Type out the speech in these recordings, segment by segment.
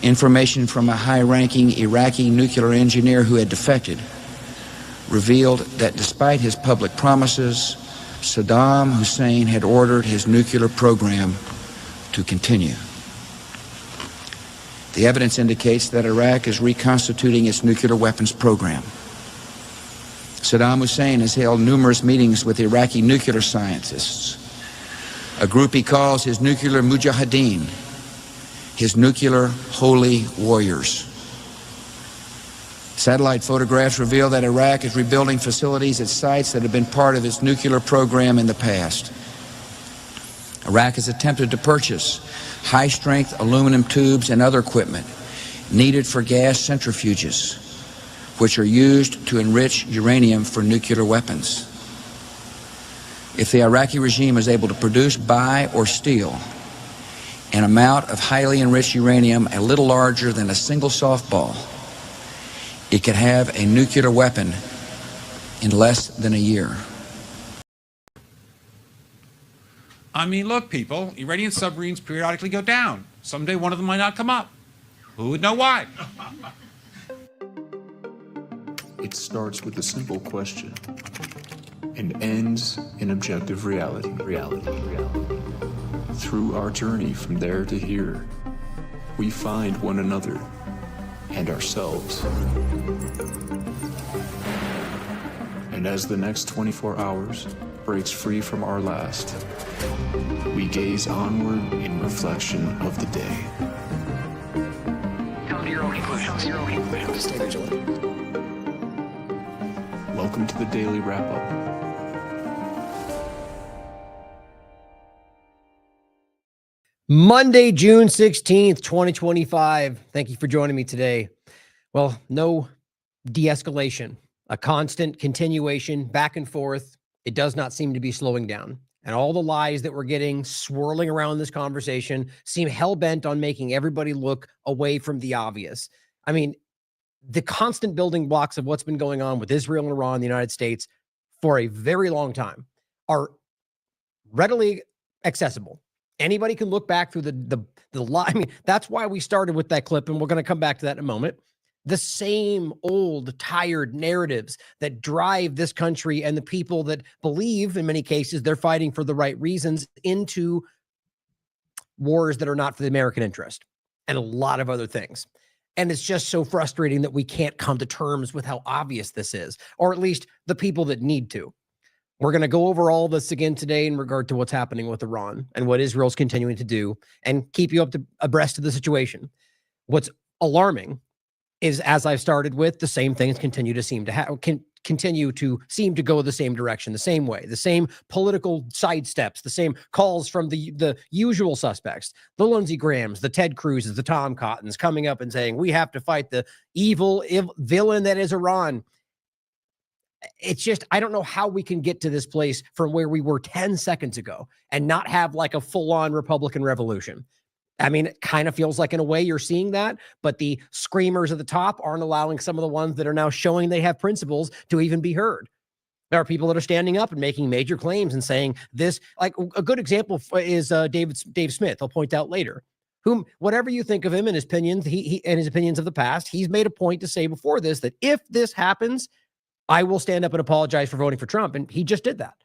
Information from a high-ranking Iraqi nuclear engineer who had defected revealed that despite his public promises, Saddam Hussein had ordered his nuclear program to continue. The evidence indicates that Iraq is reconstituting its nuclear weapons program. Saddam Hussein has held numerous meetings with Iraqi nuclear scientists, a group he calls his nuclear mujahideen, his nuclear holy warriors. Satellite photographs reveal that Iraq is rebuilding facilities at sites that have been part of its nuclear program in the past. Iraq has attempted to purchase high-strength aluminum tubes and other equipment needed for gas centrifuges, which are used to enrich uranium for nuclear weapons. If the Iraqi regime is able to produce, buy, or steal an amount of highly enriched uranium a little larger than a single softball, it could have a nuclear weapon in less than a year. I mean, look, people, Iranian submarines periodically go down. Someday one of them might not come up. Who would know why? It starts with a simple question and ends in objective reality. Through our journey from there to here, we find one another and ourselves. And as the next 24 hours breaks free from our last, we gaze onward in reflection of the day. Come to your own conclusions. Stay vigilant. Welcome to the Daily Wrap-Up. Monday, June 16th, 2025. Thank you for joining me today. Well, no de-escalation, a constant continuation back and forth. It does not seem to be slowing down. And all the lies that we're getting swirling around this conversation seem hell-bent on making everybody look away from the obvious. I mean, the constant building blocks of what's been going on with Israel and Iran, the United States, for a very long time are readily accessible. Anybody can look back through the lie. I mean, that's why we started with that clip, and we're going to come back to that in a moment. The same old, tired narratives that drive this country and the people that believe, in many cases, they're fighting for the right reasons into wars that are not for the American interest and a lot of other things. And it's just so frustrating that we can't come to terms with how obvious this is, or at least the people that need to. We're going to go over all this again today in regard to what's happening with Iran and what Israel's continuing to do and keep you up to abreast of the situation. What's alarming is, as I've started with, the same things continue to seem to go the same direction, the same way, the same political sidesteps, the same calls from the usual suspects, the Lindsey Grahams, the Ted Cruzes, the Tom Cottons coming up and saying, we have to fight the evil villain that is Iran. It's just, I don't know how we can get to this place from where we were 10 seconds ago and not have like a full-on Republican revolution. I mean, it kind of feels like in a way you're seeing that, but the screamers at the top aren't allowing some of the ones that are now showing they have principles to even be heard. There are people that are standing up and making major claims and saying this, like a good example is Dave Smith. I'll point out later. Whom, whatever you think of him and his opinions, he and his opinions of the past, he's made a point to say before this that if this happens, I will stand up and apologize for voting for Trump. And he just did that.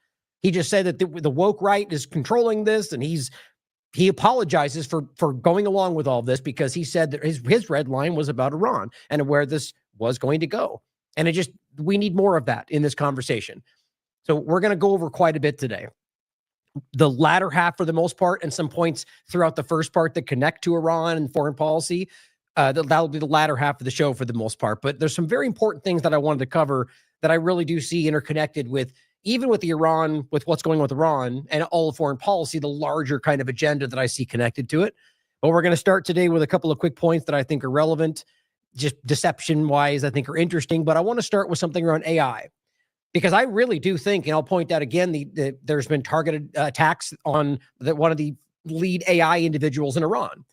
He just said that the woke right is controlling this, and he apologizes for going along with all this because he said that his red line was about Iran and where this was going to go. And we need more of that in this conversation. So we're going to go over quite a bit today. The latter half for the most part, and some points throughout the first part that connect to Iran and foreign policy. That'll be the latter half of the show for the most part. But there's some very important things that I wanted to cover that I really do see interconnected with, even with the Iran, with what's going on with Iran and all of foreign policy, the larger kind of agenda that I see connected to it. But we're going to start today with a couple of quick points that I think are relevant, just deception-wise, I think are interesting. But I want to start with something around AI, because I really do think, and I'll point out again, there's been targeted attacks on one of the lead AI individuals in Iran.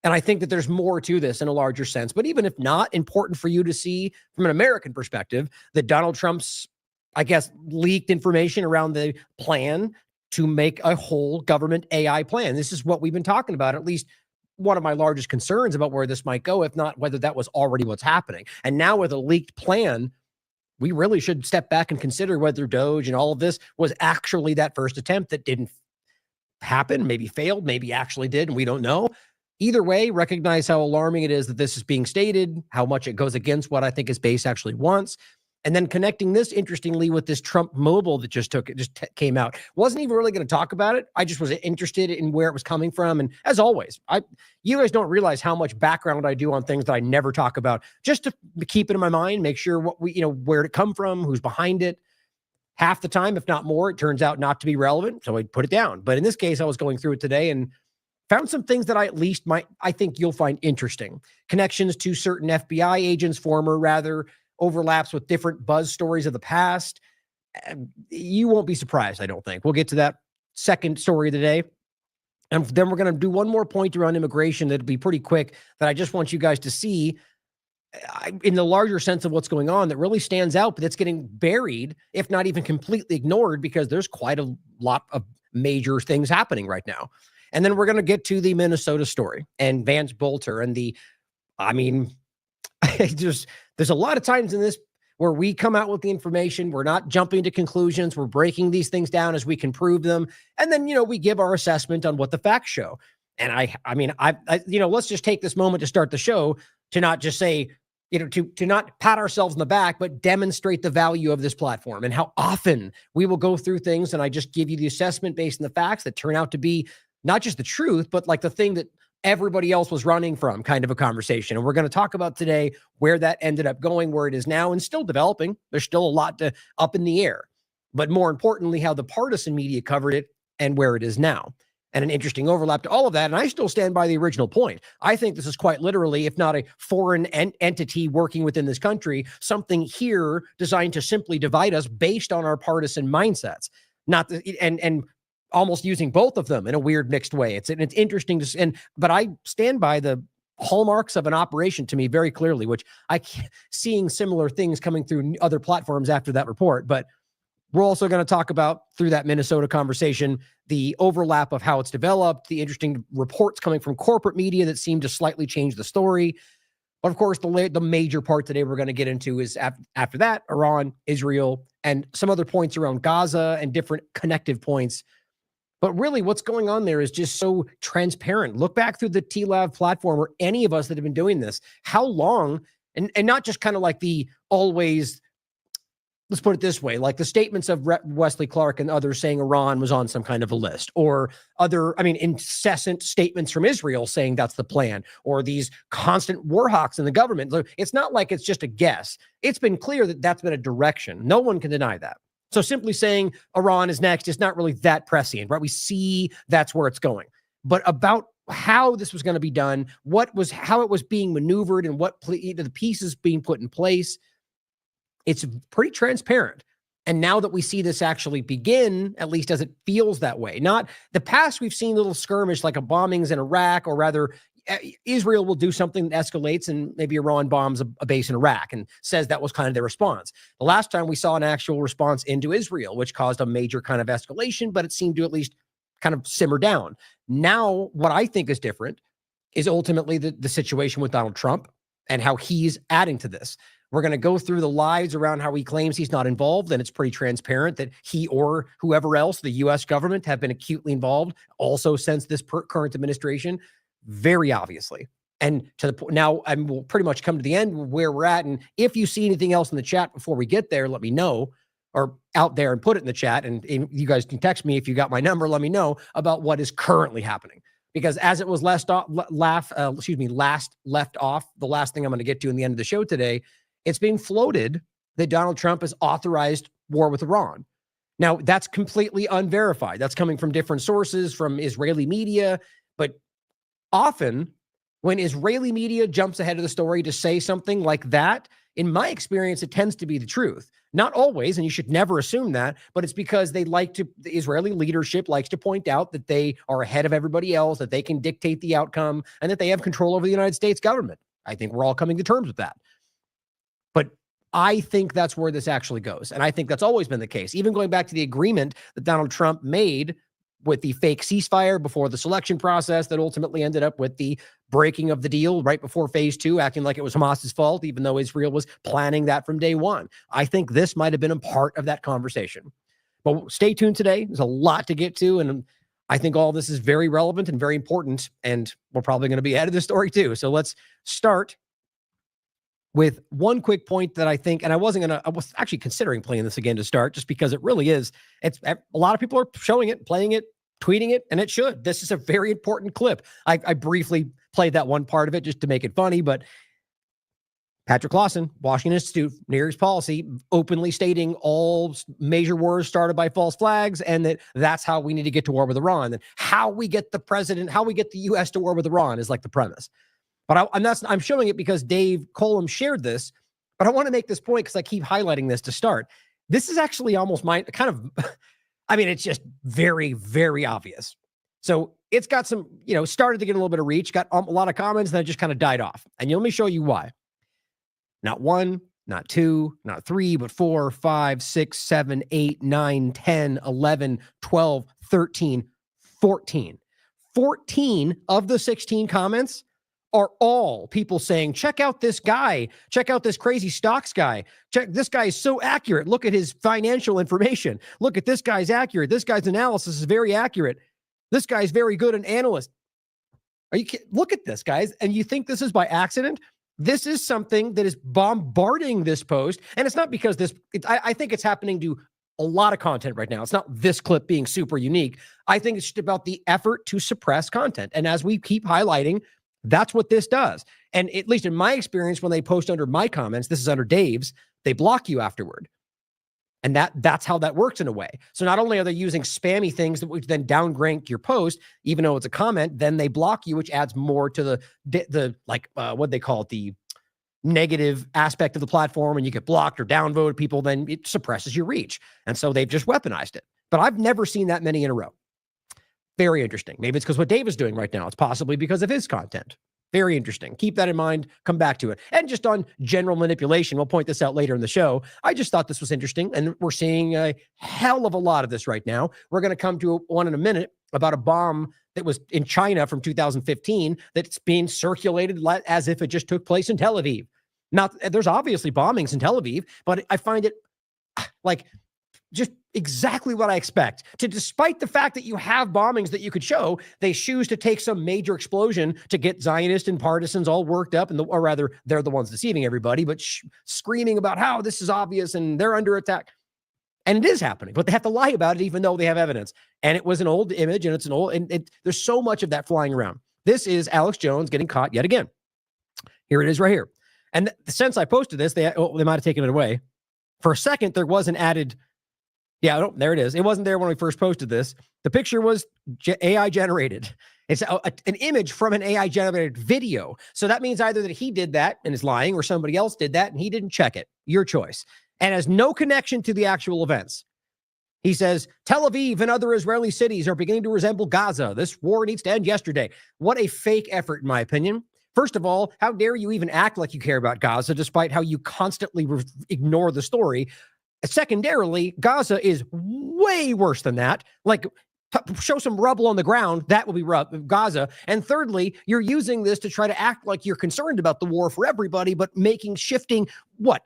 And I think that there's more to this in a larger sense. But even if not, important for you to see from an American perspective that Donald Trump's, I guess, leaked information around the plan to make a whole government AI plan. This is what we've been talking about, at least one of my largest concerns about where this might go, if not whether that was already what's happening. And now with a leaked plan, we really should step back and consider whether Doge and all of this was actually that first attempt that didn't happen, maybe failed, maybe actually did, and we don't know. Either way, recognize how alarming it is that this is being stated, how much it goes against what I think his base actually wants. And then connecting this, interestingly, with this Trump mobile that just came out. Wasn't even really going to talk about it. I just was interested in where it was coming from. And as always, you guys don't realize how much background I do on things that I never talk about, just to keep it in my mind, make sure where it come from, who's behind it. Half the time, if not more, it turns out not to be relevant. So I put it down. But in this case, I was going through it today and found some things that I think you'll find interesting. Connections to certain FBI agents, former rather, overlaps with different buzz stories of the past. You won't be surprised, I don't think. We'll get to that second story of the day. And then we're going to do one more point around immigration that'll be pretty quick that I just want you guys to see in the larger sense of what's going on that really stands out, but that's getting buried, if not even completely ignored, because there's quite a lot of major things happening right now. And then we're going to get to the Minnesota story and Vance Bolter and there's a lot of times in this where we come out with the information. We're not jumping to conclusions. We're breaking these things down as we can prove them. And then, we give our assessment on what the facts show. And let's just take this moment to start the show to not just say, to not pat ourselves on the back, but demonstrate the value of this platform and how often we will go through things. And I just give you the assessment based on the facts that turn out to be not just the truth, but like the thing that everybody else was running from, kind of a conversation. And we're going to talk about today where that ended up going, where it is now, and still developing. There's still a lot up in the air, but more importantly, how the partisan media covered it and where it is now. And an interesting overlap to all of that. And I still stand by the original point. I think this is quite literally, if not a foreign entity working within this country, something here designed to simply divide us based on our partisan mindsets. And almost using both of them in a weird mixed way. It's interesting but I stand by the hallmarks of an operation to me very clearly, which seeing similar things coming through other platforms after that report. But we're also going to talk about, through that Minnesota conversation, the overlap of how it's developed, the interesting reports coming from corporate media that seem to slightly change the story. But of course, the major part today we're going to get into is after that, Iran, Israel, and some other points around Gaza and different connective points. But really, what's going on there is just so transparent. Look back through the TLAV platform or any of us that have been doing this. How long, and not just kind of like the always, let's put it this way, like the statements of Wesley Clark and others saying Iran was on some kind of a list, or incessant statements from Israel saying that's the plan, or these constant war hawks in the government. It's not like it's just a guess. It's been clear that that's been a direction. No one can deny that. So simply saying Iran is next is not really that prescient, right? We see that's where it's going. But about how this was going to be done, how it was being maneuvered, and what the pieces being put in place, it's pretty transparent. And now that we see this actually begin, at least as it feels that way, not the past, we've seen little skirmish like bombings in Iraq, or rather Israel will do something that escalates, and maybe Iran bombs a base in Iraq and says that was kind of their response. The last time we saw an actual response into Israel, which caused a major kind of escalation, but it seemed to at least kind of simmer down. Now, what I think is different is ultimately the situation with Donald Trump and how he's adding to this. We're going to go through the lies around how he claims he's not involved, and it's pretty transparent that he or whoever else, the U.S. government, have been acutely involved also since this current administration. Very obviously. And to the point now, we'll pretty much come to the end where we're at. And if you see anything else in the chat before we get there, let me know, or out there and put it in the chat. And you guys can text me if you got my number. Let me know about what is currently happening. Because as it was last left off, the last thing I'm going to get to in the end of the show today, it's being floated that Donald Trump has authorized war with Iran. Now, that's completely unverified. That's coming from different sources, from Israeli media, but often when Israeli media jumps ahead of the story to say something like that, in my experience, it tends to be the truth. Not always, and you should never assume that, but it's because the Israeli leadership likes to point out that they are ahead of everybody else, that they can dictate the outcome, and that they have control over the United States government. I think we're all coming to terms with that. But I think that's where this actually goes. And I think that's always been the case. Even going back to the agreement that Donald Trump made with the fake ceasefire before the selection process that ultimately ended up with the breaking of the deal right before phase 2, acting like it was Hamas's fault, even though Israel was planning that from day one. I think this might have been a part of that conversation. But stay tuned today. There's a lot to get to, and I think all this is very relevant and very important, and we're probably going to be added to the story too. So let's start with one quick point that I think, and I was actually considering playing this again to start, just because it really is. It's a lot of people are showing it, playing it, tweeting it, and it should. This is a very important clip. I briefly played that one part of it just to make it funny, but Patrick Lawson, Washington Institute, Near East Policy, openly stating all major wars started by false flags, and that's how we need to get to war with Iran. And how we get the U.S. to war with Iran is like the premise. But I'm showing it because Dave Colum shared this, but I want to make this point because I keep highlighting this to start. This is actually almost it's just very, very obvious. So it's got some, started to get a little bit of reach, got a lot of comments, then it just kind of died off. And let me show you why. Not 1, not 2, not 3, but 4, 5, 6, 7, 8, 9, 10, 11, 12, 13, 14. 14 of the 16 comments are all people saying, check out this guy, check out this crazy stocks guy. This guy is so accurate. Look at his financial information. Look at this guy's accurate. This guy's analysis is very accurate. This guy's very good an analyst. Look at this, guys. And you think this is by accident? This is something that is bombarding this post. And it's not because I think it's happening to a lot of content right now. It's not this clip being super unique. I think it's just about the effort to suppress content. And as we keep highlighting, that's what this does. And at least in my experience, when they post under my comments, this is under Dave's, they block you afterward. And that's how that works in a way. So not only are they using spammy things that would then downrank your post, even though it's a comment, then they block you, which adds more to what they call it, the negative aspect of the platform, and you get blocked or downvoted people, then it suppresses your reach. And so they've just weaponized it. But I've never seen that many in a row. Very interesting. Maybe it's because what Dave is doing right now. It's possibly because of his content. Very interesting. Keep that in mind. Come back to it. And just on general manipulation, we'll point this out later in the show. I just thought this was interesting, and we're seeing a hell of a lot of this right now. We're going to come to one in a minute about a bomb that was in China from 2015 that's being circulated as if it just took place in Tel Aviv. Now, there's obviously bombings in Tel Aviv, but I find it like just exactly what I expect. Despite the fact that you have bombings that you could show, they choose to take some major explosion to get Zionists and partisans all worked up, or rather, they're the ones deceiving everybody, but screaming about how this is obvious and they're under attack. And it is happening, but they have to lie about it even though they have evidence. And it was an old image, and there's so much of that flying around. This is Alex Jones getting caught yet again. Here it is right here. And since I posted this, they might have taken it away. For a second, there was an added... Yeah, there it is. It wasn't there when we first posted this. The picture was AI generated. It's an image from an AI generated video. So that means either that he did that and is lying, or somebody else did that and he didn't check it. Your choice. And has no connection to the actual events. He says, Tel Aviv and other Israeli cities are beginning to resemble Gaza. This war needs to end yesterday. What a fake effort, in my opinion. First of all, how dare you even act like you care about Gaza, despite how you constantly ignore the story. Secondarily, Gaza is way worse than that. Like, show some rubble on the ground, that will be Gaza. And thirdly, you're using this to try to act like you're concerned about the war for everybody, but shifting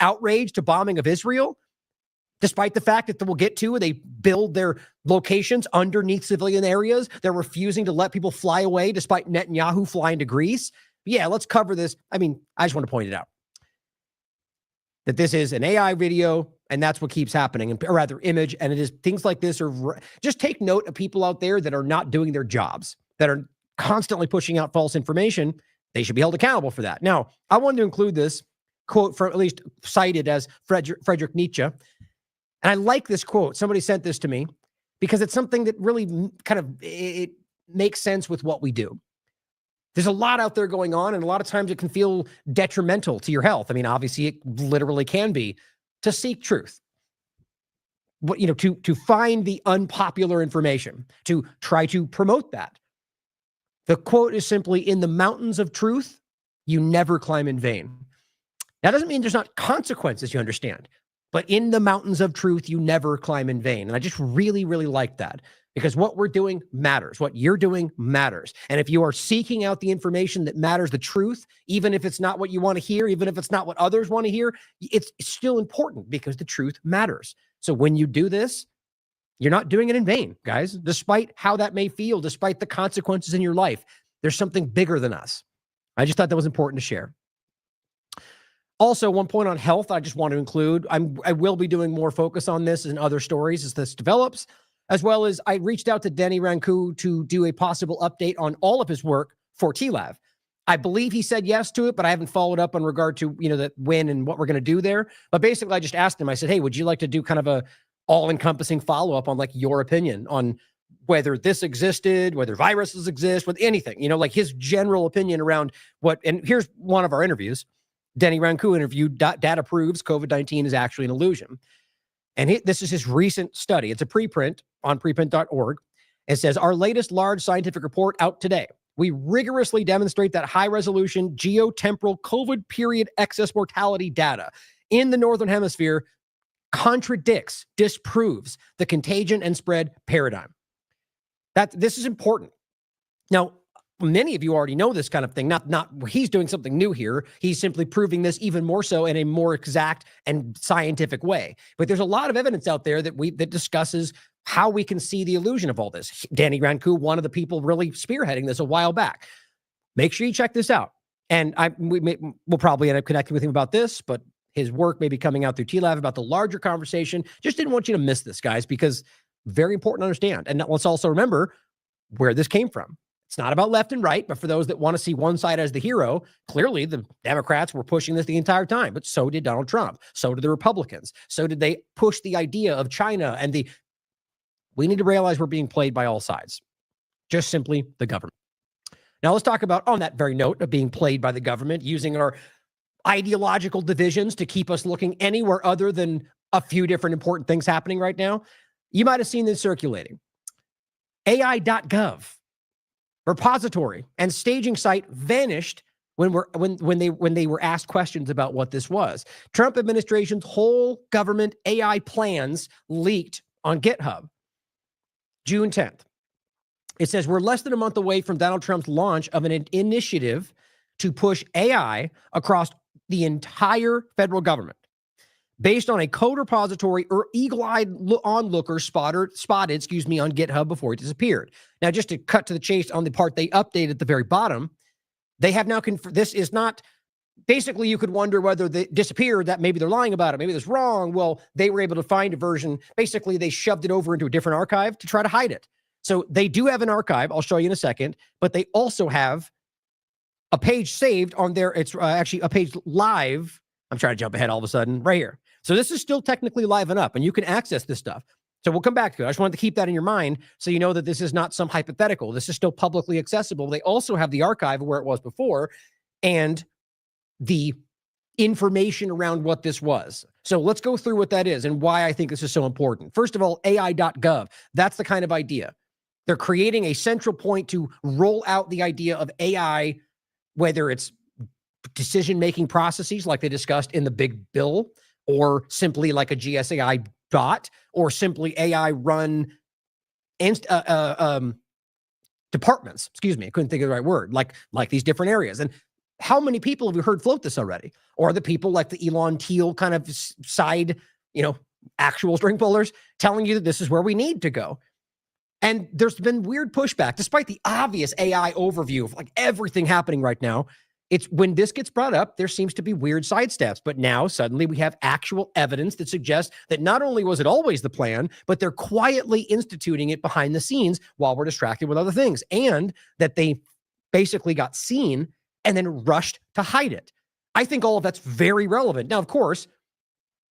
outrage to bombing of Israel? Despite the fact that we'll get to, they build their locations underneath civilian areas. They're refusing to let people fly away despite Netanyahu flying to Greece. Yeah, let's cover this. I just want to point it out. That this is an AI video, and that's what keeps happening, or rather image, and it is things like this. Just take note of people out there that are not doing their jobs, that are constantly pushing out false information. They should be held accountable for that. Now, I wanted to include this quote from, at least cited as Friedrich Nietzsche, and I like this quote. Somebody sent this to me because it's something that really it makes sense with what we do. There's a lot out there going on, and a lot of times it can feel detrimental to your health. Obviously, it literally can be, to seek truth. But, to find the unpopular information, to try to promote that. The quote is simply, in the mountains of truth, you never climb in vain. That doesn't mean there's not consequences, you understand. But in the mountains of truth, you never climb in vain. And I just really, really like that. because what we're doing matters. What you're doing matters. And if you are seeking out the information that matters, the truth, even if it's not what you want to hear, even if it's not what others want to hear, it's still important because the truth matters. So when you do this, you're not doing it in vain, guys, despite how that may feel, despite the consequences in your life. There's something bigger than us. I just thought that was important to share. Also, one point on health I just want to include. I will be doing more focus on this in other stories as this develops, as well as I reached out to Denny Rancoux to do a possible update on all of his work for TLAV. I believe he said yes to it, but I haven't followed up in regard to, the when and what we're going to do there. But basically, I just asked him, I said, hey, would you like to do kind of a all-encompassing follow-up on like your opinion on whether this existed, whether viruses exist, with anything, like his general opinion around what, and here's one of our interviews. Denny Rancoux interviewed, data proves COVID-19 is actually an illusion. And this is his recent study. It's a preprint on preprint.org. It says, our latest large scientific report out today. We rigorously demonstrate that high-resolution geotemporal COVID period excess mortality data in the Northern Hemisphere disproves the contagion and spread paradigm. This is important. Now, many of you already know this kind of thing. Not he's doing something new here. He's simply proving this even more so in a more exact and scientific way. But there's a lot of evidence out there that discusses how we can see the illusion of all this. Denny Rancoux, one of the people really spearheading this a while back. Make sure you check this out. And we'll probably end up connecting with him about this, but his work may be coming out through TLAV about the larger conversation. Just didn't want you to miss this, guys, because very important to understand. And let's also remember where this came from. It's not about left and right, but for those that want to see one side as the hero, clearly the Democrats were pushing this the entire time, but so did Donald Trump. So did the Republicans. So did they push the idea of China and we need to realize we're being played by all sides, just simply the government. Now let's talk about, on that very note of being played by the government, using our ideological divisions to keep us looking anywhere other than a few different important things happening right now. You might have seen this circulating. AI.gov. Repository and staging site vanished when they were asked questions about what this was. Trump administration's whole government AI plans leaked on GitHub, June 10th. It says we're less than a month away from Donald Trump's launch of an initiative to push AI across the entire federal government, based on a code repository or eagle-eyed onlooker spotted on GitHub before it disappeared. Now, just to cut to the chase on the part they updated at the very bottom, they have now confirmed this is not, basically you could wonder whether they disappeared, that maybe they're lying about it, maybe that's wrong. Well, they were able to find a version. Basically, they shoved it over into a different archive to try to hide it. So they do have an archive, I'll show you in a second, but they also have a page saved on there. It's actually a page live. I'm trying to jump ahead all of a sudden, right here. So this is still technically live and up, and you can access this stuff. So we'll come back to it. I just wanted to keep that in your mind so you know that this is not some hypothetical. This is still publicly accessible. They also have the archive of where it was before and the information around what this was. So let's go through what that is and why I think this is so important. First of all, AI.gov. That's the kind of idea. They're creating a central point to roll out the idea of AI, whether it's decision-making processes like they discussed in the big bill, or simply like a GSAI bot, or simply AI run departments. Excuse me, I couldn't think of the right word, like these different areas. And how many people have we heard float this already? Or the people like the Elon Teal kind of side, actual string pullers telling you that this is where we need to go. And there's been weird pushback, despite the obvious AI overview of like everything happening right now. It's when this gets brought up, there seems to be weird sidesteps. But now suddenly we have actual evidence that suggests that not only was it always the plan, but they're quietly instituting it behind the scenes while we're distracted with other things, and that they basically got seen and then rushed to hide it. I think all of that's very relevant. Now, of course,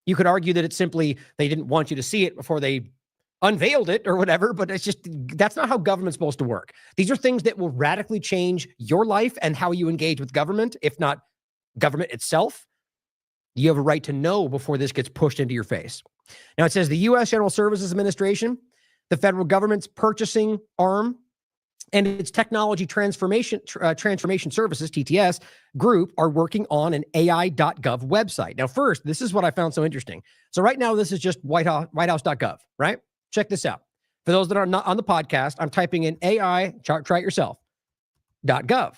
you could argue that it's simply they didn't want you to see it before they unveiled it or whatever, but it's just, that's not how government's supposed to work. These are things that will radically change your life and how you engage with government, if not government itself. You have a right to know before this gets pushed into your face. Now, it says the U.S. General Services Administration, the federal government's purchasing arm, and its technology transformation services, TTS, group are working on an AI.gov website. Now, first, this is what I found so interesting. So right now, this is just whitehouse.gov, right? Check this out. For those that are not on the podcast, I'm typing in AI, try it yourself, .gov.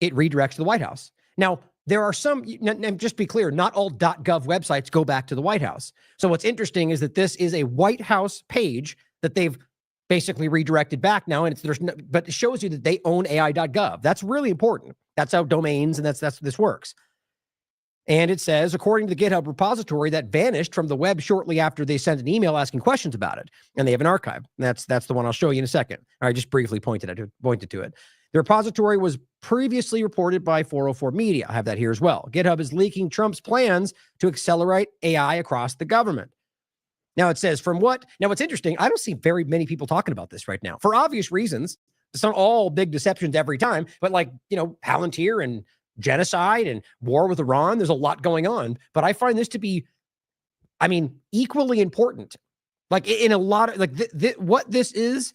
It redirects to the White House. Now, there are some, and just be clear, not all .gov websites go back to the White House. So what's interesting is that this is a White House page that they've basically redirected back now, and but it shows you that they own AI.gov. That's really important. That's how domains, and that's this works. And it says, according to the GitHub repository, that vanished from the web shortly after they sent an email asking questions about it. And they have an archive. And that's the one I'll show you in a second. I just briefly pointed to it. The repository was previously reported by 404 Media. I have that here as well. GitHub is leaking Trump's plans to accelerate AI across the government. Now it says, what's interesting, I don't see very many people talking about this right now for obvious reasons. It's not all big deceptions every time, but Palantir and genocide and war with Iran, there's a lot going on. But I find this to be, equally important. Like in a lot of, what this is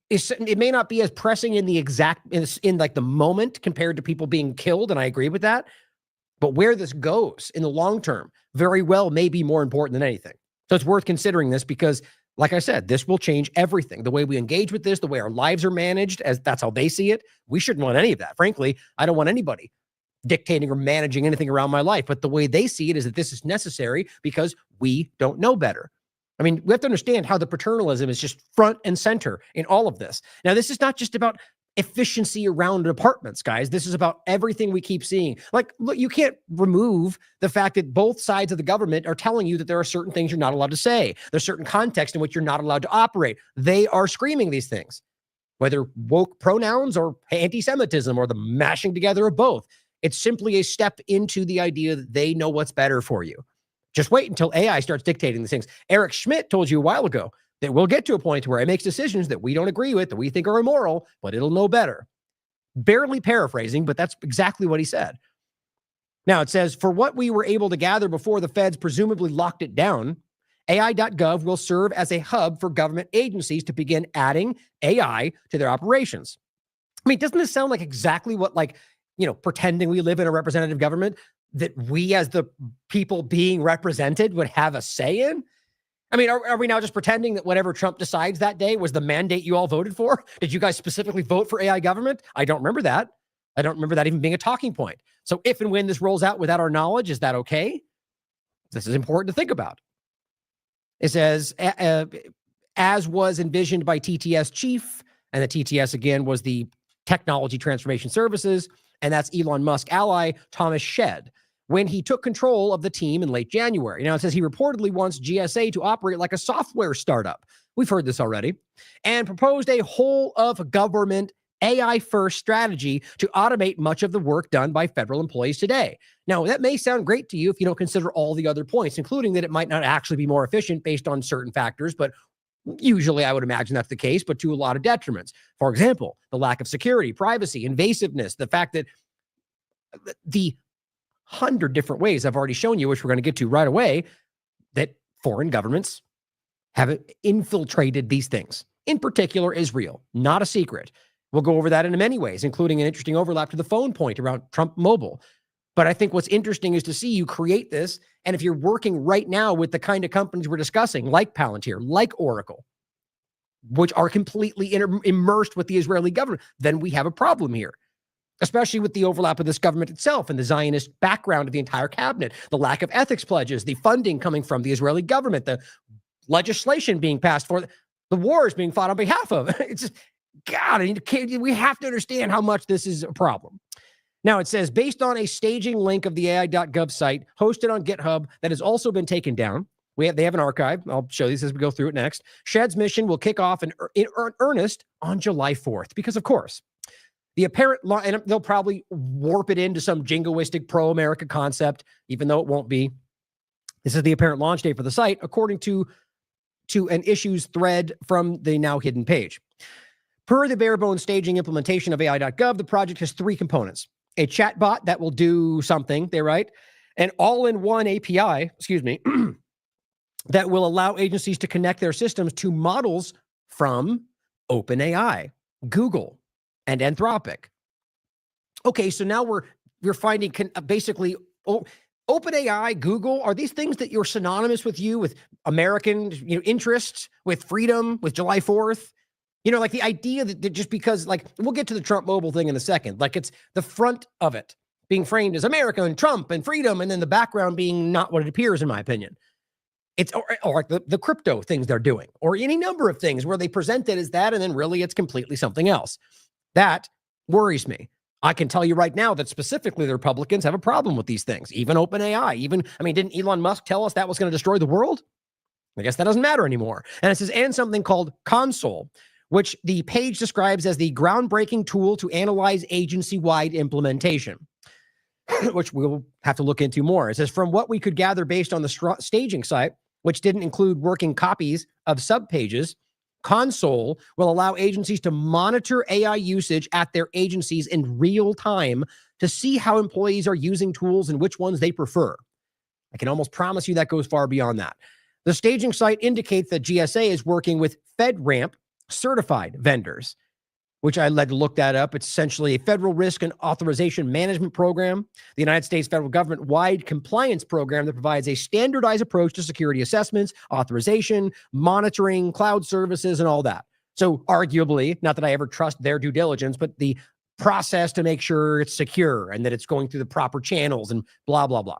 it may not be as pressing in the exact, in like the moment compared to people being killed, and I agree with that. But where this goes in the long term very well may be more important than anything. So it's worth considering this because, like I said, this will change everything. The way we engage with this, the way our lives are managed, as that's how they see it. We shouldn't want any of that. Frankly, I don't want anybody dictating or managing anything around my life. But the way they see it is that this is necessary because we don't know better. We have to understand how the paternalism is just front and center in all of this. Now, this is not just about efficiency around departments, guys. This is about everything we keep seeing. Look, you can't remove the fact that both sides of the government are telling you that there are certain things you're not allowed to say. There's certain context in which you're not allowed to operate. They are screaming these things, whether woke pronouns or anti-Semitism or the mashing together of both. It's simply a step into the idea that they know what's better for you. Just wait until AI starts dictating these things. Eric Schmidt told you a while ago that we'll get to a point where it makes decisions that we don't agree with, that we think are immoral, but it'll know better. Barely paraphrasing, but that's exactly what he said. Now it says, for what we were able to gather before the feds presumably locked it down, AI.gov will serve as a hub for government agencies to begin adding AI to their operations. Doesn't this sound like exactly what, pretending we live in a representative government that we as the people being represented would have a say in? Are we now just pretending that whatever Trump decides that day was the mandate you all voted for? Did you guys specifically vote for AI government? I don't remember that. I don't remember that even being a talking point. So if and when this rolls out without our knowledge, is that okay? This is important to think about. It says, as was envisioned by TTS chief, and the TTS again was the Technology Transformation Services, and that's Elon Musk ally Thomas Shedd, when he took control of the team in late January. Now, it says he reportedly wants GSA to operate like a software startup. We've heard this already. And proposed a whole of government AI-first strategy to automate much of the work done by federal employees today. Now, that may sound great to you if you don't consider all the other points, including that it might not actually be more efficient based on certain factors, but usually I would imagine that's the case, but to a lot of detriments. For example, the lack of security, privacy, invasiveness, the fact that the 100 different ways I've already shown you, which we're going to get to right away, that foreign governments have infiltrated these things. In particular, Israel, not a secret. We'll go over that in many ways, including an interesting overlap to the phone point around Trump Mobile. But I think what's interesting is to see you create this. And if you're working right now with the kind of companies we're discussing, like Palantir, like Oracle, which are completely immersed with the Israeli government, then we have a problem here, especially with the overlap of this government itself and the Zionist background of the entire cabinet, the lack of ethics pledges, the funding coming from the Israeli government, the legislation being passed for the wars being fought on behalf of. It's just, God, we have to understand how much this is a problem. Now, it says, based on a staging link of the AI.gov site hosted on GitHub that has also been taken down, they have an archive. I'll show you this as we go through it next. Shedd's mission will kick off in earnest on July 4th, because, of course, the apparent law, and they'll probably warp it into some jingoistic pro-America concept, even though it won't be. This is the apparent launch date for the site, according to an issues thread from the now hidden page. Per the bare bones staging implementation of AI.gov, the project has 3 components. A chatbot that will do something, they write, an all-in-one API, that will allow agencies to connect their systems to models from OpenAI, Google, and Anthropic. Okay, so now we're finding basically OpenAI, Google, are these things that you're synonymous with with American, interests, with freedom, with July 4th? Like the idea that just because, like, we'll get to the Trump mobile thing in a second, like it's the front of it being framed as America and Trump and freedom, and then the background being not what it appears, in my opinion. It's or like the crypto things they're doing, or any number of things where they present it as that, and then really it's completely something else. That worries me. I can tell you right now that specifically the Republicans have a problem with these things. Even OpenAI, didn't Elon Musk tell us that was going to destroy the world? I guess that doesn't matter anymore. And it says, and something called Console, which the page describes as the groundbreaking tool to analyze agency-wide implementation, which we'll have to look into more. It says, from what we could gather based on the staging site, which didn't include working copies of subpages, Console will allow agencies to monitor AI usage at their agencies in real time to see how employees are using tools and which ones they prefer. I can almost promise you that goes far beyond that. The staging site indicates that GSA is working with FedRAMP certified vendors, which I led to look that up. It's essentially a federal risk and authorization management program, the United States federal government-wide compliance program that provides a standardized approach to security assessments, authorization, monitoring, cloud services, and all that. So arguably, not that I ever trust their due diligence, but the process to make sure it's secure and that it's going through the proper channels and blah, blah, blah.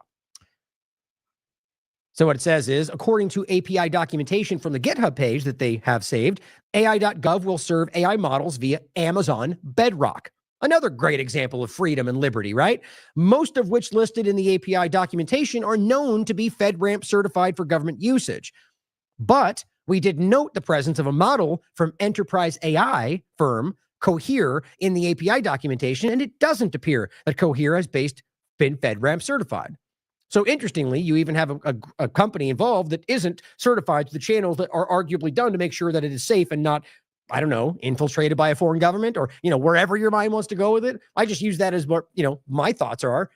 So what it says is, according to API documentation from the GitHub page that they have saved, AI.gov will serve AI models via Amazon Bedrock. Another great example of freedom and liberty, right? Most of which listed in the API documentation are known to be FedRAMP certified for government usage. But we did note the presence of a model from enterprise AI firm Cohere in the API documentation, and it doesn't appear that Cohere has been FedRAMP certified. So interestingly, you even have a company involved that isn't certified to the channels that are arguably done to make sure that it is safe and not, I don't know, infiltrated by a foreign government or, wherever your mind wants to go with it. I just use that as what, my thoughts are.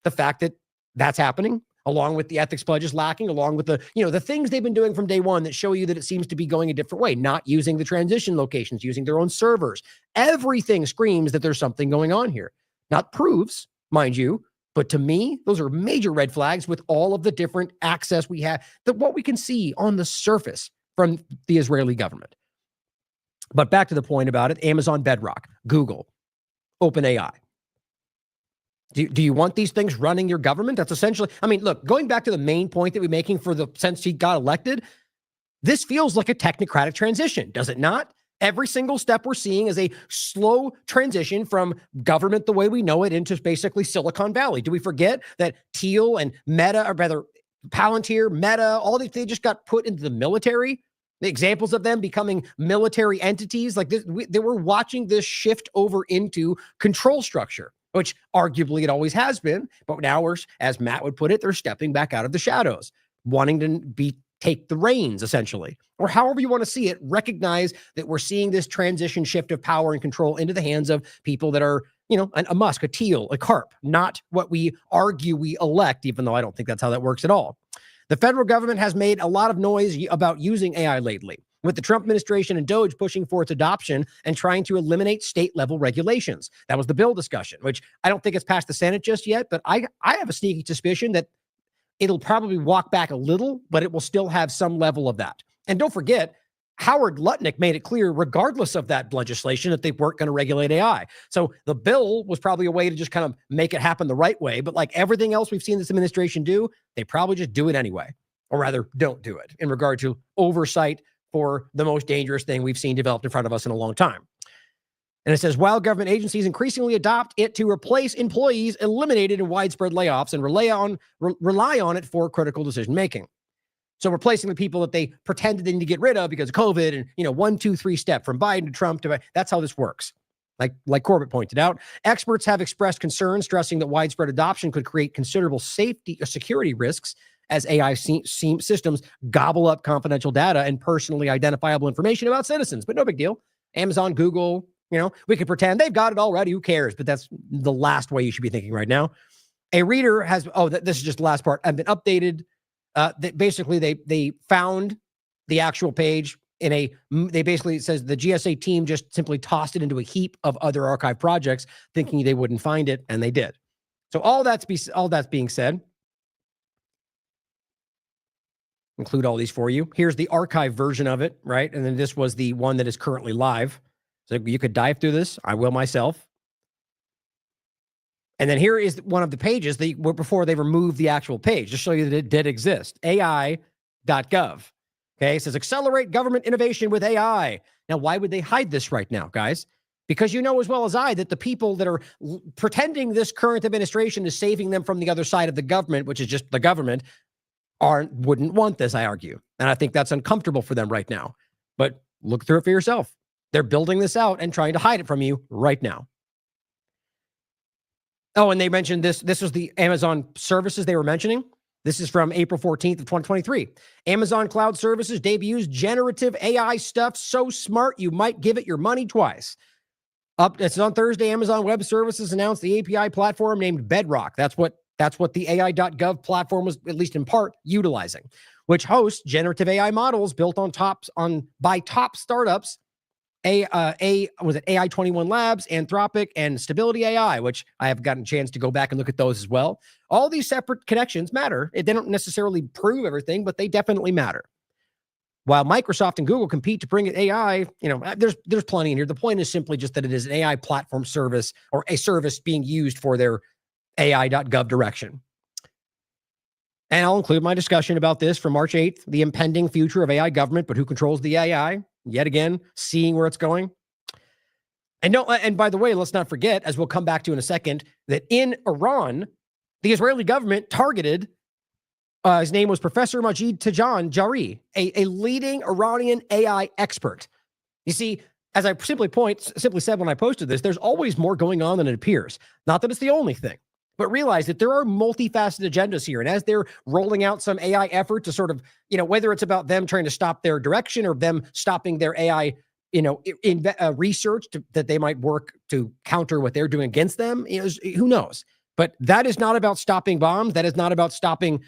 The fact that that's happening, along with the ethics pledges lacking, along with the, the things they've been doing from day one that show you that it seems to be going a different way, not using the transition locations, using their own servers. Everything screams that there's something going on here. Not proofs, mind you, but to me, those are major red flags with all of the different access we have, that what we can see on the surface from the Israeli government. But back to the point about it, Amazon Bedrock, Google, OpenAI. Do you want these things running your government? That's essentially, look, going back to the main point that we're making since he got elected, this feels like a technocratic transition, does it not? Every single step we're seeing is a slow transition from government the way we know it into basically Silicon Valley. Do we forget that Teal and Meta, or rather Palantir, Meta, all these, they just got put into the military? The examples of them becoming military entities like this, they were watching this shift over into control structure, which arguably it always has been. But now we're, as Matt would put it, they're stepping back out of the shadows, wanting to take the reins, essentially, or however you want to see it. Recognize that we're seeing this transition shift of power and control into the hands of people that are, a Musk, a Teal, a Karp, not what we argue we elect, even though I don't think that's how that works at all. The federal government has made a lot of noise about using AI lately, with the Trump administration and DOGE pushing for its adoption and trying to eliminate state-level regulations. That was the bill discussion, which I don't think it's passed the Senate just yet, but I have a sneaky suspicion that it'll probably walk back a little, but it will still have some level of that. And don't forget, Howard Lutnick made it clear, regardless of that legislation, that they weren't going to regulate AI. So the bill was probably a way to just kind of make it happen the right way. But like everything else we've seen this administration do, they probably just do it anyway, or rather don't do it in regard to oversight for the most dangerous thing we've seen developed in front of us in a long time. And it says, while government agencies increasingly adopt it to replace employees eliminated in widespread layoffs and rely on it for critical decision-making. So replacing the people that they pretended they need to get rid of because of COVID and, 1, 2, 3 step from Biden to Trump to, that's how this works. Like Corbett pointed out, experts have expressed concern, stressing that widespread adoption could create considerable safety or security risks as AI systems gobble up confidential data and personally identifiable information about citizens. But no big deal. Amazon, Google, we could pretend they've got it already. Who cares? But that's the last way you should be thinking right now. A reader has, this is just the last part, I've been updated. That basically they found the actual page they basically, it says the GSA team just simply tossed it into a heap of other archive projects thinking they wouldn't find it, and they did. So all that's being said, include all these for you. Here's the archive version of it, right? And then this was the one that is currently live. So you could dive through this. I will myself. And then here is one of the pages before they removed the actual page to show you that it did exist. AI.gov. Okay, it says accelerate government innovation with AI. Now, why would they hide this right now, guys? Because you know as well as I that the people that are pretending this current administration is saving them from the other side of the government, which is just the government, wouldn't want this, I argue. And I think that's uncomfortable for them right now. But look through it for yourself. They're building this out and trying to hide it from you right now. Oh, and they mentioned this. This was the Amazon services they were mentioning. This is from April 14th of 2023. Amazon Cloud Services debuts generative AI stuff so smart you might give it your money twice. It's on Thursday. Amazon Web Services announced the API platform named Bedrock. That's what the AI.gov platform was, at least in part, utilizing, which hosts generative AI models built by top startups. AI21 Labs, Anthropic, and Stability AI, which I have gotten a chance to go back and look at those as well. All these separate connections matter. They don't necessarily prove everything, but they definitely matter. While Microsoft and Google compete to bring it AI, there's plenty in here. The point is simply just that it is an AI platform service or a service being used for their AI.gov direction. And I'll include my discussion about this from March 8th, the impending future of AI government, but who controls the AI? Yet again, seeing where it's going. And by the way, let's not forget, as we'll come back to in a second, that in Iran, the Israeli government targeted, his name was Professor Majid Tajan Jari, a leading Iranian AI expert. You see, as I simply said when I posted this, there's always more going on than it appears. Not that it's the only thing, but realize that there are multifaceted agendas here. And as they're rolling out some AI effort to sort of, whether it's about them trying to stop their direction or them stopping their AI, research that they might work to counter what they're doing against them, who knows? But that is not about stopping bombs. That is not about stopping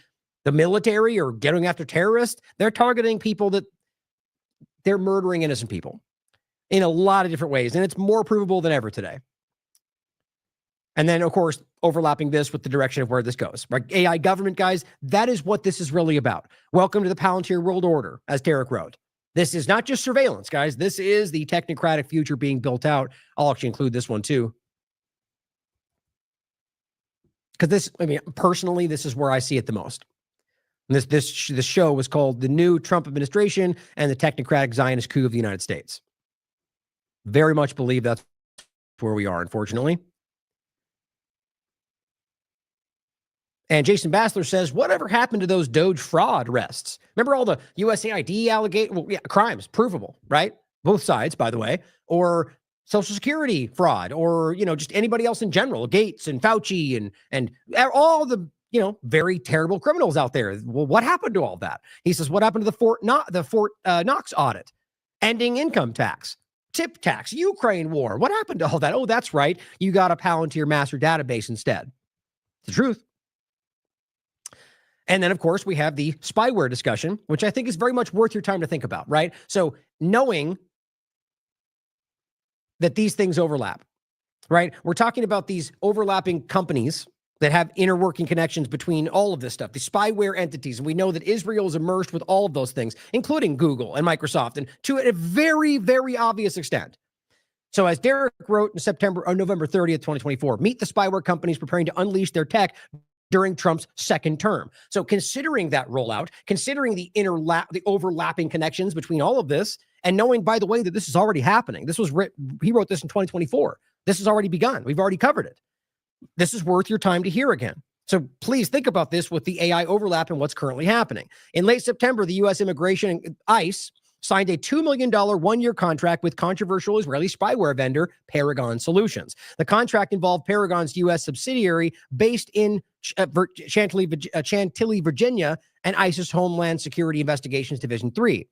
the military or getting after terrorists. They're targeting people that they're murdering innocent people in a lot of different ways. And it's more provable than ever today. And then, of course, overlapping this with the direction of where this goes. Right? AI government, guys, that is what this is really about. Welcome to the Palantir World Order, as Tarek wrote. This is not just surveillance, guys. This is the technocratic future being built out. I'll actually include this one, too. Because personally, this is where I see it the most. And this show was called The New Trump Administration and the Technocratic Zionist Coup of the United States. Very much believe that's where we are, unfortunately. And Jason Bassler says, whatever happened to those Doge fraud arrests? Remember all the USAID crimes, provable, right? Both sides, by the way, or Social Security fraud, or, just anybody else in general, Gates and Fauci and all the, very terrible criminals out there. Well, what happened to all that? He says, what happened to the Fort Knox audit, ending income tax, tip tax, Ukraine war? What happened to all that? Oh, that's right. You got a Palantir master database instead. It's the truth. And then, of course, we have the spyware discussion, which I think is very much worth your time to think about, right? So knowing that these things overlap, right? We're talking about these overlapping companies that have inner working connections between all of this stuff, the spyware entities. And we know that Israel is immersed with all of those things, including Google and Microsoft, and to a very, very obvious extent. So as Derek wrote in November 30th, 2024, meet the spyware companies preparing to unleash their tech during Trump's second term. So considering that rollout, considering the overlapping connections between all of this, and knowing, by the way, that this is already happening. He wrote this in 2024. This has already begun. We've already covered it. This is worth your time to hear again. So please think about this with the AI overlap and what's currently happening. In late September, the U.S. Immigration and ICE signed a $2 million one-year contract with controversial Israeli spyware vendor Paragon Solutions. The contract involved Paragon's U.S. subsidiary based in Chantilly, Virginia, and ICE's Homeland Security Investigations Division 3.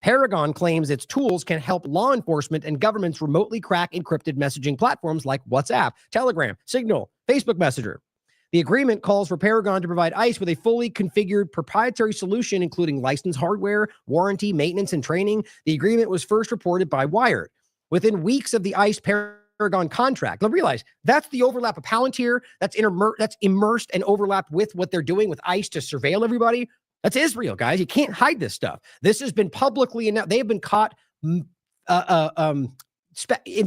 Paragon claims its tools can help law enforcement and governments remotely crack encrypted messaging platforms like WhatsApp, Telegram, Signal, Facebook Messenger. The agreement calls for Paragon to provide ICE with a fully configured proprietary solution, including licensed hardware, warranty, maintenance, and training. The agreement was first reported by Wired. Within weeks of the ICE Paragon contract, now realize that's the overlap of Palantir, that's immersed and overlapped with what they're doing with ICE to surveil everybody. That's Israel, guys. You can't hide this stuff. This has been publicly announced. They have been caught in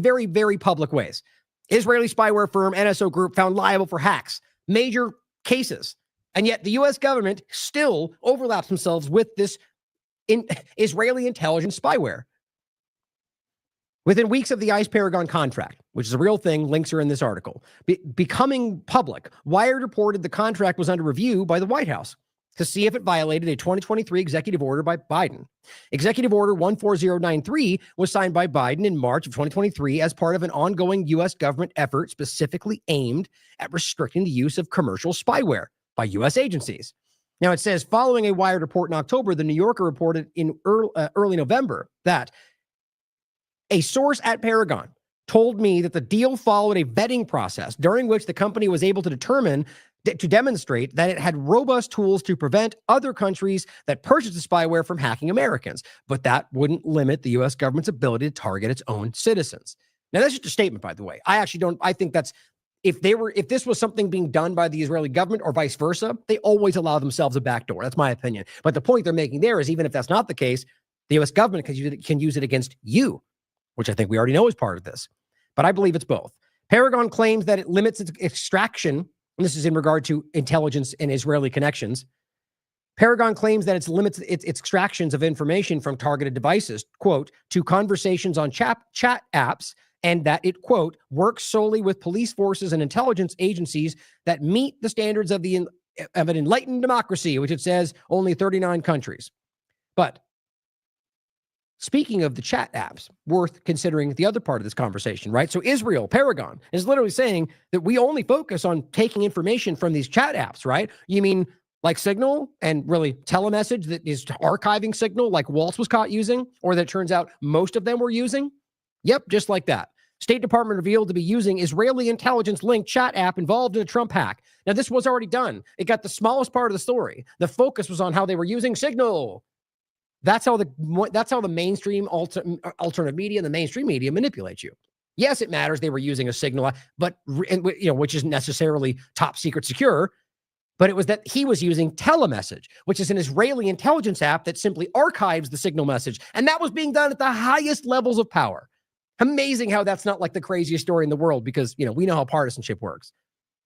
very, very public ways. Israeli spyware firm NSO Group found liable for hacks, major cases. And yet the U.S. government still overlaps themselves with this Israeli intelligence spyware. Within weeks of the ICE Paragon contract, which is a real thing, links are in this article, becoming public, Wired reported the contract was under review by the White House to see if it violated a 2023 executive order by Biden. Executive Order 14093 was signed by Biden in March of 2023 as part of an ongoing U.S. government effort specifically aimed at restricting the use of commercial spyware by U.S. agencies. Now, it says, following a Wired report in October, the New Yorker reported in early November that a source at Paragon told me that the deal followed a vetting process during which the company was able to demonstrate that it had robust tools to prevent other countries that purchased the spyware from hacking Americans. But that wouldn't limit the U.S. government's ability to target its own citizens. Now, that's just a statement, by the way. I think that's, if this was something being done by the Israeli government or vice versa, they always allow themselves a backdoor. That's my opinion. But the point they're making there is, even if that's not the case, the U.S. government can use it against you, which I think we already know is part of this. But I believe it's both. Paragon claims that it limits its extraction, and this is in regard to intelligence and Israeli connections. Paragon claims that it limits its extractions of information from targeted devices, quote, to conversations on chat apps, and that it, quote, works solely with police forces and intelligence agencies that meet the standards of an enlightened democracy, which it says only 39 countries. But speaking of the chat apps, worth considering the other part of this conversation, right? So Israel, Paragon, is literally saying that we only focus on taking information from these chat apps, right? You mean like Signal and really telemessage that is archiving Signal like Waltz was caught using, or that it turns out most of them were using? Yep, just like that. State Department revealed to be using Israeli intelligence-linked chat app involved in a Trump hack. Now, this was already done. It got the smallest part of the story. The focus was on how they were using Signal. That's how the mainstream alternative media and the mainstream media manipulate you. Yes, it matters they were using a Signal, but which isn't necessarily top secret secure. But it was that he was using telemessage, which is an Israeli intelligence app that simply archives the Signal message. And that was being done at the highest levels of power. Amazing how that's not like the craziest story in the world, because, we know how partisanship works.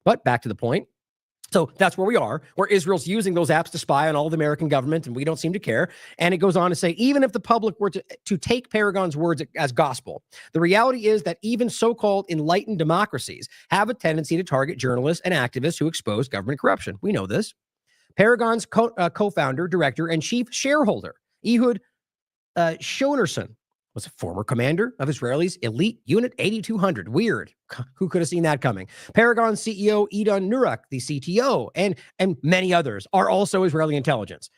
But back to the point. So that's where we are, where Israel's using those apps to spy on all the American government, and we don't seem to care. And it goes on to say, even if the public were to take Paragon's words as gospel, the reality is that even so-called enlightened democracies have a tendency to target journalists and activists who expose government corruption. We know this. Paragon's co-founder, director, and chief shareholder, Ehud Shonerson, was a former commander of Israel's elite unit 8200. Weird. Who could have seen that coming? Paragon CEO Idan Nurak, the CTO, and many others are also Israeli intelligence.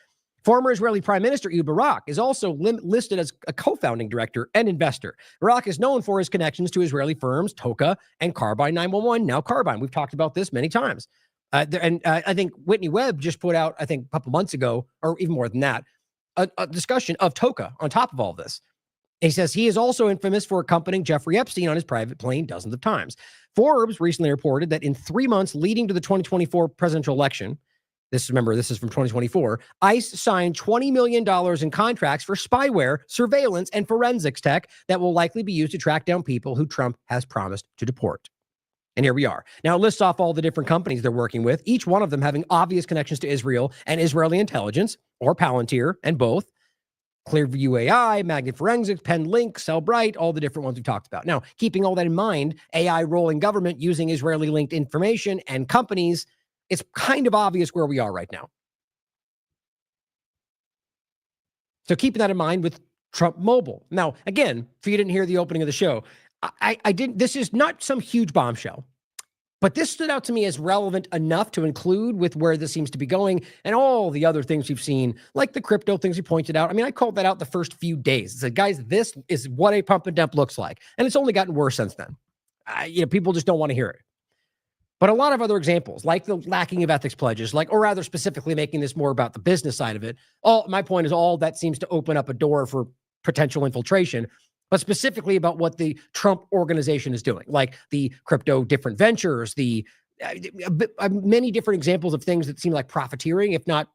Former Israeli Prime Minister Ehud Barak is also listed as a co-founding director and investor. Barak is known for his connections to Israeli firms Toka and Carbine 911, now Carbine. We've talked about this many times. I think Whitney Webb just put out, a couple months ago, or even more than that, a discussion of Toka on top of all this. He says he is also infamous for accompanying Jeffrey Epstein on his private plane dozens of times. Forbes recently reported that in 3 months leading to the 2024 presidential election, this is from 2024, ICE signed $20 million in contracts for spyware, surveillance, and forensics tech that will likely be used to track down people who Trump has promised to deport. And here we are. Now, it lists off all the different companies they're working with, each one of them having obvious connections to Israel and Israeli intelligence, or Palantir, and both. Clearview AI, Magnet Forensics, PenLink, Cellbrite, all the different ones we've talked about. Now, keeping all that in mind, AI role in government using Israeli linked information and companies, it's kind of obvious where we are right now. So keeping that in mind with Trump Mobile. Now, again, if you didn't hear the opening of the show, I didn't. This is not some huge bombshell. But this stood out to me as relevant enough to include with where this seems to be going and all the other things we've seen, like the crypto things we pointed out. I called that out the first few days. I said, guys, this is what a pump and dump looks like. And it's only gotten worse since then. People just don't want to hear it. But a lot of other examples, like the lacking of ethics pledges, or rather specifically making this more about the business side of it. My point is all that seems to open up a door for potential infiltration, but specifically about what the Trump organization is doing, like the crypto different ventures, the many different examples of things that seem like profiteering, if not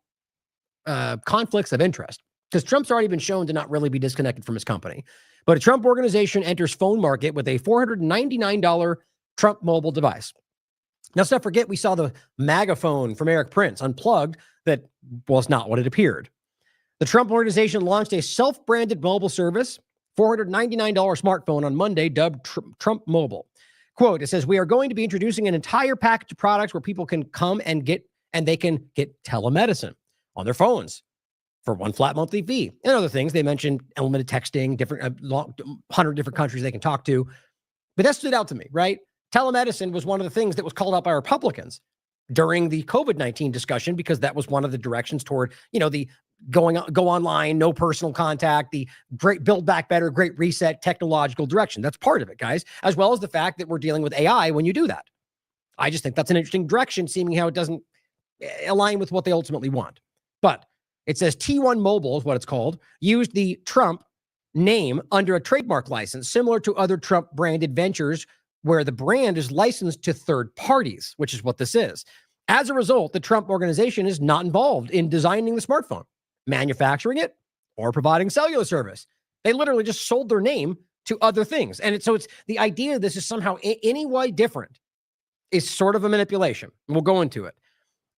conflicts of interest, because Trump's already been shown to not really be disconnected from his company. But a Trump organization enters phone market with a $499 Trump mobile device. Now, let's not forget, we saw the MAGA phone from Eric Prince unplugged that was not what it appeared. The Trump organization launched a self-branded mobile service, $499 smartphone on Monday, dubbed Trump Mobile. Quote, it says, we are going to be introducing an entire package of products where people can come and they can get telemedicine on their phones for one flat monthly fee. And other things, they mentioned unlimited texting, different 100 different countries they can talk to. But that stood out to me, right? Telemedicine was one of the things that was called out by Republicans during the COVID-19 discussion, because that was one of the directions toward, the go online, no personal contact, the great Build Back Better, Great Reset technological direction. That's part of it, guys, as well as the fact that we're dealing with AI when you do that. I just think that's an interesting direction, seeming how it doesn't align with what they ultimately want. But it says T1 Mobile is what it's called, used the Trump name under a trademark license, similar to other Trump branded ventures where the brand is licensed to third parties, which is what this is. As a result, the Trump organization is not involved in designing the smartphone, manufacturing it, or providing cellular service. They literally just sold their name to other things. And so it's the idea this is somehow any way different is sort of a manipulation. We'll go into it.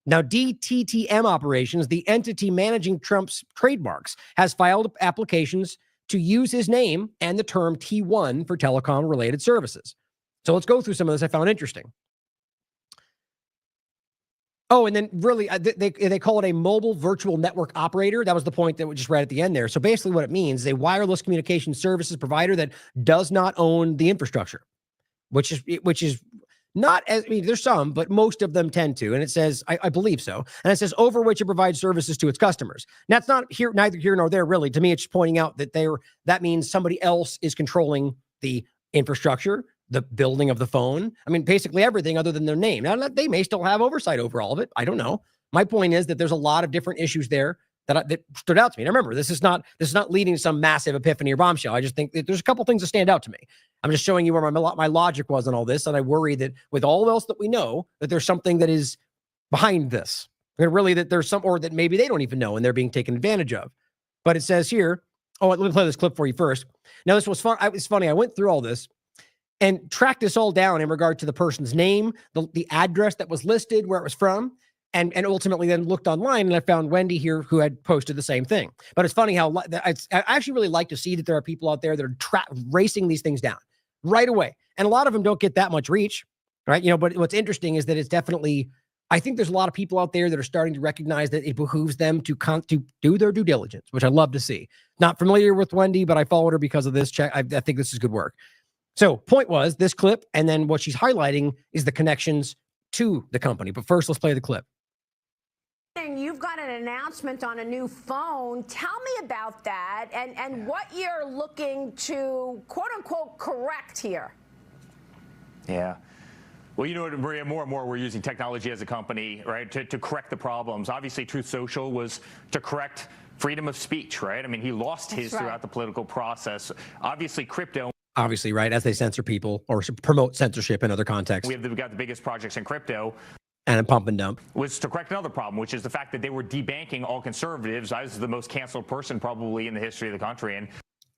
Now, DTTM Operations, the entity managing Trump's trademarks, has filed applications to use his name and the term T1 for telecom-related services. So let's go through some of this I found interesting. Oh, and then really, they call it a mobile virtual network operator. That was the point that we just read at the end there. So basically what it means is a wireless communication services provider that does not own the infrastructure, which is not as, there's some, but most of them tend to. And it says, I believe so. And it says over which it provides services to its customers. Now, it's not neither here nor there, really. To me, it's just pointing out that that means somebody else is controlling the infrastructure, the building of the phone. Basically everything other than their name. Now, they may still have oversight over all of it. I don't know. My point is that there's a lot of different issues there that stood out to me. And remember, this is not leading to some massive epiphany or bombshell. I just think that there's a couple things that stand out to me. I'm just showing you where my logic was on all this. And I worry that with all else that we know, that there's something that is behind this. And really that there's or that maybe they don't even know and they're being taken advantage of. But it says here, let me play this clip for you first. Now, this was fun. It's funny. I went through all this and tracked this all down in regard to the person's name, the address that was listed, where it was from, and ultimately then looked online, and I found Wendy here who had posted the same thing. But it's funny how I actually really like to see that there are people out there that are racing these things down right away. And a lot of them don't get that much reach, right? But what's interesting is that it's definitely, I think there's a lot of people out there that are starting to recognize that it behooves them to do their due diligence, which I love to see. Not familiar with Wendy, but I followed her because of this check. I think this is good work. So point was this clip, and then what she's highlighting is the connections to the company. But first, let's play the clip. And you've got an announcement on a new phone. Tell me about that and what you're looking to, quote unquote, correct here. Yeah. Well, Maria, more and more we're using technology as a company, right, to correct the problems. Obviously, Truth Social was to correct freedom of speech, right? He lost his throughout the political process. Obviously, crypto. Obviously, right, as they censor people or promote censorship in other contexts. We've got the biggest projects in crypto. And a pump and dump. Was to correct another problem, which is the fact that they were debanking all conservatives. I was the most canceled person probably in the history of the country. And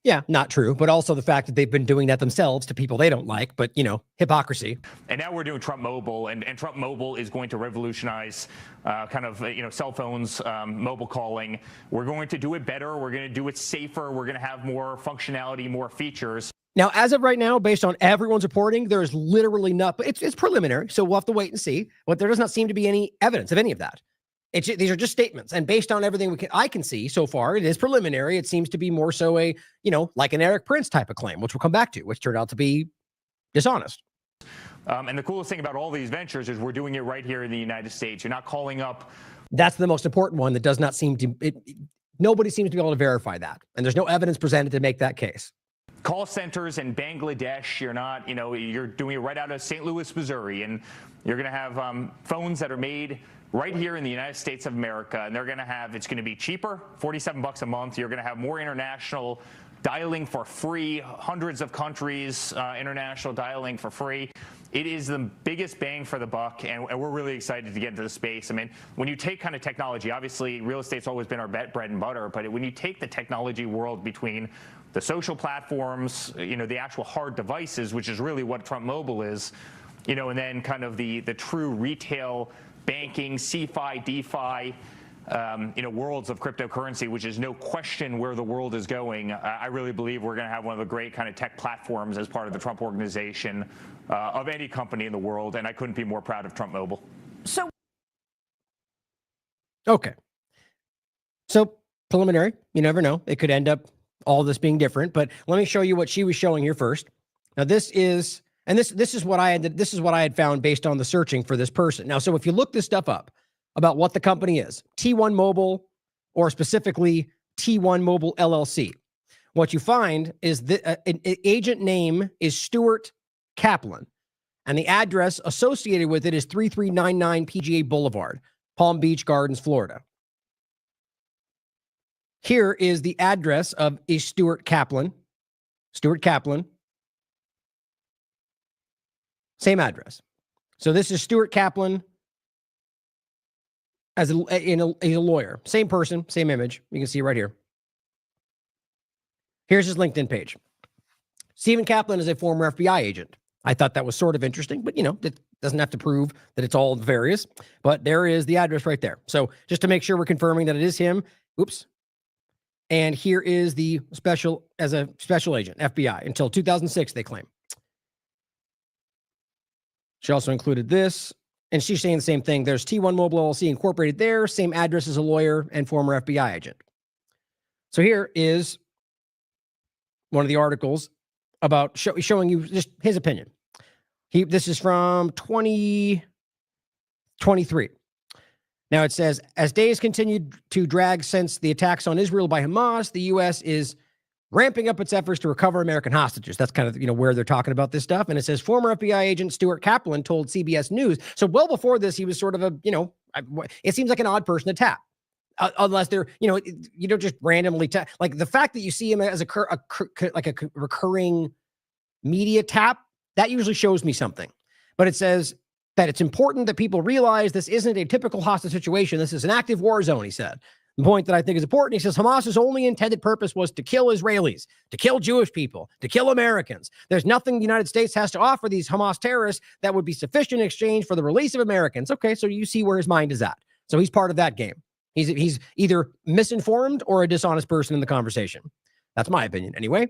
yeah, not true. But also the fact that they've been doing that themselves to people they don't like. But, hypocrisy. And now we're doing Trump Mobile. And Trump Mobile is going to revolutionize cell phones, mobile calling. We're going to do it better. We're going to do it safer. We're going to have more functionality, more features. Now, as of right now, based on everyone's reporting, there is literally nothing. It's preliminary, so we'll have to wait and see. But there does not seem to be any evidence of any of that. These are just statements, and based on everything I can see so far, it is preliminary. It seems to be more so a, like an Eric Prince type of claim, which we'll come back to, which turned out to be dishonest. And the coolest thing about all these ventures is we're doing it right here in the United States. You're not calling up. That's the most important one that does not seem to. Nobody seems to be able to verify that, and there's no evidence presented to make that case. Call centers in Bangladesh, you're not, you're doing it right out of St. Louis, Missouri, and you're going to have phones that are made right here in the United States of America, and it's going to be cheaper, $47 a month. You're going to have more international dialing for free, hundreds of countries, international dialing for free. It is the biggest bang for the buck, and we're really excited to get into the space. I mean, when you take kind of technology, obviously real estate's always been our bread and butter, but when you take the technology world between the social platforms, the actual hard devices, which is really what Trump Mobile is, and then kind of the true retail banking, CeFi, DeFi, worlds of cryptocurrency, which is no question where the world is going. I really believe we're going to have one of the great kind of tech platforms as part of the Trump organization of any company in the world, and I couldn't be more proud of Trump Mobile. So, Okay. So preliminary, you never know. It could end up all this being different, but let me show you what she was showing here first. Now this is what I had found based on the searching for this person. Now, so if you look this stuff up about what the company is, T1 Mobile, or specifically T1 Mobile LLC, what you find is that an agent name is Stuart Kaplan, and the address associated with it is 3399 PGA Boulevard, Palm Beach Gardens, Florida. Here is the address of a Stuart Kaplan. Stuart Kaplan. Same address. So this is Stuart Kaplan as a lawyer. Same person, same image. You can see right here. Here's his LinkedIn page. Stephen Kaplan is a former FBI agent. I thought that was sort of interesting, but it doesn't have to prove that it's all various. But there is the address right there. So just to make sure we're confirming that it is him. Oops. And here is the special agent, FBI, until 2006, they claim. She also included this, and she's saying the same thing. There's T1 Mobile LLC incorporated there, same address as a lawyer and former FBI agent. So here is one of the articles about showing you just his opinion. This is from 2023. Now it says, as days continued to drag since the attacks on Israel by Hamas, the U.S. is ramping up its efforts to recover American hostages. That's kind of, where they're talking about this stuff. And it says former FBI agent Stuart Kaplan told CBS News. So well before this, he was sort of it seems like an odd person to tap. Unless they're, you don't just randomly tap. Like the fact that you see him as a recurring media tap, that usually shows me something. But it says that it's important that people realize this isn't a typical hostage situation. This is an active war zone, he said. The point that I think is important, he says, Hamas's only intended purpose was to kill Israelis, to kill Jewish people, to kill Americans. There's nothing the United States has to offer these Hamas terrorists that would be sufficient in exchange for the release of Americans. Okay, so you see where his mind is at. So he's part of that game. He's either misinformed or a dishonest person in the conversation. That's my opinion anyway.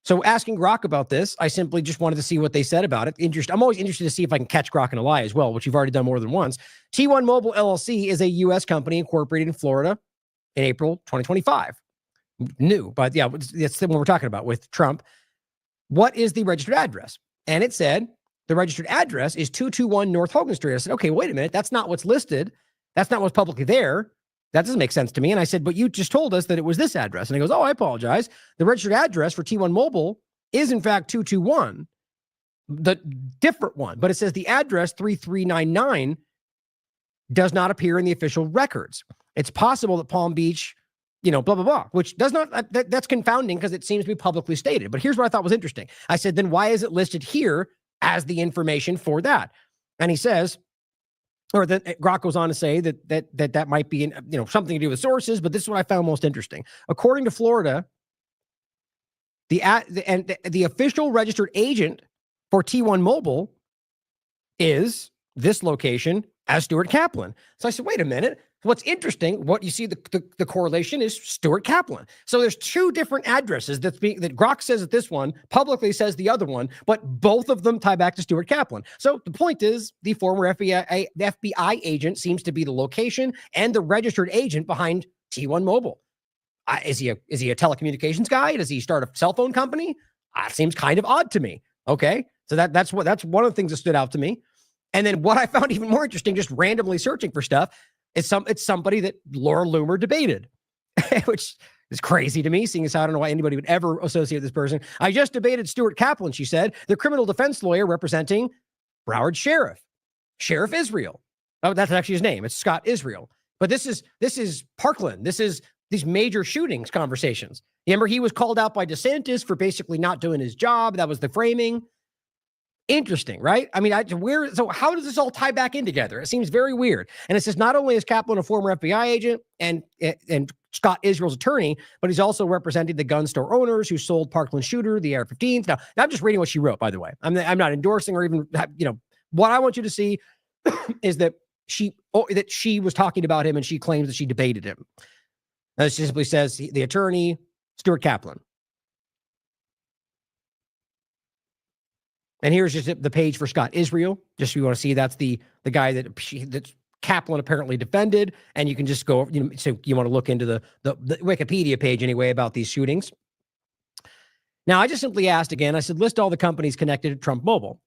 So asking Grok about this, I simply just wanted to see what they said about it. I'm always interested to see if I can catch Grok in a lie as well, which you've already done more than once. T1 Mobile LLC is a U.S. company incorporated in Florida in April 2025. New, but yeah, that's what we're talking about with Trump. What is the registered address? And it said the registered address is 221 North Hogan Street. I said, okay, wait a minute. That's not what's listed. That's not what's publicly there. That doesn't make sense to me. And I said, but you just told us that it was this address. And he goes, oh, I apologize. The registered address for T1 Mobile is in fact 221, the different one. But it says the address 3399 does not appear in the official records. It's possible that Palm Beach, blah, blah, blah, which does not, that's confounding because it seems to be publicly stated. But here's what I thought was interesting. I said, then why is it listed here as the information for that? And he says, or then Grok goes on to say that might be something to do with sources, but this is what I found most interesting. According to Florida, the official registered agent for T1 Mobile is this location as Stuart Kaplan. So I said, wait a minute. What's interesting, what you see, the correlation is Stuart Kaplan. So there's two different addresses that Grok says that this one publicly says the other one, but both of them tie back to Stuart Kaplan. So the point is the former FBI agent seems to be the location and the registered agent behind T1 Mobile. Is he a telecommunications guy? Does he start a cell phone company? It seems kind of odd to me. Okay. So that's one of the things that stood out to me. And then what I found even more interesting, just randomly searching for stuff, it's somebody that Laura Loomer debated, which is crazy to me, seeing as how I don't know why anybody would ever associate this person. I just debated Stuart Kaplan, she said, the criminal defense lawyer representing Broward Sheriff Israel. Oh, that's actually his name. It's Scott Israel. But this is Parkland. This is these major shootings conversations. Remember, he was called out by DeSantis for basically not doing his job. That was the framing. Interesting, right? I mean, so how does this all tie back in together? It seems very weird. And it says not only is Kaplan a former FBI agent and Scott Israel's attorney, but he's also representing the gun store owners who sold Parkland Shooter, the AR-15s. Now, I'm just reading what she wrote, by the way. I'm not endorsing or even, what I want you to see is that she was talking about him and she claims that she debated him. It simply says the attorney, Stuart Kaplan. And here's just the page for Scott Israel. Just so you want to see, that's the guy that Kaplan apparently defended. And you can just go, so you want to look into the Wikipedia page anyway about these shootings. Now, I just simply asked again, I said, list all the companies connected to Trump Mobile.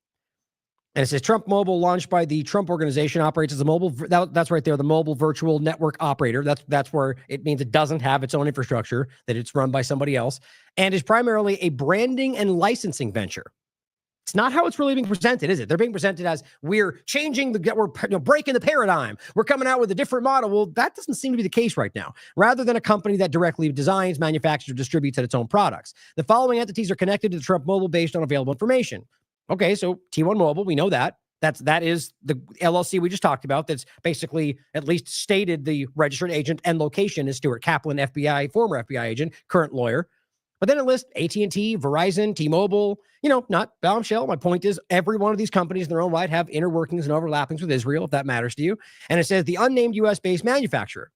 And it says Trump Mobile, launched by the Trump Organization, operates as a mobile. That's right there, the mobile virtual network operator. That's where it means it doesn't have its own infrastructure, that it's run by somebody else, and is primarily a branding and licensing venture. It's not how it's really being presented, is it? They're being presented as we're changing we're breaking the paradigm. We're coming out with a different model. Well, that doesn't seem to be the case right now. Rather than a company that directly designs, manufactures, or distributes its own products. The following entities are connected to the Trump Mobile based on available information. Okay, so T1 Mobile, we know that. That is the LLC we just talked about. That's basically at least stated the registered agent and location is Stuart Kaplan, FBI, former FBI agent, current lawyer. But then it lists AT&T, Verizon, T-Mobile, not bombshell. My point is every one of these companies in their own right have inner workings and overlappings with Israel, if that matters to you. And it says the unnamed U.S.-based manufacturer.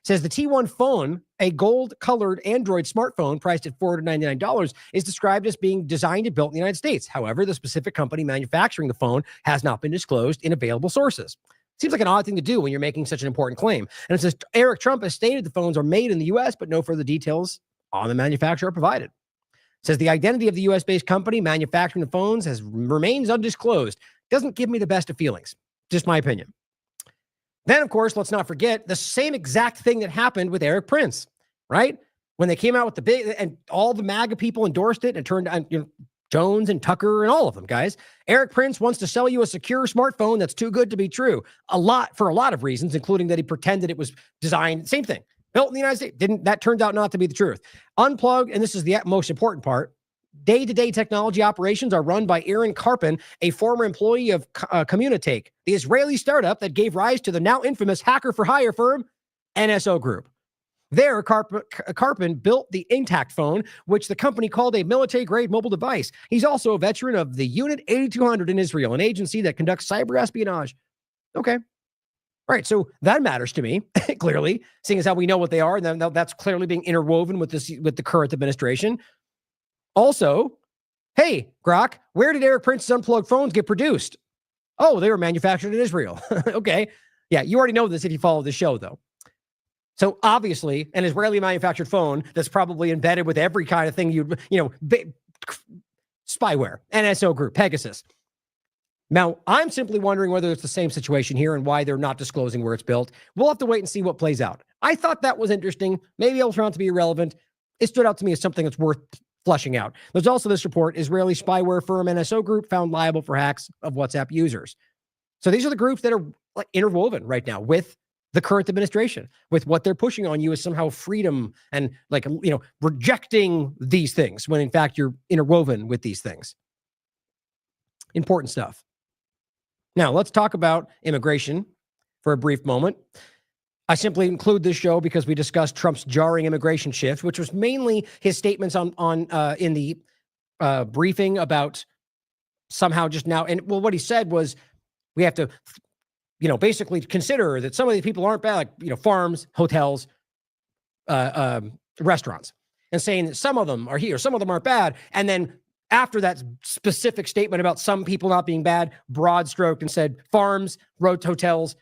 It says the T1 phone, a gold-colored Android smartphone priced at $499, is described as being designed and built in the United States. However, the specific company manufacturing the phone has not been disclosed in available sources. Seems like an odd thing to do when you're making such an important claim. And it says Eric Trump has stated the phones are made in the U.S., but no further details on the manufacturer provided. It says the identity of the U.S.-based company manufacturing the phones remains undisclosed. Doesn't give me the best of feelings. Just my opinion. Then, of course, let's not forget the same exact thing that happened with Eric Prince, right? When they came out with the big, and all the MAGA people endorsed it and turned on Jones and Tucker and all of them, guys. Eric Prince wants to sell you a secure smartphone that's too good to be true. For a lot of reasons, including that he pretended it was designed, same thing, built in the United States. That turned out not to be the truth. Unplug, and this is the most important part, day-to-day technology operations are run by Aaron Karpin, a former employee of Communitake, the Israeli startup that gave rise to the now infamous hacker-for-hire firm, NSO Group. There, Karpin built the Intact phone, which the company called a military-grade mobile device. He's also a veteran of the Unit 8200 in Israel, an agency that conducts cyber espionage. Okay. All right, so that matters to me, clearly, seeing as how we know what they are, and then that's clearly being interwoven with the current administration. Also, hey, Grok, where did Eric Prince's unplugged phones get produced? Oh, they were manufactured in Israel. Okay. Yeah, you already know this if you follow the show, though. So obviously, an Israeli manufactured phone that's probably embedded with every kind of thing spyware, NSO Group, Pegasus. Now, I'm simply wondering whether it's the same situation here and why they're not disclosing where it's built. We'll have to wait and see what plays out. I thought that was interesting. Maybe it'll turn out to be irrelevant. It stood out to me as something that's worth flushing out. There's also this report, Israeli spyware firm NSO Group found liable for hacks of WhatsApp users. So these are the groups that are interwoven right now with the current administration, with what they're pushing on you as somehow freedom and rejecting these things when in fact you're interwoven with these things. Important stuff. Now let's talk about immigration for a brief moment. I simply include this show because we discussed Trump's jarring immigration shift, which was mainly his statements in the briefing about somehow just now. And well, what he said was we have to, basically consider that some of these people aren't bad, like, farms, hotels, restaurants, and saying that some of them are here, some of them aren't bad. And then after that specific statement about some people not being bad, broad stroked and said farms, road, hotels,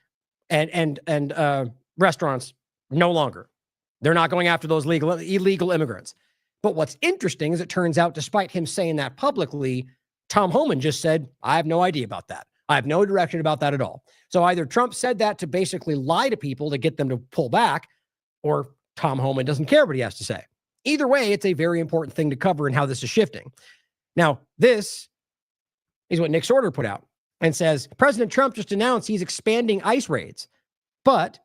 and restaurants no longer. They're not going after those illegal immigrants. But what's interesting is it turns out, despite him saying that publicly, Tom Homan just said, I have no idea about that. I have no direction about that at all. So either Trump said that to basically lie to people to get them to pull back, or Tom Homan doesn't care what he has to say. Either way, it's a very important thing to cover and how this is shifting. Now, this is what Nick Sorter put out and says, President Trump just announced he's expanding ICE raids, but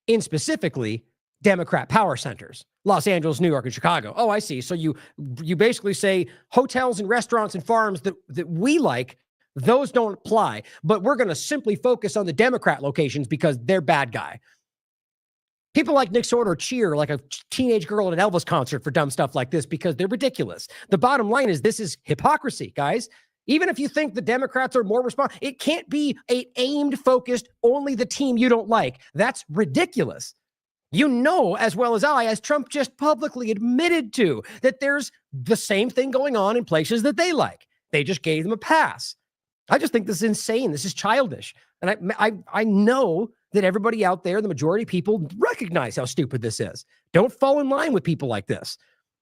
in specifically Democrat power centers, Los Angeles, New York, and Chicago. Oh, I see. So you basically say hotels and restaurants and farms that we like, those don't apply, but we're going to simply focus on the Democrat locations because they're bad guy. People like Nick Sorter cheer like a teenage girl at an Elvis concert for dumb stuff like this because they're ridiculous. The bottom line is this is hypocrisy, guys. Even if you think the Democrats are more responsible, it can't be aimed, focused, only the team you don't like. That's ridiculous. You know as well as I, as Trump just publicly admitted to, that there's the same thing going on in places that they like. They just gave them a pass. I just think this is insane. This is childish. And I know that everybody out there, the majority of people, recognize how stupid this is. Don't fall in line with people like this.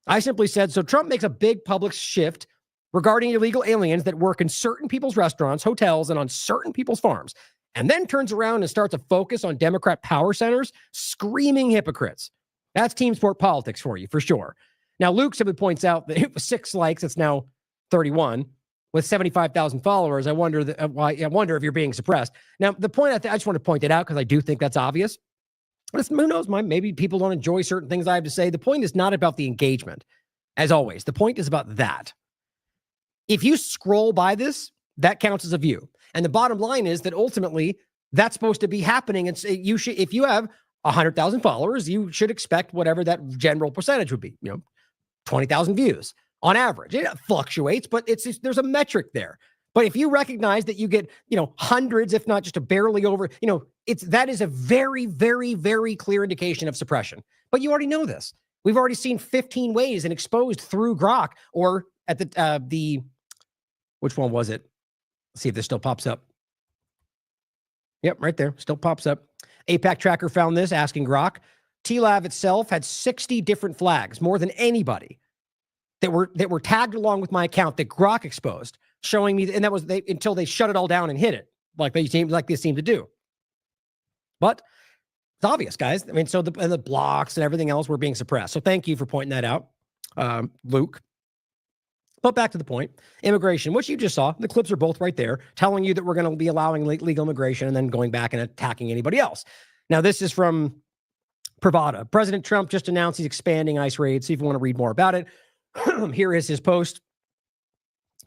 I simply said, so Trump makes a big public shift regarding illegal aliens that work in certain people's restaurants, hotels, and on certain people's farms, and then turns around and starts a focus on Democrat power centers, screaming hypocrites. That's team sport politics for you, for sure. Now, Luke simply points out that it was 6 likes. It's now 31 with 75,000 followers. I wonder if you're being suppressed. Now, the point I just want to point it out because I do think that's obvious. Who knows? Maybe people don't enjoy certain things I have to say. The point is not about the engagement, as always. The point is about that. If you scroll by this, that counts as a view. And the bottom line is that ultimately that's supposed to be happening. And you should, if you have 100,000 followers, you should expect whatever that general percentage would be. 20,000 views on average. It fluctuates, but there's a metric there. But if you recognize that you get, hundreds, if not just a barely over, that is a very, very, very clear indication of suppression. But you already know this. We've already seen 15 ways and exposed through Grok or at the which one was it? Let's see if this still pops up. Yep, right there. Still pops up. APAC Tracker found this, asking Grok. TLAV itself had 60 different flags, more than anybody, that were tagged along with my account that Grok exposed, showing me, and that was until they shut it all down and hid it, like they seem to do. But it's obvious, guys. I mean, so the blocks and everything else were being suppressed. So thank you for pointing that out, Luke. But back to the point, immigration, which you just saw, the clips are both right there, telling you that we're going to be allowing legal immigration and then going back and attacking anybody else. Now, this is from Pravada. President Trump just announced he's expanding ICE raids. So if you want to read more about it, here is his post.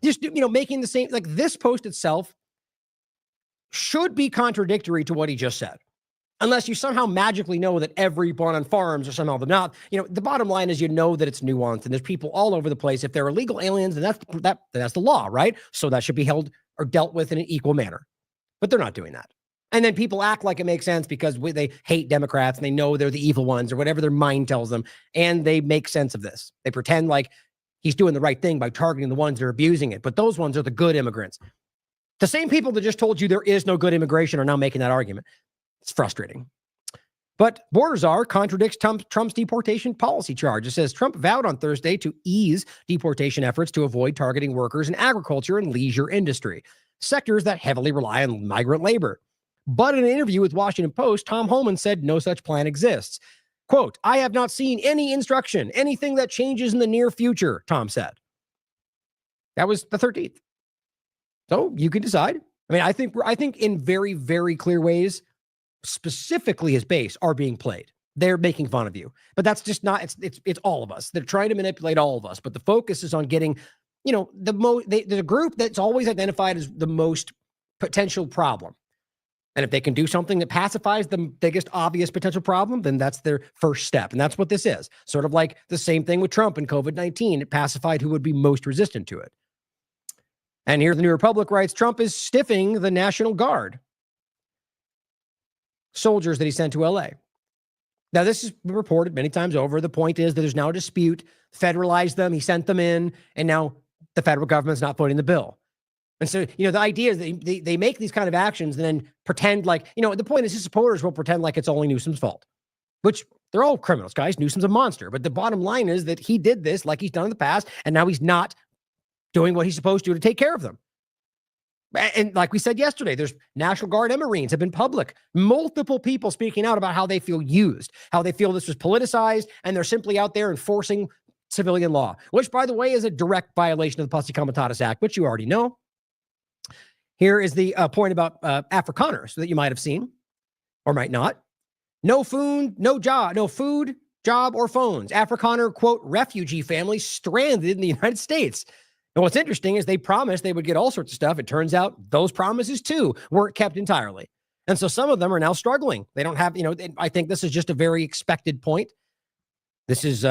Just, making the same, like this post itself should be contradictory to what he just said. Unless you somehow magically know that everyone on farms are somehow not. The bottom line is that it's nuanced and there's people all over the place. If they're illegal aliens, then that's the law, right? So that should be held or dealt with in an equal manner. But they're not doing that. And then people act like it makes sense because they hate Democrats and they know they're the evil ones or whatever their mind tells them. And they make sense of this. They pretend like he's doing the right thing by targeting the ones that are abusing it. But those ones are the good immigrants. The same people that just told you there is no good immigration are now making that argument. It's frustrating. But Border Czar contradicts Trump's deportation policy charge. It says Trump vowed on Thursday to ease deportation efforts to avoid targeting workers in agriculture and leisure industry, sectors that heavily rely on migrant labor. But in an interview with Washington Post, Tom Homan said no such plan exists. Quote, I have not seen any instruction, anything that changes in the near future, Tom said. That was the 13th. So you can decide. I mean, I think in very, very clear ways, specifically his base are being played. They're making fun of you, but that's just not, it's all of us. They're trying to manipulate all of us, but the focus is on getting, the group that's always identified as the most potential problem. And if they can do something that pacifies the biggest obvious potential problem, then that's their first step. And that's what this is. Sort of like the same thing with Trump and COVID-19. It pacified who would be most resistant to it. And here the New Republic writes, Trump is stiffing the National Guard soldiers that he sent to LA. Now, this has been reported many times over. The point is that there's now a dispute, federalized them, he sent them in, and now the federal government's not footing the bill. And so, the idea is that they make these kind of actions and then pretend like, the point is his supporters will pretend like it's only Newsom's fault, which they're all criminals, guys. Newsom's a monster. But the bottom line is that he did this like he's done in the past, and now he's not doing what he's supposed to take care of them. And like we said yesterday, there's National Guard and Marines have been public. Multiple people speaking out about how they feel used, how they feel this was politicized, and they're simply out there enforcing civilian law, which, by the way, is a direct violation of the Posse Comitatus Act, which you already know. Here is the point about Afrikaners that you might have seen or might not. No food, job, or phones. Afrikaner, quote, refugee families stranded in the United States. And what's interesting is they promised they would get all sorts of stuff. It turns out those promises, too, weren't kept entirely. And so some of them are now struggling. They don't have, I think this is just a very expected point. This is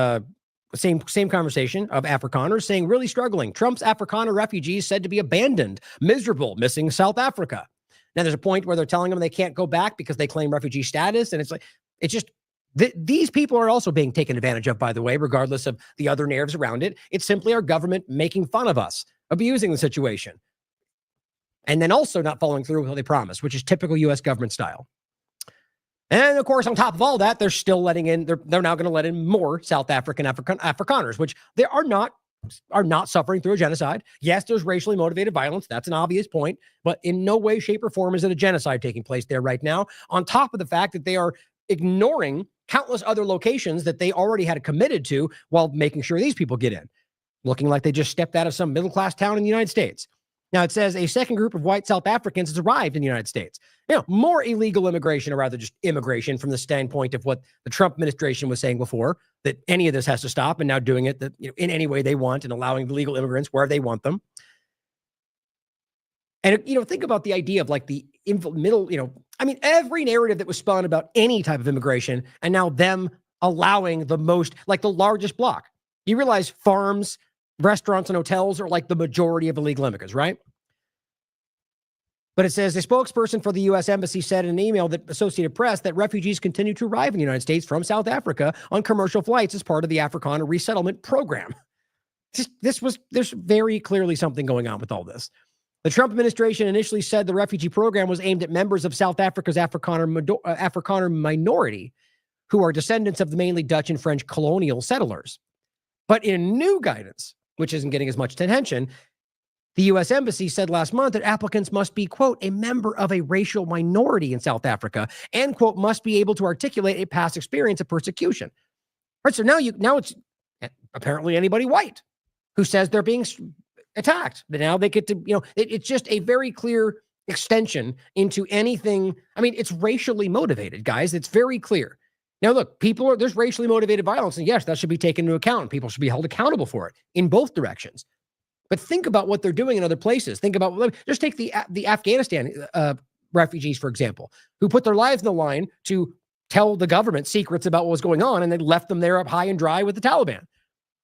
same conversation of Afrikaners saying really struggling. Trump's Afrikaner refugees said to be abandoned, miserable, missing South Africa. Now, there's a point where they're telling them they can't go back because they claim refugee status. And it's just, these people are also being taken advantage of, by the way, regardless of the other narratives around it. It's simply our government making fun of us, abusing the situation, and then also not following through with what they promised, which is typical U.S. government style. And of course, on top of all that, they're still letting in, they're now going to let in more South Afrikaners, which they are not suffering through a genocide. Yes, there's racially motivated violence. That's an obvious point, but in no way, shape, or form is it a genocide taking place there right now, on top of the fact that they are ignoring countless other locations that they already had committed to while making sure these people get in, looking like they just stepped out of some middle-class town in the United States. Now, it says a second group of white South Africans has arrived in the United States. More illegal immigration, or rather just immigration from the standpoint of what the Trump administration was saying before, that any of this has to stop, and now doing it in any way they want and allowing the legal immigrants wherever they want them. And, think about the idea of like the middle, every narrative that was spun about any type of immigration and now them allowing the most, like the largest block. You realize farms, restaurants, and hotels are like the majority of illegal immigrants, right? But it says a spokesperson for the U.S. Embassy said in an email that Associated Press that refugees continue to arrive in the United States from South Africa on commercial flights as part of the Afrikaner resettlement program. There's very clearly something going on with all this. The Trump administration initially said the refugee program was aimed at members of South Africa's Afrikaner minority, who are descendants of the mainly Dutch and French colonial settlers. But in new guidance, which isn't getting as much attention, the U.S. Embassy said last month that applicants must be, quote, a member of a racial minority in South Africa and, quote, must be able to articulate a past experience of persecution. All right, so now it's apparently anybody white who says they're being attacked. But now they get to, it's just a very clear extension into anything. It's racially motivated, guys. It's very clear. Now, look, there's racially motivated violence, and yes, that should be taken into account. People should be held accountable for it in both directions. But think about what they're doing in other places. Think about, just take the Afghanistan refugees, for example, who put their lives on the line to tell the government secrets about what was going on, and they left them there up high and dry with the Taliban.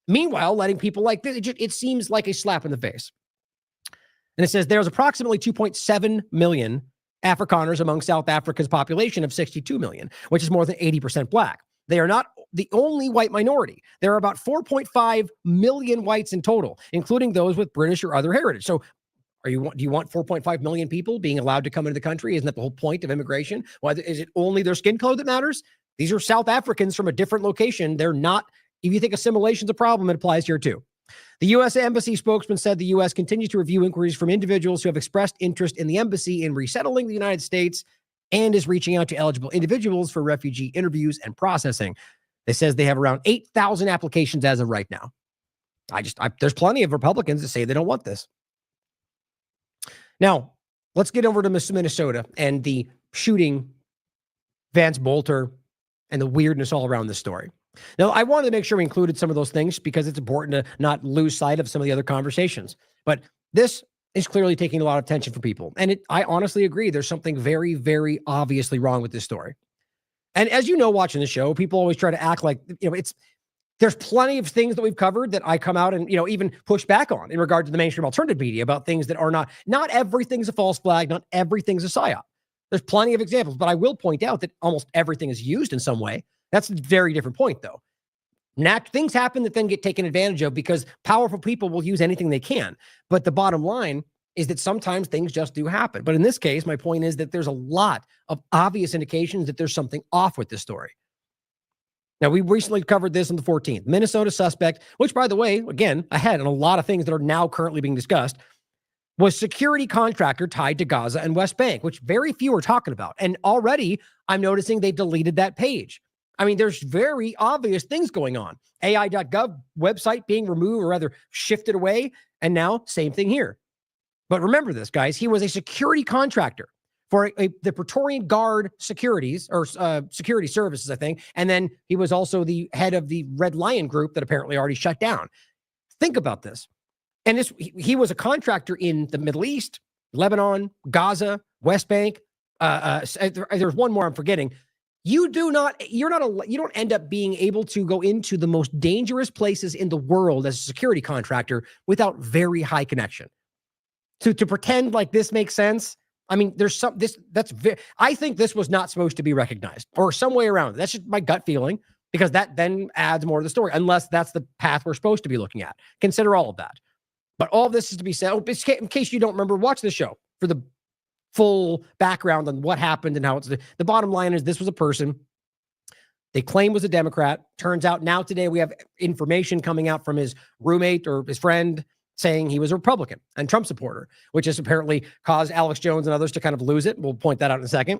Meanwhile, letting people like this, it seems like a slap in the face. And it says there's approximately 2.7 million Afrikaners among South Africa's population of 62 million, which is more than 80% black. They are not the only white minority. There are about 4.5 million whites in total, including those with British or other heritage. So do you want 4.5 million people being allowed to come into the country? Isn't that the whole point of immigration? Is it only their skin color that matters? These are South Africans from a different location. They're not, if you think assimilation is a problem, it applies here too. The U.S. Embassy spokesman said the U.S. continues to review inquiries from individuals who have expressed interest in the embassy in resettling the United States and is reaching out to eligible individuals for refugee interviews and processing. It says they have around 8,000 applications as of right now. There's plenty of Republicans that say they don't want this. Now, let's get over to Minnesota and the shooting, Vance Bolter, and the weirdness all around this story. Now, I wanted to make sure we included some of those things because it's important to not lose sight of some of the other conversations. But this is clearly taking a lot of attention for people. And I honestly agree. There's something very, very obviously wrong with this story. And as you know, watching the show, people always try to act like, there's plenty of things that we've covered that I come out and, even push back on in regard to the mainstream alternative media about things that are not everything's a false flag. Not everything's a psyop. There's plenty of examples, but I will point out that almost everything is used in some way. That's a very different point, though. Things happen that then get taken advantage of because powerful people will use anything they can. But the bottom line is that sometimes things just do happen. But in this case, my point is that there's a lot of obvious indications that there's something off with this story. Now, we recently covered this on the 14th. Minnesota suspect, which, by the way, again, ahead on a lot of things that are now currently being discussed, was security contractor tied to Gaza and West Bank, which very few are talking about. And already I'm noticing they deleted that page. There's very obvious things going on. AI.gov website being removed or rather shifted away. And now same thing here. But remember this, guys, he was a security contractor for the Praetorian Guard securities or security services, I think. And then he was also the head of the Red Lion group that apparently already shut down. Think about this. And he was a contractor in the Middle East, Lebanon, Gaza, West Bank. There's one more I'm forgetting. You don't end up being able to go into the most dangerous places in the world as a security contractor without very high connection. To pretend like this makes sense. I mean, I think this was not supposed to be recognized or some way around it. That's just my gut feeling, because that then adds more to the story, unless that's the path we're supposed to be looking at. Consider all of that. But all of this is to be said. In case you don't remember, watch the show for the full background on what happened and how it's the bottom line is this was a person they claim was a Democrat. Turns out now today we have information coming out from his roommate or his friend saying he was a Republican and Trump supporter, which has apparently caused Alex Jones and others to kind of lose it. We'll point that out in a second.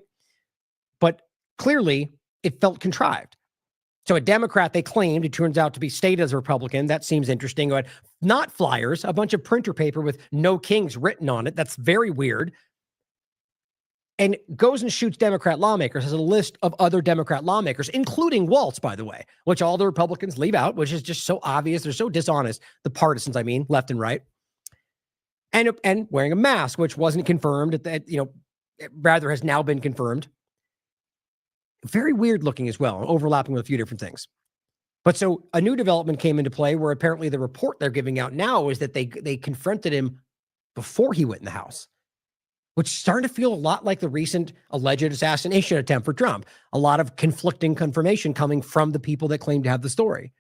But clearly it felt contrived. So a Democrat they claimed, it turns out to be stated as a Republican. That seems interesting. But not flyers, a bunch of printer paper with no kings written on it. That's very weird. And goes and shoots Democrat lawmakers, has a list of other Democrat lawmakers, including Waltz, by the way, which all the Republicans leave out, which is just so obvious. They're so dishonest, the partisans, I mean, left and right. And wearing a mask, which wasn't confirmed, rather has now been confirmed. Very weird looking as well, overlapping with a few different things. But so a new development came into play where apparently the report they're giving out now is that they confronted him before he went in the house, which is starting to feel a lot like the recent alleged assassination attempt for Trump. A lot of conflicting confirmation coming from the people that claim to have the story.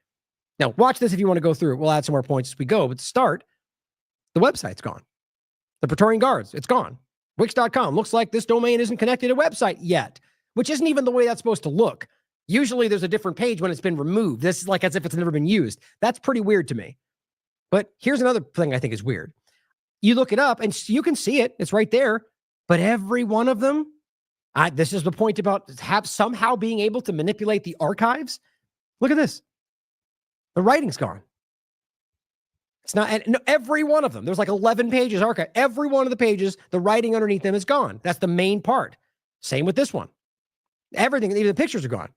Now, watch this if you want to go through it. We'll add some more points as we go. But to start, the website's gone. The Praetorian Guards, it's gone. Wix.com, looks like this domain isn't connected to a website yet, which isn't even the way that's supposed to look. Usually there's a different page when it's been removed. This is like as if it's never been used. That's pretty weird to me. But here's another thing I think is weird. You look it up and you can see it. It's right there. But every one of them, this is the point about somehow being able to manipulate the archives. Look at this. The writing's gone. It's not, and no, every one of them. There's like 11 pages archive. Every one of the pages, the writing underneath them is gone. That's the main part. Same with this one. Everything, even the pictures are gone.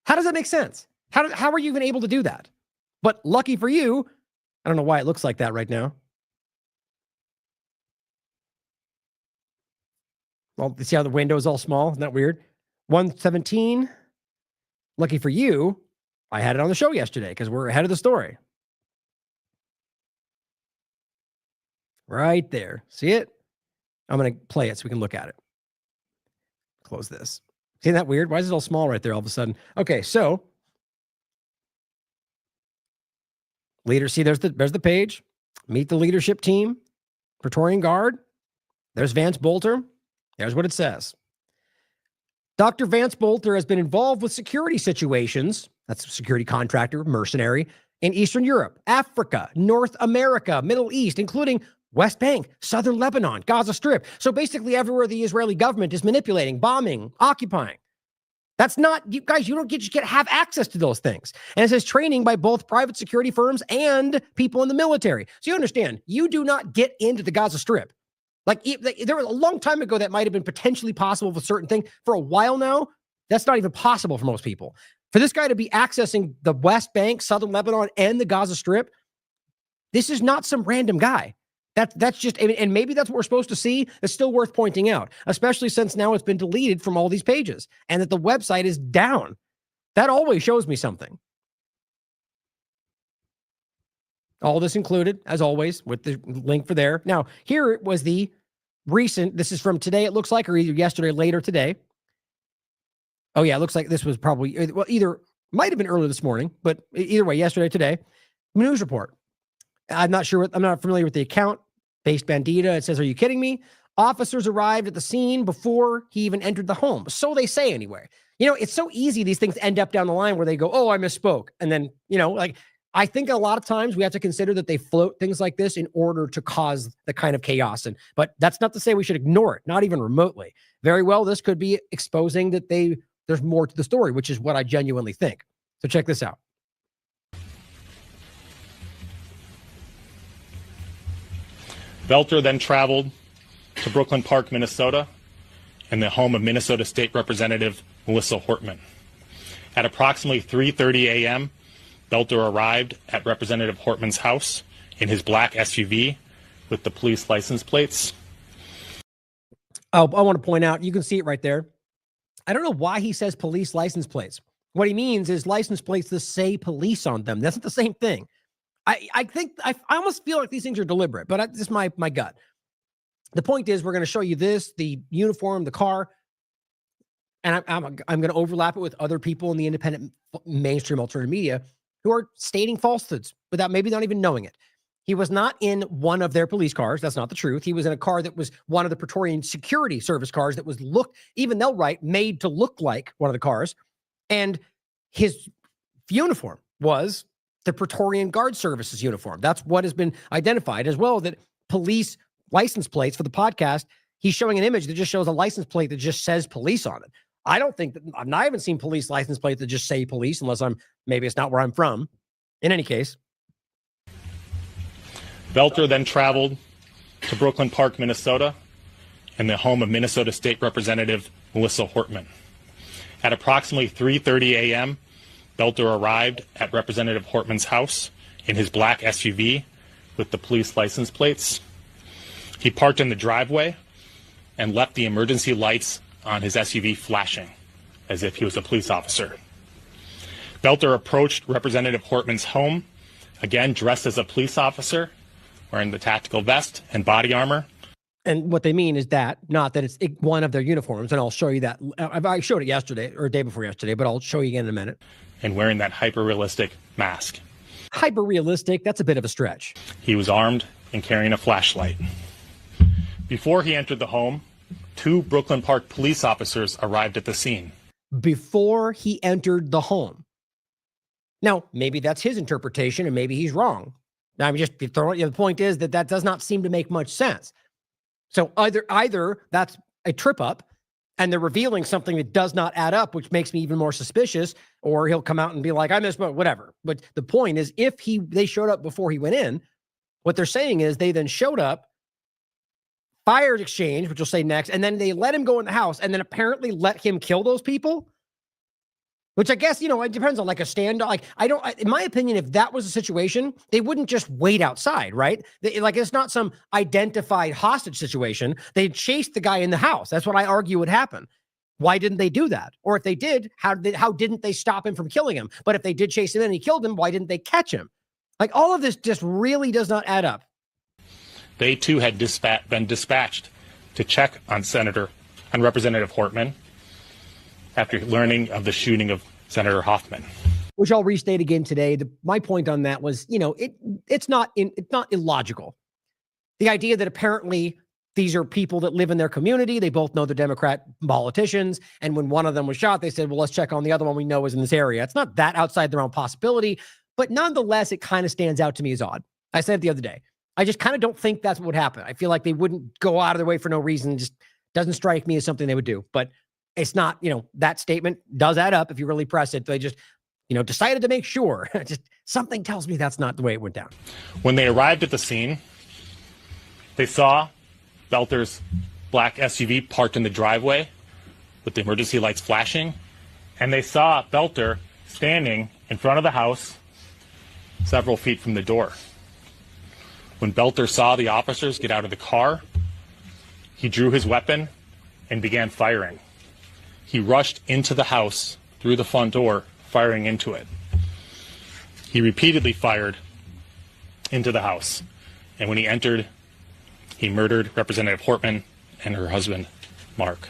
How does that make sense? How are you even able to do that? But lucky for you, I don't know why it looks like that right now. Well, see how the window is all small? Isn't that weird? 117. Lucky for you, I had it on the show yesterday because we're ahead of the story. Right there. See it? I'm going to play it so we can look at it. Close this. Isn't that weird? Why is it all small right there all of a sudden? Okay, so leader, see, there's the page. Meet the leadership team. Praetorian Guard. There's Vance Bolter. There's what it says. Dr. Vance Bolter has been involved with security situations, that's a security contractor, mercenary, in Eastern Europe, Africa, North America, Middle East, including West Bank, Southern Lebanon, Gaza Strip. So basically everywhere the Israeli government is manipulating, bombing, occupying. That's not, you guys, you don't have access to those things. And it says training by both private security firms and people in the military. So you understand, you do not get into the Gaza Strip. Like there was a long time ago that might have been potentially possible with a certain thing. For a while now, that's not even possible for most people. For this guy to be accessing the West Bank, Southern Lebanon, and the Gaza Strip, this is not some random guy. That's just, and maybe that's what we're supposed to see. It's still worth pointing out, especially since now it's been deleted from all these pages and that the website is down. That always shows me something. All this included, as always, with the link for there. Now, here was the recent, this is from today, it looks like, or either yesterday, later today. Oh, yeah, it looks like this was probably, well, either might have been earlier this morning, but either way, yesterday, today, news report. I'm not familiar with the account. Based Bandita, it says, are you kidding me? Officers arrived at the scene before he even entered the home. So they say anyway. You know, it's so easy, these things end up down the line where they go, oh, I misspoke. And then, you know, like, I think a lot of times we have to consider that they float things like this in order to cause the kind of chaos. But that's not to say we should ignore it, not even remotely. Very well, this could be exposing that there's more to the story, which is what I genuinely think. So check this out. Belter then traveled to Brooklyn Park, Minnesota, and the home of Minnesota State Representative Melissa Hortman. At approximately 3:30 a.m., Belter arrived at Representative Hortman's house in his black SUV with the police license plates. Oh, I want to point out, you can see it right there. I don't know why he says police license plates. What he means is license plates that say police on them. That's not the same thing. I think I almost feel like these things are deliberate, but this is my gut. The point is, we're going to show you this, the uniform, the car, and I'm going to overlap it with other people in the independent mainstream alternative media who are stating falsehoods without maybe not even knowing it. He was not in one of their police cars. That's not the truth. He was in a car that was one of the Praetorian Security Service cars that was even they'll write, made to look like one of the cars. And his uniform was the Praetorian Guard Services uniform. That's what has been identified, as well that police license plates for the podcast. He's showing an image that just shows a license plate that just says police on it. I don't think that I haven't seen police license plates that just say police, unless maybe it's not where I'm from. In any case, Belter then traveled to Brooklyn Park, Minnesota, and the home of Minnesota State Representative Melissa Hortman. At approximately 3:30 a.m., Belter arrived at Representative Hortman's house in his black SUV with the police license plates. He parked in the driveway and left the emergency lights on his SUV flashing as if he was a police officer. Belter approached Representative Hortman's home, again dressed as a police officer, wearing the tactical vest and body armor. And what they mean is that, not that it's one of their uniforms, and I'll show you that. I showed it yesterday or day before yesterday, but I'll show you again in a minute. And wearing that hyper-realistic mask. Hyper-realistic? That's a bit of a stretch. He was armed and carrying a flashlight. Before he entered the home, 2 Brooklyn Park police officers arrived at the scene. Before he entered the home. Now, maybe that's his interpretation, and maybe he's wrong. Now, I'm just throwing. The point is that does not seem to make much sense. So either that's a trip up, and they're revealing something that does not add up, which makes me even more suspicious, or he'll come out and be like, I misspoke, whatever. But the point is, if they showed up before he went in, what they're saying is they then showed up, fires exchange, which we'll say next, and then they let him go in the house, and then apparently let him kill those people. Which I guess, it depends on like a standoff. Like, in my opinion, if that was a situation, they wouldn't just wait outside, right? It's not some identified hostage situation. They'd chase the guy in the house. That's what I argue would happen. Why didn't they do that? Or if they did, how didn't they stop him from killing him? But if they did chase him in and he killed him, why didn't they catch him? Like, all of this just really does not add up. They too had been dispatched to check on Representative Hortman after learning of the shooting of Senator Hoffman. Which I'll restate again today. My point on that was, it's not illogical. The idea that apparently these are people that live in their community. They both know the Democrat politicians. And when one of them was shot, they said, well, let's check on the other one we know is in this area. It's not that outside the realm of possibility, but nonetheless, it kind of stands out to me as odd. I said it the other day. I just kind of don't think that's what would happen. I feel like they wouldn't go out of their way for no reason. Just doesn't strike me as something they would do. But it's not, that statement does add up if you really press it. They just, decided to make sure. Just something tells me that's not the way it went down. When they arrived at the scene, they saw Belter's black SUV parked in the driveway with the emergency lights flashing, and they saw Belter standing in front of the house several feet from the door. When Belter saw the officers get out of the car, he drew his weapon and began firing. He rushed into the house through the front door, firing into it. He repeatedly fired into the house. And when he entered, he murdered Representative Hortman and her husband, Mark.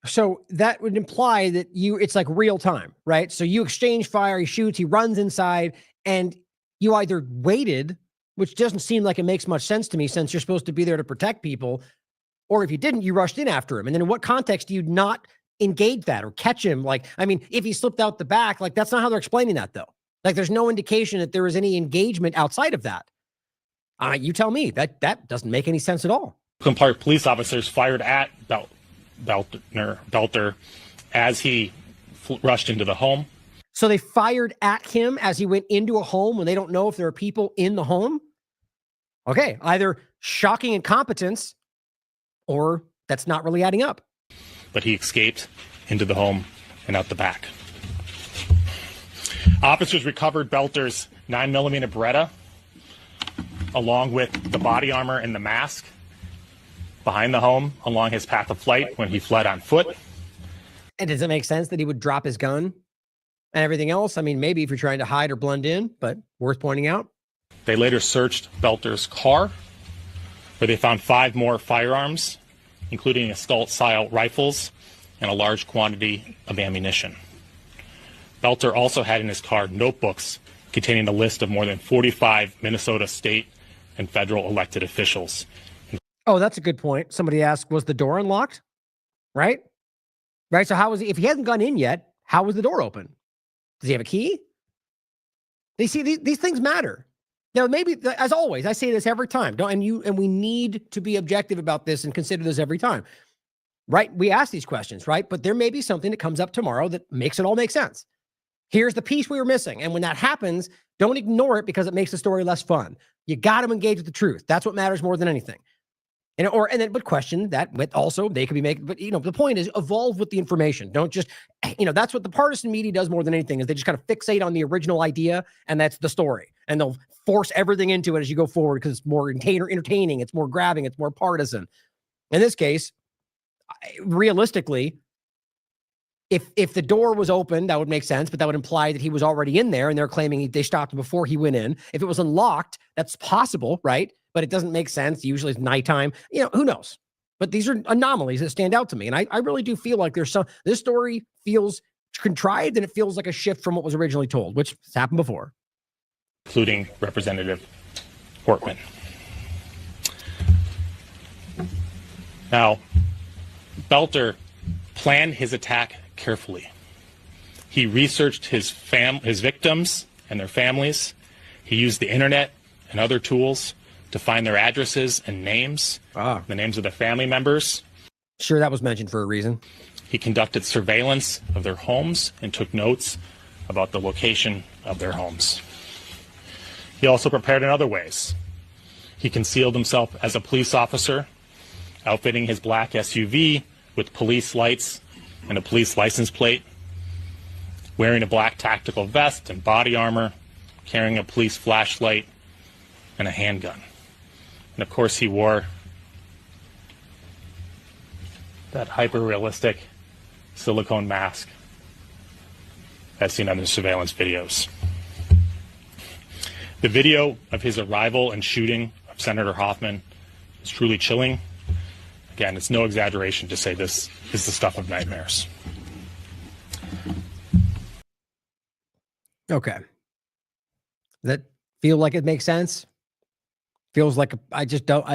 So that would imply that it's like real time, right? So you exchange fire, he shoots, he runs inside, and you either waited, which doesn't seem like it makes much sense to me since you're supposed to be there to protect people, or if you didn't, you rushed in after him. And then in what context do you not engage that or catch him? If he slipped out the back, that's not how they're explaining that, though. There's no indication that there was any engagement outside of that. You tell me. That doesn't make any sense at all. Brooklyn Park police officers fired at Belter as he rushed into the home. So they fired at him as he went into a home when they don't know if there are people in the home? Okay, either shocking incompetence or that's not really adding up. But he escaped into the home and out the back. Officers recovered Belter's 9mm Beretta, along with the body armor and the mask, behind the home along his path of flight when he fled on foot. And does it make sense that he would drop his gun and everything else? I mean, maybe if you're trying to hide or blend in, but worth pointing out. They later searched Belter's car, where they found 5 more firearms, including assault-style rifles and a large quantity of ammunition. Belter also had in his car notebooks containing a list of more than 45 Minnesota state and federal elected officials. Oh, that's a good point. Somebody asked, was the door unlocked? Right? Right. So how was he, if he hasn't gone in yet, how was the door open? Does he have a key? They see these things matter. Now, maybe, as always, I say this every time. And we need to be objective about this and consider this every time. Right? We ask these questions, right? But there may be something that comes up tomorrow that makes it all make sense. Here's the piece we were missing. And when that happens, don't ignore it because it makes the story less fun. You got to engage with the truth. That's what matters more than anything. But question that, but also they could be making, but the point is evolve with the information. Don't just, that's what the partisan media does more than anything is they just kind of fixate on the original idea and that's the story. And they'll force everything into it as you go forward because it's more entertaining, it's more grabbing, it's more partisan. In this case, realistically, if the door was open, that would make sense, but that would imply that he was already in there and they're claiming they stopped him before he went in. If it was unlocked, that's possible, right? But it doesn't make sense. Usually it's nighttime. Who knows? But these are anomalies that stand out to me. And I really do feel like this story feels contrived and it feels like a shift from what was originally told, which has happened before. Including Representative Portman. Now, Belter planned his attack carefully. He researched his victims and their families. He used the internet and other tools to find their addresses and names, the names of their family members. Sure, that was mentioned for a reason. He conducted surveillance of their homes and took notes about the location of their homes. He also prepared in other ways. He concealed himself as a police officer, outfitting his black SUV with police lights and a police license plate, wearing a black tactical vest and body armor, carrying a police flashlight and a handgun. And of course, he wore that hyper-realistic silicone mask as seen on the surveillance videos. The video of his arrival and shooting of Senator Hoffman is truly chilling. Again, it's no exaggeration to say this is the stuff of nightmares. Okay. That feel like it makes sense? Feels like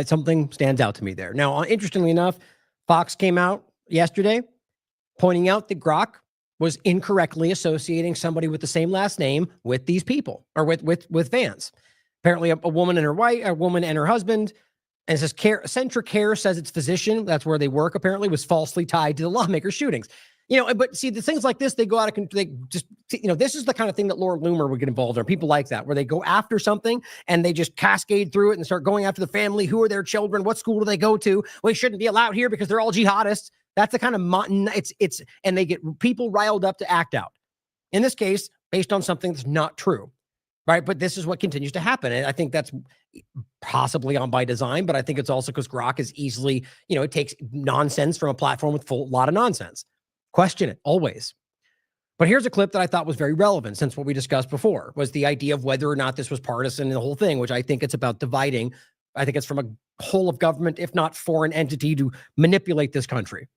something stands out to me there. Now, interestingly enough, Fox came out yesterday pointing out that Grok was incorrectly associating somebody with the same last name with these people or with Vance. Apparently a woman and her wife, a woman and her husband, and it says Centra Care says its physician, that's where they work apparently, was falsely tied to the lawmaker shootings. But see, the things like this, they go out of, they just, this is the kind of thing that Laura Loomer would get involved in. People like that, where they go after something and they just cascade through it and start going after the family. Who are their children? What school do they go to? Well, they shouldn't be allowed here because they're all jihadists. That's the kind of, and they get people riled up to act out. In this case, based on something that's not true, right? But this is what continues to happen. And I think that's possibly on by design, but I think it's also because Grok is easily, it takes nonsense from a platform with a lot of nonsense. Question it always. But here's a clip that I thought was very relevant since what we discussed before was the idea of whether or not this was partisan and the whole thing, which I think it's about dividing. I think it's from a whole of government, if not foreign entity, to manipulate this country.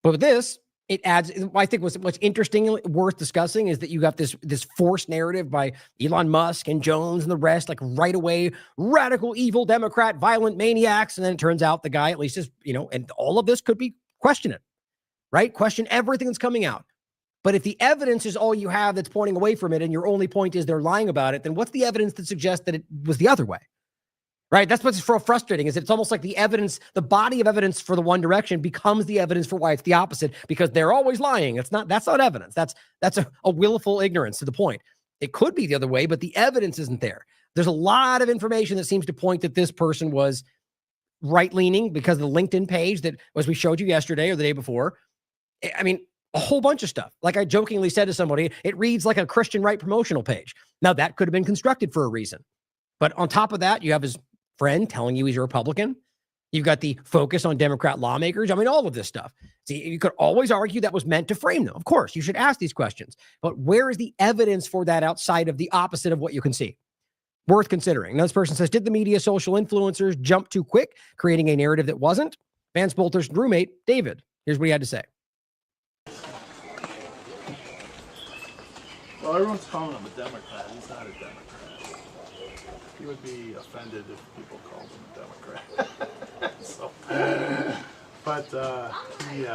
But with this, it adds, I think what's interesting, worth discussing is that you got this forced narrative by Elon Musk and Jones and the rest, like right away, radical, evil Democrat, violent maniacs. And then it turns out the guy at least is, and all of this could be questioned. Right? Question everything that's coming out. But if the evidence is all you have that's pointing away from it and your only point is they're lying about it, then what's the evidence that suggests that it was the other way? Right? That's what's so frustrating is it's almost like the evidence, the body of evidence for the one direction becomes the evidence for why it's the opposite because they're always lying. That's not evidence. That's a willful ignorance to the point. It could be the other way, but the evidence isn't there. There's a lot of information that seems to point that this person was right-leaning because of the LinkedIn page that, as we showed you yesterday or the day before. I mean, a whole bunch of stuff. Like I jokingly said to somebody, it reads like a Christian right promotional page. Now, that could have been constructed for a reason. But on top of that, you have his friend telling you he's a Republican. You've got the focus on Democrat lawmakers. I mean, all of this stuff. See, you could always argue that was meant to frame them. Of course, you should ask these questions. But where is the evidence for that outside of the opposite of what you can see? Worth considering. Now, this person says, did the media social influencers jump too quick, creating a narrative that wasn't? Vance Bolter's roommate, David. Here's what he had to say. Well, everyone's calling him a Democrat. He's not a Democrat. He would be offended if people called him a Democrat. So, but he,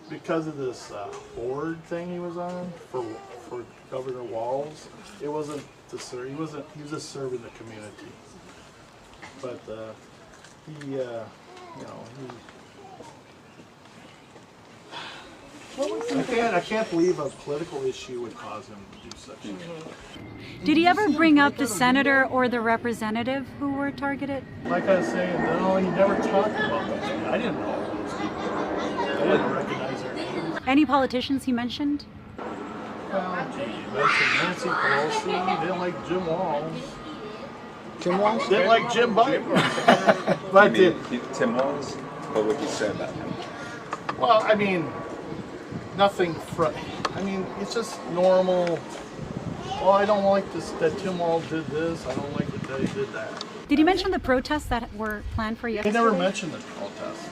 because of this board thing he was on for Governor Walz, it wasn't to serve. He was just serving the community. But he, you know, I can't believe a political issue would cause him to do such a thing. Did he ever bring up the senator or the representative who were targeted? Like I was saying, no, he never talked about those. I didn't know those people. I didn't recognize their names. Any politicians he mentioned? Well, gee, Nancy Pelosi, didn't like Jim Walz. Jim Walz? Didn't like Jim Biden. But Tim Walz? What would you say about him? Well, I mean, nothing. I mean, it's just normal. Oh, I don't like this, that Tim Walz did this. I don't like that he did that. Did he mention the protests that were planned for yesterday? He never mentioned the protests.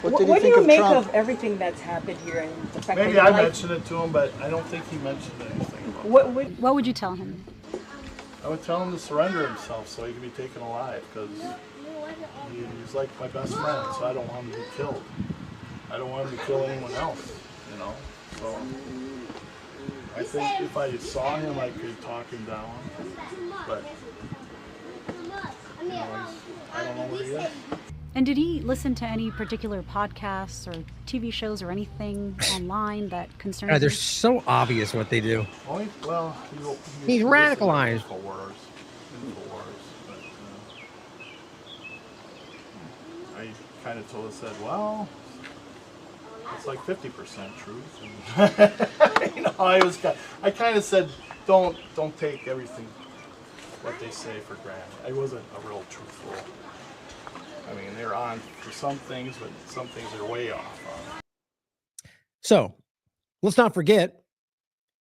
What do you make of everything that's happened here and the fact Maybe that I mentioned it to him, but I don't think he mentioned anything about it. What would you tell him? I would tell him to surrender himself so he can be taken alive, because he's like my best friend, so I don't want him to be killed. I don't want him to kill anyone else, you know. So I think if I saw him, I could talk him down, but you know, I don't know where he is. And did he listen to any particular podcasts or TV shows or anything online that concerns They're you? so obvious what they do. Well, He's radicalized. Infowars, but I kind of told us that, well, it's like 50% truth. And, you know, I kind of said, don't take everything what they say for granted. I wasn't a real truthful. I mean, they're on for some things, but some things are way off on. So let's not forget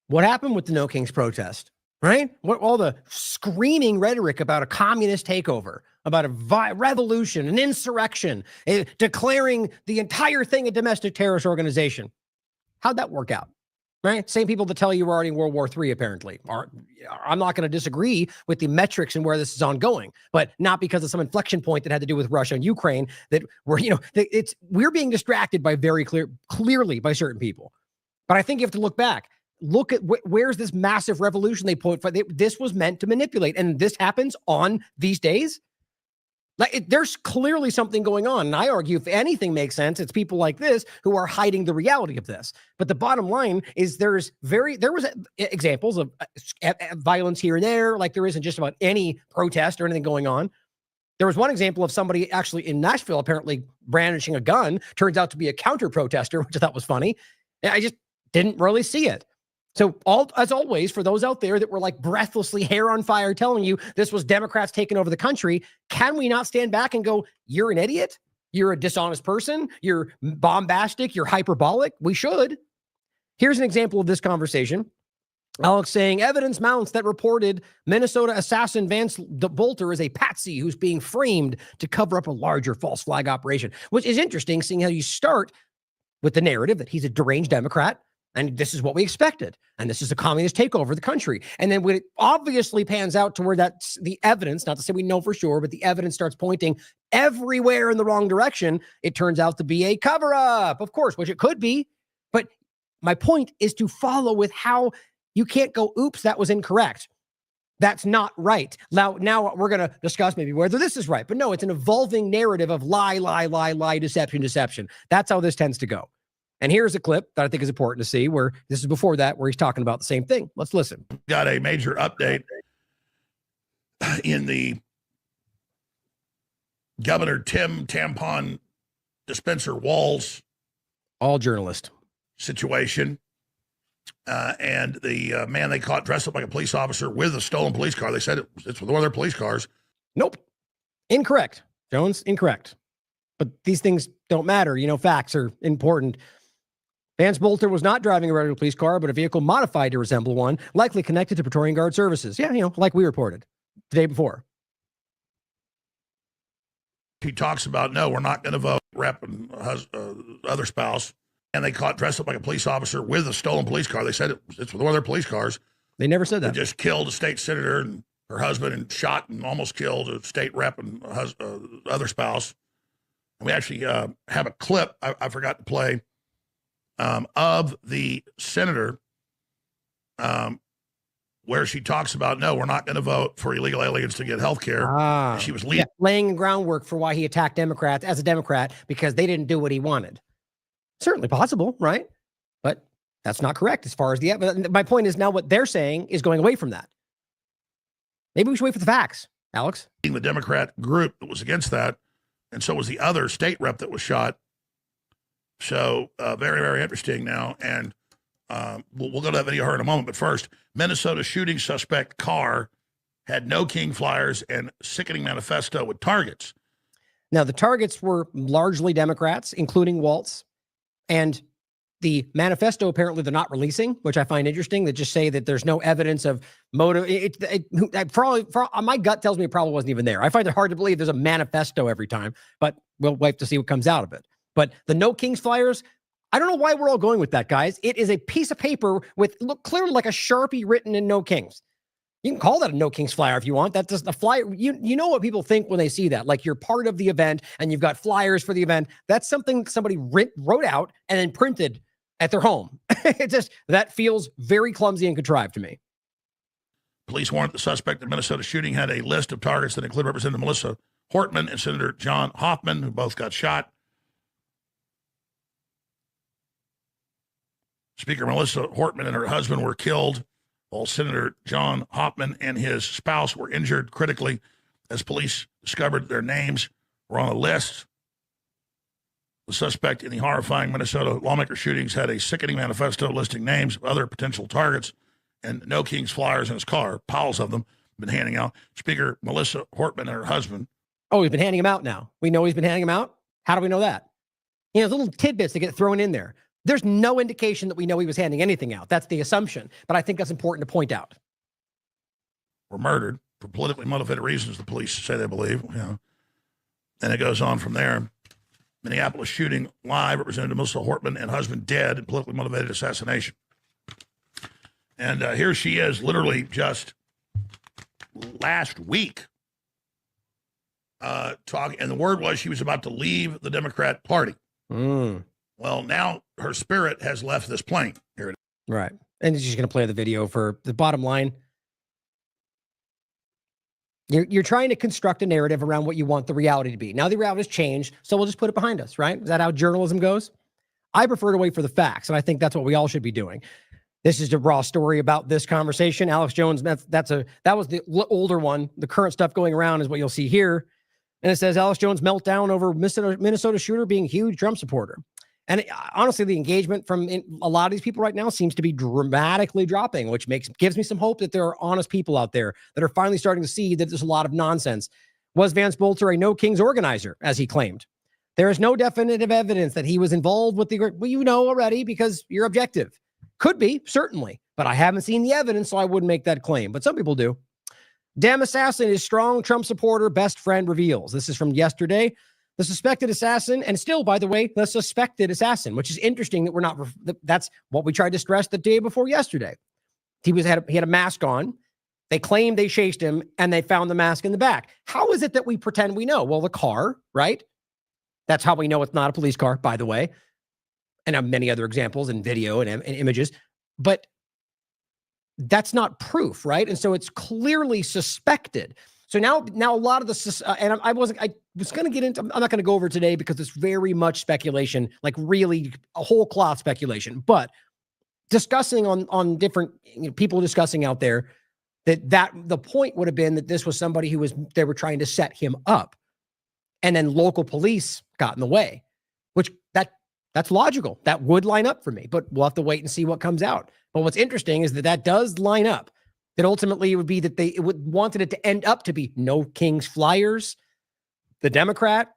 what happened with the No Kings protest, right? What all the screaming rhetoric about a communist takeover, about a revolution, an insurrection, declaring the entire thing a domestic terrorist organization. How'd that work out? Right? Same people that tell you we're already in World War III, apparently. I'm not going to disagree with the metrics and where this is ongoing, but not because of some inflection point that had to do with Russia and Ukraine that we're, you know, we're being distracted by clearly by certain people. But I think you have to look back. Look at where's this massive revolution they put. This was meant to manipulate, and this happens on these days. Like there's clearly something going on. And I argue if anything makes sense, it's people like this who are hiding the reality of this. But the bottom line is there was examples of violence here and there, like there isn't just about any protest or anything going on. There was one example of somebody actually in Nashville apparently brandishing a gun. Turns out to be a counter protester, which I thought was funny. I just didn't really see it. So as always, for those out there that were like breathlessly hair on fire telling you this was Democrats taking over the country, can we not stand back and go, you're an idiot? You're a dishonest person. You're bombastic. You're hyperbolic. We should. Here's an example of this conversation. Alex saying evidence mounts that reported Minnesota assassin Vance Bolter is a patsy who's being framed to cover up a larger false flag operation, which is interesting seeing how you start with the narrative that he's a deranged Democrat. And this is what we expected. And this is a communist takeover of the country. And then when it obviously pans out to where that's the evidence, not to say we know for sure, but the evidence starts pointing everywhere in the wrong direction, it turns out to be a cover-up, of course, which it could be. But my point is to follow with how you can't go, oops, that was incorrect. That's not right. Now we're going to discuss maybe whether this is right. But no, it's an evolving narrative of lie, deception. That's how this tends to go. And here's a clip that I think is important to see where this is before that, where he's talking about the same thing. Let's listen. Got a major update in the Governor Tim Tampon Dispenser Walls. All journalist. Situation. And the man they caught dressed up like a police officer with a stolen police car. They said it's one of their police cars. Nope. Incorrect. Jones, incorrect. But these things don't matter. You know, facts are important. Vance Bolter was not driving a regular police car, but a vehicle modified to resemble one, likely connected to Praetorian Guard services. Yeah, you know, like we reported the day before. He talks about, no, we're not going to vote rep and other spouse. And they caught dressed up like a police officer with a stolen police car. They said it's one of their police cars. They never said that. They just killed a state senator and her husband and shot and almost killed a state rep and other spouse. And we actually have a clip I forgot to play of the senator where she talks about, no, we're not going to vote for illegal aliens to get health care. She was leading. Yeah, laying groundwork for why he attacked Democrats as a Democrat because they didn't do what he wanted. Certainly possible, right? But that's not correct as far as the evidence. My point is now what they're saying is going away from that. Maybe we should wait for the facts, Alex. The Democrat group that was against that, and so was the other state rep that was shot. So very, very interesting now. And we'll go to that video here in a moment. But first, Minnesota shooting suspect car had no King flyers and sickening manifesto with targets. Now, the targets were largely Democrats, including Waltz. And the manifesto, apparently, they're not releasing, which I find interesting. That just say that there's no evidence of motive. My gut tells me it probably wasn't even there. I find it hard to believe there's a manifesto every time, but we'll wait to see what comes out of it. But the No Kings flyers, I don't know why we're all going with that, guys. It is a piece of paper with clearly like a Sharpie written in No Kings. You can call that a No Kings flyer if you want. That's just a flyer. You know what people think when they see that. Like you're part of the event and you've got flyers for the event. That's something somebody wrote out and then printed at their home. It just, that feels very clumsy and contrived to me. Police warrant the suspect in Minnesota shooting had a list of targets that include Representative Melissa Hortman and Senator John Hoffman, who both got shot. Speaker Melissa Hortman and her husband were killed, while Senator John Hoffman and his spouse were injured critically as police discovered their names were on a list. The suspect in the horrifying Minnesota lawmaker shootings had a sickening manifesto listing names of other potential targets and No Kings flyers in his car, piles of them, been handing out. Speaker Melissa Hortman and her husband. Oh, he's been handing them out now. We know he's been handing them out? How do we know that? You know, little tidbits that get thrown in there. There's no indication that we know he was handing anything out. That's the assumption. But I think that's important to point out. Were murdered for politically motivated reasons, the police say they believe. You know. And it goes on from there. Minneapolis shooting live, Representative Melissa Hortman and husband dead in politically motivated assassination. And here she is, literally just last week, talking. And the word was she was about to leave the Democrat Party. Well, now her spirit has left this plane. Here it is. Right. And she's going to play the video for the bottom line. You're trying to construct a narrative around what you want the reality to be. Now the reality has changed, so we'll just put it behind us, right? Is that how journalism goes? I prefer to wait for the facts, and I think that's what we all should be doing. This is the raw story about this conversation. Alex Jones, that was the older one. The current stuff going around is what you'll see here. And it says Alex Jones meltdown over Minnesota shooter being huge Trump supporter. And honestly, the engagement from a lot of these people right now seems to be dramatically dropping, which gives me some hope that there are honest people out there that are finally starting to see that there's a lot of nonsense. Was Vance Bolter a No Kings organizer, as he claimed? There is no definitive evidence that he was involved with the, well, you know already because you're objective. Could be, certainly, but I haven't seen the evidence, so I wouldn't make that claim. But some people do. Damn assassin is strong Trump supporter, best friend reveals. This is from yesterday. The suspected assassin, and still, by the way, the suspected assassin, which is interesting that we're not, that's what we tried to stress the day before yesterday. He had a mask on. They claimed they chased him, and they found the mask in the back. How is it that we pretend we know? Well, the car, right? That's how we know it's not a police car, by the way. And I have many other examples and video and images. But that's not proof, right? And so it's clearly suspected. So now a lot of the, and I was going to get into, I'm not going to go over today because it's very much speculation, like really a whole cloth speculation, but discussing on different people discussing out there that the point would have been that this was somebody they were trying to set him up. and then local police got in the way, which that's logical. That would line up for me, but we'll have to wait and see what comes out. But what's interesting is that does line up. That ultimately it would be that they wanted it to end up to be no Kings Flyers, the Democrat.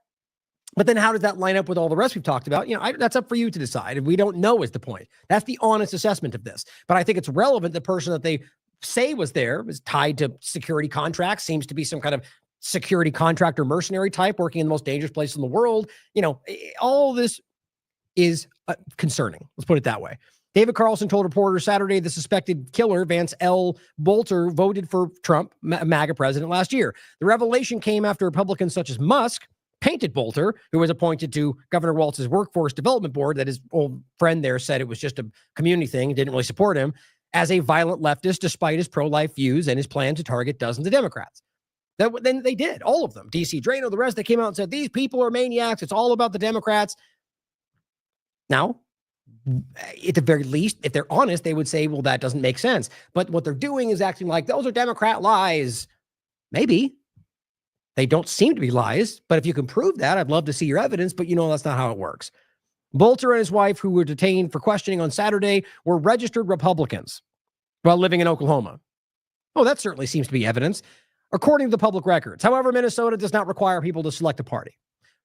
But then how does that line up with all the rest we've talked about? That's up for you to decide. And we don't know is the point. That's the honest assessment of this. But I think it's relevant. The person that they say was there was tied to security contracts, seems to be some kind of security contractor mercenary type working in the most dangerous place in the world. All this is concerning. Let's put it that way. David Carlson told reporters Saturday the suspected killer, Vance L. Bolter, voted for Trump, MAGA president, last year. The revelation came after Republicans such as Musk painted Bolter, who was appointed to Governor Walz's workforce development board, that his old friend there said it was just a community thing and didn't really support him, as a violent leftist despite his pro-life views and his plan to target dozens of Democrats. Then they did, all of them. DC Drano, the rest, they came out and said, these people are maniacs. It's all about the Democrats. Now, at the very least, if they're honest, they would say, well, that doesn't make sense. But what they're doing is acting like those are Democrat lies. Maybe. They don't seem to be lies. But if you can prove that, I'd love to see your evidence. But that's not how it works. Bolter and his wife, who were detained for questioning on Saturday, were registered Republicans while living in Oklahoma. Oh, that certainly seems to be evidence, according to the public records. However, Minnesota does not require people to select a party.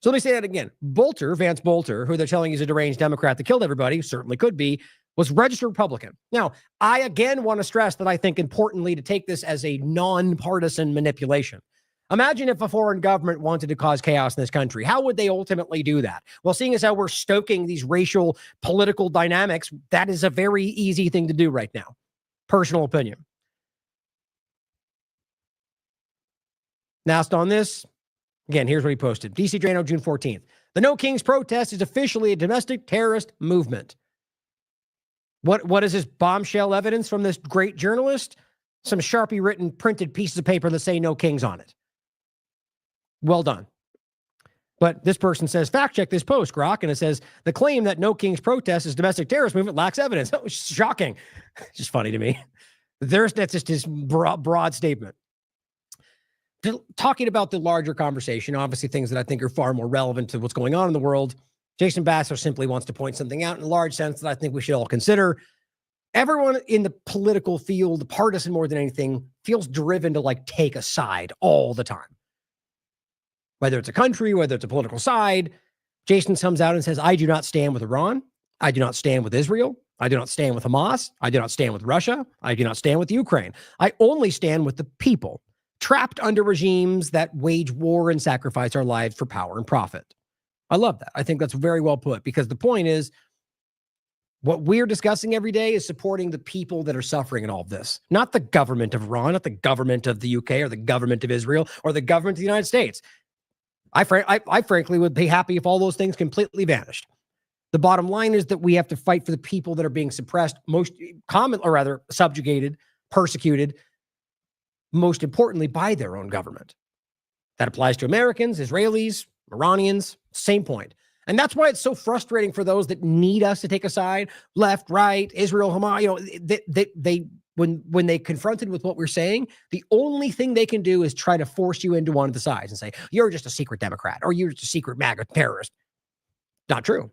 So let me say that again. Vance Bolter, who they're telling is a deranged Democrat that killed everybody, certainly could be, was registered Republican. Now, I again want to stress that I think importantly to take this as a nonpartisan manipulation. Imagine if a foreign government wanted to cause chaos in this country. How would they ultimately do that? Well, seeing as how we're stoking these racial political dynamics, that is a very easy thing to do right now. Personal opinion. Last on this, again, here's what he posted. DC Drano, June 14th. The No Kings protest is officially a domestic terrorist movement. What is this bombshell evidence from this great journalist? Some Sharpie written printed pieces of paper that say No Kings on it. Well done. But this person says, fact check this post, Grok. And it says, the claim that No Kings protest is domestic terrorist movement lacks evidence. That was shocking. Just funny to me. That's just his broad statement. Talking about the larger conversation, obviously things that I think are far more relevant to what's going on in the world, Jason Bassler simply wants to point something out in a large sense that I think we should all consider. Everyone in the political field, partisan more than anything, feels driven to take a side all the time. Whether it's a country, whether it's a political side, Jason comes out and says, I do not stand with Iran. I do not stand with Israel. I do not stand with Hamas. I do not stand with Russia. I do not stand with Ukraine. I only stand with the people trapped under regimes that wage war and sacrifice our lives for power and profit. I love that. I think that's very well put, because the point is, what we're discussing every day is supporting the people that are suffering in all of this, not the government of Iran, not the government of the UK or the government of Israel or the government of the United States. I frankly would be happy if all those things completely vanished. The bottom line is that we have to fight for the people that are being suppressed, subjugated, persecuted, most importantly, by their own government. That applies to Americans, Israelis, Iranians, same point. And that's why it's so frustrating for those that need us to take a side, left, right, Israel, Hamas, when they confronted with what we're saying, the only thing they can do is try to force you into one of the sides and say, you're just a secret Democrat or you're just a secret MAGA terrorist. Not true.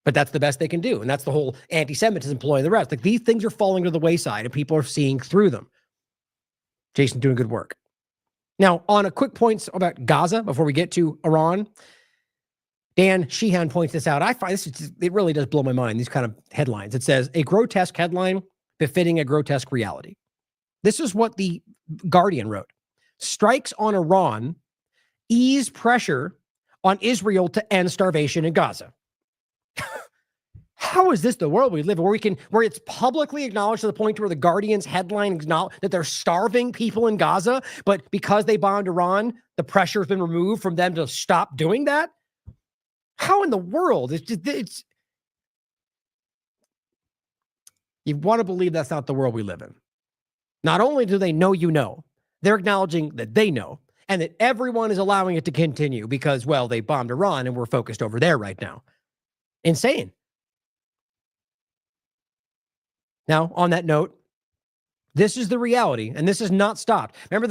But that's the best they can do. And that's the whole anti-Semitism ploy and the rest. These things are falling to the wayside and people are seeing through them. Jason doing good work. Now, on a quick point about Gaza, before we get to Iran, Dan Sheehan points this out. I find it really does blow my mind, these kind of headlines. It says, a grotesque headline befitting a grotesque reality. This is what the Guardian wrote. Strikes on Iran ease pressure on Israel to end starvation in Gaza. How is this the world we live in, where it's publicly acknowledged to the point where the Guardian's headline acknowledged that they're starving people in Gaza, but because they bombed Iran, the pressure has been removed from them to stop doing that? How in the world? It's you want to believe that's not the world we live in. Not only do they know, they're acknowledging that they know, and that everyone is allowing it to continue because, well, they bombed Iran and we're focused over there right now. Insane. Now, on that note, this is the reality, and this has not stopped. Remember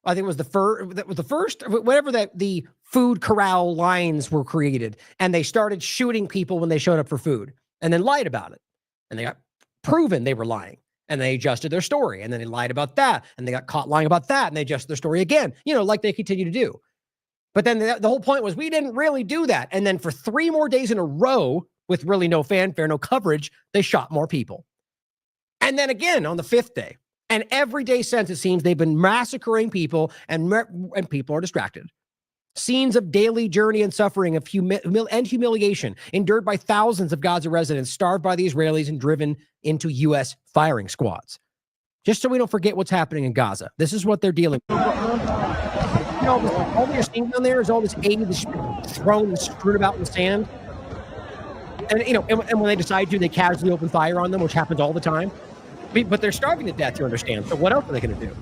I think it was the first, whatever that the food corral lines were created, and they started shooting people when they showed up for food, and then lied about it, and they got proven they were lying, and they adjusted their story, and then they lied about that, and they got caught lying about that, and they adjusted their story again, like they continue to do. But then the whole point was we didn't really do that, and then for 3 more days in a row, with really no fanfare, no coverage, they shot more people, and then again on the 5th day. And every day since, it seems they've been massacring people, and people are distracted. Scenes of daily journey and suffering of humiliation endured by thousands of Gaza residents, starved by the Israelis and driven into U.S. firing squads. Just so we don't forget what's happening in Gaza. This is what they're dealing with. All you're seeing down there is all this aid that's thrown and screwed about in the sand. And, and when they decide to, they casually open fire on them, which happens all the time. But they're starving to death, you understand. So what else are they going to do?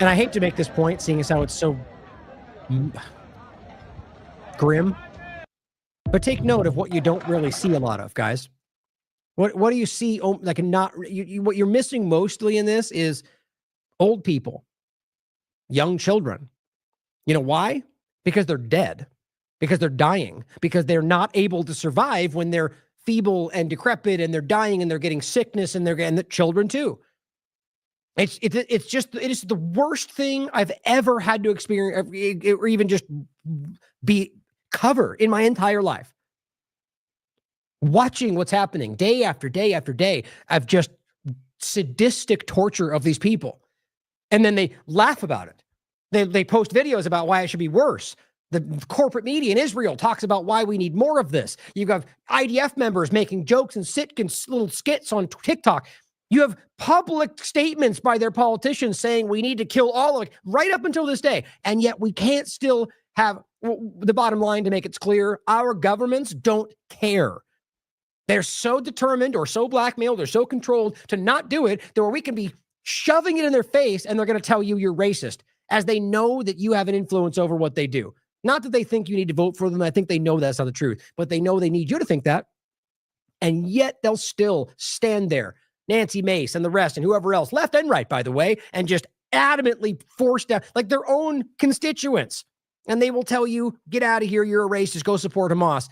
And I hate to make this point, seeing as how it's so grim. But take note of what you don't really see a lot of, guys. What do you see? What you're missing mostly in this is old people, young children. You know why? Because they're dead, because they're dying, because they're not able to survive when they're feeble and decrepit, and they're dying, and they're getting sickness, and the children too. It is the worst thing I've ever had to experience, or even just cover in my entire life. Watching what's happening day after day after day of just sadistic torture of these people. And then they laugh about it. They post videos about why it should be worse. The corporate media in Israel talks about why we need more of this. You've got IDF members making jokes and little skits on TikTok. You have public statements by their politicians saying we need to kill all of it right up until this day. And yet we can't still have the bottom line to make it clear. Our governments don't care. They're so determined or so blackmailed or so controlled to not do it that where we can be shoving it in their face and they're going to tell you you're racist, as they know that you have an influence over what they do. Not that they think you need to vote for them. I think they know that's not the truth, but they know they need you to think that. And yet they'll still stand there, Nancy Mace and the rest and whoever else, left and right, by the way, and just adamantly force down like their own constituents. And they will tell you, get out of here, you're a racist, go support Hamas.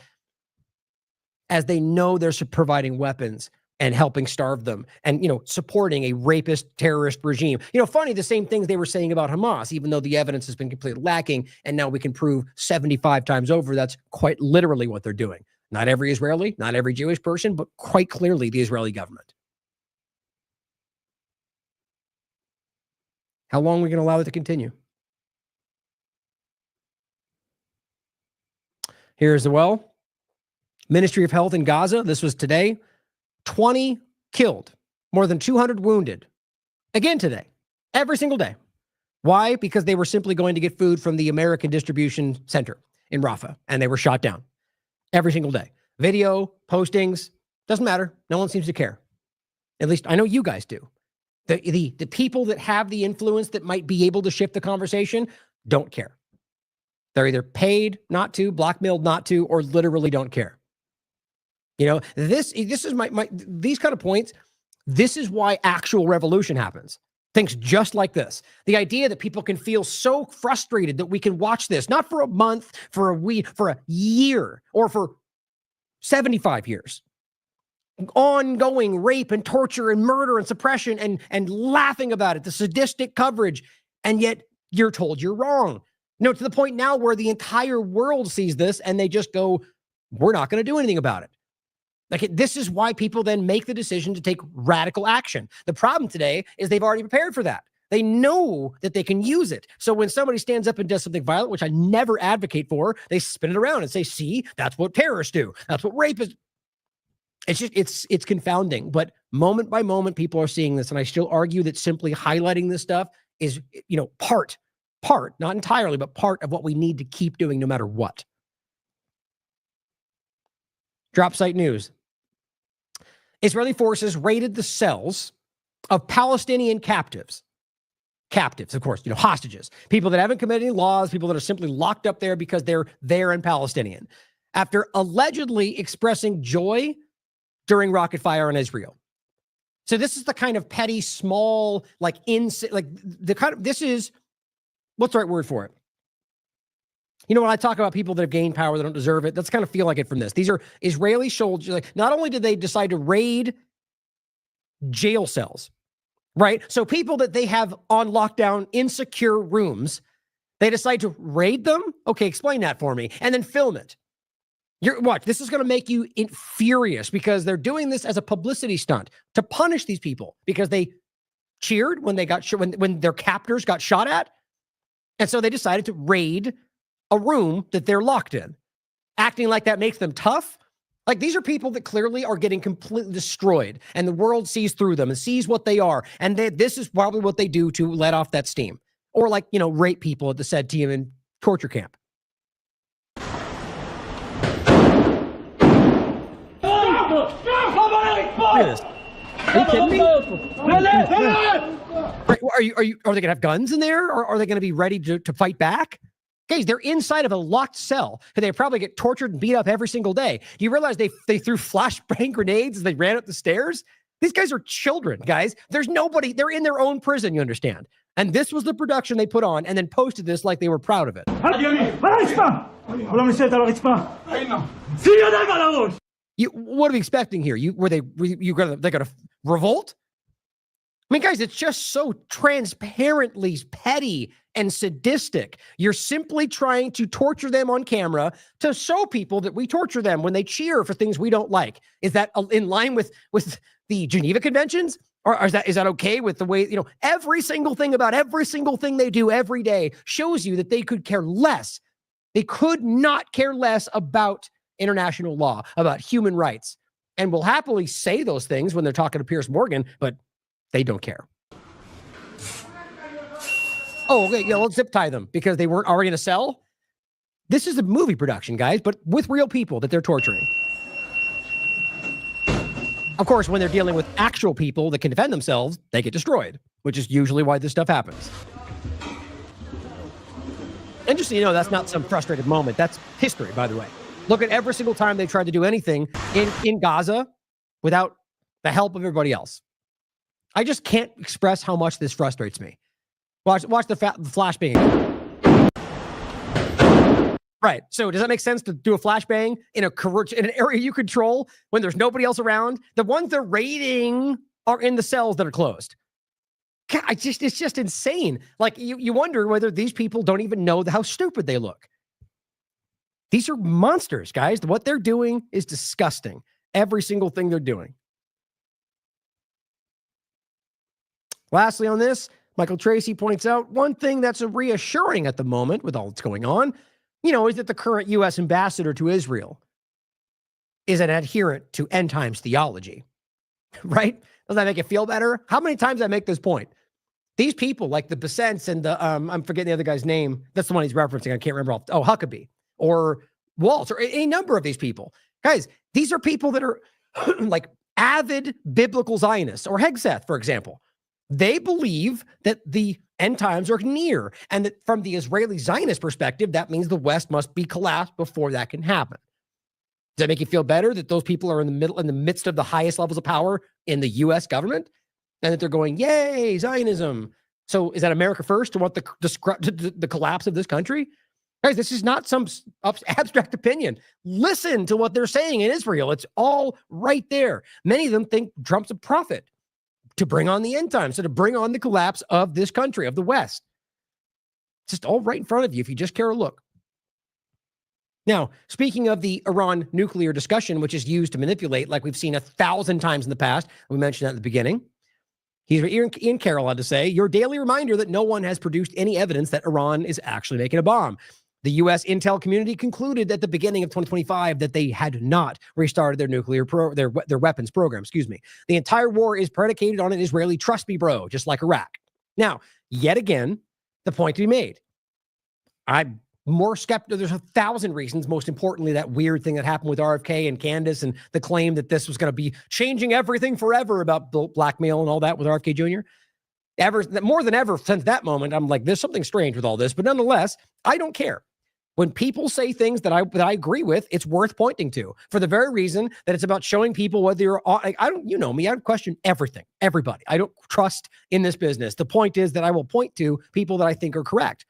As they know they're providing weapons and helping starve them and, supporting a rapist terrorist regime. Funny, the same things they were saying about Hamas, even though the evidence has been completely lacking. And now we can prove 75 times over that's quite literally what they're doing. Not every Israeli, not every Jewish person, but quite clearly the Israeli government. How long are we going to allow it to continue? Here's Ministry of Health in Gaza. This was today. 20 killed, more than 200 wounded. Again today, every single day. Why? Because they were simply going to get food from the American distribution center in Rafah, and they were shot down every single day. Video, postings, doesn't matter. No one seems to care. At least I know you guys do. The people that have the influence that might be able to shift the conversation don't care. They're either paid not to, blackmailed not to, or literally don't care. This is these kind of points. This is why actual revolution happens. Things just like this. The idea that people can feel so frustrated that we can watch this, not for a month, for a week, for a year, or for 75 years. Ongoing rape and torture and murder and suppression and laughing about it, the sadistic coverage. And yet you're told you're wrong. To the point now where the entire world sees this and they just go, we're not going to do anything about it. This is why people then make the decision to take radical action. The problem today is they've already prepared for that. They know that they can use it. So when somebody stands up and does something violent, which I never advocate for, they spin it around and say, see, that's what terrorists do. That's what rape is. It's confounding. But moment by moment, people are seeing this. And I still argue that simply highlighting this stuff is, part, not entirely, but part of what we need to keep doing no matter what. Drop site news. Israeli forces raided the cells of Palestinian captives captives, of course, hostages, people that haven't committed any laws, people that are simply locked up there because they're there and Palestinian, after allegedly expressing joy during rocket fire on Israel. So this is the kind of petty, small, this is, what's the right word for it? When I talk about people that have gained power, that don't deserve it, that's kind of feel like it from this. These are Israeli soldiers. Not only did they decide to raid jail cells, right? So people that they have on lockdown in secure rooms, they decide to raid them. Okay, explain that for me. And then film it. Watch, this is going to make you furious because they're doing this as a publicity stunt to punish these people because they cheered when they got when their captors got shot at. And so they decided to raid a room that they're locked in, acting like that makes them tough. Like, these are people that clearly are getting completely destroyed, and the world sees through them and sees what they are. And this is probably what they do to let off that steam, or rape people at the said team in torture camp. Look at this. Are you kidding me? Are they gonna have guns in there, or are they gonna be ready to fight back? Guys, they're inside of a locked cell. They probably get tortured and beat up every single day. Do you realize they threw flashbang grenades as they ran up the stairs? These guys are children, guys. There's nobody. They're in their own prison, you understand? And this was the production they put on and then posted this like they were proud of it. What are we expecting here? They're gonna revolt? I mean, guys, it's just so transparently petty and sadistic. You're simply trying to torture them on camera to show people that we torture them when they cheer for things we don't like. Is that in line with the Geneva Conventions? Or is that okay with the way, every single thing about every single thing they do every day shows you that they could care less. They could not care less about international law, about human rights, and will happily say those things when they're talking to Piers Morgan, but they don't care. Oh, okay, yeah, let's zip tie them because they weren't already in a cell. This is a movie production, guys, but with real people that they're torturing. Of course, when they're dealing with actual people that can defend themselves, they get destroyed, which is usually why this stuff happens. And just so you know, that's not some frustrated moment. That's history, by the way. Look at every single time they tried to do anything in Gaza without the help of everybody else. I just can't express how much this frustrates me. Watch the flashbang. Right. So does that make sense to do a flashbang in an area you control when there's nobody else around? The ones they're raiding are in the cells that are closed. God, it's just insane. Like, you wonder whether these people don't even know how stupid they look. These are monsters, guys. What they're doing is disgusting. Every single thing they're doing. Lastly on this, Michael Tracy points out one thing that's reassuring at the moment with all that's going on, is that the current U.S. ambassador to Israel is an adherent to end times theology, right? Does that make you feel better? How many times I make this point? These people, like the Besants and the, I'm forgetting the other guy's name. That's the one he's referencing. I can't remember. Huckabee or Waltz or any number of these people. Guys, these are people that are like avid biblical Zionists, or Hegseth, for example. They believe that the end times are near, and that from the Israeli Zionist perspective, that means the West must be collapsed before that can happen. Does that make you feel better that those people are in the midst of the highest levels of power in the U.S. government, and that they're going, yay, Zionism? So is that America first to want the collapse of this country? Guys, this is not some abstract opinion. Listen to what they're saying in Israel. It's all right there. Many of them think Trump's a prophet to bring on the end times, so to bring on the collapse of this country, of the West. It's just all right in front of you if you just care to look. Now, speaking of the Iran nuclear discussion, which is used to manipulate, like we've seen 1,000 times in the past, we mentioned that at the beginning. Ian Carroll had to say, your daily reminder that no one has produced any evidence that Iran is actually making a bomb. The U.S. intel community concluded at the beginning of 2025 that they had not restarted their nuclear their weapons program. The entire war is predicated on an Israeli trust me bro, just like Iraq. Now, yet again, the point to be made. I'm more skeptical. There's 1,000 reasons. Most importantly, that weird thing that happened with RFK and Candace, and the claim that this was going to be changing everything forever about blackmail and all that with RFK Jr. more than ever since that moment, I'm like, there's something strange with all this. But nonetheless, I don't care. When people say things that I agree with, it's worth pointing to for the very reason that it's about showing people whether you're, you know me, I question everything, everybody. I don't trust in this business. The point is that I will point to people that I think are correct,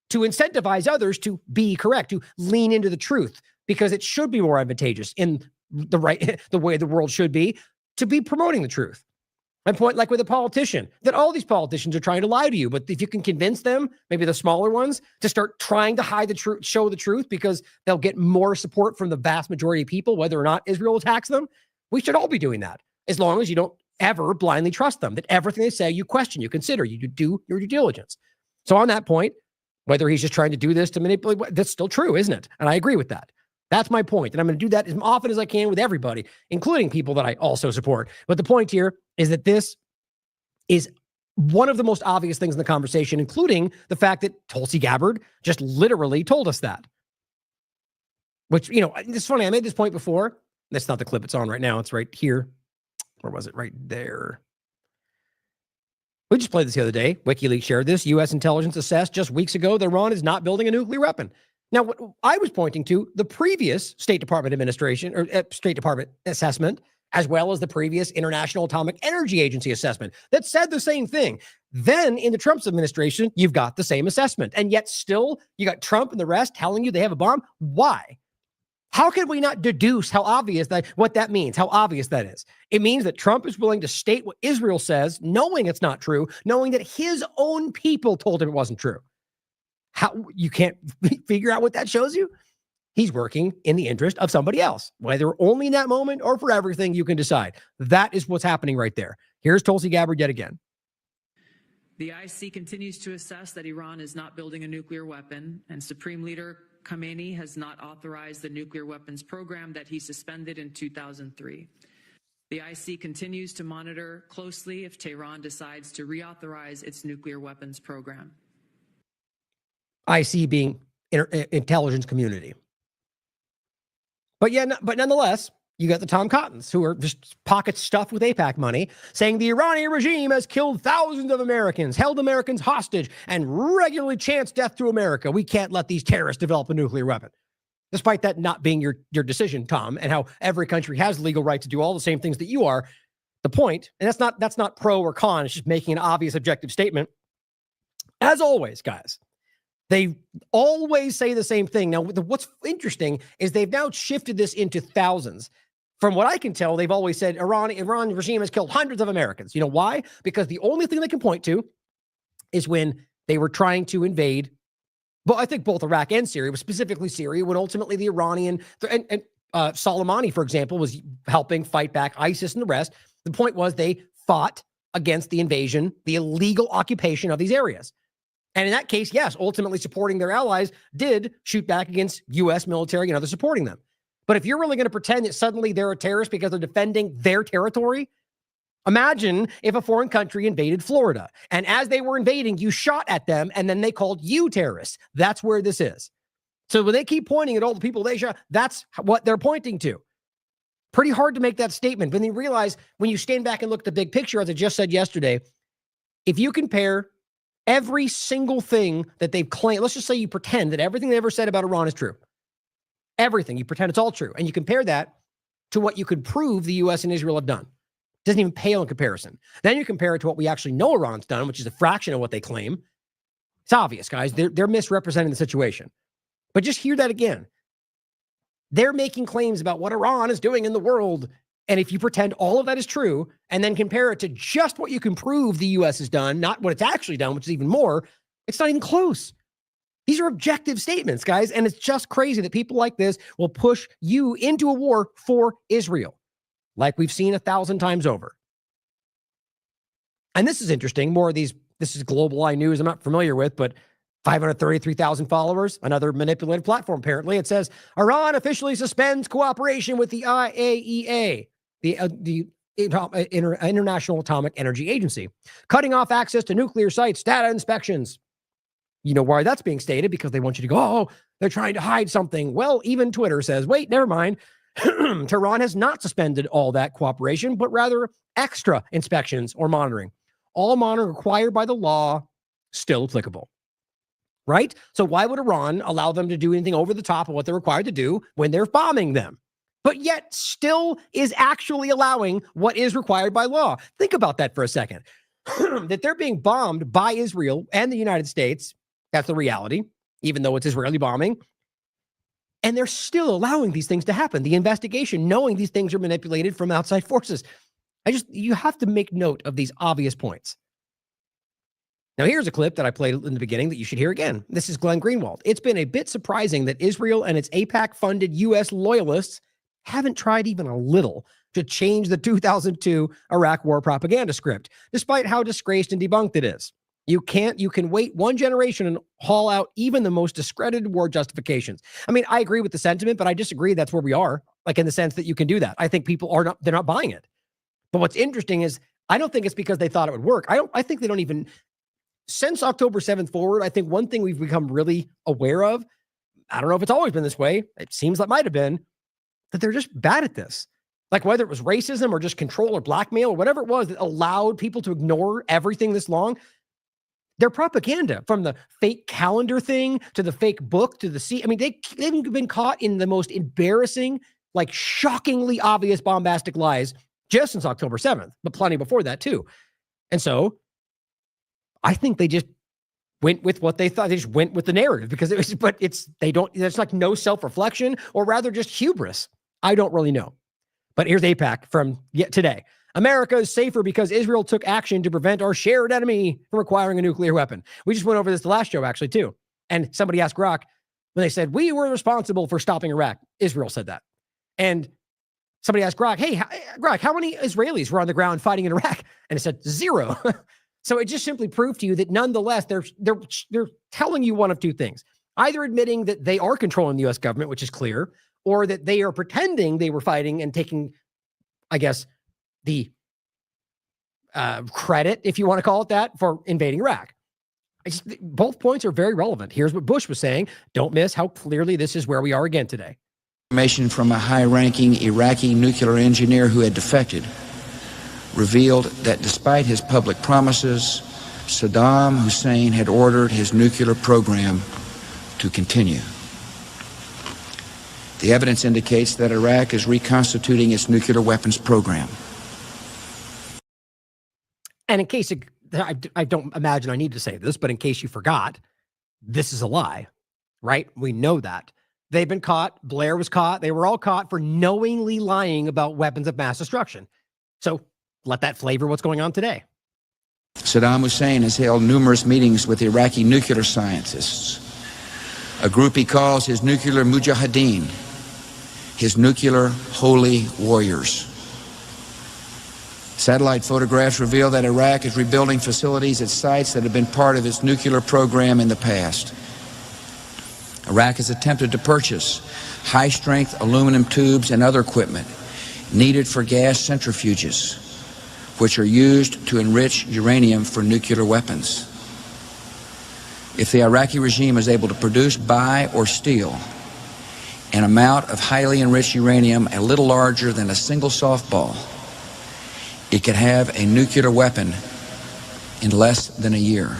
to incentivize others to be correct, to lean into the truth, because it should be more advantageous in the way the world should be, to be promoting the truth. My point, like with a politician, that all these politicians are trying to lie to you, but if you can convince them, maybe the smaller ones, to start trying to hide the truth, show the truth, because they'll get more support from the vast majority of people, whether or not Israel attacks them, we should all be doing that, as long as you don't ever blindly trust them, that everything they say, you question, you consider, you do your due diligence. So on that point, whether he's just trying to do this to manipulate, that's still true, isn't it? And I agree with that. That's my point. And I'm going to do that as often as I can with everybody, including people that I also support. But the point here is that this is one of the most obvious things in the conversation, including the fact that Tulsi Gabbard just literally told us that. Which, you know, it's funny. I made this point before. That's not the clip it's on right now. It's right here. Where was it? Right there. We just played this the other day. WikiLeaks shared this. U.S. intelligence assessed just weeks ago that Iran is not building a nuclear weapon. Now, what I was pointing to, the previous State Department administration or State Department assessment, as well as the previous International Atomic Energy Agency assessment that said the same thing. Then in the Trump's administration, you've got the same assessment. And yet still, you got Trump and the rest telling you they have a bomb. Why? How can we not deduce how obvious what that means, how obvious that is? It means that Trump is willing to state what Israel says, knowing it's not true, knowing that his own people told him it wasn't true. How you can't figure out what that shows you? He's working in the interest of somebody else, whether only in that moment or for everything, you can decide. That is what's happening right there. Here's Tulsi Gabbard yet again. The IC continues to assess that Iran is not building a nuclear weapon, and Supreme Leader Khamenei has not authorized the nuclear weapons program that he suspended in 2003. The IC continues to monitor closely if Tehran decides to reauthorize its nuclear weapons program. IC being intelligence community. But yeah, but nonetheless, you got the Tom Cottons, who are just pocket stuffed with AIPAC money, saying the Iranian regime has killed thousands of Americans, held Americans hostage, and regularly chants death to America. We can't let these terrorists develop a nuclear weapon. Despite that not being your decision, Tom, and how every country has legal right to do all the same things that you are, the point, and that's not pro or con, it's just making an obvious objective statement. As always, guys, they always say the same thing. Now, what's interesting is they've now shifted this into thousands. From what I can tell, they've always said Iran regime has killed hundreds of Americans. You know why? Because the only thing they can point to is when they were trying to invade, well, I think both Iraq and Syria, but specifically Syria, when ultimately the Iranian, and Soleimani, for example, was helping fight back ISIS and the rest. The point was they fought against the invasion, the illegal occupation of these areas. And in that case, yes, ultimately supporting their allies did shoot back against U.S. military and others supporting them. But if you're really going to pretend that suddenly they're a terrorist because they're defending their territory, imagine if a foreign country invaded Florida. And as they were invading, you shot at them and then they called you terrorists. That's where this is. So when they keep pointing at all the people they shot, that's what they're pointing to. Pretty hard to make that statement. But then you realize when you stand back and look at the big picture, as I just said yesterday, if you compare every single thing that they've claimed, let's just say you pretend that everything they ever said about Iran is true. Everything. You pretend it's all true. And you compare that to what you could prove the U.S. and Israel have done. Doesn't even pale in comparison. Then you compare it to what we actually know Iran's done, which is a fraction of what they claim. It's obvious, guys. They're misrepresenting the situation. But just hear that again. They're making claims about what Iran is doing in the world. And if you pretend all of that is true and then compare it to just what you can prove the U.S. has done, not what it's actually done, which is even more, it's not even close. These are objective statements, guys. And it's just crazy that people like this will push you into a war for Israel, like we've seen 1,000 times over. And this is interesting. More of these, this is Global Eye News I'm not familiar with, but 533,000 followers, another manipulative platform, apparently. It says, Iran officially suspends cooperation with the IAEA, the International Atomic Energy Agency, cutting off access to nuclear sites, data inspections. You know why that's being stated? Because they want you to go, oh, they're trying to hide something. Well, even Twitter says, wait, never mind. Tehran has not suspended all that cooperation, but rather extra inspections or monitoring. all monitoring required by the law still applicable. Right? So why would Iran allow them to do anything over the top of what they're required to do when they're bombing them? But yet still is actually allowing what is required by law. Think about that for a second. That they're being bombed by Israel and the United States. That's the reality, even though it's Israeli bombing. And they're still allowing these things to happen. The investigation, knowing these things are manipulated from outside forces. You have to make note of these obvious points. Now, here's a clip that I played in the beginning that you should hear again. This is Glenn Greenwald. It's been a bit surprising that Israel and its AIPAC-funded U.S. loyalists haven't tried even a little to change the 2002 Iraq war propaganda script, despite how disgraced and debunked it is. You can wait one generation and haul out even the most discredited war justifications. I mean, I agree with the sentiment, but I disagree that's where we are, like in the sense that you can do that. I think people they're not buying it. But what's interesting is I don't think it's because they thought it would work. I think they don't even, since October 7th forward, I think one thing we've become really aware of, I don't know if it's always been this way, it seems like it might have been, that they're just bad at this. Like whether it was racism or just control or blackmail or whatever it was that allowed people to ignore everything this long, their propaganda, from the fake calendar thing to the fake book to the I mean, they've been caught in the most embarrassing, like shockingly obvious bombastic lies just since October 7th, but plenty before that too. And so I think they just went with what they thought. They just went with the narrative because there's like no self-reflection, or rather just hubris. I don't really know. But here's AIPAC from today. America is safer because Israel took action to prevent our shared enemy from acquiring a nuclear weapon. We just went over this the last show, actually, too. And somebody asked Grok when they said, we were responsible for stopping Iraq. Israel said that. And somebody asked Grok, hey, Grok, how many Israelis were on the ground fighting in Iraq? And it said 0. So it just simply proved to you that nonetheless, they're telling you one of two things. Either admitting that they are controlling the U.S. government, which is clear, or that they are pretending they were fighting and taking, I guess, the credit, if you want to call it that, for invading Iraq. Both points are very relevant. Here's what Bush was saying. Don't miss how clearly this is where we are again today. Information from a high-ranking Iraqi nuclear engineer who had defected revealed that despite his public promises, Saddam Hussein had ordered his nuclear program to continue. The evidence indicates that Iraq is reconstituting its nuclear weapons program. And in case I don't imagine I need to say this, but in case you forgot, this is a lie, right? We know that. They've been caught. Blair was caught. They were all caught for knowingly lying about weapons of mass destruction. So let that flavor what's going on today. Saddam Hussein has held numerous meetings with Iraqi nuclear scientists, a group he calls his nuclear mujahideen, his nuclear holy warriors. Satellite photographs reveal that Iraq is rebuilding facilities at sites that have been part of its nuclear program in the past. Iraq has attempted to purchase high-strength aluminum tubes and other equipment needed for gas centrifuges, which are used to enrich uranium for nuclear weapons. If the Iraqi regime is able to produce, buy, or steal an amount of highly enriched uranium a little larger than a single softball, it could have a nuclear weapon in less than a year.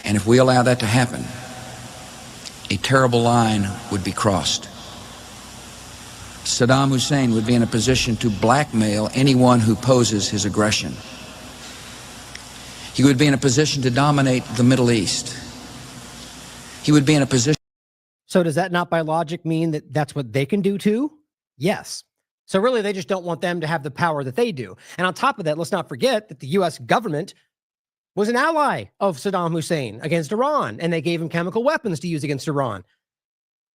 And if we allow that to happen, a terrible line would be crossed. Saddam Hussein would be in a position to blackmail anyone who opposes his aggression. He would be in a position to dominate the Middle East. He would be in a position. So does that not by logic mean that that's what they can do too? Yes. So really, they just don't want them to have the power that they do. And on top of that, let's not forget that the U.S. government was an ally of Saddam Hussein against Iran, and they gave him chemical weapons to use against Iran.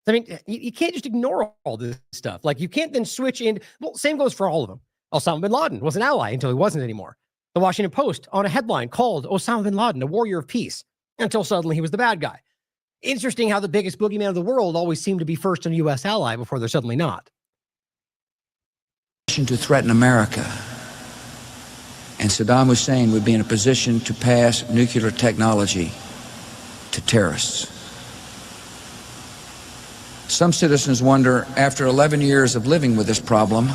I mean, you can't just ignore all this stuff. Like, you can't then switch in. Well, same goes for all of them. Osama bin Laden was an ally until he wasn't anymore. The Washington Post on a headline called Osama bin Laden a warrior of peace until suddenly he was the bad guy. Interesting how the biggest boogeyman of the world always seemed to be first a U.S. ally before they're suddenly not. To threaten America, and Saddam Hussein would be in a position to pass nuclear technology to terrorists. Some citizens wonder, after 11 years of living with this problem,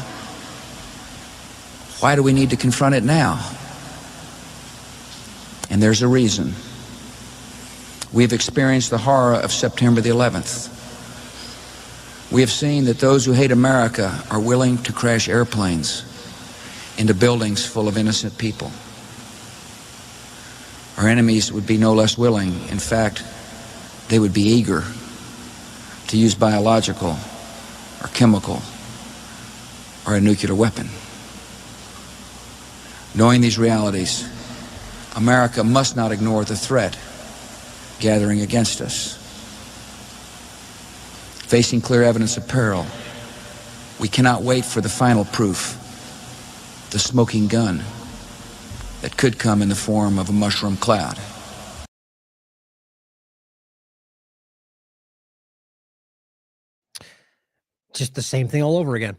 why do we need to confront it now? And there's a reason. We have experienced the horror of September the 11th. We have seen that those who hate America are willing to crash airplanes into buildings full of innocent people. Our enemies would be no less willing. In fact, they would be eager to use biological or chemical or a nuclear weapon. Knowing these realities, America must not ignore the threat gathering against us. Facing clear evidence of peril, we cannot wait for the final proof, the smoking gun that could come in the form of a mushroom cloud. Just the same thing all over again.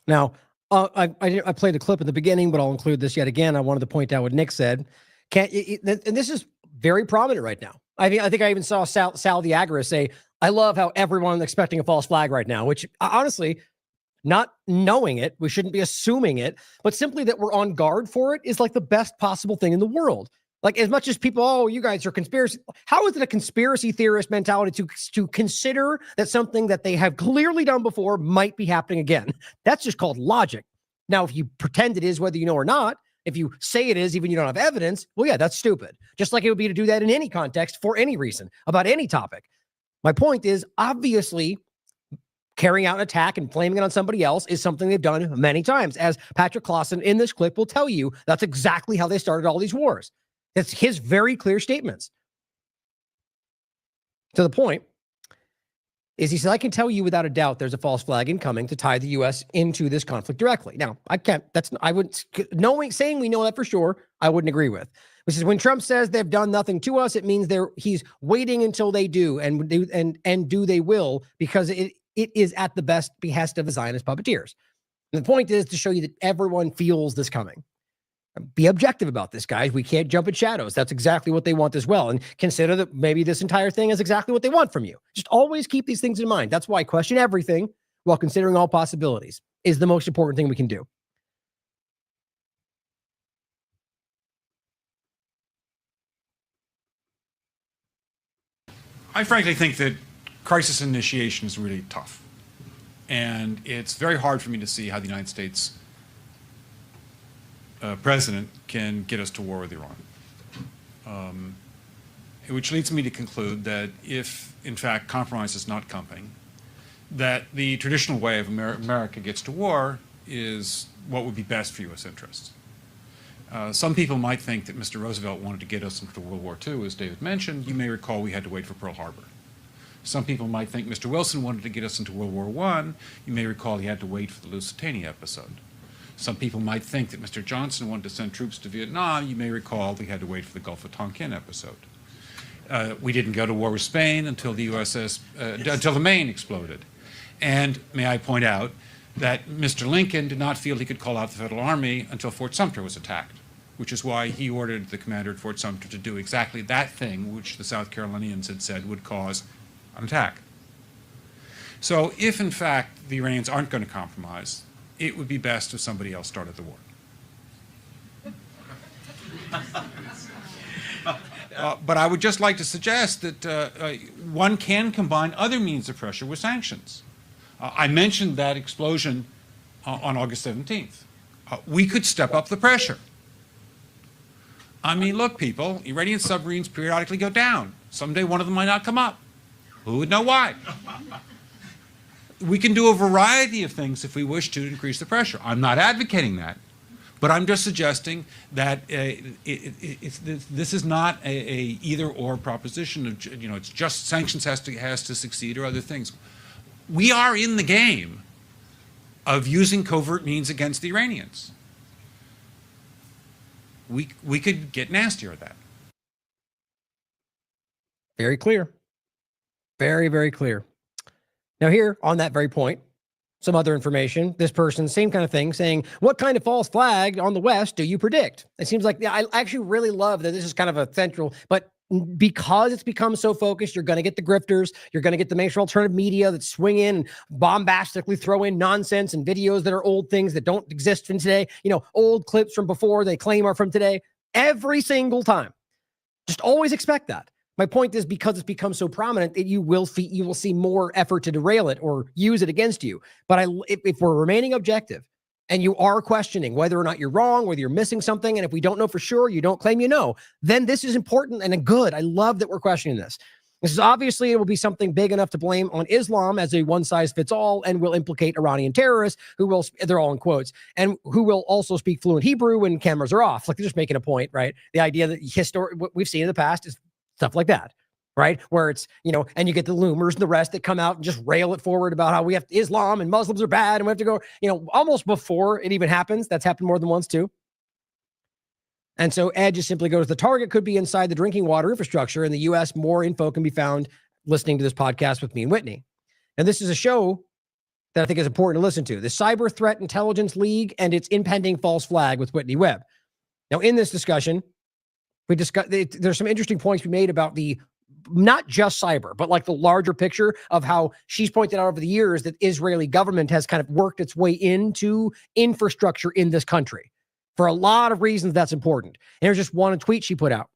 Now, I played a clip at the beginning, but I'll include this yet again. I wanted to point out what Nick said. And this is very prominent right now. I think I even saw Sal the Agorist say, "I love how everyone's expecting a false flag right now," which honestly, not knowing it, we shouldn't be assuming it, but simply that we're on guard for it is like the best possible thing in the world. Like, as much as people, oh, you guys are conspiracy. How is it a conspiracy theorist mentality to consider that something that they have clearly done before might be happening again? That's just called logic. Now, if you pretend it is, whether you know or not, if you say it is, even you don't have evidence, well, yeah, that's stupid. Just like it would be to do that in any context for any reason about any topic. My point is, obviously, carrying out an attack and blaming it on somebody else is something they've done many times. As Patrick Clausen in this clip will tell you, that's exactly how they started all these wars. That's his very clear statements. To the point is he said, "I can tell you without a doubt there's a false flag incoming to tie the U.S. into this conflict directly." Now, I can't, saying we know that for sure, I wouldn't agree with. Which is when Trump says they've done nothing to us, it means he's waiting until they do, and do they will, because it is at the best behest of the Zionist puppeteers. And the point is to show you that everyone feels this coming. Be objective about this, guys. We can't jump at shadows. That's exactly what they want as well. And consider that maybe this entire thing is exactly what they want from you. Just always keep these things in mind. That's why question everything while considering all possibilities is the most important thing we can do. I frankly think that crisis initiation is really tough. And it's very hard for me to see how the United States president can get us to war with Iran. Which leads me to conclude that if, in fact, compromise is not coming, that the traditional way of America gets to war is what would be best for U.S. interests. Some people might think that Mr. Roosevelt wanted to get us into World War II, as David mentioned. You may recall we had to wait for Pearl Harbor. Some people might think Mr. Wilson wanted to get us into World War I. You may recall he had to wait for the Lusitania episode. Some people might think that Mr. Johnson wanted to send troops to Vietnam. You may recall we had to wait for the Gulf of Tonkin episode. We didn't go to war with Spain until the until the Maine exploded. And may I point out that Mr. Lincoln did not feel he could call out the Federal Army until Fort Sumter was attacked, which is why he ordered the commander at Fort Sumter to do exactly that thing which the South Carolinians had said would cause an attack. So if, in fact, the Iranians aren't going to compromise, it would be best if somebody else started the war. But I would just like to suggest that one can combine other means of pressure with sanctions. I mentioned that explosion on August 17th. We could step up the pressure. I mean, look, people, Iranian submarines periodically go down. Someday one of them might not come up. Who would know why? We can do a variety of things if we wish to increase the pressure. I'm not advocating that, but I'm just suggesting that this is not a either-or proposition of, it's just sanctions has to succeed or other things. We are in the game of using covert means against the Iranians. We could get nastier at that. Very clear. Very, very clear. Now here, on that very point, some other information, this person, same kind of thing, saying, what kind of false flag on the West do you predict? It seems like, I actually really love that this is kind of a central, but because it's become so focused, you're going to get the grifters, you're going to get the mainstream alternative media that swing in and bombastically throw in nonsense and videos that are old things that don't exist from today, old clips from before they claim are from today. Every single time. Just always expect that. My point is, because it's become so prominent, that you will see more effort to derail it or use it against you. But if we're remaining objective and you are questioning whether or not you're wrong, whether you're missing something, and if we don't know for sure, you don't claim you know, then this is important and good. I love that we're questioning this. This is obviously, it will be something big enough to blame on Islam as a one-size-fits-all, and will implicate Iranian terrorists who will, they're all in quotes, and who will also speak fluent Hebrew when cameras are off. Like, they're just making a point, right? The idea that what we've seen in the past is stuff like that, right? Where it's, and you get the loomers and the rest that come out and just rail it forward about how we have Islam and Muslims are bad and we have to go, almost before it even happens. That's happened more than once too. And so Ed just simply goes, the target could be inside the drinking water infrastructure in the U.S. More info can be found listening to this podcast with me and Whitney. And this is a show that I think is important to listen to, the Cyber Threat Intelligence League and its impending false flag with Whitney Webb. Now, in this discussion, we discuss, there's some interesting points we made about the, not just cyber, but like the larger picture of how she's pointed out over the years that Israeli government has kind of worked its way into infrastructure in this country. For a lot of reasons, that's important. And here's just one tweet she put out.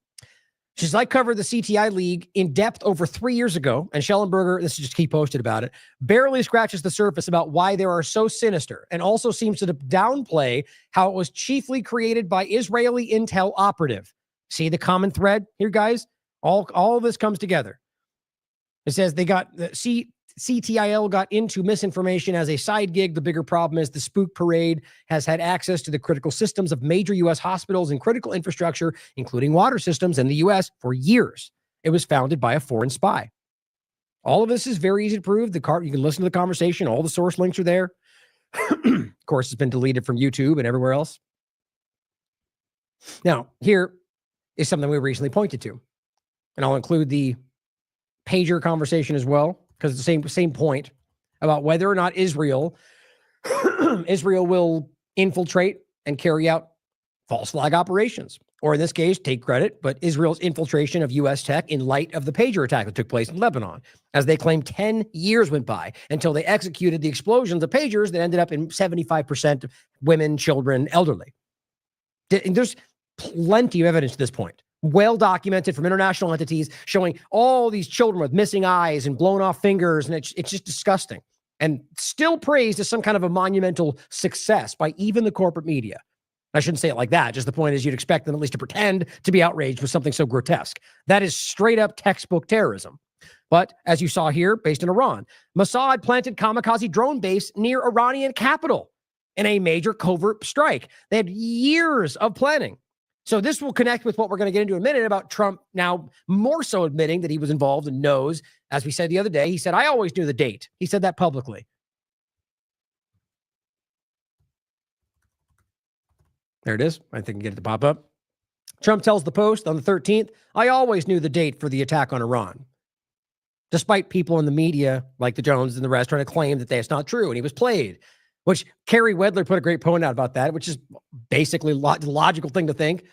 She says, I covered the CTI League in depth over 3 years ago, and Schellenberger, this is just he posted about it, barely scratches the surface about why they are so sinister, and also seems to downplay how it was chiefly created by Israeli intel operative. See the common thread here, guys? All of this comes together. It says they got CTIL got into misinformation as a side gig. The bigger problem is the spook parade has had access to the critical systems of major U.S. hospitals and critical infrastructure, including water systems in the U.S. for years. It was founded by a foreign spy. All of this is very easy to prove. You can listen to the conversation. All the source links are there. Of course, it's been deleted from YouTube and everywhere else. Now, here is something we recently pointed to, and I'll include the pager conversation as well, because it's the same point about whether or not Israel will infiltrate and carry out false flag operations, or in this case, take credit, but Israel's infiltration of U.S. tech in light of the pager attack that took place in Lebanon, as they claim 10 years went by until they executed the explosions of pagers that ended up in 75% of women, children, elderly. And there's plenty of evidence to this point, well documented from international entities, showing all these children with missing eyes and blown off fingers, and it's just disgusting, and still praised as some kind of a monumental success by even the corporate media. I shouldn't say it like that. Just the point is, you'd expect them at least to pretend to be outraged with something so grotesque. That is straight up textbook terrorism. But as you saw here, based in Iran, Mossad planted kamikaze drone base near Iranian capital in a major covert strike. They had years of planning. So this will connect with what we're going to get into in a minute about Trump now more so admitting that he was involved and knows, as we said the other day, he said, I always knew the date. He said that publicly. There it is. I think I can get it to pop up. Trump tells the Post on the 13th, I always knew the date for the attack on Iran. Despite people in the media, like the Jones and the rest, trying to claim that that's not true and he was played. Which Kerry Wedler put a great point out about that, which is basically the logical thing to think.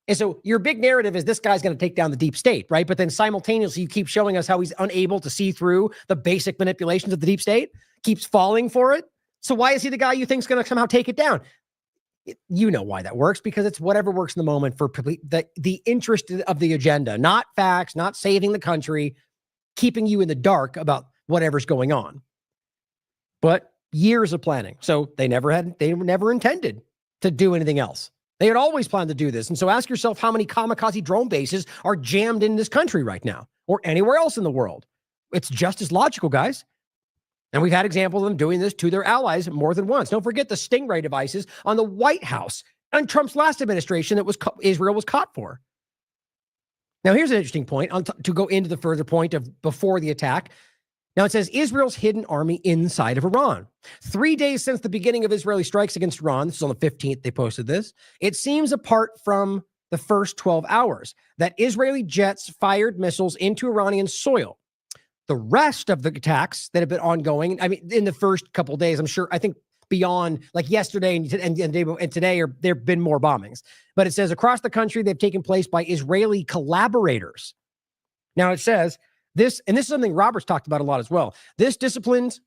And so your big narrative is this guy's going to take down the deep state, right? But then simultaneously, you keep showing us how he's unable to see through the basic manipulations of the deep state, keeps falling for it. So why is he the guy you think is going to somehow take it down? You know why that works, because it's whatever works in the moment for the interest of the agenda, not facts, not saving the country, keeping you in the dark about whatever's going on. But years of planning. So they never intended to do anything else. They had always planned to do this. And so ask yourself how many kamikaze drone bases are jammed in this country right now or anywhere else in the world. It's just as logical, guys. And we've had examples of them doing this to their allies more than once. Don't forget the Stingray devices on the White House and Trump's last administration that Israel was caught for. Now, here's an interesting point to go into the further point of before the attack. Now, it says Israel's hidden army inside of Iran. 3 days since the beginning of Israeli strikes against Iran, this is on the 15th, they posted this, it seems apart from the first 12 hours that Israeli jets fired missiles into Iranian soil. The rest of the attacks that have been ongoing, I mean, in the first couple of days, I'm sure, I think beyond like yesterday and today, there have been more bombings. But it says across the country, they've taken place by Israeli collaborators. Now, it says, this is something Roberts talked about a lot as well. This disciplined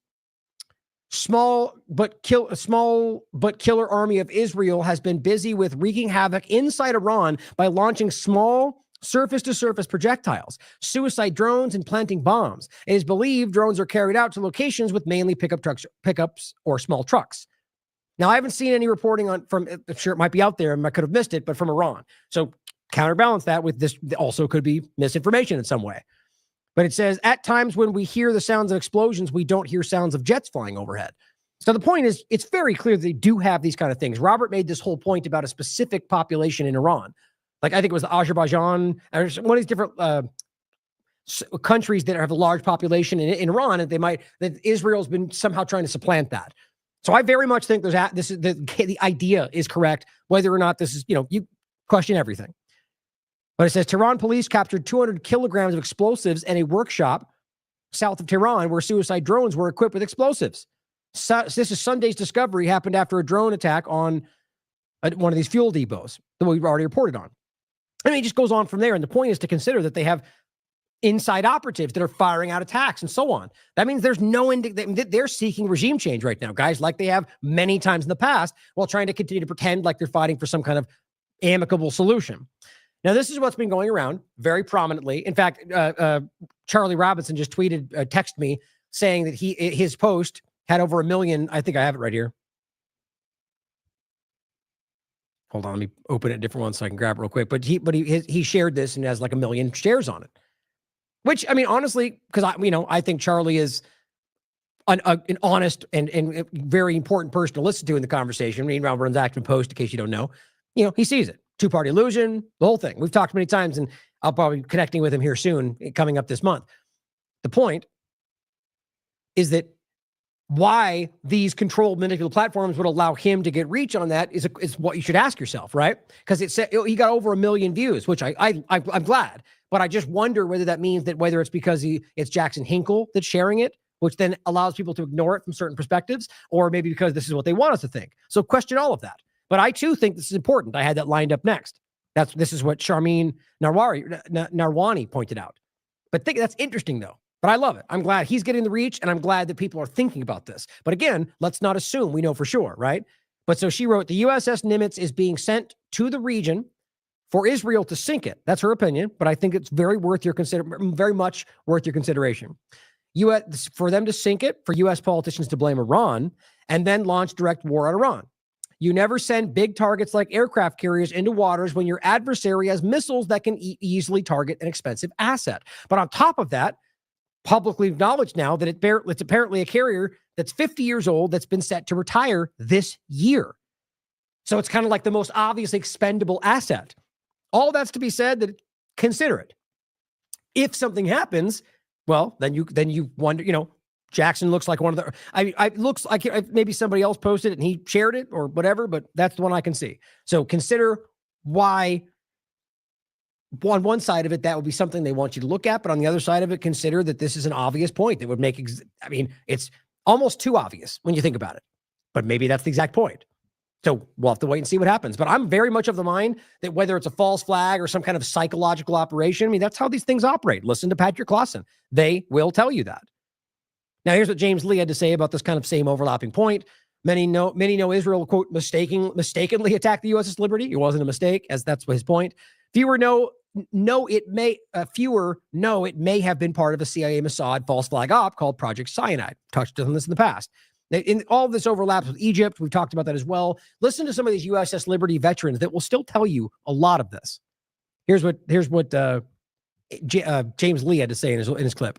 small but killer army of Israel has been busy with wreaking havoc inside Iran by launching small surface-to-surface projectiles, suicide drones, and planting bombs. It is believed drones are carried out to locations with mainly pickups or small trucks. Now, I haven't seen any reporting I'm sure it might be out there and I could have missed it, but from Iran. So counterbalance that with this also could be misinformation in some way. But it says, at times when we hear the sounds of explosions, we don't hear sounds of jets flying overhead. So the point is, it's very clear they do have these kind of things. Robert made this whole point about a specific population in Iran. Like, I think it was Azerbaijan, or one of these different countries that have a large population in Iran, and that Israel's been somehow trying to supplant that. So I very much think the idea is correct, whether or not this is, you question everything. But it says Tehran police captured 200 kilograms of explosives in a workshop south of Tehran where suicide drones were equipped with explosives. So, this is Sunday's discovery, happened after a drone attack on one of these fuel depots that we've already reported on. I mean, it just goes on from there. And the point is to consider that they have inside operatives that are firing out attacks and so on. That means there's they're seeking regime change right now, guys, like they have many times in the past, while trying to continue to pretend like they're fighting for some kind of amicable solution. Now, this is what's been going around very prominently. In fact, Charlie Robinson just texted me saying that his post had over 1 million. I think I have it right here. Hold on, let me open it a different one so I can grab it real quick. But he shared this and has like 1 million shares on it. Which, I mean, honestly, because I think Charlie is an honest and very important person to listen to in the conversation. Meanwhile, runs Active Post, in case you don't know. He sees it. Two-party illusion, the whole thing. We've talked many times, and I'll probably be connecting with him here soon, coming up this month. The point is that why these controlled manipulative platforms would allow him to get reach on that is what you should ask yourself, right? Because it said he got over 1 million views, which I'm glad, but I just wonder whether that means that whether it's because it's Jackson Hinkle that's sharing it, which then allows people to ignore it from certain perspectives, or maybe because this is what they want us to think. So question all of that. But I too think this is important. I had that lined up next. This is what Sharmeen Narwani pointed out. But that's interesting though. But I love it. I'm glad he's getting the reach, and I'm glad that people are thinking about this. But again, let's not assume we know for sure, right? But so she wrote, the USS Nimitz is being sent to the region for Israel to sink it. That's her opinion, but I think it's very much worth your consideration. For them to sink it, for U.S. politicians to blame Iran, and then launch direct war on Iran. You never send big targets like aircraft carriers into waters when your adversary has missiles that can easily target an expensive asset. But on top of that, publicly acknowledged now that it's apparently a carrier that's 50 years old that's been set to retire this year. So it's kind of like the most obvious expendable asset. All that's to be said, that consider it. If something happens, well, then you wonder, Jackson looks like one of the, looks like maybe somebody else posted it and he shared it or whatever, but that's the one I can see. So consider why on one side of it, that would be something they want you to look at. But on the other side of it, consider that this is an obvious point that would make, it's almost too obvious when you think about it, but maybe that's the exact point. So we'll have to wait and see what happens. But I'm very much of the mind that whether it's a false flag or some kind of psychological operation, that's how these things operate. Listen to Patrick Clausen. They will tell you that. Now, here's what James Lee had to say about this kind of same overlapping point. Many know Israel, quote, mistakenly attacked the USS Liberty. It wasn't a mistake, as that's his point. Fewer know it may have been part of a CIA Mossad false flag op called Project Cyanide. Touched on this in the past. In all of this overlaps with Egypt. We've talked about that as well. Listen to some of these USS Liberty veterans that will still tell you a lot of this. Here's what James Lee had to say in his clip.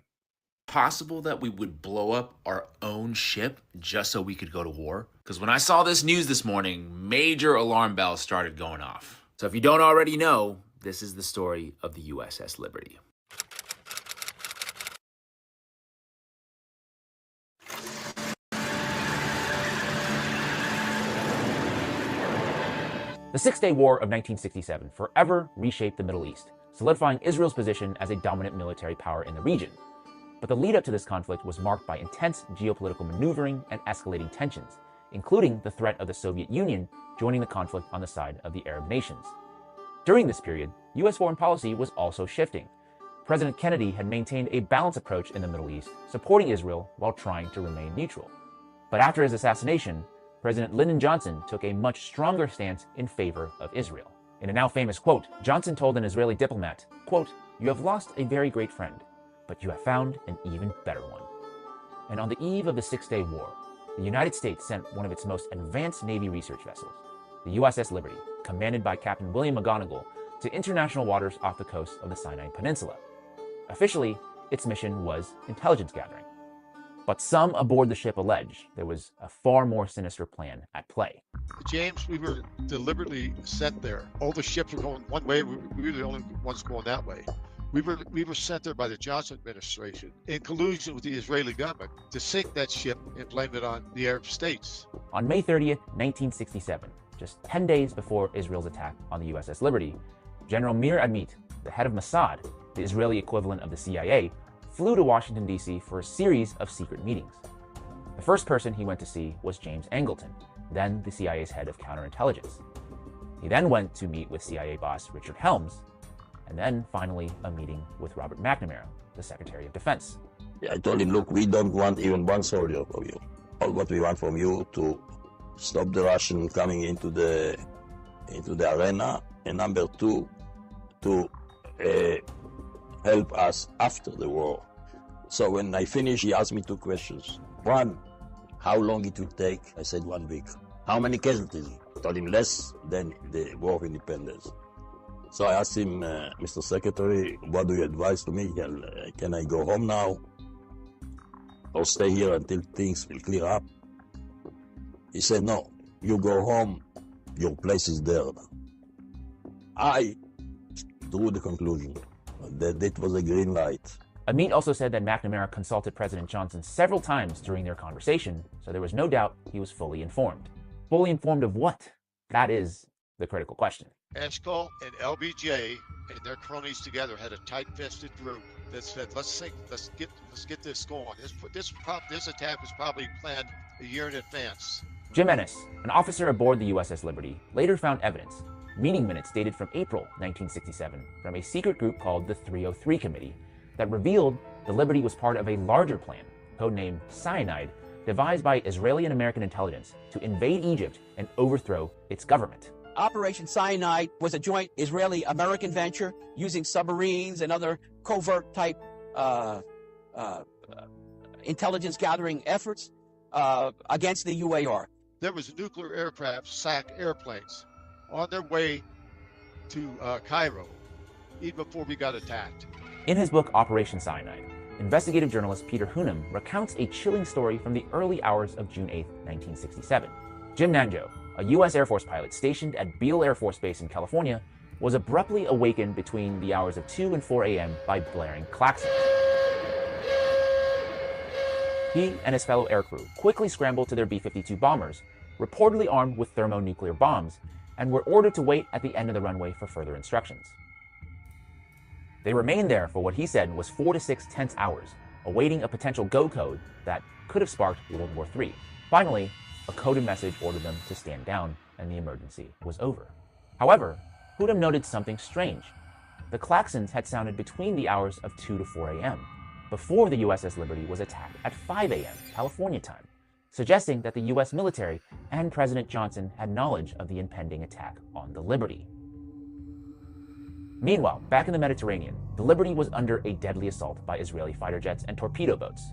Possible that we would blow up our own ship just so we could go to war? Because when I saw this news this morning, major alarm bells started going off. So if you don't already know, this is the story of the USS Liberty. The Six-Day War of 1967 forever reshaped the Middle East, solidifying Israel's position as a dominant military power in the region. But the lead up to this conflict was marked by intense geopolitical maneuvering and escalating tensions, including the threat of the Soviet Union joining the conflict on the side of the Arab nations. During this period, U.S. foreign policy was also shifting. President Kennedy had maintained a balanced approach in the Middle East, supporting Israel while trying to remain neutral. But after his assassination, President Lyndon Johnson took a much stronger stance in favor of Israel. In a now famous quote, Johnson told an Israeli diplomat, quote, "You have lost a very great friend, but you have found an even better one." And on the eve of the Six-Day War, the United States sent one of its most advanced Navy research vessels, the USS Liberty, commanded by Captain William McGonigal, to international waters off the coast of the Sinai Peninsula. Officially, its mission was intelligence gathering. But some aboard the ship allege there was a far more sinister plan at play. James, we were deliberately sent there. All the ships were going one way. We were the only ones going that way. We were sent there by the Johnson administration in collusion with the Israeli government to sink that ship and blame it on the Arab states. On May 30th, 1967, just 10 days before Israel's attack on the USS Liberty, General Mir Amit, the head of Mossad, the Israeli equivalent of the CIA, flew to Washington, D.C. for a series of secret meetings. The first person he went to see was James Angleton, then the CIA's head of counterintelligence. He then went to meet with CIA boss Richard Helms, and then finally a meeting with Robert McNamara, the Secretary of Defense. I told him, look, we don't want even one soldier from you. All what we want from you to stop the Russian coming into the arena, and number two, to help us after the war. So when I finished, he asked me two questions. One, how long it will take? I said 1 week. How many casualties? I told him less than the War of Independence. So I asked him, Mr. Secretary, what do you advise to me? Can I go home now? Or stay here until things will clear up? He said, no, you go home, your place is there. I drew the conclusion that it was a green light. Amit also said that McNamara consulted President Johnson several times during their conversation, so there was no doubt he was fully informed. Fully informed of what? That is the critical question. Eshkol and LBJ and their cronies together had a tight-fisted group that said, let's get this going. This attack was probably planned a year in advance. Jim Ennis, an officer aboard the USS Liberty, later found evidence, meeting minutes dated from April 1967, from a secret group called the 303 Committee, that revealed the Liberty was part of a larger plan, codenamed Cyanide, devised by Israeli and American intelligence to invade Egypt and overthrow its government. Operation Cyanide was a joint Israeli-American venture using submarines and other covert-type intelligence gathering efforts against the UAR. There was nuclear aircraft, SAC airplanes, on their way to Cairo, even before we got attacked. In his book Operation Cyanide, investigative journalist Peter Hunem recounts a chilling story from the early hours of June 8, 1967. Jim Nanjo, a U.S. Air Force pilot stationed at Beale Air Force Base in California, was abruptly awakened between the hours of 2 and 4 a.m. by blaring klaxons. He and his fellow aircrew quickly scrambled to their B-52 bombers, reportedly armed with thermonuclear bombs, and were ordered to wait at the end of the runway for further instructions. They remained there for what he said was 4 to 6 tense hours, awaiting a potential go code that could have sparked World War III. Finally, a coded message ordered them to stand down, and the emergency was over. However, Hunem noted something strange. The klaxons had sounded between the hours of 2 to 4 a.m., before the USS Liberty was attacked at 5 a.m. California time, suggesting that the U.S. military and President Johnson had knowledge of the impending attack on the Liberty. Meanwhile, back in the Mediterranean, the Liberty was under a deadly assault by Israeli fighter jets and torpedo boats.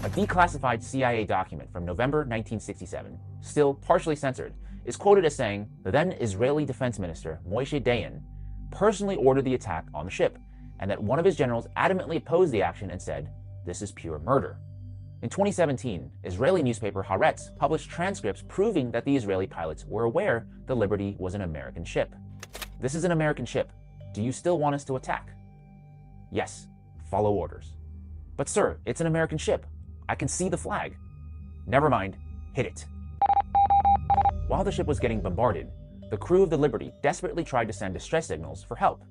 A declassified CIA document from November 1967, still partially censored, is quoted as saying the then Israeli Defense Minister Moshe Dayan personally ordered the attack on the ship, and that one of his generals adamantly opposed the action and said, "This is pure murder." In 2017, Israeli newspaper Haaretz published transcripts proving that the Israeli pilots were aware the Liberty was an American ship. This is an American ship. Do you still want us to attack? Yes, follow orders. But sir, it's an American ship. I can see the flag. Never mind, hit it. While the ship was getting bombarded, the crew of the Liberty desperately tried to send distress signals for help.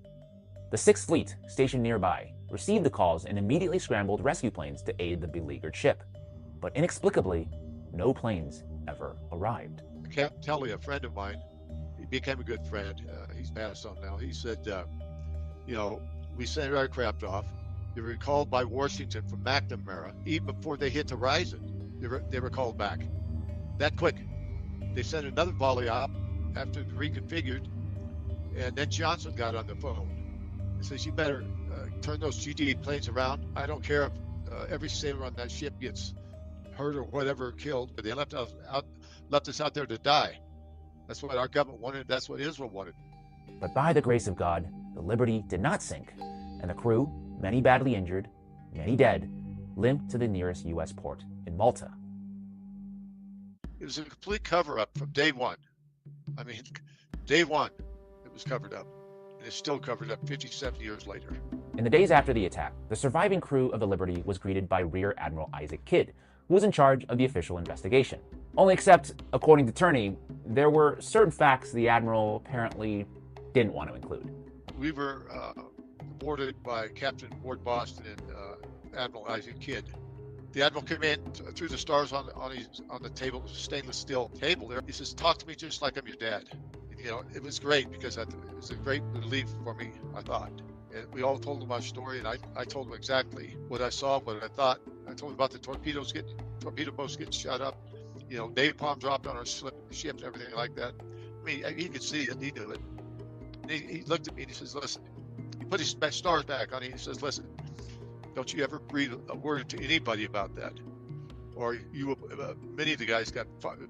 The 6th Fleet, stationed nearby, received the calls and immediately scrambled rescue planes to aid the beleaguered ship. But inexplicably, no planes ever arrived. Captain Telly, a friend of mine, he became a good friend. He's passed on now. He said, we sent aircraft off. They were called by Washington from McNamara. Even before they hit the horizon, they were called back. That quick. They sent another volley out after it reconfigured, and then Johnson got on the phone. He says, you better turn those GD planes around. I don't care if every sailor on that ship gets hurt or whatever, killed, but they left us out there to die. That's what our government wanted. That's what Israel wanted. But by the grace of God, the Liberty did not sink, and the crew, many badly injured, many dead, limped to the nearest U.S. port in Malta. It was a complete cover-up from day one. I mean, day one, it was covered up. And it's still covered up 57 years later. In the days after the attack, the surviving crew of the Liberty was greeted by Rear Admiral Isaac Kidd, who was in charge of the official investigation. Only except, according to Turney, there were certain facts the Admiral apparently didn't want to include. We were boarded by Captain Ward Boston and Admiral Isaac Kidd. The Admiral came in, threw the stars on the table, stainless steel table there. He says, talk to me just like I'm your dad. You know, it was great because it was a great relief for me, I thought. And we all told him our story, and I told him exactly what I saw, what I thought. I told him about the torpedo boats getting shot up, you know, napalm dropped on our ship and everything like that. I mean, he could see it, he knew it. And he looked at me and he says, listen, he put his stars back on. He says, listen, don't you ever breathe a word to anybody about that. Or many of the guys got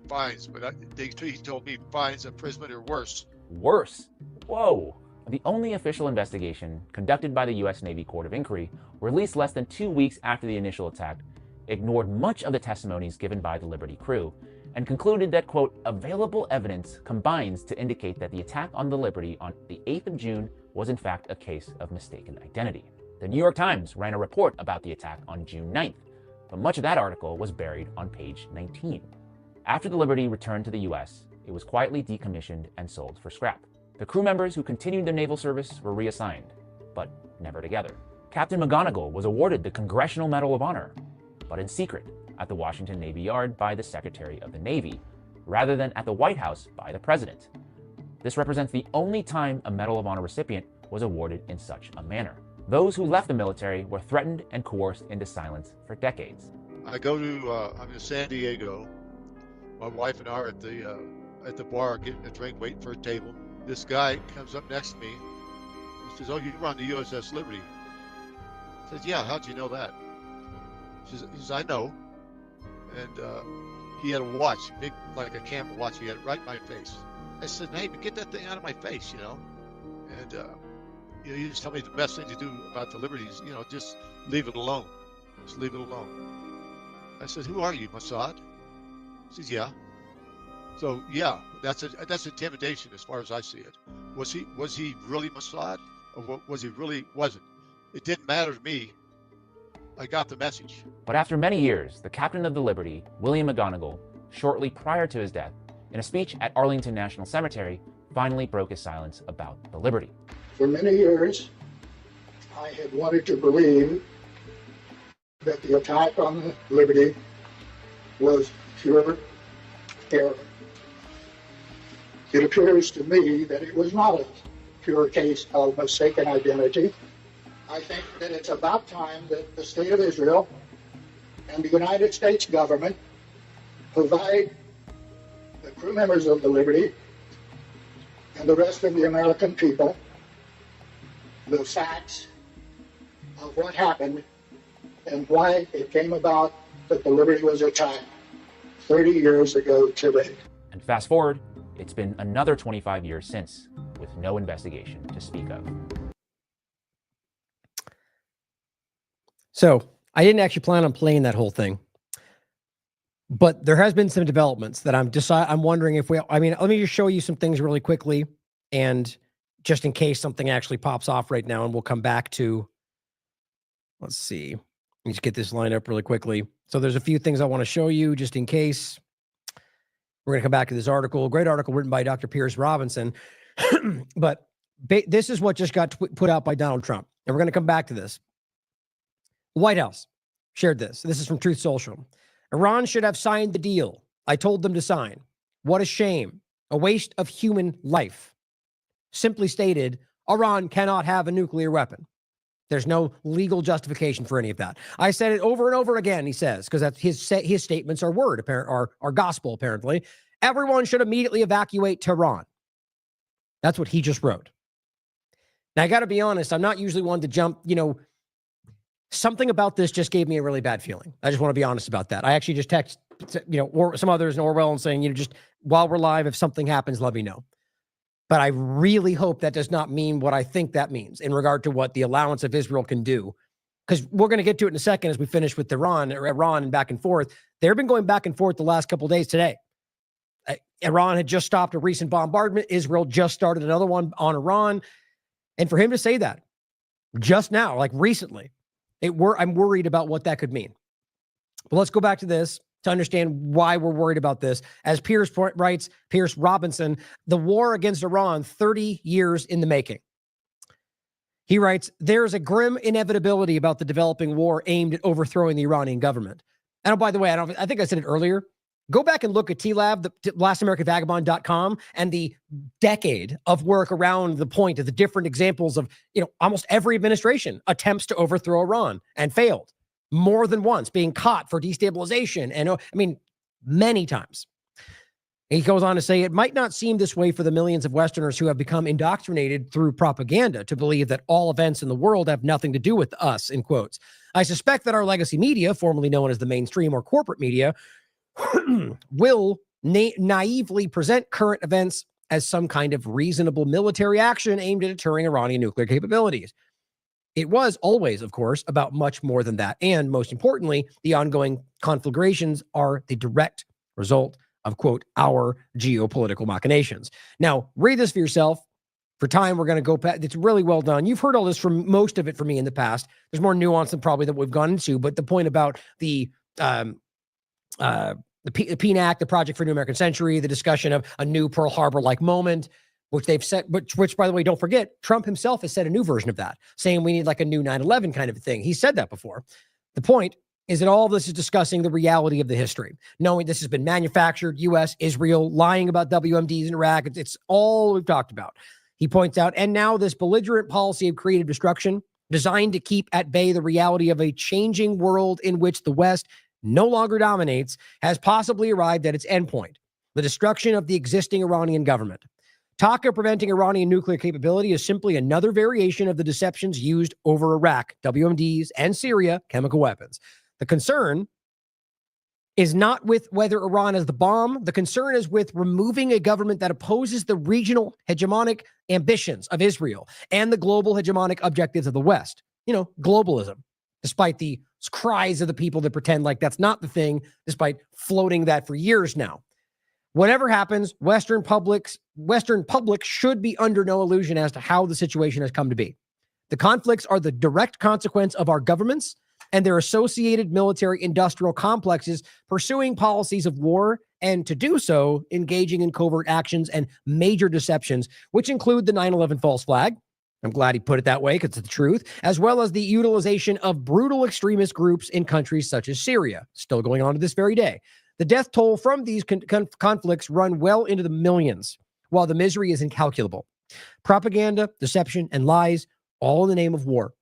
fines, but he told me fines, imprisonment, or worse. Worse? Whoa. The only official investigation conducted by the U.S. Navy Court of Inquiry, released less than 2 weeks after the initial attack, ignored much of the testimonies given by the Liberty crew and concluded that, quote, available evidence combines to indicate that the attack on the Liberty on the 8th of June was in fact a case of mistaken identity. The New York Times ran a report about the attack on June 9th, but much of that article was buried on page 19. After the Liberty returned to the U.S., it was quietly decommissioned and sold for scrap. The crew members who continued their naval service were reassigned, but never together. Captain McGonigal was awarded the Congressional Medal of Honor, but in secret at the Washington Navy Yard by the Secretary of the Navy, rather than at the White House by the President. This represents the only time a Medal of Honor recipient was awarded in such a manner. Those who left the military were threatened and coerced into silence for decades. I'm in San Diego. My wife and I are at the bar getting a drink, waiting for a table. This guy comes up next to me. He says, oh, you run the USS Liberty. I says, yeah, how'd you know that? He says, I know. And he had a watch, big, like a camera watch. He had it right in my face. I said, hey, but get that thing out of my face, you know. And you just tell me the best thing to do about the Liberties, you know, just leave it alone. Just leave it alone. I said, who are you, Mossad? He says, yeah. So yeah, that's intimidation as far as I see it. Was he really Mossad, or was he really wasn't? It didn't matter to me. I got the message. But after many years, the captain of the Liberty, William McGonigal, shortly prior to his death, in a speech at Arlington National Cemetery, finally broke his silence about the Liberty. For many years, I had wanted to believe that the attack on the Liberty was pure error. It appears to me that it was not a pure case of mistaken identity. I think that it's about time that the State of Israel and the United States government provide the crew members of the Liberty and the rest of the American people the facts of what happened and why it came about that the Liberty was attacked 30 years ago today. And fast forward, it's been another 25 years since, with no investigation to speak of. So I didn't actually plan on playing that whole thing, but there has been some developments that I'm wondering if let me just show you some things really quickly, and just in case something actually pops off right now, and we'll come back to, let's see, let me just get this lined up really quickly. So there's a few things I want to show you just in case. We're going to come back to this article, a great article written by Dr. Pierce Robinson. But this is what just got put out by Donald Trump. And we're going to come back to this. White House shared this. This is from Truth Social. Iran should have signed the deal. I told them to sign. What a shame. A waste of human life. Simply stated, Iran cannot have a nuclear weapon. There's no legal justification for any of that. I said it over and over again, he says, because that's his statements are are gospel, apparently. Everyone should immediately evacuate Tehran. That's what he just wrote. Now, I got to be honest, I'm not usually one to jump, something about this just gave me a really bad feeling. I just want to be honest about that. I actually just text, or some others in Orwell and saying, just while we're live, if something happens, let me know. But I really hope that does not mean what I think that means in regard to what the allowance of Israel can do. Because we're going to get to it in a second as we finish with Iran and back and forth. They've been going back and forth the last couple of days today. Iran had just stopped a recent bombardment. Israel just started another one on Iran. And for him to say that just now, like recently, I'm worried about what that could mean. But let's go back to this to understand why we're worried about this. As Pierce writes, Pierce Robinson, the war against Iran, 30 years in the making. He writes, there's a grim inevitability about the developing war aimed at overthrowing the Iranian government. And oh, by the way, I think I said it earlier. Go back and look at TLAV, the LastAmericanVagabond.com, and the decade of work around the point of the different examples of, almost every administration attempts to overthrow Iran and failed more than once, being caught for destabilization. And many times. He goes on to say, it might not seem this way for the millions of Westerners who have become indoctrinated through propaganda to believe that all events in the world have nothing to do with us, in quotes. I suspect that our legacy media, formerly known as the mainstream or corporate media, will naively present current events as some kind of reasonable military action aimed at deterring Iranian nuclear capabilities. It was always, of course, about much more than that. And most importantly, the ongoing conflagrations are the direct result of, quote, our geopolitical machinations. Now, read this for yourself. For time, we're going to go past. It's really well done. You've heard all this from most of it from me in the past. There's more nuance than probably that we've gone into, but the point about the PNAC, the Project for a New American Century, the discussion of a new Pearl Harbor-like moment, which they've said, which, by the way, don't forget, Trump himself has said a new version of that, saying we need like a new 9/11 kind of thing. He said that before. The point is that all of this is discussing the reality of the history, knowing this has been manufactured, U.S., Israel, lying about WMDs in Iraq. It's all we've talked about. He points out, and now this belligerent policy of creative destruction designed to keep at bay the reality of a changing world in which the West no longer dominates, has possibly arrived at its endpoint, the destruction of the existing Iranian government. Talk of preventing Iranian nuclear capability is simply another variation of the deceptions used over Iraq, WMDs, and Syria, chemical weapons. The concern is not with whether Iran has the bomb. The concern is with removing a government that opposes the regional hegemonic ambitions of Israel and the global hegemonic objectives of the West. Globalism, despite the cries of the people that pretend like that's not the thing, despite floating that for years now. Whatever happens, Western public should be under no illusion as to how the situation has come to be. The conflicts are the direct consequence of our governments and their associated military industrial complexes pursuing policies of war, and to do so, engaging in covert actions and major deceptions, which include the 9/11 false flag. I'm glad he put it that way because it's the truth, as well as the utilization of brutal extremist groups in countries such as Syria, still going on to this very day. The death toll from these conflicts run well into the millions, while the misery is incalculable. Propaganda, deception, and lies, all in the name of war,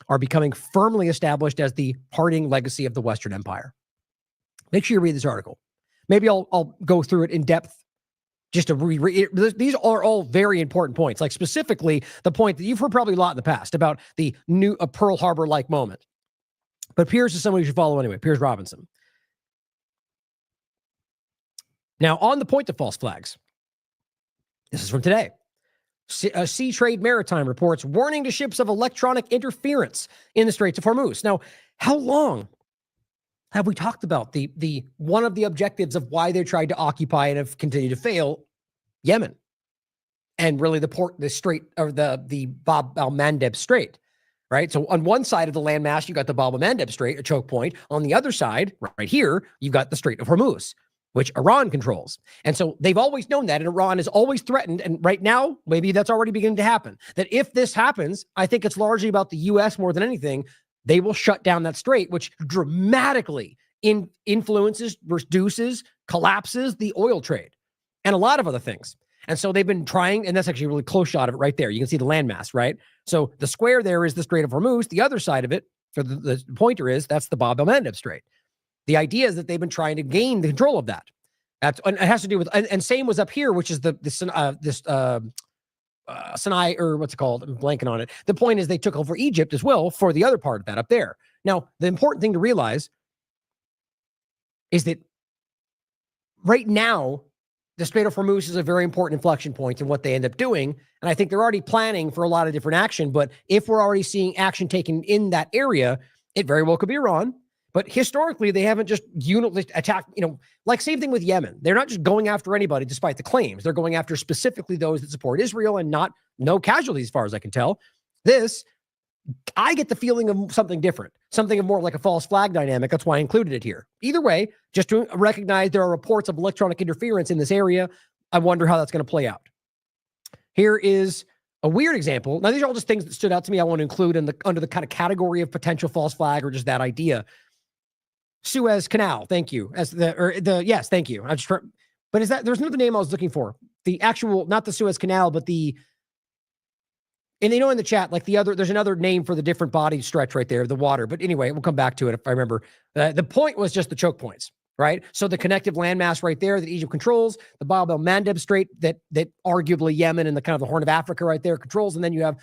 are becoming firmly established as the parting legacy of the Western Empire. Make sure you read this article. Maybe I'll go through it in depth just to read. These are all very important points, like specifically the point that you've heard probably a lot in the past about the new Pearl Harbor-like moment. But Pierce is someone you should follow anyway, Pierce Robinson. Now, on the point of false flags, this is from today. Sea Trade Maritime reports warning to ships of electronic interference in the Straits of Hormuz. Now, how long have we talked about the one of the objectives of why they tried to occupy and have continued to fail, Yemen, and really the Strait, or the Bab al-Mandeb Strait, right? So on one side of the landmass, you got the Bab al-Mandeb Strait, a choke point. On the other side, right here, you've got the Strait of Hormuz, which Iran controls. And so they've always known that, and Iran has always threatened, and right now, maybe that's already beginning to happen, that if this happens, I think it's largely about the U.S. more than anything, they will shut down that strait, which dramatically influences, reduces, collapses the oil trade, and a lot of other things. And so they've been trying, and that's actually a really close shot of it right there. You can see the landmass, right? So the square there is the Strait of Hormuz. The other side of it, or the pointer is, that's the Bab el-Mandeb Strait. The idea is that they've been trying to gain the control of that. And it has to do with, and same was up here, which is Sinai, or what's it called? I'm blanking on it. The point is they took over Egypt as well for the other part of that up there. Now, the important thing to realize is that right now, the Strait of Hormuz is a very important inflection point in what they end up doing. And I think they're already planning for a lot of different action. But if we're already seeing action taken in that area, it very well could be Iran. But historically, they haven't just attacked, like same thing with Yemen. They're not just going after anybody despite the claims. They're going after specifically those that support Israel and no casualties as far as I can tell. I get the feeling of something different, something of more like a false flag dynamic. That's why I included it here. Either way, just to recognize there are reports of electronic interference in this area. I wonder how that's going to play out. Here is a weird example. Now, these are all just things that stood out to me. I want to include under the kind of category of potential false flag or just that idea. Suez Canal. Thank you. Yes, thank you. But there's another name I was looking for. The actual, not the Suez Canal, but and in the chat, like there's another name for the different body stretch right there, the water. But anyway, we'll come back to it if I remember. The point was just the choke points, right? So the connective landmass right there that Egypt controls, the Bab el-Mandeb Strait that arguably Yemen and the kind of the Horn of Africa right there controls, and then you have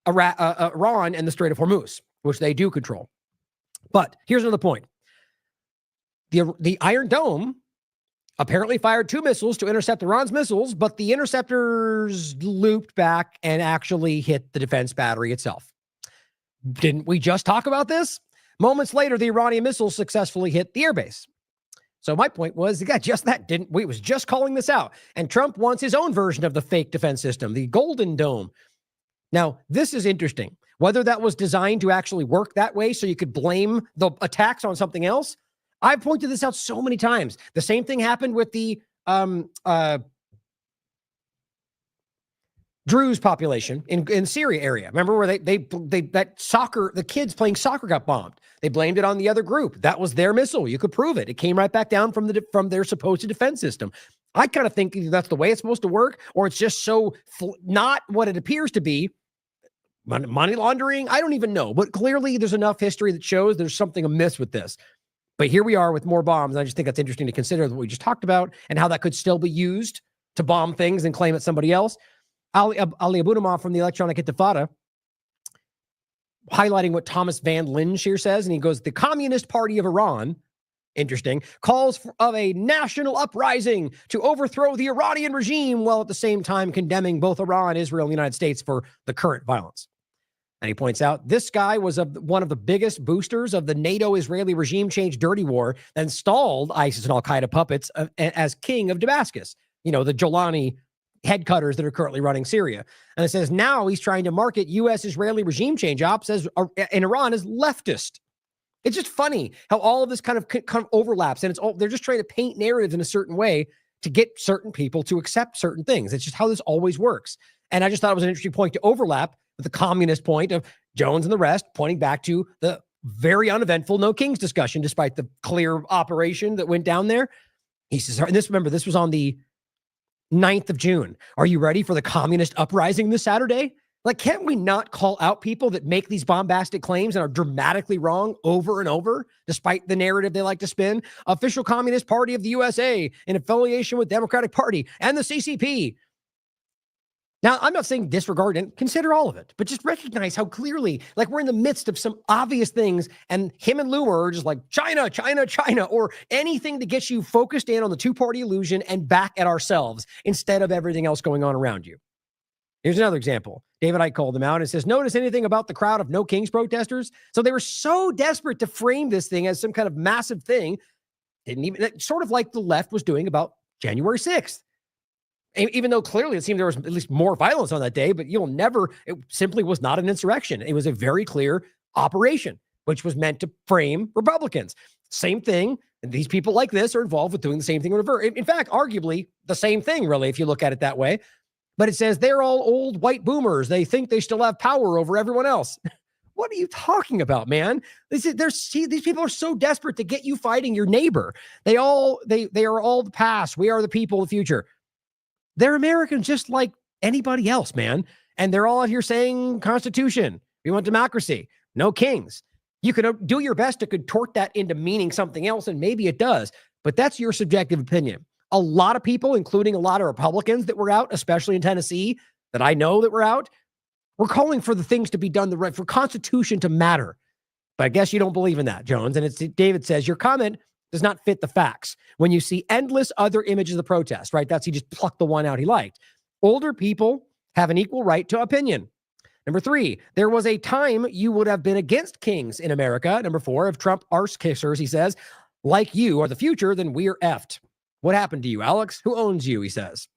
Iran and the Strait of Hormuz, which they do control. But here's another point. The Iron Dome apparently fired 2 missiles to intercept Iran's missiles, but the interceptors looped back and actually hit the defense battery itself. Didn't we just talk about this? Moments later, the Iranian missiles successfully hit the airbase. So my point was, just that, we was just calling this out. And Trump wants his own version of the fake defense system, the Golden Dome. Now, this is interesting. Whether that was designed to actually work that way so you could blame the attacks on something else, I've pointed this out so many times. The same thing happened with the Druze population in Syria area. Remember where the kids playing soccer got bombed. They blamed it on the other group. That was their missile. You could prove it. It came right back down from their supposed defense system. I kind of think that's the way it's supposed to work, or it's just so not what it appears to be. Money laundering? I don't even know. But clearly there's enough history that shows there's something amiss with this. But here we are with more bombs. I just think that's interesting to consider what we just talked about and how that could still be used to bomb things and claim it's somebody else. Ali Abunimah from the Electronic Intifada highlighting what Thomas Van Lynch here says, and he goes, the Communist Party of Iran, interesting, calls of a national uprising to overthrow the Iranian regime while at the same time condemning both Iran, Israel, and the United States for the current violence. And he points out this guy was one of the biggest boosters of the NATO-Israeli regime change dirty war that installed ISIS and al-Qaeda puppets as king of Damascus. The Jolani head cutters that are currently running Syria. And it says now he's trying to market U.S.-Israeli regime change ops in Iran as leftist. It's just funny how all of this kind of overlaps, and they're just trying to paint narratives in a certain way to get certain people to accept certain things. It's just how this always works. And I just thought it was an interesting point to overlap with the communist point of Jones and the rest, pointing back to the very uneventful No Kings discussion, despite the clear operation that went down there. He says, and this was on the 9th of June. Are you ready for the communist uprising this Saturday? Like, can't we not call out people that make these bombastic claims and are dramatically wrong over and over, despite the narrative they like to spin? Official Communist Party of the USA in affiliation with Democratic Party and the CCP. Now, I'm not saying disregard and consider all of it, but just recognize how clearly, like, we're in the midst of some obvious things, and him and Loomer are just like, China, China, China, or anything to get you focused in on the two-party illusion and back at ourselves instead of everything else going on around you. Here's another example. David Icke called them out and says, notice anything about the crowd of No Kings protesters? So they were so desperate to frame this thing as some kind of massive thing, sort of like the left was doing about January 6th. Even though clearly it seemed there was at least more violence on that day, but it simply was not an insurrection. It was a very clear operation, which was meant to frame Republicans. Same thing. And these people like this are involved with doing the same thing in reverse. In fact, arguably the same thing, really, if you look at it that way. But it says they're all old white boomers. They think they still have power over everyone else. What are you talking about, man? These people are so desperate to get you fighting your neighbor. They are all the past. We are the people of the future. They're Americans just like anybody else, man. And they're all out here saying Constitution. We want democracy. No kings. You can do your best to contort that into meaning something else, and maybe it does. But that's your subjective opinion. A lot of people, including a lot of Republicans that were out, especially in Tennessee, that I know that were out, were calling for the things to be done the right, for Constitution to matter. But I guess you don't believe in that, Jones. And David says, your comment does not fit the facts. When you see endless other images of the protest, right? He just plucked the one out he liked. Older people have an equal right to opinion. Number 3, there was a time you would have been against kings in America. Number 4, if Trump arse kissers, he says, like you are the future, then we're effed. What happened to you, Alex? Who owns you, he says.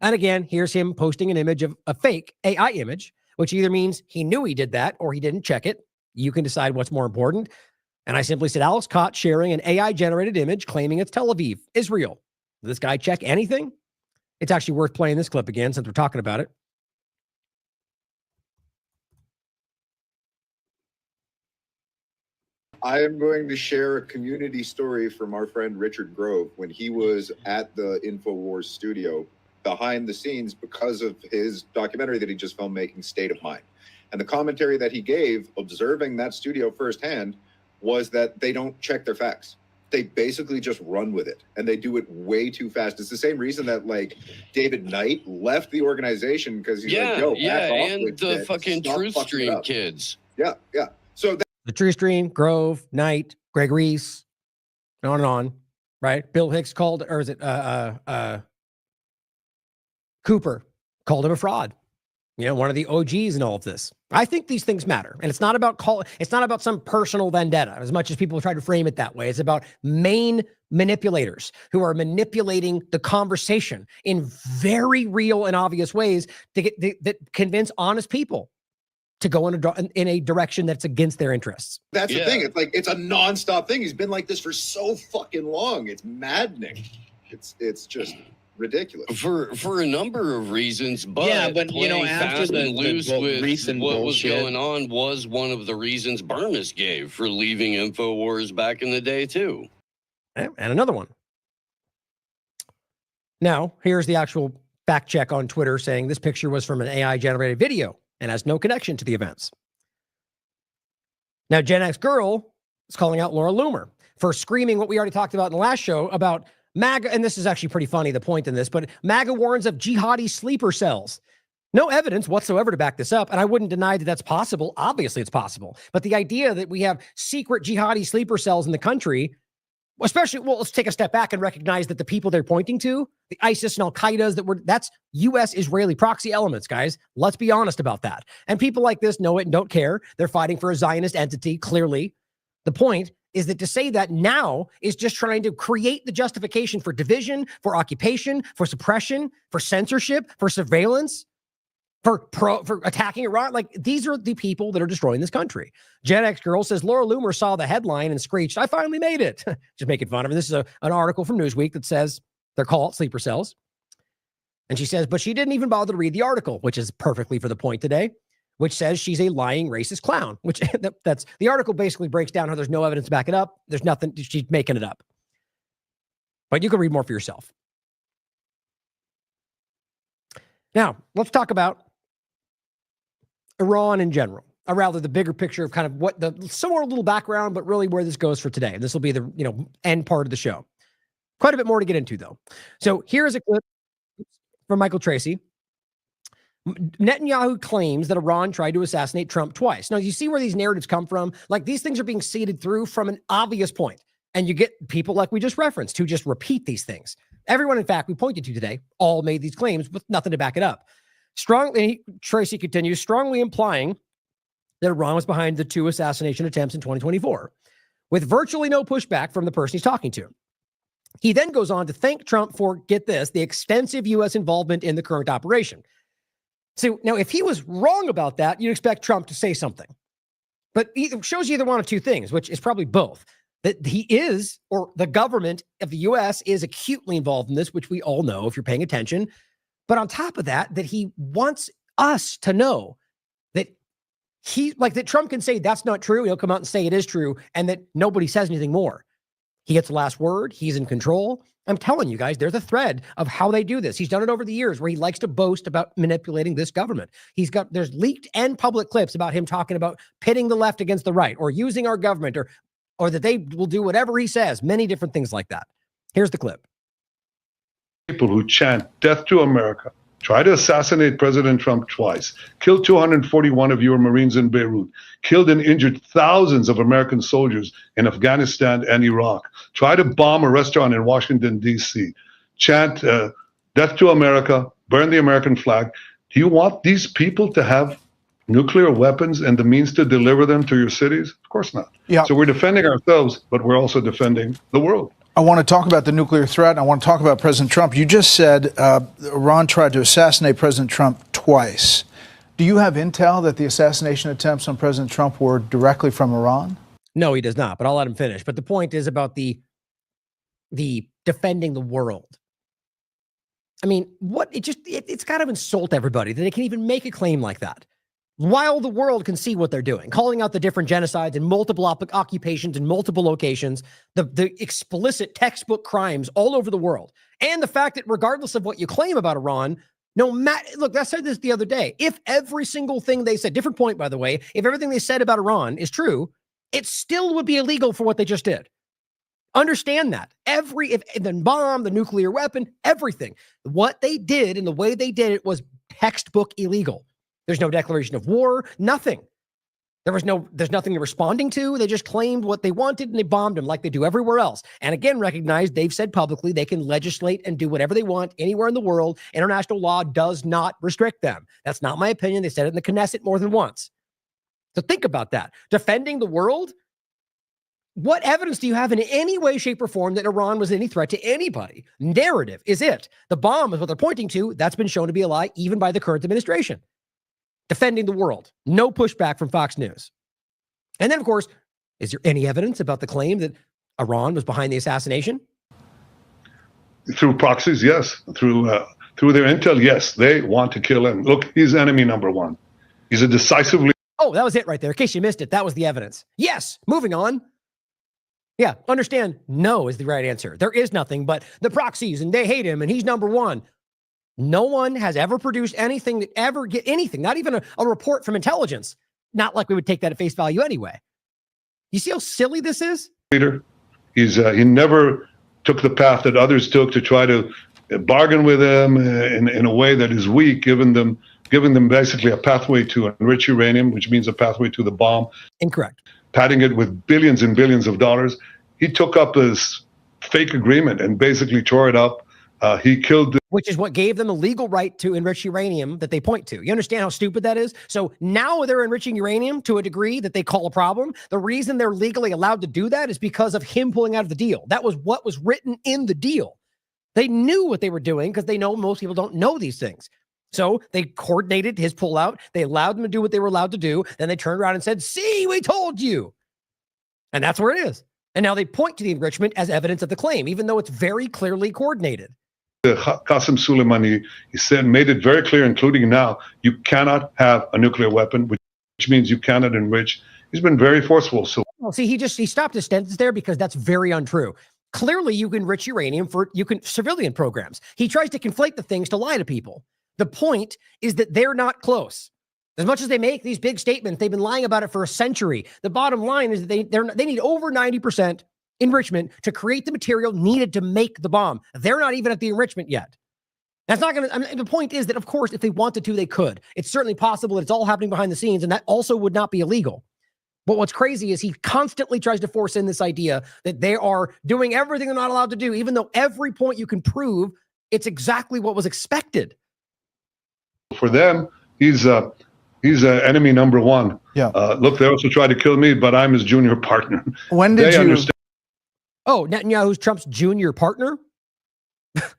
And again, here's him posting an image of a fake AI image, which either means he knew he did that or he didn't check it. You can decide what's more important. And I simply said, Alex caught sharing an AI-generated image claiming it's Tel Aviv, Israel. Did this guy check anything? It's actually worth playing this clip again since we're talking about it. I am going to share a community story from our friend Richard Grove when he was at the InfoWars studio behind the scenes because of his documentary that he just filmed making State of Mind. And the commentary that he gave, observing that studio firsthand, was that they don't check their facts. They basically just run with it, and they do it way too fast. It's the same reason that, like, David Knight left the organization because he's like, yo, back off and with the it. fucking Stop Truth fucking it Stream up. kids. Yeah. So The True Stream, Grove, Knight, Greg Reese, on and on, right? Bill Hicks called, or is it Cooper called him a fraud. You know, one of the OGs in all of this. I think these things matter. And it's not about it's not about some personal vendetta, as much as people try to frame it that way. It's about main manipulators who are manipulating the conversation in very real and obvious ways to get that convince honest people to go in a direction that's against their interests. that's the thing. It's like, it's a nonstop thing. He's been like this for so fucking long. It's maddening. It's just ridiculous For a number of reasons, but you know, playing after fast the and loose with recent what bullshit, was going on was one of the reasons Burness gave for leaving InfoWars back in the day too. And another one. Now, here's the actual fact check on Twitter saying this picture was from an AI generated video and has no connection to the events. Now, Gen X Girl is calling out Laura Loomer for screaming what we already talked about in the last show about MAGA, and this is actually pretty funny, the point in this, but MAGA warns of jihadi sleeper cells. No evidence whatsoever to back this up, and I wouldn't deny that that's possible. Obviously, it's possible. But the idea that we have secret jihadi sleeper cells in the country, especially, well, let's take a step back and recognize that the people they're pointing to, the ISIS and Al-Qaeda's, that's U.S.-Israeli proxy elements, guys. Let's be honest about that. And people like this know it and don't care. They're fighting for a Zionist entity, clearly. The point is that to say that now is just trying to create the justification for division, for occupation, for suppression, for censorship, for surveillance, for attacking Iran. Like, these are the people that are destroying this country. Gen X Girl says Laura Loomer saw the headline and screeched, "I finally made it." Just making fun of her. This is an article from Newsweek that says they're called sleeper cells. And she says, but she didn't even bother to read the article, which is perfectly for the point today, which says she's a lying racist clown, which that's the article basically breaks down how there's no evidence to back it up. There's nothing. She's making it up. But you can read more for yourself. Now, let's talk about Iran in general, or rather the bigger picture of kind of what the somewhere a little background, but really where this goes for today. And this will be the end part of the show. Quite a bit more to get into, though. So here's a clip from Michael Tracy. Netanyahu claims that Iran tried to assassinate Trump twice. Now, you see where these narratives come from? Like, these things are being seeded through from an obvious point. And you get people like we just referenced who just repeat these things. Everyone, in fact, we pointed to today all made these claims with nothing to back it up. Tracy continues, strongly implying that Iran was behind the 2 assassination attempts in 2024, with virtually no pushback from the person he's talking to. He then goes on to thank Trump for, get this, the extensive U.S. involvement in the current operation. So now, if he was wrong about that, you'd expect Trump to say something. But it shows you either one of two things, which is probably both. That he is, or the government of the U.S. is acutely involved in this, which we all know if you're paying attention. But on top of that, that he wants us to know that that Trump can say that's not true. He'll come out and say it is true, and that nobody says anything more. He gets the last word. He's in control. I'm telling you guys, there's a thread of how they do this. He's done it over the years where he likes to boast about manipulating this government. There's leaked and public clips about him talking about pitting the left against the right or using our government or that they will do whatever he says, many different things like that. Here's the clip. People who chant death to America, try to assassinate President Trump twice, killed 241 of your Marines in Beirut, killed and injured thousands of American soldiers in Afghanistan and Iraq, try to bomb a restaurant in Washington, D.C., chant death to America, burn the American flag. Do you want these people to have nuclear weapons and the means to deliver them to your cities? Of course not. Yeah. So we're defending ourselves, but we're also defending the world. I want to talk about the nuclear threat, and I want to talk about President Trump. You just said Iran tried to assassinate President Trump twice. Do you have intel that the assassination attempts on President Trump were directly from Iran? No, he does not, but I'll let him finish. But the point is about the defending the world. I mean, it's got to insult everybody that they can even make a claim like that. While the world can see what they're doing, calling out the different genocides in multiple occupations in multiple locations, the explicit textbook crimes all over the world, and the fact that regardless of what you claim about Iran, look, I said this the other day, if every single thing they said, different point, by the way, if everything they said about Iran is true, it still would be illegal for what they just did. Understand that. If the bomb, the nuclear weapon, everything, what they did and the way they did it was textbook illegal. There's no declaration of war, nothing. There's nothing they're responding to. They just claimed what they wanted and they bombed them like they do everywhere else. And again, recognize they've said publicly they can legislate and do whatever they want anywhere in the world. International law does not restrict them. That's not my opinion. They said it in the Knesset more than once. So think about that. Defending the world? What evidence do you have in any way, shape, or form that Iran was any threat to anybody? Narrative is it. The bomb is what they're pointing to. That's been shown to be a lie, even by the current administration. Defending the world. No pushback from Fox News. And then, of course, is there any evidence about the claim that Iran was behind the assassination? Through proxies, yes. Through their intel, yes. They want to kill him. Look, he's enemy number one. He's a decisively... Oh, that was it right there. In case you missed it, that was the evidence. Yes, moving on. Yeah, understand, no is the right answer. There is nothing but the proxies, and they hate him, and he's number one. No one has ever produced anything that ever get anything, not even a report from intelligence. Not like we would take that at face value anyway. You see how silly this is? Leader, he never took the path that others took to try to bargain with them in a way that is weak, giving them basically a pathway to enrich uranium, which means a pathway to the bomb. Incorrect. Padding it with billions and billions of dollars. He took up this fake agreement and basically tore it up. He killed... Which is what gave them the legal right to enrich uranium that they point to. You understand how stupid that is? So now they're enriching uranium to a degree that they call a problem. The reason they're legally allowed to do that is because of him pulling out of the deal. That was what was written in the deal. They knew what they were doing because they know most people don't know these things. So they coordinated his pullout. They allowed them to do what they were allowed to do. Then they turned around and said, see, we told you. And that's where it is. And now they point to the enrichment as evidence of the claim, even though it's very clearly coordinated. Qasem Soleimani, he said, made it very clear, including now, you cannot have a nuclear weapon, which means you cannot enrich. He's been very forceful. So, well, see, he stopped his sentence there because that's very untrue. Clearly, you can enrich uranium for civilian programs. He tries to conflate the things to lie to people. The point is that they're not close. As much as they make these big statements, they've been lying about it for a century. The bottom line is that they need over 90% enrichment to create the material needed to make the bomb. They're not even at the enrichment yet. That's not going to, the point is that, of course, if they wanted to, they could. It's certainly possible that it's all happening behind the scenes, and that also would not be illegal. But what's crazy is he constantly tries to force in this idea that they are doing everything they're not allowed to do, even though every point you can prove it's exactly what was expected. For them, he's enemy number one. Yeah. Look, they also tried to kill me, but I'm his junior partner. When did you understand? Oh, Netanyahu's Trump's junior partner?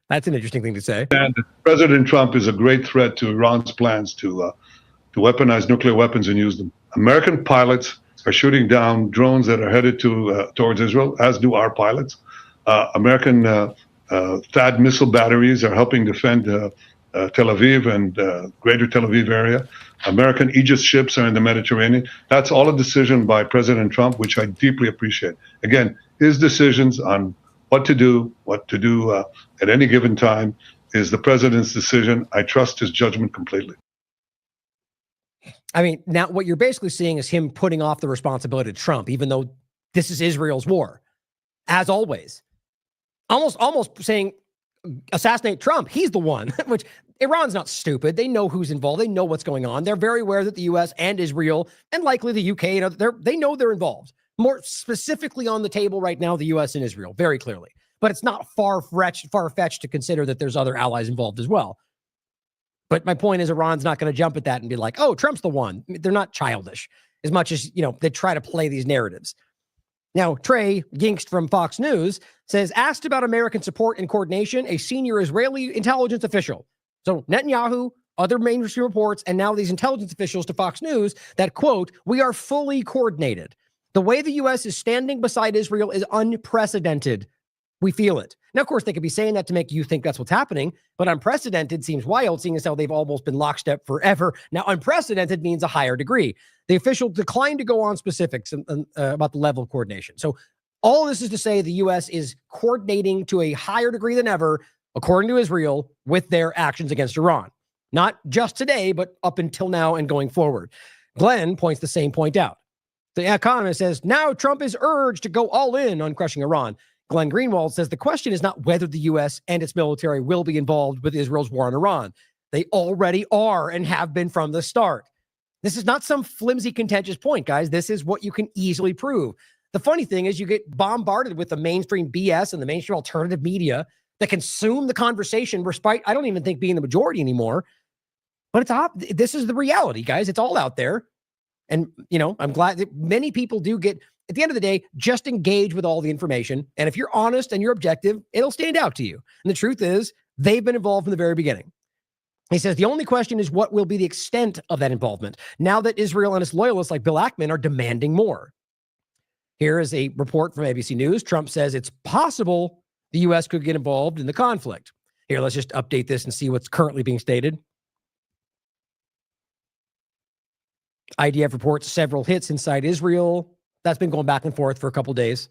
That's an interesting thing to say. And President Trump is a great threat to Iran's plans to weaponize nuclear weapons and use them. American pilots are shooting down drones that are headed towards Israel, as do our pilots. American THAAD missile batteries are helping defend Tel Aviv and greater Tel Aviv area. American Aegis ships are in the Mediterranean. That's all a decision by President Trump, which I deeply appreciate. Again, his decisions on What to do at any given time is the president's decision. I trust his judgment completely. I mean, now what you're basically seeing is him putting off the responsibility to Trump, even though this is Israel's war, as always. Almost saying, assassinate Trump. He's the one, which Iran's not stupid. They know who's involved. They know what's going on. They're very aware that the U.S. and Israel, and likely the UK, they know they're involved. More specifically on the table right now, the U.S. and Israel, very clearly. But it's not far-fetched to consider that there's other allies involved as well. But my point is, Iran's not going to jump at that and be like, oh, Trump's the one. I mean, they're not childish as much as, they try to play these narratives. Now, Trey Yingst from Fox News says, asked about American support and coordination, a senior Israeli intelligence official. So Netanyahu, other mainstream reports, and now these intelligence officials to Fox News that, quote, we are fully coordinated. The way the U.S. is standing beside Israel is unprecedented. We feel it. Now, of course, they could be saying that to make you think that's what's happening, but unprecedented seems wild, seeing as how they've almost been lockstep forever. Now, unprecedented means a higher degree. The official declined to go on specifics about the level of coordination. So all this is to say the U.S. is coordinating to a higher degree than ever, according to Israel, with their actions against Iran. Not just today, but up until now and going forward. Glenn points the same point out. The Economist says, now Trump is urged to go all in on crushing Iran. Glenn Greenwald says the question is not whether the U.S. and its military will be involved with Israel's war on Iran. They already are and have been from the start. This is not some flimsy, contentious point, guys. This is what you can easily prove. The funny thing is you get bombarded with the mainstream BS and the mainstream alternative media that consume the conversation, despite I don't even think being the majority anymore. But this is the reality, guys. It's all out there. And, I'm glad that many people do get, at the end of the day, just engage with all the information. And if you're honest and you're objective, it'll stand out to you. And the truth is, they've been involved from the very beginning. He says, the only question is what will be the extent of that involvement now that Israel and its loyalists like Bill Ackman are demanding more. Here is a report from ABC News. Trump says it's possible the U.S. could get involved in the conflict. Here, let's just update this and see what's currently being stated. IDF reports several hits inside Israel. That's been going back and forth for a couple days.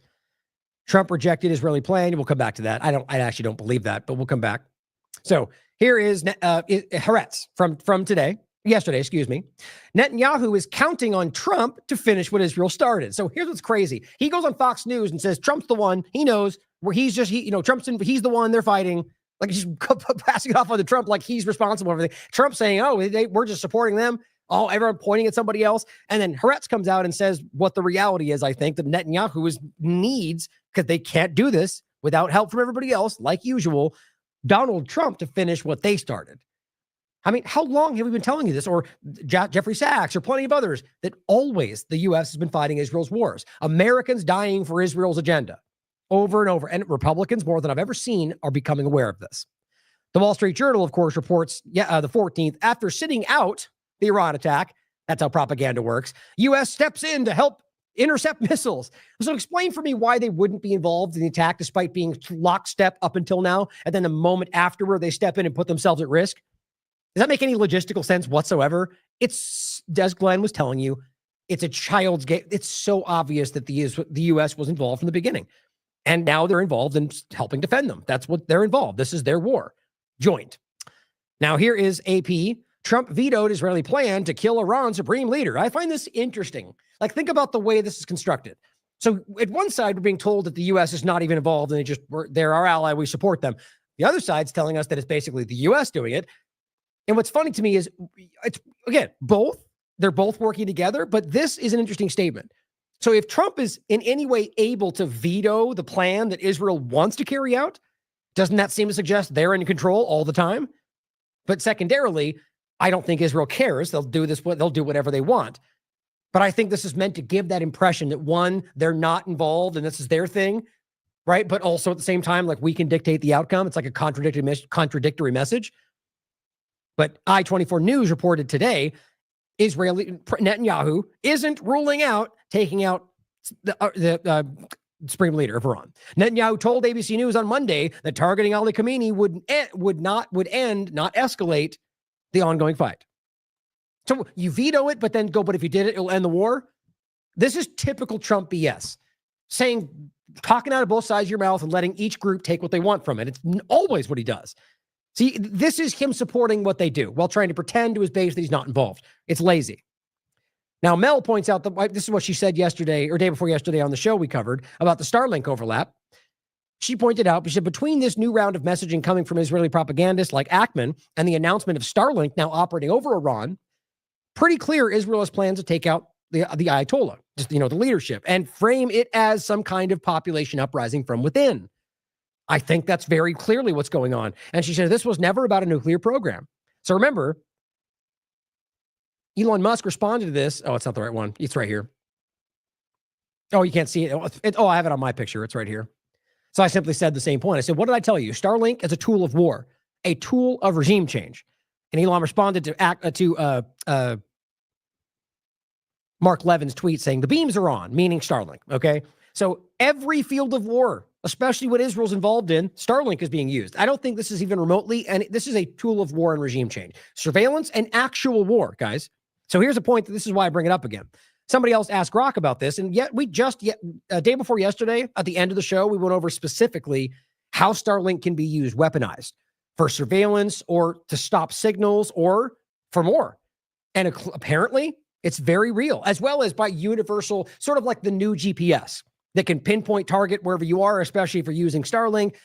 Trump rejected Israeli plan. We'll come back to that. I actually don't believe that, but we'll come back. So here is Haaretz from yesterday. Netanyahu is counting on Trump to finish what Israel started. So here's what's crazy. He goes on Fox News and says Trump's the one. He knows where he's the one they're fighting. Like he's passing it off on the Trump like he's responsible for everything. Trump saying, oh, we're just supporting them. Oh, everyone pointing at somebody else. And then Haaretz comes out and says what the reality is, I think, that Netanyahu needs, because they can't do this without help from everybody else, like usual, Donald Trump to finish what they started. I mean, how long have we been telling you this? Or Jeffrey Sachs or plenty of others, that always the U.S. has been fighting Israel's wars. Americans dying for Israel's agenda over and over. And Republicans, more than I've ever seen, are becoming aware of this. The Wall Street Journal, of course, reports the 14th, after sitting out the Iran attack, that's how propaganda works, U.S. steps in to help intercept missiles. So explain for me why they wouldn't be involved in the attack despite being lockstep up until now, and then the moment afterward they step in and put themselves at risk. Does that make any logistical sense whatsoever? It's, as Glenn was telling you, it's a child's game. It's so obvious that the U.S. was involved from the beginning. And now they're involved in helping defend them. That's what they're involved. This is their war. Joint. Now here is AP. Trump vetoed Israeli plan to kill Iran's supreme leader. I find this interesting. Like, think about the way this is constructed. So at one side, we're being told that the U.S. is not even involved and they're our ally. We support them. The other side's telling us that it's basically the U.S. doing it. And what's funny to me is, it's again, they're both working together, but this is an interesting statement. So if Trump is in any way able to veto the plan that Israel wants to carry out, doesn't that seem to suggest they're in control all the time? But secondarily, I don't think Israel cares. They'll do whatever they want. But I think this is meant to give that impression that, one, they're not involved and this is their thing, right? But also at the same time, like, we can dictate the outcome. It's like a contradictory message. But I-24 News reported today, Israeli Netanyahu isn't ruling out taking out the supreme leader of Iran. Netanyahu told ABC News on Monday that targeting Ali Khamenei would not escalate the ongoing fight. So you veto it, but then go, but if you did it, it'll end the war. This is typical Trump BS. Saying talking out of both sides of your mouth and letting each group take what they want from it. It's always what he does. See, this is him supporting what they do while trying to pretend to his base that he's not involved. It's lazy. Now, Mel points out that this is what she said yesterday or day before yesterday on the show we covered about the Starlink overlap. She pointed out, she said, between this new round of messaging coming from Israeli propagandists like Ackman and the announcement of Starlink now operating over Iran, pretty clear Israel has plans to take out the Ayatollah, just, the leadership, and frame it as some kind of population uprising from within. I think that's very clearly what's going on. And she said, this was never about a nuclear program. So remember, Elon Musk responded to this. Oh, it's not the right one. It's right here. Oh, you can't see it. I have it on my picture. It's right here. So I simply said the same point. I said, what did I tell you? Starlink is a tool of war, a tool of regime change. And Elon responded to Mark Levin's tweet saying the beams are on, meaning Starlink. Okay. So every field of war, especially what Israel's involved in, Starlink is being used. I don't think this is even remotely, and this is a tool of war and regime change. Surveillance and actual war, guys. So here's a point that this is why I bring it up again. Somebody else asked Grok about this, and yet a day before yesterday, at the end of the show, we went over specifically how Starlink can be used, weaponized, for surveillance or to stop signals or for more. And apparently, it's very real, as well as by universal, sort of like the new GPS that can pinpoint target wherever you are, especially if you're using Starlink.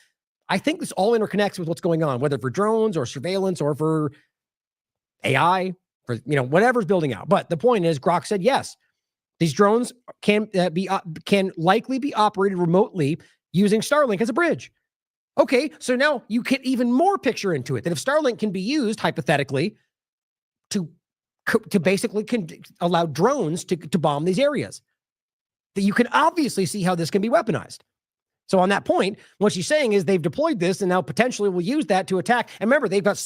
I think this all interconnects with what's going on, whether for drones or surveillance or for AI, for whatever's building out. But the point is, Grok said yes. These drones can likely be operated remotely using Starlink as a bridge. Okay, so now you get even more picture into it that if Starlink can be used hypothetically to basically allow drones to bomb these areas, that you can obviously see how this can be weaponized. So on that point, what she's saying is they've deployed this and now potentially will use that to attack. And remember, they've got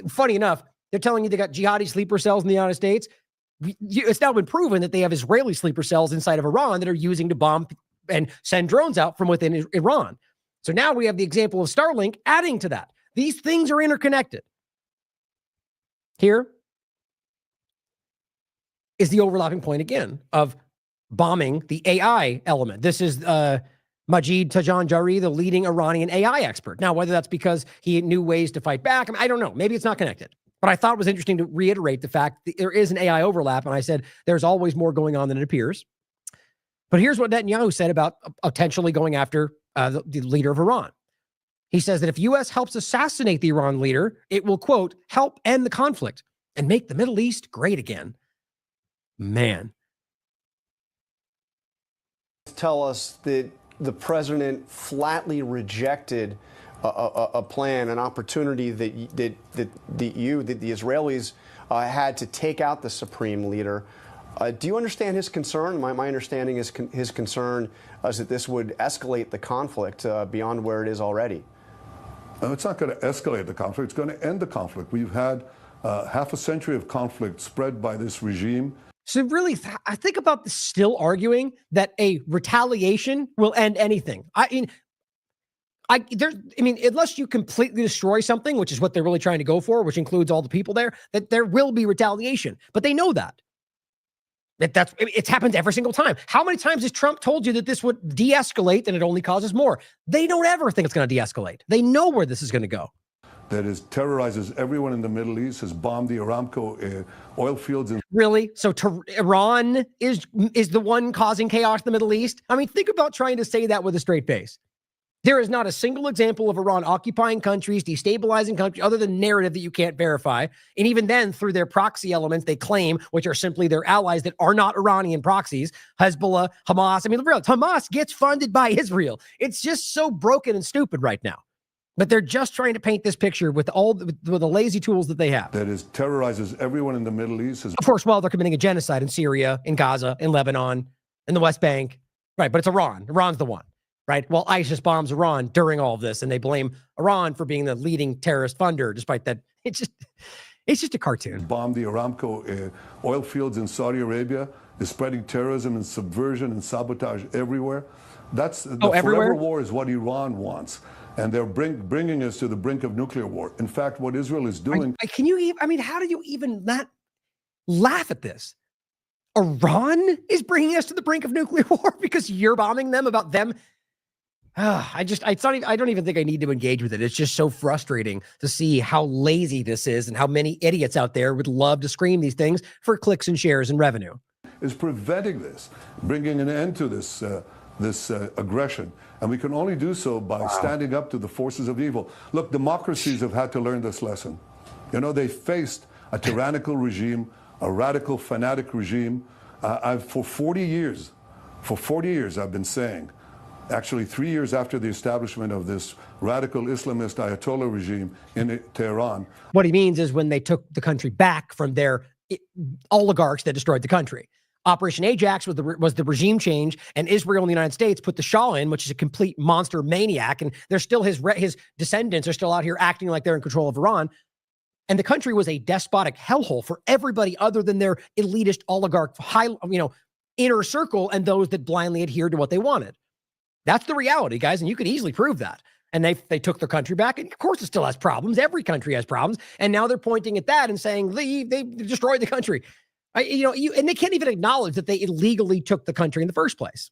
funny enough, they're telling you they got jihadi sleeper cells in the United States. It's now been proven that they have Israeli sleeper cells inside of Iran that are using to bomb and send drones out from within Iran. So now we have the example of Starlink adding to that. These things are interconnected. Here is the overlapping point again of bombing the AI element. This is Majid Tajanjari, the leading Iranian AI expert. Now, whether that's because he knew ways to fight back, I don't know. Maybe it's not connected. But I thought it was interesting to reiterate the fact that there is an AI overlap. And I said, there's always more going on than it appears. But here's what Netanyahu said about potentially going after the leader of Iran. He says that if U.S. helps assassinate the Iran leader, it will, quote, help end the conflict and make the Middle East great again. Man. Tell us that the president flatly rejected a plan, an opportunity that the Israelis had to take out the supreme leader. Do you understand his concern? My understanding is his concern is that this would escalate the conflict beyond where it is already. It's not going to escalate the conflict. It's going to end the conflict. We've had half a century of conflict spread by this regime. So really, I think about this still arguing that a retaliation will end anything. Unless you completely destroy something, which is what they're really trying to go for, which includes all the people there, that there will be retaliation. But they know that. It's happened every single time. How many times has Trump told you that this would de-escalate and it only causes more? They don't ever think it's going to de-escalate. They know where this is going to go. That terrorizes everyone in the Middle East, has bombed the Aramco oil fields. Really? So Iran is the one causing chaos in the Middle East? Think about trying to say that with a straight face. There is not a single example of Iran occupying countries, destabilizing countries, other than narrative that you can't verify. And even then, through their proxy elements, they claim, which are simply their allies that are not Iranian proxies, Hezbollah, Hamas. Hamas gets funded by Israel. It's just so broken and stupid right now. But they're just trying to paint this picture with the lazy tools that they have. That terrorizes everyone in the Middle East. Of course, while they're committing a genocide in Syria, in Gaza, in Lebanon, in the West Bank. Right, but it's Iran. Iran's the one. Right. Well, ISIS bombs Iran during all of this, and they blame Iran for being the leading terrorist funder, despite that. It's just a cartoon. Bombed the Aramco oil fields in Saudi Arabia, is spreading terrorism and subversion and sabotage everywhere. That's the forever war is what Iran wants. And they're bringing us to the brink of nuclear war. In fact, what Israel is doing. Can you even, how do you even not laugh at this? Iran is bringing us to the brink of nuclear war because you're bombing them about them I don't even think I need to engage with it. It's just so frustrating to see how lazy this is and how many idiots out there would love to scream these things for clicks and shares and revenue. Is preventing this, bringing an end to this aggression. And we can only do so by standing up to the forces of evil. Look, democracies have had to learn this lesson. You know, they faced a tyrannical regime, a radical, fanatic regime. For 40 years, I've been saying, actually 3 years after the establishment of this radical Islamist Ayatollah regime in Tehran. What he means is when they took the country back from their oligarchs that destroyed the country. Operation Ajax was the regime change, and Israel and the United States put the Shah in, which is a complete monster maniac, and they're still his descendants are still out here acting like they're in control of Iran. And the country was a despotic hellhole for everybody other than their elitist oligarch, inner circle and those that blindly adhered to what they wanted. That's the reality, guys, and you could easily prove that. And they took their country back, and of course it still has problems. Every country has problems, and now they're pointing at that and saying they destroyed the country. And they can't even acknowledge that they illegally took the country in the first place.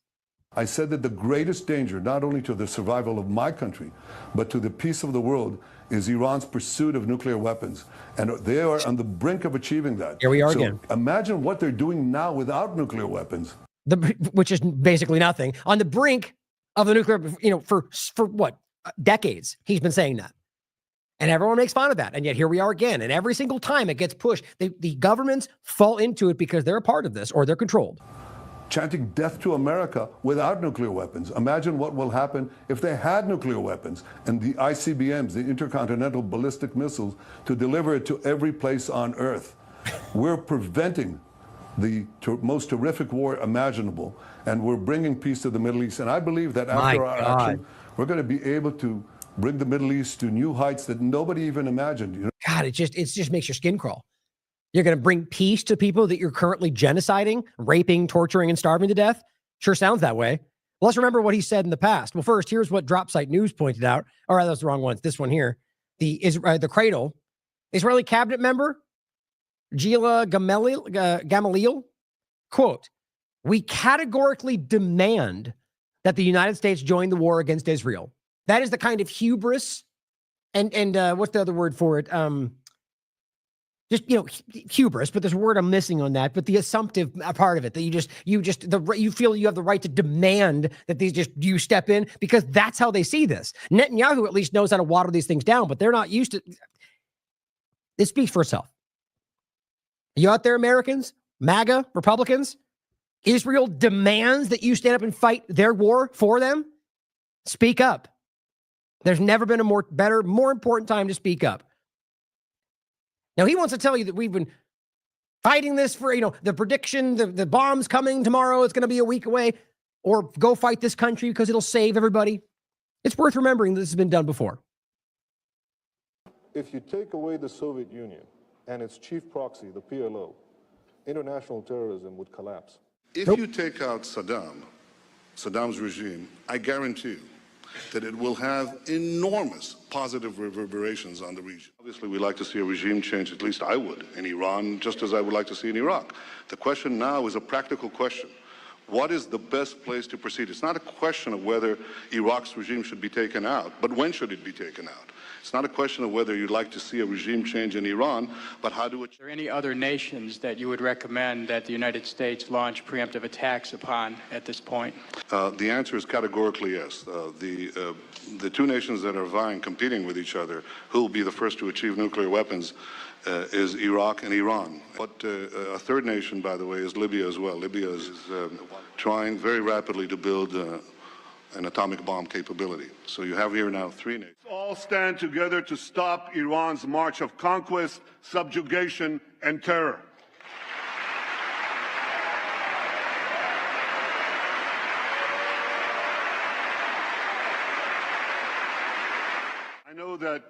I said that the greatest danger, not only to the survival of my country, but to the peace of the world, is Iran's pursuit of nuclear weapons. And they are on the brink of achieving that. Here we are again. Imagine what they're doing now without nuclear weapons. Which is basically nothing. On the brink of the nuclear, for what? Decades, he's been saying that. And everyone makes fun of that. And yet here we are again. And every single time it gets pushed, the governments fall into it because they're a part of this or they're controlled. Chanting death to America without nuclear weapons. Imagine what will happen if they had nuclear weapons and the ICBMs, the intercontinental ballistic missiles, to deliver it to every place on Earth. We're preventing the most terrific war imaginable, and we're bringing peace to the Middle East. And I believe that after our action, we're going to be able to bring the Middle East to new heights that nobody even imagined. God, it just makes your skin crawl. You're going to bring peace to people that you're currently genociding, raping, torturing, and starving to death? Sure sounds that way. Well, let's remember what he said in the past. Well, first, here's what Dropsite News pointed out. All right, that's the wrong one. It's this one here. The Cradle, Israeli cabinet member, Gila Gamaliel, quote, "We categorically demand that the United States join the war against Israel." That is the kind of hubris and what's the other word for it? Hubris, but there's a word I'm missing on that. But the assumptive part of it, that you feel you have the right to demand that you step in, because that's how they see this. Netanyahu at least knows how to water these things down, but they're not used to. It speaks for itself. You out there, Americans, MAGA, Republicans? Israel demands that you stand up and fight their war for them. Speak up. There's never been a more important time to speak up. Now, he wants to tell you that we've been fighting this for, the prediction, the bomb's coming tomorrow, it's going to be a week away, or go fight this country because it'll save everybody. It's worth remembering that this has been done before. If you take away the Soviet Union and its chief proxy, the PLO, international terrorism would collapse. If you take out Saddam's regime, I guarantee you that it will have enormous positive reverberations on the region. Obviously, we'd like to see a regime change, at least I would, in Iran, just as I would like to see in Iraq. The question now is a practical question. What is the best place to proceed? It's not a question of whether Iraq's regime should be taken out, but when should it be taken out? It's not a question of whether you'd like to see a regime change in Iran, but how do it... Are there any other nations that you would recommend that the United States launch preemptive attacks upon at this point? The answer is categorically yes. The two nations that are competing with each other, who will be the first to achieve nuclear weapons, is Iraq and Iran. But a third nation, by the way, is Libya as well. Libya is trying very rapidly to build an atomic bomb capability. So you have here now three nations. All stand together to stop Iran's march of conquest, subjugation, and terror. I know that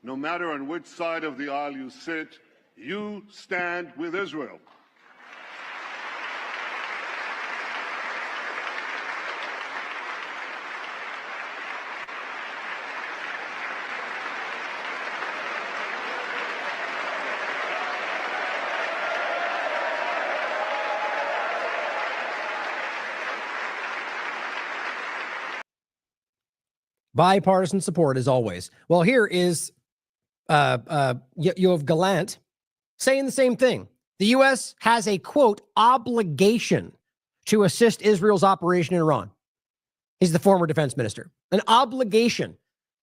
no matter on which side of the aisle you sit, you stand with Israel. Bipartisan support as always. Well, here is Yoav Gallant saying the same thing. The U.S. has a, quote, obligation to assist Israel's operation in Iran. He's the former defense minister. An obligation.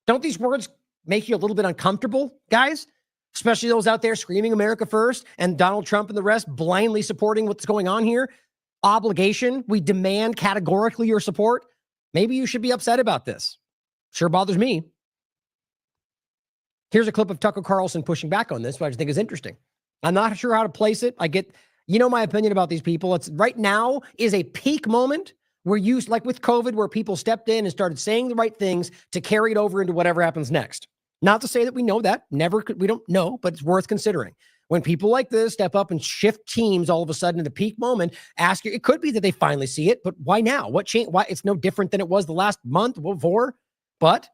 Don't these words make you a little bit uncomfortable, guys? Especially those out there screaming America first and Donald Trump and the rest blindly supporting what's going on here. Obligation. We demand categorically your support. Maybe you should be upset about this. Sure bothers me. Here's a clip of Tucker Carlson pushing back on this, which I think is interesting. I'm not sure how to place it. I get, my opinion about these people. It's right now is a peak moment where you, like with COVID, where people stepped in and started saying the right things to carry it over into whatever happens next. Not to say that we know that. We don't know, but it's worth considering. When people like this step up and shift teams all of a sudden in the peak moment, it could be that they finally see it, but why now? What changed? Why? It's no different than it was the last month before, but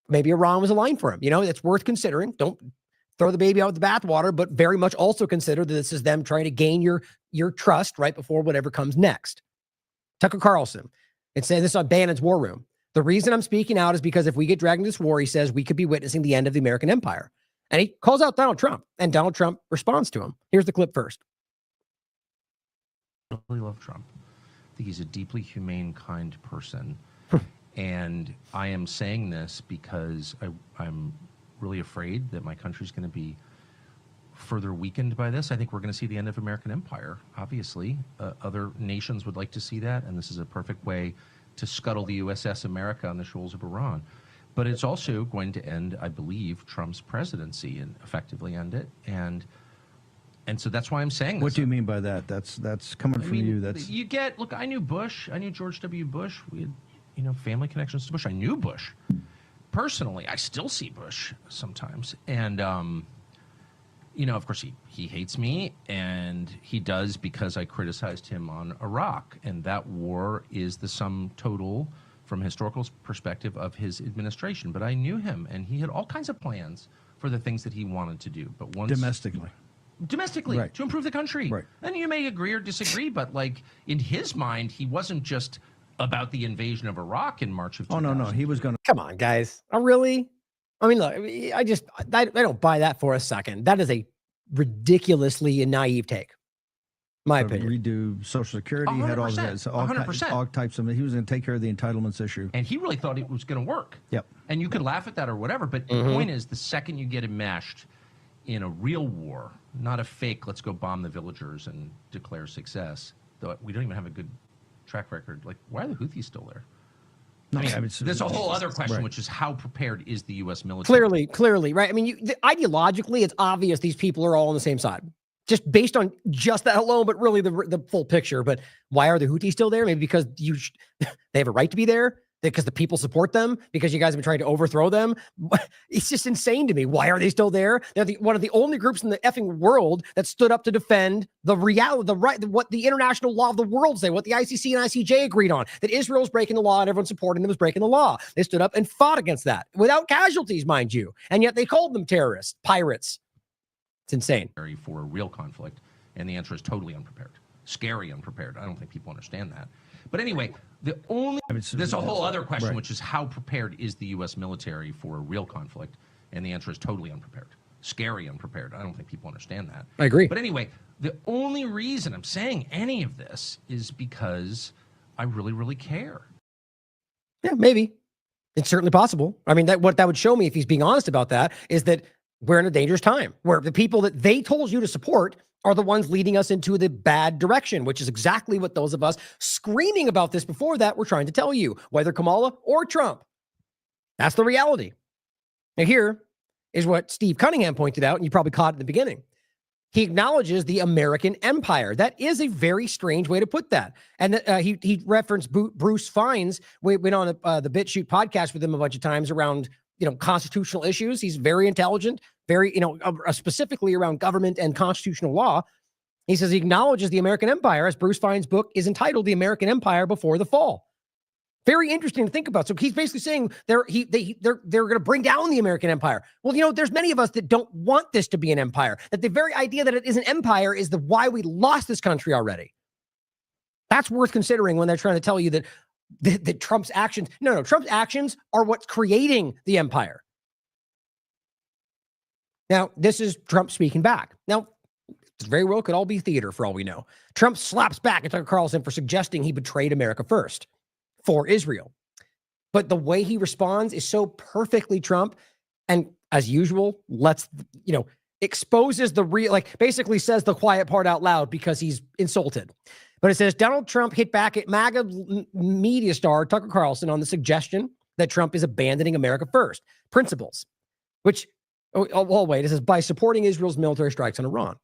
maybe Iran was a line for him. It's worth considering. Don't throw the baby out with the bathwater, but very much also consider that this is them trying to gain your trust right before whatever comes next. Tucker Carlson, it says this on Bannon's War Room. The reason I'm speaking out is because if we get dragged into this war, he says, we could be witnessing the end of the American empire. And he calls out Donald Trump, and Donald Trump responds to him. Here's the clip first. I really love Trump. I think he's a deeply humane, kind person. And I am saying this because I'm really afraid that my country's going to be further weakened by this. I think we're going to see the end of American empire, obviously. Other nations would like to see that, and this is a perfect way to scuttle the USS America on the shoals of Iran. But it's also going to end, I believe, Trump's presidency and effectively end it. And so that's why I'm saying this. What do you mean by that? That's coming from you. That's look, I knew Bush. I knew George W. Bush. We had, family connections to Bush. I knew Bush. Personally, I still see Bush sometimes. And, of course, he hates me, and he does because I criticized him on Iraq. And that war is the sum total, from a historical perspective, of his administration. But I knew him, and he had all kinds of plans for the things that he wanted to do. But once domestically, right, to improve the country. Right. And you may agree or disagree, but in his mind, he wasn't just about the invasion of Iraq in March of 2000. No, he was going to. Come on, guys. Oh, really? I mean, look, I don't buy that for a second. That is a ridiculously naive take. My opinion. Redo Social Security, he had all that, so all types of. He was going to take care of the entitlements issue, and he really thought it was going to work. Yep. And you could laugh at that or whatever, but the point is, the second you get enmeshed in a real war, not a fake, let's go bomb the villagers and declare success. Though we don't even have a good track record. Why are the Houthis still there? No, there's a whole other question, which is how prepared is the U.S. military? Clearly, right? I mean, ideologically, it's obvious these people are all on the same side, just based on just that alone. But really, the full picture. But why are the Houthis still there? Maybe because they have a right to be there. Because the people support them, because you guys have been trying to overthrow them. It's just insane to me. Why are they still there? They're one of the only groups in the effing world that stood up to defend the reality, what the international law of the world say, what the ICC and ICJ agreed on, that Israel's breaking the law and everyone supporting them is breaking the law. They stood up and fought against that without casualties, mind you. And yet they called them terrorists, pirates. It's insane. For a real conflict. And the answer is totally unprepared. Scary unprepared. I don't think people understand that. But anyway, there's a whole other question, which is how prepared is the U.S. military for a real conflict? And the answer is totally unprepared. Scary unprepared. I don't think people understand that. I agree. But anyway, the only reason I'm saying any of this is because I really, really care. Yeah, maybe. It's certainly possible. I mean, what that would show me, if he's being honest about that, is that we're in a dangerous time where the people that they told you to support are the ones leading us into the bad direction, which is exactly what those of us screaming about this before that were trying to tell you, whether Kamala or Trump. That's the reality. Now, here is what Steve Cunningham pointed out, and you probably caught it at the beginning. He acknowledges the American empire. That is a very strange way to put that. And he referenced Bruce Fines. We went on the BitChute podcast with him a bunch of times around constitutional issues. He's very intelligent, very, specifically around government and constitutional law. He says he acknowledges the American empire, as Bruce Fine's book is entitled The American Empire Before the Fall. Very interesting to think about. So he's basically saying they're going to bring down the American empire. Well, there's many of us that don't want this to be an empire, that the very idea that it is an empire is why we lost this country already. That's worth considering when they're trying to tell you that that Trump's actions, no, Trump's actions are what's creating the empire. Now, this is Trump speaking back. Now, it very well could all be theater for all we know. Trump slaps back at Tucker Carlson for suggesting he betrayed America first for Israel. But the way he responds is so perfectly Trump, and as usual, exposes the real, like basically says the quiet part out loud because he's insulted. But it says Donald Trump hit back at MAGA media star Tucker Carlson on the suggestion that Trump is abandoning America first principles, which, it says by supporting Israel's military strikes on Iran.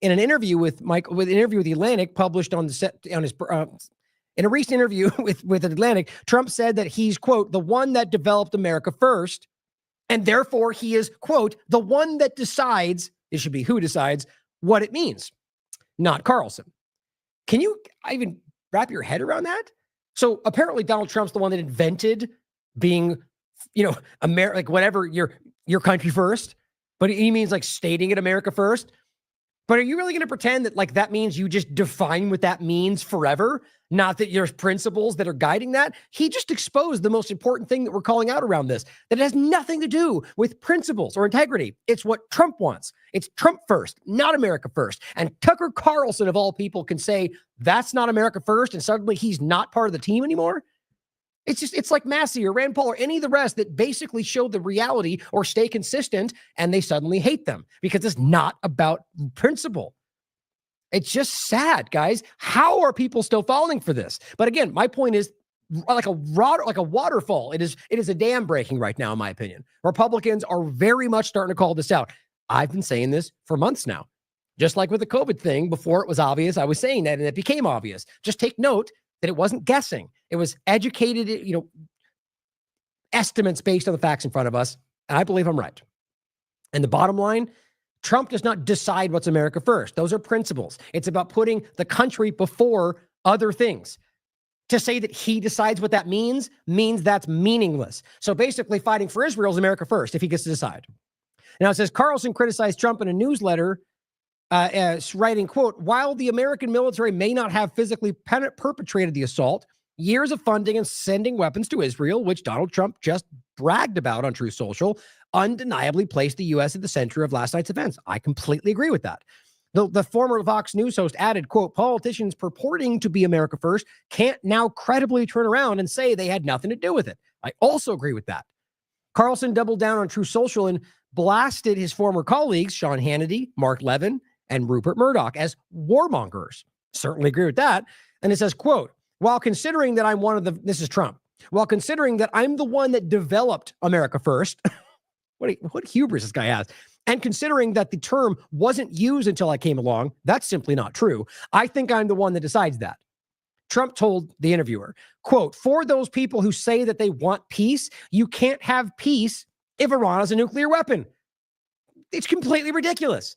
In an interview with The Atlantic published in a recent interview with Atlantic, Trump said that he's, quote, the one that developed America first, and therefore he is, quote, the one that decides, it should be who decides, what it means, not Carlson. Can you even wrap your head around that? So apparently Donald Trump's the one that invented being, like whatever, your country first, but he means like stating it America first. But are you really going to pretend that like that means you just define what that means forever? Not that there's principles that are guiding that. He just exposed the most important thing that we're calling out around this, that it has nothing to do with principles or integrity. It's what Trump wants. It's Trump first, not America first. And Tucker Carlson, of all people, can say that's not America first, and suddenly he's not part of the team anymore. It's like Massey or Rand Paul or any of the rest that basically show the reality or stay consistent, and they suddenly hate them because it's not about principle. It's just sad, guys. How are people still falling for this? But again, my point is like a waterfall. It is a dam breaking right now, in my opinion. Republicans are very much starting to call this out. I've been saying this for months now. Just like with the COVID thing, before it was obvious, I was saying that, and it became obvious. Just take note that it wasn't guessing. It was educated, estimates based on the facts in front of us. And I believe I'm right. And the bottom line, Trump does not decide what's America first. Those are principles. It's about putting the country before other things. To say that he decides what that means that's meaningless. So basically fighting for Israel is America first if he gets to decide. Now it says Carlson criticized Trump in a newsletter writing, quote, while the American military may not have physically perpetrated the assault, years of funding and sending weapons to Israel, which Donald Trump just bragged about on Truth Social, undeniably placed the U.S. at the center of last night's events. I completely agree with that. The former Fox News host added, quote, politicians purporting to be America first can't now credibly turn around and say they had nothing to do with it. I also agree with that. Carlson doubled down on Truth Social and blasted his former colleagues, Sean Hannity, Mark Levin, and Rupert Murdoch as warmongers. Certainly agree with that. And it says, quote, while considering that this is Trump, while considering that I'm the one that developed America first, what hubris this guy has, and considering that the term wasn't used until I came along, that's simply not true. I think I'm the one that decides that. Trump told the interviewer, quote, for those people who say that they want peace, you can't have peace if Iran has a nuclear weapon. It's completely ridiculous.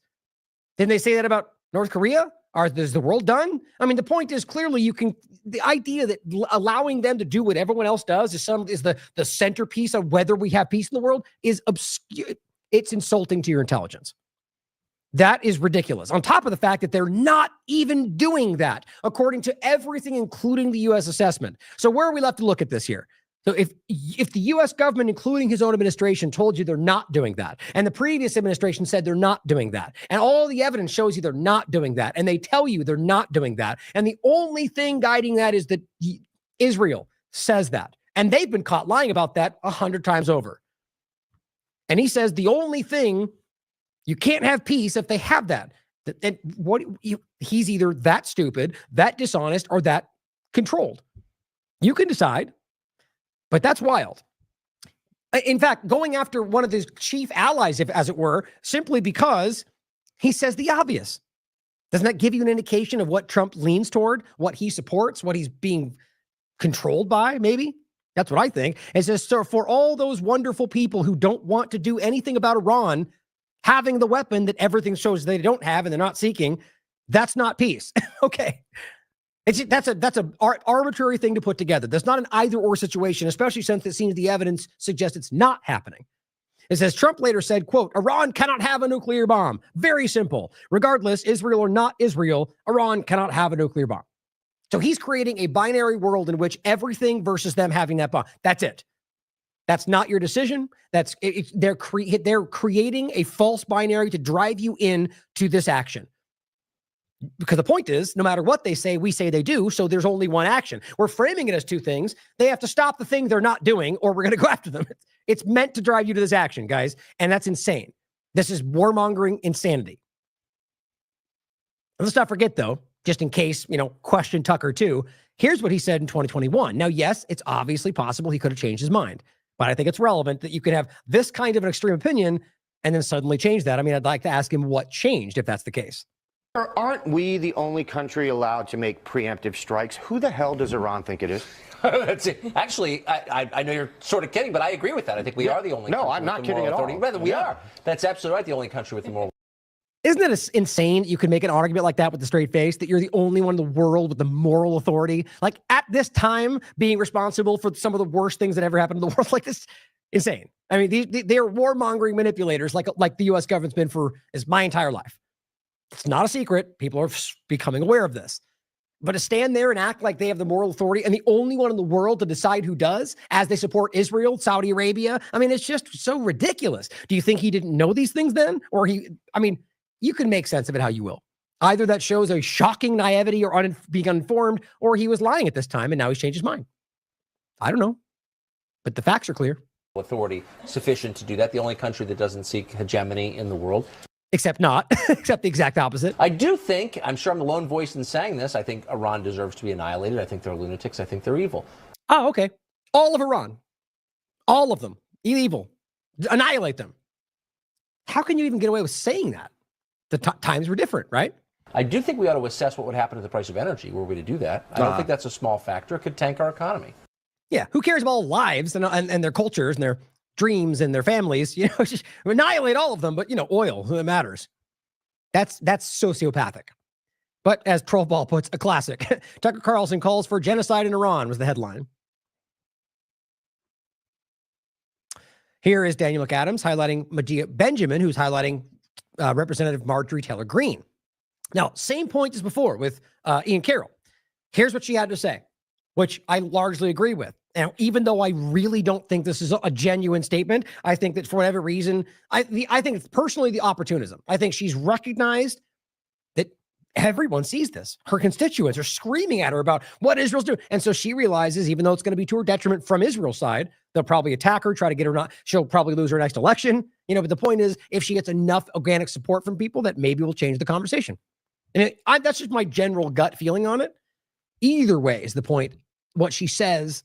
Didn't they say that about North Korea? Is the world done? I mean, the point is clearly the idea that allowing them to do what everyone else does is the centerpiece of whether we have peace in the world is obscure. It's insulting to your intelligence. That is ridiculous. On top of the fact that they're not even doing that, according to everything, including the U.S. assessment. So where are we left to look at this here? So if the U.S. government, including his own administration, told you they're not doing that, and the previous administration said they're not doing that, and all the evidence shows you they're not doing that, and they tell you they're not doing that, and the only thing guiding that is that Israel says that, and they've been caught lying about that 100 times over. And he says the only thing, you can't have peace if they have that. And he's either that stupid, that dishonest, or that controlled. You can decide. But that's wild. In fact, going after one of his chief allies, as it were, simply because he says the obvious. Doesn't that give you an indication of what Trump leans toward, what he supports, what he's being controlled by, maybe? That's what I think. It says, so for all those wonderful people who don't want to do anything about Iran having the weapon that everything shows they don't have and they're not seeking, that's not peace. Okay. That's an arbitrary thing to put together. That's not an either-or situation, especially since it seems the evidence suggests it's not happening. It says Trump later said, quote, Iran cannot have a nuclear bomb. Very simple. Regardless, Israel or not Israel, Iran cannot have a nuclear bomb. So he's creating a binary world in which everything versus them having that bomb. That's it. That's not your decision. They're creating a false binary to drive you in to this action. Because the point is, no matter what they say, we say they do, so there's only one action. We're framing it as two things. They have to stop the thing they're not doing, or we're going to go after them. It's meant to drive you to this action, guys, and that's insane. This is warmongering insanity. Let's not forget, though, just in case, question Tucker too, here's what he said in 2021. Now, yes, it's obviously possible he could have changed his mind, but I think it's relevant that you could have this kind of an extreme opinion and then suddenly change that. I mean, I'd like to ask him what changed if that's the case. Aren't we the only country allowed to make preemptive strikes? Who the hell does Iran think it is? Actually, I know you're sort of kidding, but I agree with that. I think we are the only country. No, I'm not kidding at all. Rather, we are. That's absolutely right. The only country with the moral. Isn't it insane that you can make an argument like that with a straight face, that you're the only one in the world with the moral authority? Like at this time, being responsible for some of the worst things that ever happened in the world, like this, insane. I mean, they're warmongering manipulators like the U.S. government's been for my entire life. It's not a secret. People are becoming aware of this. But to stand there and act like they have the moral authority and the only one in the world to decide who does, as they support Israel, Saudi Arabia, I mean, it's just so ridiculous. Do you think he didn't know these things then? Or you can make sense of it how you will. Either that shows a shocking naivety or being uninformed, or he was lying at this time and now he's changed his mind. I don't know. But the facts are clear. Authority sufficient to do that. The only country that doesn't seek hegemony in the world. Except not, except the exact opposite. I do think, I'm sure I'm the lone voice in saying this, I think Iran deserves to be annihilated. I think they're lunatics. I think they're evil. Oh, okay. All of Iran. All of them. Evil. Annihilate them. How can you even get away with saying that? The times were different, right? I do think we ought to assess what would happen to the price of energy were we to do that. I don't think that's a small factor. It could tank our economy. Yeah, who cares about lives and their cultures and their dreams and their families? Just annihilate all of them, but oil, that matters. That's sociopathic. But as Trollball puts, a classic. Tucker Carlson calls for genocide in Iran was the headline. Here is Daniel McAdams highlighting Medea Benjamin, who's highlighting Representative Marjorie Taylor Greene. Now, same point as before with Ian Carroll. Here's what she had to say, which I largely agree with. And even though I really don't think this is a genuine statement, I think that for whatever reason, I think it's personally the opportunism. I think she's recognized that everyone sees this. Her constituents are screaming at her about what Israel's doing. And so she realizes, even though it's going to be to her detriment from Israel's side, they'll probably attack her, try to get her not, she'll probably lose her next election. But the point is, if she gets enough organic support from people, that maybe will change the conversation. And that's just my general gut feeling on it. Either way is the point. What she says,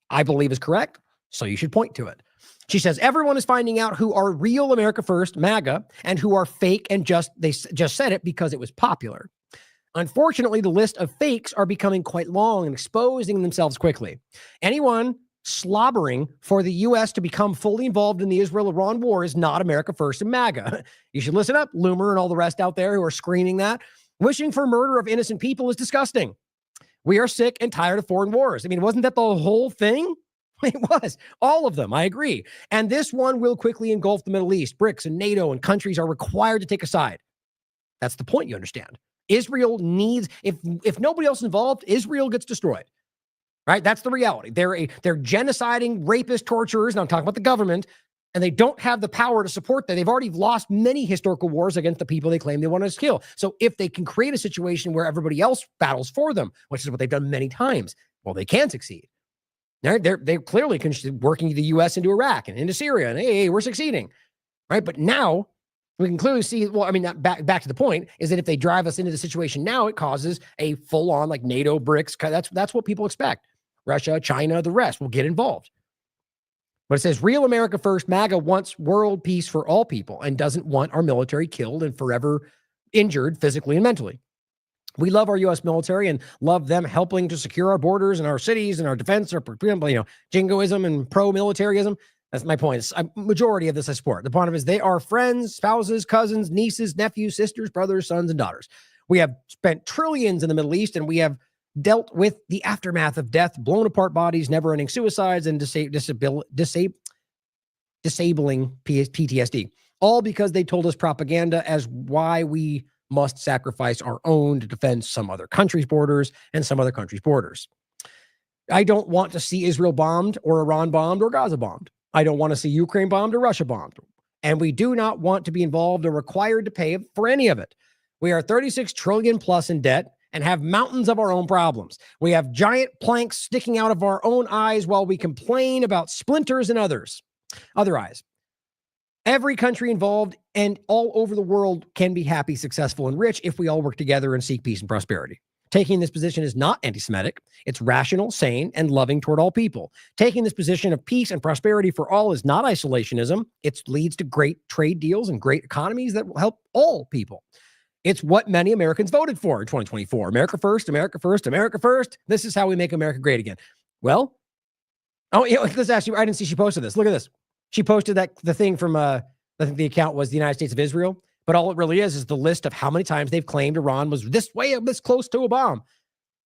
I believe is correct, so you should point to it. She says, everyone is finding out who are real America First, MAGA, and who are fake and they just said it because it was popular. Unfortunately, the list of fakes are becoming quite long and exposing themselves quickly. Anyone slobbering for the U.S. to become fully involved in the Israel-Iran war is not America First and MAGA. You should listen up, Loomer and all the rest out there who are screaming that. Wishing for murder of innocent people is disgusting. We are sick and tired of foreign wars. I mean, wasn't that the whole thing? It was. All of them. I agree. And this one will quickly engulf the Middle East. BRICS and NATO and countries are required to take a side. That's the point, you understand. Israel needs, if nobody else is involved, Israel gets destroyed. Right? That's the reality. They're genociding, rapist, torturers, and I'm talking about the government, and they don't have the power to support that. They've already lost many historical wars against the people they claim they want to kill. So if they can create a situation where everybody else battles for them, which is what they've done many times, well, they can succeed. They're clearly working the U.S. into Iraq and into Syria, and hey, we're succeeding, right? But now we can clearly see. Well, I mean, back to the point is that if they drive us into the situation now, it causes a full-on like NATO, BRICS. That's what people expect. Russia, China, the rest will get involved. But it says, real America First, MAGA wants world peace for all people and doesn't want our military killed and forever injured physically and mentally. We love our U.S. military and love them helping to secure our borders and our cities and our defense, or jingoism and pro-militarism. That's my point. It's a majority of this I support. The point of it is they are friends, spouses, cousins, nieces, nephews, sisters, brothers, sons, and daughters. We have spent trillions in the Middle East, and we have dealt with the aftermath of death, blown apart bodies, never-ending suicides, and disabling PTSD, all because they told us propaganda as why we must sacrifice our own to defend some other country's borders and some other country's borders. I don't want to see Israel bombed or Iran bombed or Gaza bombed. I don't want to see Ukraine bombed or Russia bombed. And we do not want to be involved or required to pay for any of it. We are 36 trillion plus in debt and have mountains of our own problems. We have giant planks sticking out of our own eyes while we complain about splinters in other eyes. Every country involved and all over the world can be happy, successful, and rich if we all work together and seek peace and prosperity. Taking this position is not anti-Semitic. It's rational, sane, and loving toward all people. Taking this position of peace and prosperity for all is not isolationism. It leads to great trade deals and great economies that will help all people. It's what many Americans voted for in 2024. America first, America first, America first. This is how we make America great again. Well, let's ask you, I didn't see she posted this. Look at this. She posted the thing from, I think the account was the United States of Israel. But all it really is the list of how many times they've claimed Iran was this close to a bomb.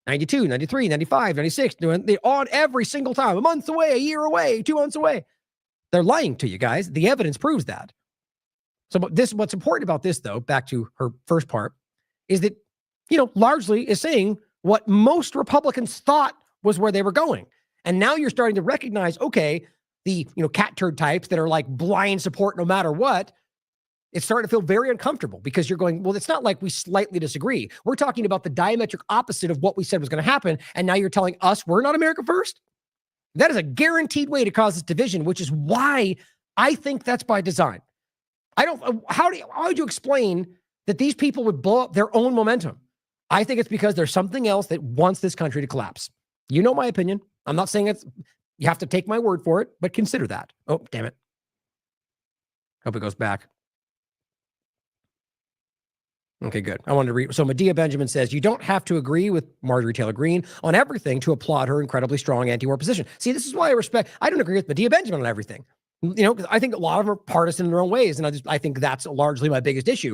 92, 93, 95, 96. They're on every single time. A month away, a year away, 2 months away. They're lying to you guys. The evidence proves that. So what's important about this, though, back to her first part, is that, largely is saying what most Republicans thought was where they were going. And now you're starting to recognize, okay, the, cat turd types that are like blind support no matter what, it's starting to feel very uncomfortable because you're going, well, it's not like we slightly disagree. We're talking about the diametric opposite of what we said was going to happen. And now you're telling us we're not America first? That is a guaranteed way to cause this division, which is why I think that's by design. How would you explain that these people would blow up their own momentum? I think it's because there's something else that wants this country to collapse. You know my opinion. I'm not saying you have to take my word for it, but consider that. Oh, damn it. Hope it goes back. Okay, good. I wanted to read. So Medea Benjamin says, you don't have to agree with Marjorie Taylor Greene on everything to applaud her incredibly strong anti-war position. See, this is why I don't agree with Medea Benjamin on everything. Because I think a lot of them are partisan in their own ways. And I think that's largely my biggest issue.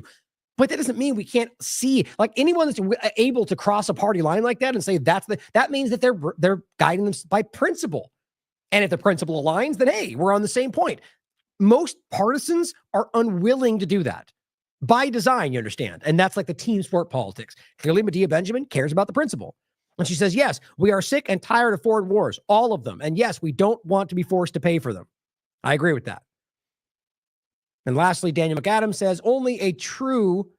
But that doesn't mean we can't see, like, anyone that's able to cross a party line like that and say that means that they're guiding them by principle. And if the principle aligns, then hey, we're on the same point. Most partisans are unwilling to do that. By design, you understand. And that's like the team sport politics. Clearly, Medea Benjamin cares about the principle. And she says, yes, we are sick and tired of foreign wars, all of them. And yes, we don't want to be forced to pay for them. I agree with that. And lastly, Daniel McAdams says, only a true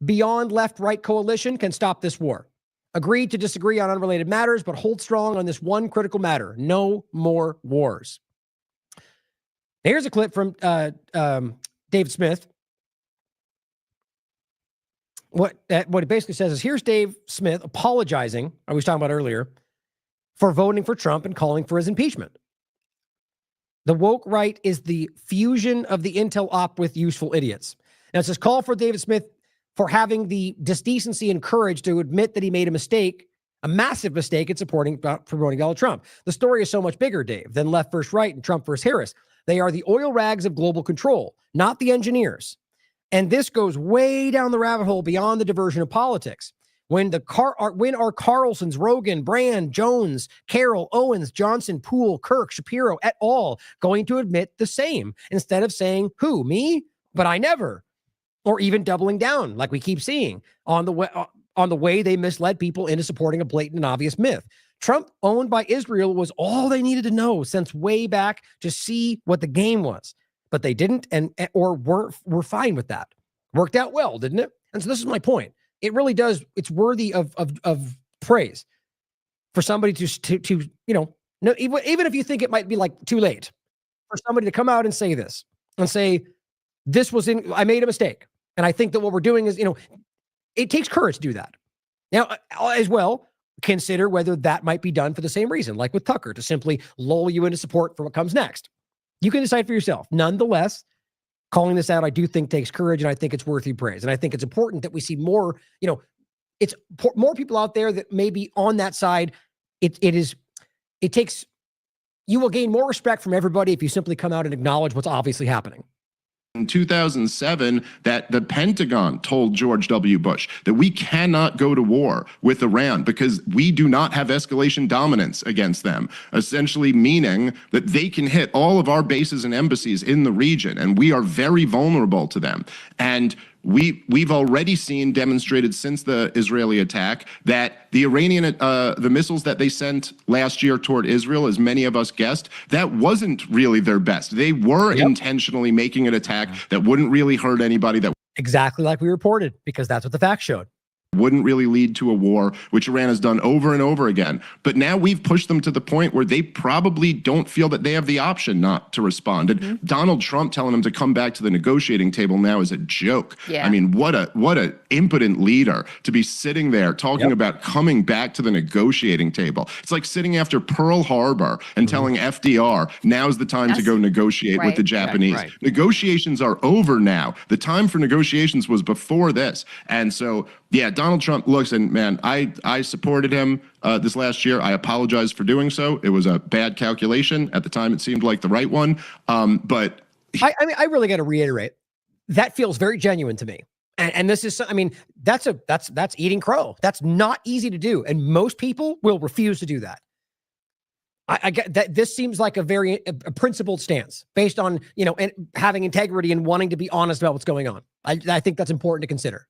beyond left-right coalition can stop this war. Agree to disagree on unrelated matters, but hold strong on this one critical matter. No more wars. Here's a clip from David Smith. What it basically says is, here's Dave Smith apologizing, I was talking about earlier, for voting for Trump and calling for his impeachment. The woke right is the fusion of the intel op with useful idiots. Now it says, call for David Smith for having the decency and courage to admit that he made a mistake, a massive mistake in promoting Donald Trump. The story is so much bigger, Dave, than left versus right and Trump versus Harris. They are the oil rags of global control, not the engineers. And this goes way down the rabbit hole beyond the diversion of politics. When are Carlson's, Rogan, Brand, Jones, Carroll, Owens, Johnson, Poole, Kirk, Shapiro, et al. Going to admit the same instead of saying, who, me? But I never. Or even doubling down, like we keep seeing, on the way they misled people into supporting a blatant and obvious myth. Trump owned by Israel was all they needed to know since way back to see what the game was. But they didn't or were fine with that. Worked out well, didn't it? And so this is my point. It really does. It's worthy of praise for somebody to even if you think it might be like too late for somebody to come out and say this and say, I made a mistake. And I think that what we're doing is, it takes courage to do that. Now, as well, consider whether that might be done for the same reason, like with Tucker, to simply lull you into support for what comes next. You can decide for yourself. Nonetheless, calling this out, I do think takes courage, and I think it's worthy praise. And I think it's important that we see more, it's more people out there that may be on that side. You will gain more respect from everybody if you simply come out and acknowledge what's obviously happening. In 2007, that the Pentagon told George W. Bush that we cannot go to war with Iran because we do not have escalation dominance against them, essentially meaning that they can hit all of our bases and embassies in the region, and we are very vulnerable to them. And we've already seen demonstrated since the Israeli attack that the Iranian, the missiles that they sent last year toward Israel, as many of us guessed, that wasn't really their best. They were intentionally making an attack that wouldn't really hurt anybody, that exactly like we reported, because that's what the facts showed. Wouldn't really lead to a war, which Iran has done over and over again. But now we've pushed them to the point where they probably don't feel that they have the option not to respond. And Donald Trump telling them to come back to the negotiating table now is a joke. Yeah. I mean, what a impotent leader to be sitting there talking about coming back to the negotiating table. It's like sitting after Pearl Harbor and telling FDR, now's the time to go negotiate with the Japanese. Negotiations are over now. The time for negotiations was before this. And so, yeah, Donald Trump looks, and man, I supported him this last year. I apologize for doing so. It was a bad calculation. At the time, it seemed like the right one. But I mean, I really got to reiterate, that feels very genuine to me. And this is, I mean, that's eating crow. That's not easy to do. And most people will refuse to do that. I get that. This seems like a very a principled stance based on, you know, and having integrity and wanting to be honest about what's going on. I think that's important to consider.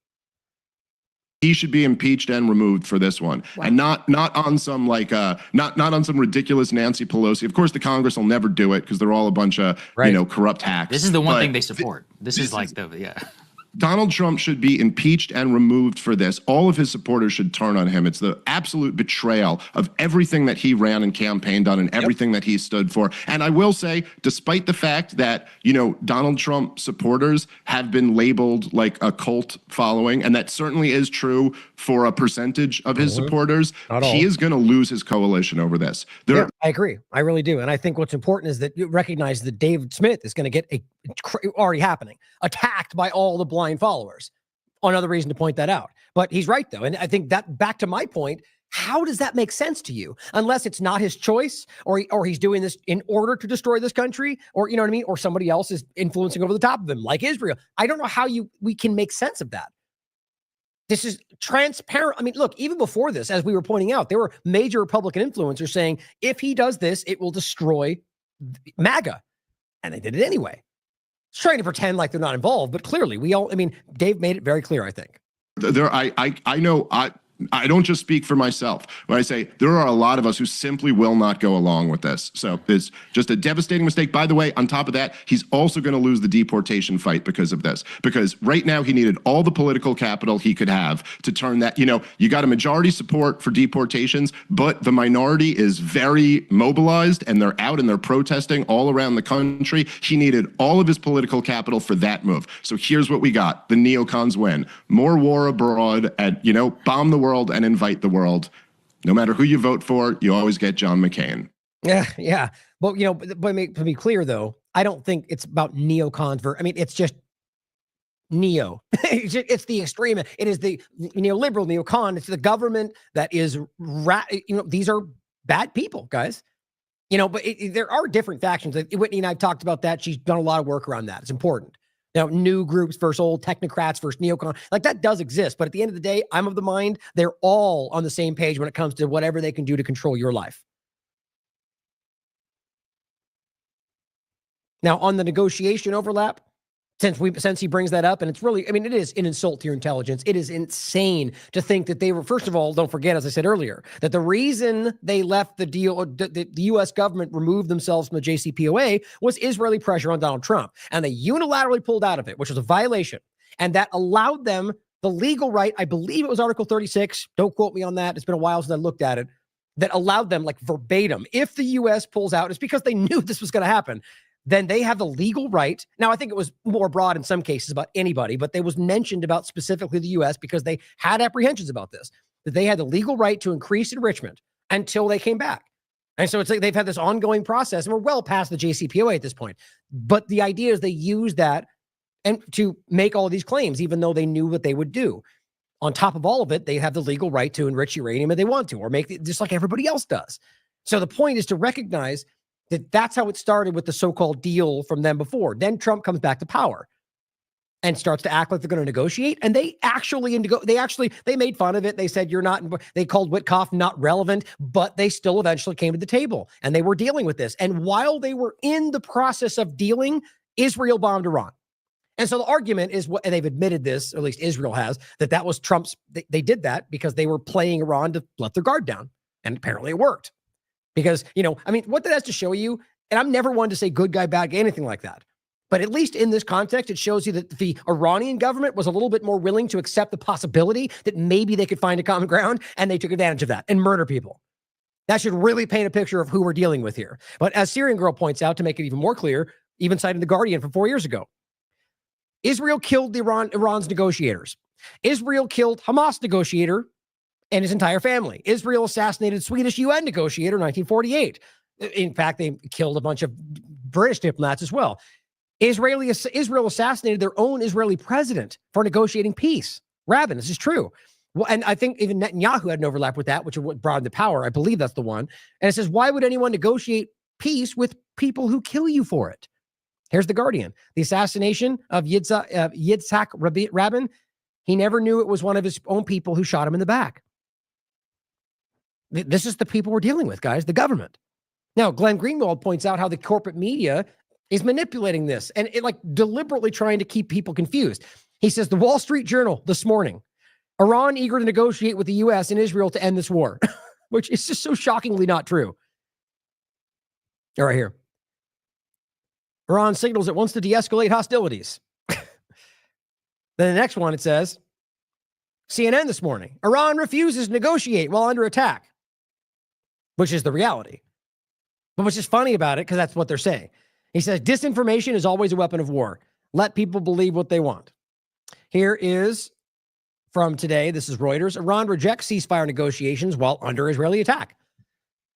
he should be impeached and removed for this one, and not on some like not on some ridiculous Nancy Pelosi. Of course, the Congress will never do it because they're all a bunch of you know, corrupt hacks. This is the one thing they support. This is like the Donald Trump should be impeached and removed for this. All of his supporters should turn on him. It's the absolute betrayal of everything that he ran and campaigned on and everything that he stood for. And I will say, despite the fact that, you know, Donald Trump supporters have been labeled like a cult following, and that certainly is true for a percentage of his supporters, he is going to lose his coalition over this. Yeah, I agree. I really do. And I think what's important is that you recognize that David Smith is going to get already happening, attacked by all the blind followers. Another reason to point that out. But he's right, though. And I think that, back to my point, how does that make sense to you? Unless it's not his choice, or he's doing this in order to destroy this country, or, you know what I mean? Or somebody else is influencing over the top of him, like Israel. I don't know how we can make sense of that. This is transparent. I mean, look, even before this, as we were pointing out, there were major Republican influencers saying, if he does this, it will destroy MAGA. And they did it anyway. It's trying to pretend like they're not involved, but clearly I mean, Dave made it very clear, I think. I know I don't just speak for myself when I say there are a lot of us who simply will not go along with this. So it's just a devastating mistake. By the way, on top of that, he's also going to lose the deportation fight because of this. Because right now he needed all the political capital he could have to turn that, you know, you got a majority support for deportations, but the minority is very mobilized and they're out and they're protesting all around the country. He needed all of his political capital for that move. So here's what we got. The neocons win. More war abroad and, you know, bomb the world and invite the world. No matter who you vote for, you always get John McCain. Yeah. But, you know, but to be clear, though, I don't think it's about neocons. I mean, it's just neo. It's the extreme. It is the neoliberal neocon. It's the government that is, you know, these are bad people, guys. You know, but there are different factions. Whitney and I have talked about that. She's done a lot of work around that. It's important. Now, new groups versus old technocrats versus neocon, like that does exist. But at the end of the day, I'm of the mind they're all on the same page when it comes to whatever they can do to control your life. Now, on the negotiation overlap, since he brings that up, and it's really, I mean, it is an insult to your intelligence. It is insane to think that they were, first of all, don't forget, as I said earlier, that the reason they left the deal, the U.S. government removed themselves from the JCPOA was Israeli pressure on Donald Trump. And they unilaterally pulled out of it, which was a violation. And that allowed them the legal right, I believe it was Article 36, don't quote me on that, it's been a while since I looked at it, that allowed them, like verbatim, if the U.S. pulls out, it's because they knew this was going to happen, then they have the legal right. Now, I think it was more broad in some cases about anybody, but they was mentioned about specifically the U.S. because they had apprehensions about this, that they had the legal right to increase enrichment until they came back. And so it's like they've had this ongoing process, and we're well past the JCPOA at this point. But the idea is they use that and to make all of these claims, even though they knew what they would do. On top of all of it, they have the legal right to enrich uranium if they want to, or make it just like everybody else does. So the point is to recognize that that's how it started with the so-called deal from them before. Then Trump comes back to power and starts to act like they're going to negotiate. And they made fun of it. They said, they called Witkoff not relevant, but they still eventually came to the table and they were dealing with this. And while they were in the process of dealing, Israel bombed Iran. And so the argument is, and they've admitted this, or at least Israel has, that was Trump's, they did that because they were playing Iran to let their guard down. And apparently it worked. Because, what that has to show you, and I'm never one to say good guy, bad guy, anything like that. But at least in this context, it shows you that the Iranian government was a little bit more willing to accept the possibility that maybe they could find a common ground, and they took advantage of that and murder people. That should really paint a picture of who we're dealing with here. But as Syrian Girl points out, to make it even more clear, even citing The Guardian from 4 years ago, Israel killed Iran's negotiators. Israel killed Hamas negotiator and his entire family. Israel assassinated Swedish UN negotiator in 1948. In fact, they killed a bunch of British diplomats as well. Israel assassinated their own Israeli president for negotiating peace. Rabin, this is true. Well, and I think even Netanyahu had an overlap with that, which is what brought him to power. I believe that's the one. And it says, why would anyone negotiate peace with people who kill you for it? Here's The Guardian. The assassination of Yitzhak Rabin, he never knew it was one of his own people who shot him in the back. This is the people we're dealing with, guys, the government. Now, Glenn Greenwald points out how the corporate media is manipulating this and deliberately trying to keep people confused. He says, the Wall Street Journal this morning, Iran eager to negotiate with the U.S. and Israel to end this war, which is just so shockingly not true. All right, here. Iran signals it wants to de-escalate hostilities. Then the next one, it says, CNN this morning, Iran refuses to negotiate while under attack, which is the reality. But what's just funny about it, because that's what they're saying. He says, disinformation is always a weapon of war. Let people believe what they want. Here is from today. This is Reuters. Iran rejects ceasefire negotiations while under Israeli attack.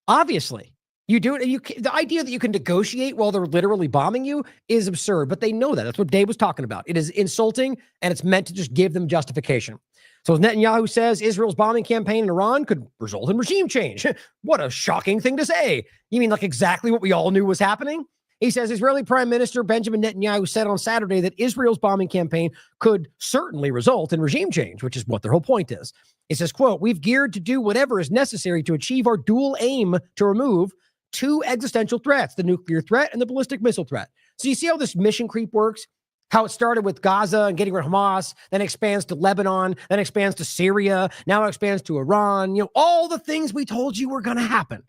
Obviously, you do it. The idea that you can negotiate while they're literally bombing you is absurd, but they know that. That's what Dave was talking about. It is insulting, and it's meant to just give them justification. So Netanyahu says Israel's bombing campaign in Iran could result in regime change. What a shocking thing to say. You mean like exactly what we all knew was happening? He says Israeli Prime Minister Benjamin Netanyahu said on Saturday that Israel's bombing campaign could certainly result in regime change, which is what their whole point is. It says, quote, we've geared to do whatever is necessary to achieve our dual aim to remove two existential threats, the nuclear threat and the ballistic missile threat. So you see how this mission creep works? How it started with Gaza and getting rid of Hamas, then expands to Lebanon, then expands to Syria, now it expands to Iran. All the things we told you were going to happen.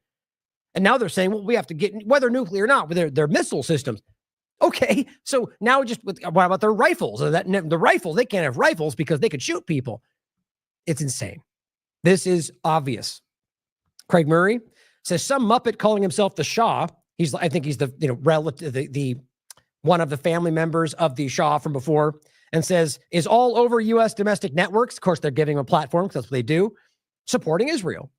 And now they're saying, well, we have to get, whether nuclear or not, with their missile systems. Okay, so now what about their rifles? The rifles, they can't have rifles because they could shoot people. It's insane. This is obvious. Craig Murray says some Muppet calling himself the Shah. I think he's the relative, the one of the family members of the Shah from before, and says is all over U.S. domestic networks. Of course, they're giving him a platform because that's what they do, supporting Israel.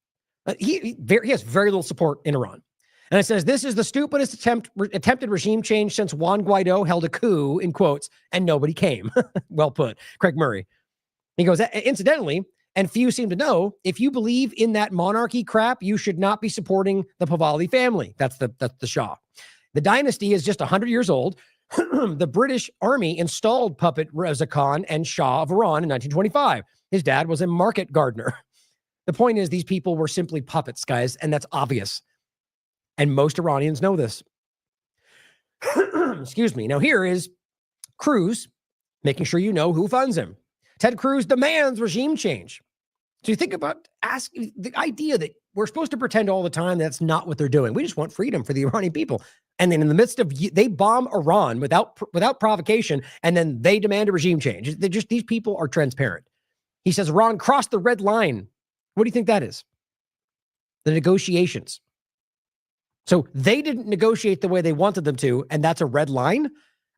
He has very little support in Iran. And it says, this is the stupidest attempted regime change since Juan Guaido held a coup, in quotes, and nobody came. Well put. Craig Murray. He goes, incidentally, and few seem to know, if you believe in that monarchy crap, you should not be supporting the Pahlavi family. That's the Shah. The dynasty is just 100 years old. The British army installed puppet Reza Khan and Shah of Iran in 1925. His dad was a market gardener. The point is, these people were simply puppets, guys, and that's obvious. And most Iranians know this. Excuse me. Now, here is Cruz making sure you know who funds him. Ted Cruz demands regime change. So you think about the idea that we're supposed to pretend all the time that's not what they're doing. We just want freedom for the Iranian people. And then in the midst of, they bomb Iran without provocation, and then they demand a regime change. These people are transparent. He says Iran crossed the red line. What do you think that is? The negotiations. So they didn't negotiate the way they wanted them to, and that's a red line?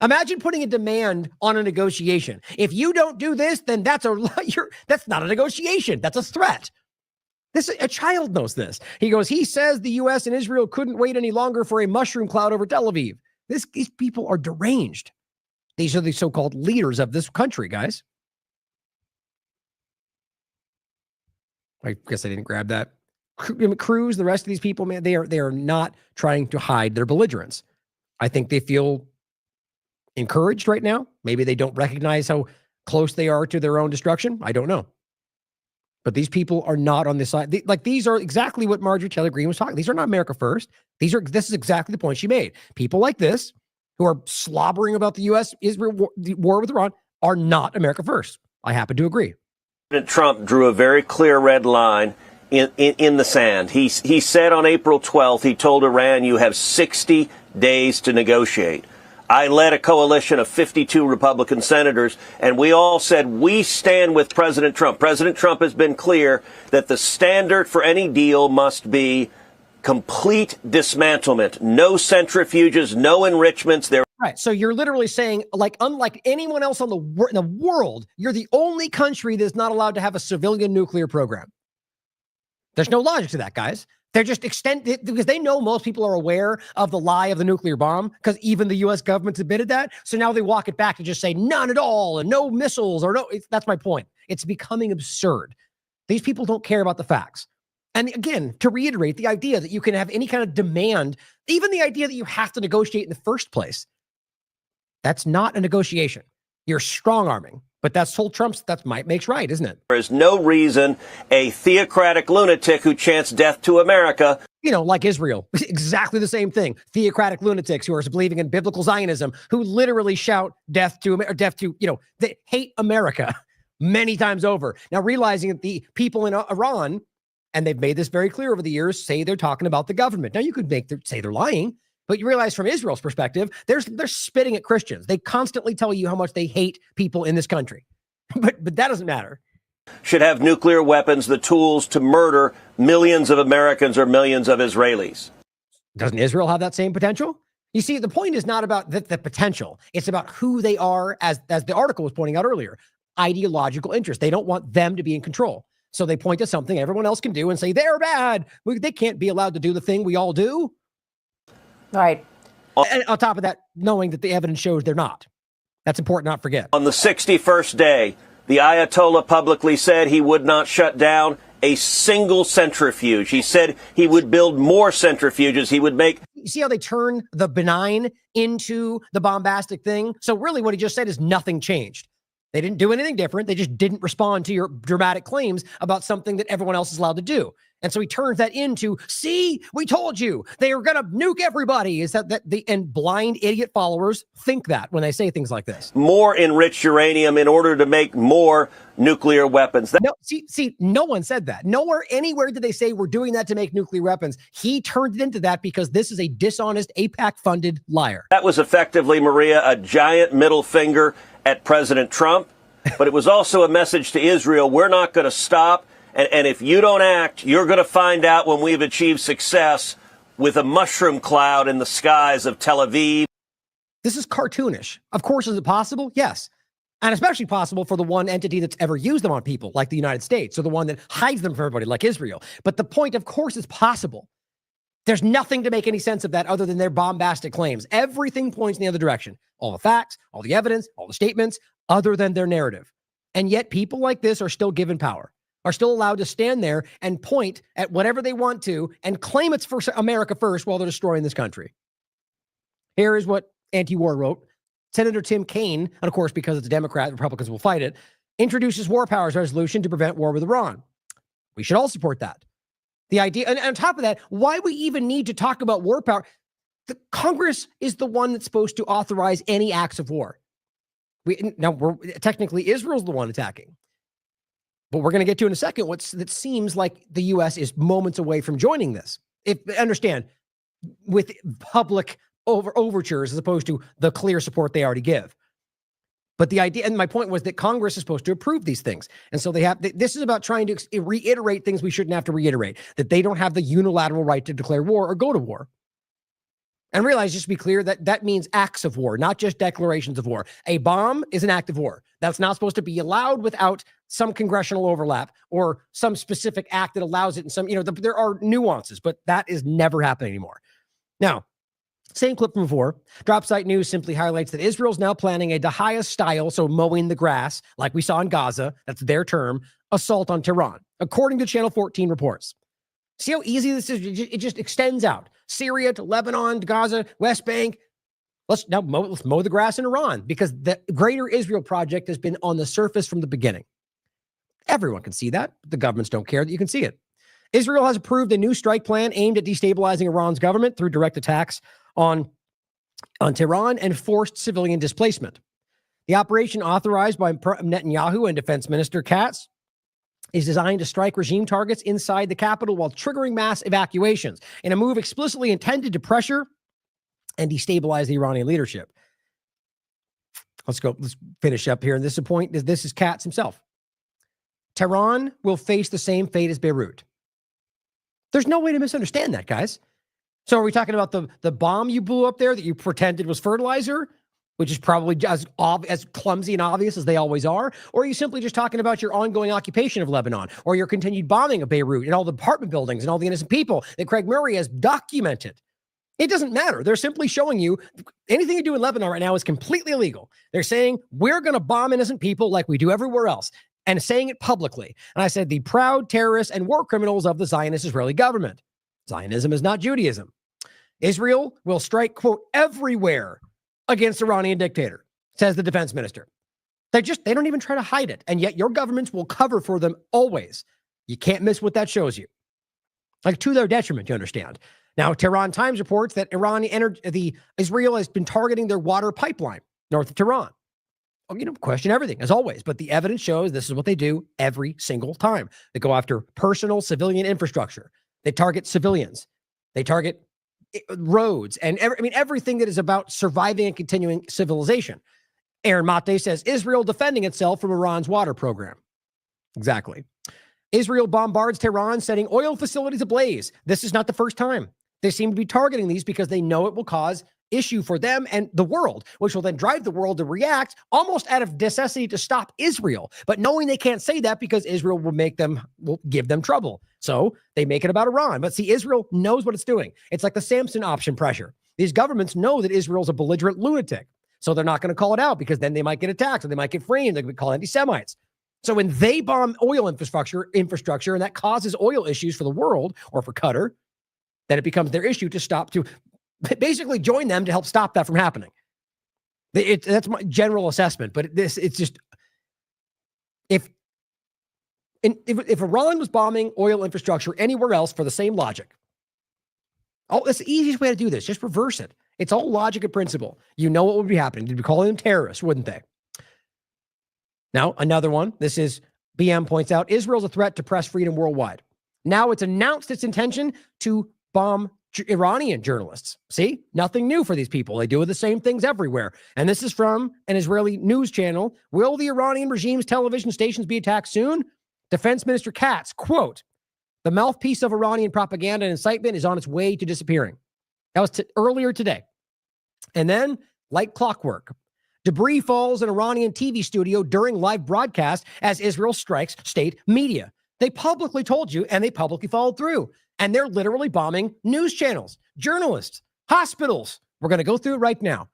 Imagine putting a demand on a negotiation. If you don't do this, then that's not a negotiation. That's a threat. A child knows this. He goes, he says the U.S. and Israel couldn't wait any longer for a mushroom cloud over Tel Aviv. These people are deranged. These are the so-called leaders of this country, guys. I guess I didn't grab that. Cruz, the rest of these people, man, they are not trying to hide their belligerence. I think they feel encouraged right now. Maybe they don't recognize how close they are to their own destruction. I don't know. But these people are not on this side. These are exactly what Marjorie Taylor Greene was talking. These are not America first. This is exactly the point she made. People like this, who are slobbering about the U.S.-Israel war with Iran are not America first. I happen to agree. President Trump drew a very clear red line in the sand. He said on April 12th, he told Iran, you have 60 days to negotiate. I led a coalition of 52 Republican senators, and we all said we stand with President Trump. President Trump has been clear that the standard for any deal must be complete dismantlement. No centrifuges, no enrichments. Right. So you're literally saying, like, unlike anyone else in the world, you're the only country that's not allowed to have a civilian nuclear program. There's no logic to that, guys. They're just because they know most people are aware of the lie of the nuclear bomb, because even the U.S. government's admitted that. So now they walk it back to just say none at all and no missiles or no. That's my point. It's becoming absurd. These people don't care about the facts. And again, to reiterate, the idea that you can have any kind of demand, even the idea that you have to negotiate in the first place, that's not a negotiation. You're strong-arming. But that's told Trump's, that's might makes right, isn't it? There is no reason a theocratic lunatic who chants death to America. You know, like Israel, exactly the same thing. Theocratic lunatics who are believing in biblical Zionism, who literally shout death to, they hate America many times over. Now, realizing that the people in Iran, and they've made this very clear over the years, say they're talking about the government. Now, you could say they're lying. But you realize from Israel's perspective, they're spitting at Christians. They constantly tell you how much they hate people in this country. But that doesn't matter. Should have nuclear weapons, the tools to murder millions of Americans or millions of Israelis. Doesn't Israel have that same potential? You see, the point is not about the potential. It's about who they are, as the article was pointing out earlier. Ideological interest. They don't want them to be in control. So they point to something everyone else can do and say, they're bad. They can't be allowed to do the thing we all do. Right. And on top of that, knowing that the evidence shows they're not. That's important not to forget. On the 61st day, the Ayatollah publicly said he would not shut down a single centrifuge. He said he would build more centrifuges. He would make... You see how they turn the benign into the bombastic thing? So really what he just said is nothing changed. They didn't do anything different. They just didn't respond to your dramatic claims about something that everyone else is allowed to do. And so he turns that into, see, we told you they are going to nuke everybody. Is that and blind idiot followers think that when they say things like this. More enriched uranium in order to make more nuclear weapons. No, see, no one said that. Nowhere, anywhere did they say we're doing that to make nuclear weapons. He turned it into that because this is a dishonest AIPAC-funded liar. That was effectively, Maria, a giant middle finger at President Trump. But it was also a message to Israel. We're not going to stop. And if you don't act, you're going to find out when we've achieved success with a mushroom cloud in the skies of Tel Aviv. This is cartoonish. Of course, is it possible? Yes. And especially possible for the one entity that's ever used them on people, like the United States, or the one that hides them from everybody, like Israel. But the point, of course, is possible. There's nothing to make any sense of that other than their bombastic claims. Everything points in the other direction. All the facts, all the evidence, all the statements, other than their narrative. And yet people like this are still given power. Are still allowed to stand there and point at whatever they want to and claim it's for America first while they're destroying this country. Here is what Anti-War wrote. Senator Tim Kaine, and of course, because it's a Democrat, Republicans will fight it, introduces war powers resolution to prevent war with Iran. We should all support that. The idea, and on top of that, why we even need to talk about war power? The Congress is the one that's supposed to authorize any acts of war. Technically, Israel's the one attacking. But we're going to get to in a second that seems like the U.S. is moments away from joining this. Understand, with public overtures as opposed to the clear support they already give. But the idea, and my point was that Congress is supposed to approve these things. And so this is about trying to reiterate things we shouldn't have to reiterate, that they don't have the unilateral right to declare war or go to war. And realize, just to be clear, that means acts of war, not just declarations of war. A bomb is an act of war. That's not supposed to be allowed without some congressional overlap or some specific act that allows it in some, there are nuances, but that is never happening anymore. Now, same clip from before. Drop site news simply highlights that Israel's now planning a Dahaya style, so mowing the grass, like we saw in Gaza, that's their term, assault on Tehran, according to Channel 14 reports. See how easy this is? It just extends out. Syria to Lebanon to Gaza, West Bank. Let's mow the grass in Iran, because the Greater Israel Project has been on the surface from the beginning. Everyone can see that. The governments don't care that you can see it. Israel has approved a new strike plan aimed at destabilizing Iran's government through direct attacks on on Tehran and forced civilian displacement. The operation, authorized by Netanyahu and Defense Minister Katz, is designed to strike regime targets inside the capital while triggering mass evacuations in a move explicitly intended to pressure and destabilize the Iranian leadership. Let's finish up here. And this is a point. This is Katz himself. Tehran will face the same fate as Beirut. There's no way to misunderstand that, guys. So are we talking about the bomb you blew up there that you pretended was fertilizer, which is probably as clumsy and obvious as they always are? Or are you simply just talking about your ongoing occupation of Lebanon or your continued bombing of Beirut and all the apartment buildings and all the innocent people that Craig Murray has documented? It doesn't matter. They're simply showing you anything you do in Lebanon right now is completely illegal. They're saying we're going to bomb innocent people like we do everywhere else, and saying it publicly. And I said the proud terrorists and war criminals of the Zionist Israeli government. Zionism is not Judaism. Israel will strike, quote, everywhere against Iranian dictator, says the defense minister. They don't even try to hide it. And yet your governments will cover for them always. You can't miss what that shows you. Like, to their detriment, you understand. Now, Tehran Times reports that Israel has been targeting their water pipeline north of Tehran. Question everything, as always. But the evidence shows this is what they do every single time. They go after personal civilian infrastructure. They target civilians. They target roads and everything that is about surviving and continuing civilization. Aaron Mate says, Israel defending itself from Iran's water program. Exactly. Israel bombards Tehran, setting oil facilities ablaze. This is not the first time. They seem to be targeting these because they know it will cause issue for them and the world, which will then drive the world to react almost out of necessity to stop Israel, but knowing they can't say that because Israel will give them trouble. So they make it about Iran. But see, Israel knows what it's doing. It's like the Samson option pressure. These governments know that Israel's a belligerent lunatic, so they're not going to call it out because then they might get attacked or they might get framed. They could be called anti-Semites. So when they bomb oil infrastructure, and that causes oil issues for the world or for Qatar, then it becomes their issue to basically join them to help stop that from happening. That's my general assessment. But it's just, if Iran was bombing oil infrastructure anywhere else for the same logic, that's the easiest way to do this. Just reverse it. It's all logic and principle. You know what would be happening. They'd be calling them terrorists, wouldn't they? Now, another one. This is, BM points out, Israel's a threat to press freedom worldwide. Now it's announced its intention to bomb Iranian journalists. See, nothing new for these people. They do the same things everywhere. And this is from an Israeli news channel. Will the Iranian regime's television stations be attacked soon? Defense Minister Katz, quote, the mouthpiece of Iranian propaganda and incitement is on its way to disappearing. That was earlier today. And then, like clockwork, debris falls in Iranian TV studio during live broadcast as Israel strikes state media. They publicly told you, and they publicly followed through. And they're literally bombing news channels, journalists, hospitals. We're going to go through it right now.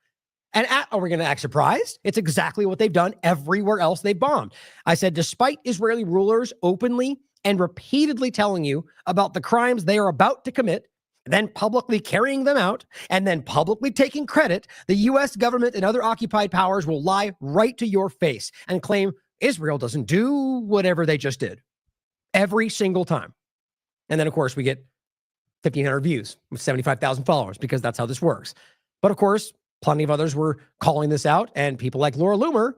And are we going to act surprised? It's exactly what they've done everywhere else they've bombed. I said, despite Israeli rulers openly and repeatedly telling you about the crimes they are about to commit, then publicly carrying them out, and then publicly taking credit, the U.S. government and other occupied powers will lie right to your face and claim Israel doesn't do whatever they just did. Every single time. And then, of course, we get 1,500 views with 75,000 followers because that's how this works. But, of course, plenty of others were calling this out. And people like Laura Loomer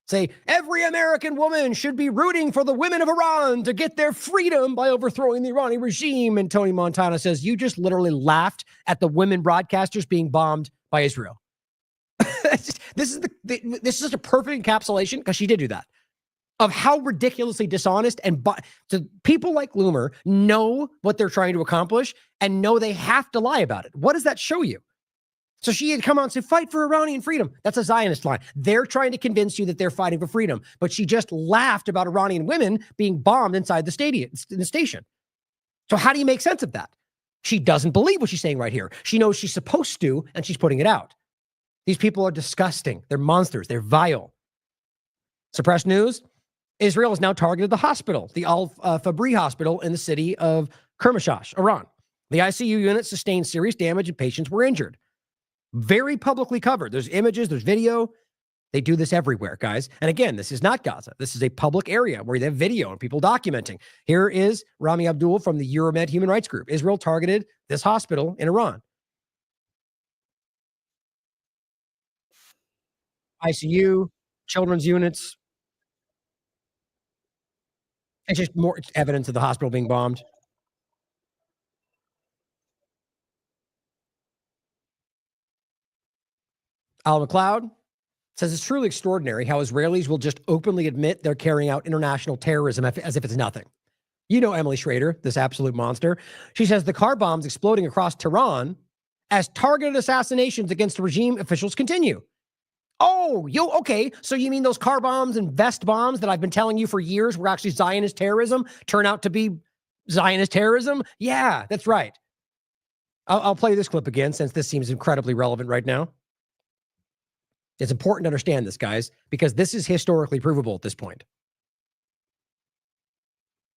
say, every American woman should be rooting for the women of Iran to get their freedom by overthrowing the Iranian regime. And Tony Montana says, you just literally laughed at the women broadcasters being bombed by Israel. This is a perfect encapsulation, because she did do that, of how ridiculously dishonest and so people like Loomer know what they're trying to accomplish and know they have to lie about it. What does that show you? So she had come out and said, fight for Iranian freedom. That's a Zionist line. They're trying to convince you that they're fighting for freedom, but she just laughed about Iranian women being bombed inside the station. So how do you make sense of that? She doesn't believe what she's saying right here. She knows she's supposed to, and she's putting it out. These people are disgusting. They're monsters. They're vile. Suppressed news. Israel has now targeted the hospital, the Al-Fabri hospital in the city of Kermanshah, Iran. The ICU unit sustained serious damage and patients were injured. Very publicly covered. There's images, there's video. They do this everywhere, guys. And again, this is not Gaza. This is a public area where they have video and people documenting. Here is Rami Abdul from the Euromed Human Rights Group. Israel targeted this hospital in Iran. ICU, children's units. It's just more evidence of the hospital being bombed. Al McLeod says it's truly extraordinary how Israelis will just openly admit they're carrying out international terrorism as if it's nothing. You know Emily Schrader, this absolute monster. She says the car bombs exploding across Tehran as targeted assassinations against regime officials continue. Oh, okay. So you mean those car bombs and vest bombs that I've been telling you for years were actually Zionist terrorism turn out to be Zionist terrorism? Yeah, that's right. I'll play this clip again since this seems incredibly relevant right now. It's important to understand this, guys, because this is historically provable at this point.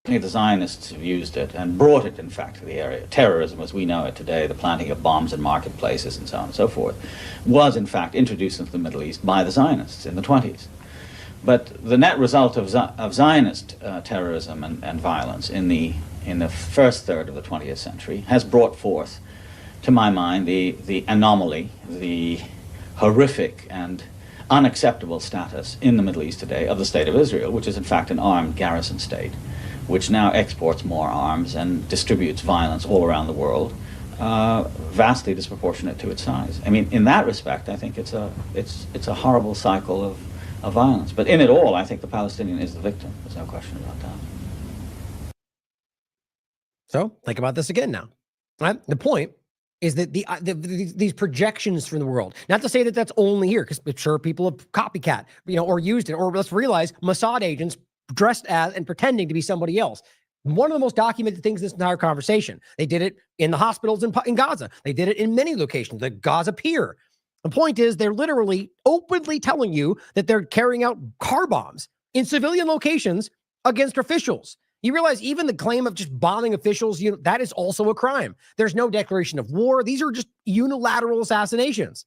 The Zionists have used it and brought it, in fact, to the area. Terrorism, as we know it today, the planting of bombs in marketplaces and so on and so forth, was, in fact, introduced into the Middle East by the Zionists in the 1920s. But the net result of Zionist terrorism and violence in the first third of the 20th century has brought forth, to my mind, the anomaly, the horrific and unacceptable status in the Middle East today of the State of Israel, which is, in fact, an armed garrison state, which now exports more arms and distributes violence all around the world, vastly disproportionate to its size. I mean, in that respect, I think it's a horrible cycle of violence. But in it all, I think the Palestinian is the victim. There's no question about that. So think about this again now. Right? The point is that these projections from the world, not to say that that's only here, because I'm sure people have copycat, or used it, or let's realize Mossad agents dressed as and pretending to be somebody else. One of the most documented things in this entire conversation. They did it in the hospitals in Gaza. They did it in many locations, the Gaza Pier. The point is they're literally openly telling you that they're carrying out car bombs in civilian locations against officials. You realize even the claim of just bombing officials, that is also a crime. There's no declaration of war. These are just unilateral assassinations.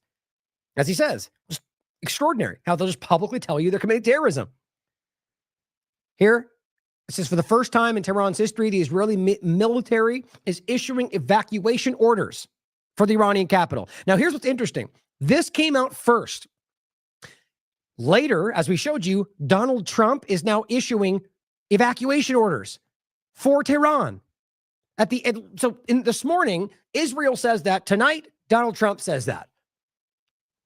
As he says, just extraordinary how they'll just publicly tell you they're committing terrorism. Here, it says for the first time in Tehran's history, the Israeli military is issuing evacuation orders for the Iranian capital. Now, here's what's interesting. This came out first. Later, as we showed you, Donald Trump is now issuing evacuation orders for Tehran. This morning, Israel says that. Tonight, Donald Trump says that.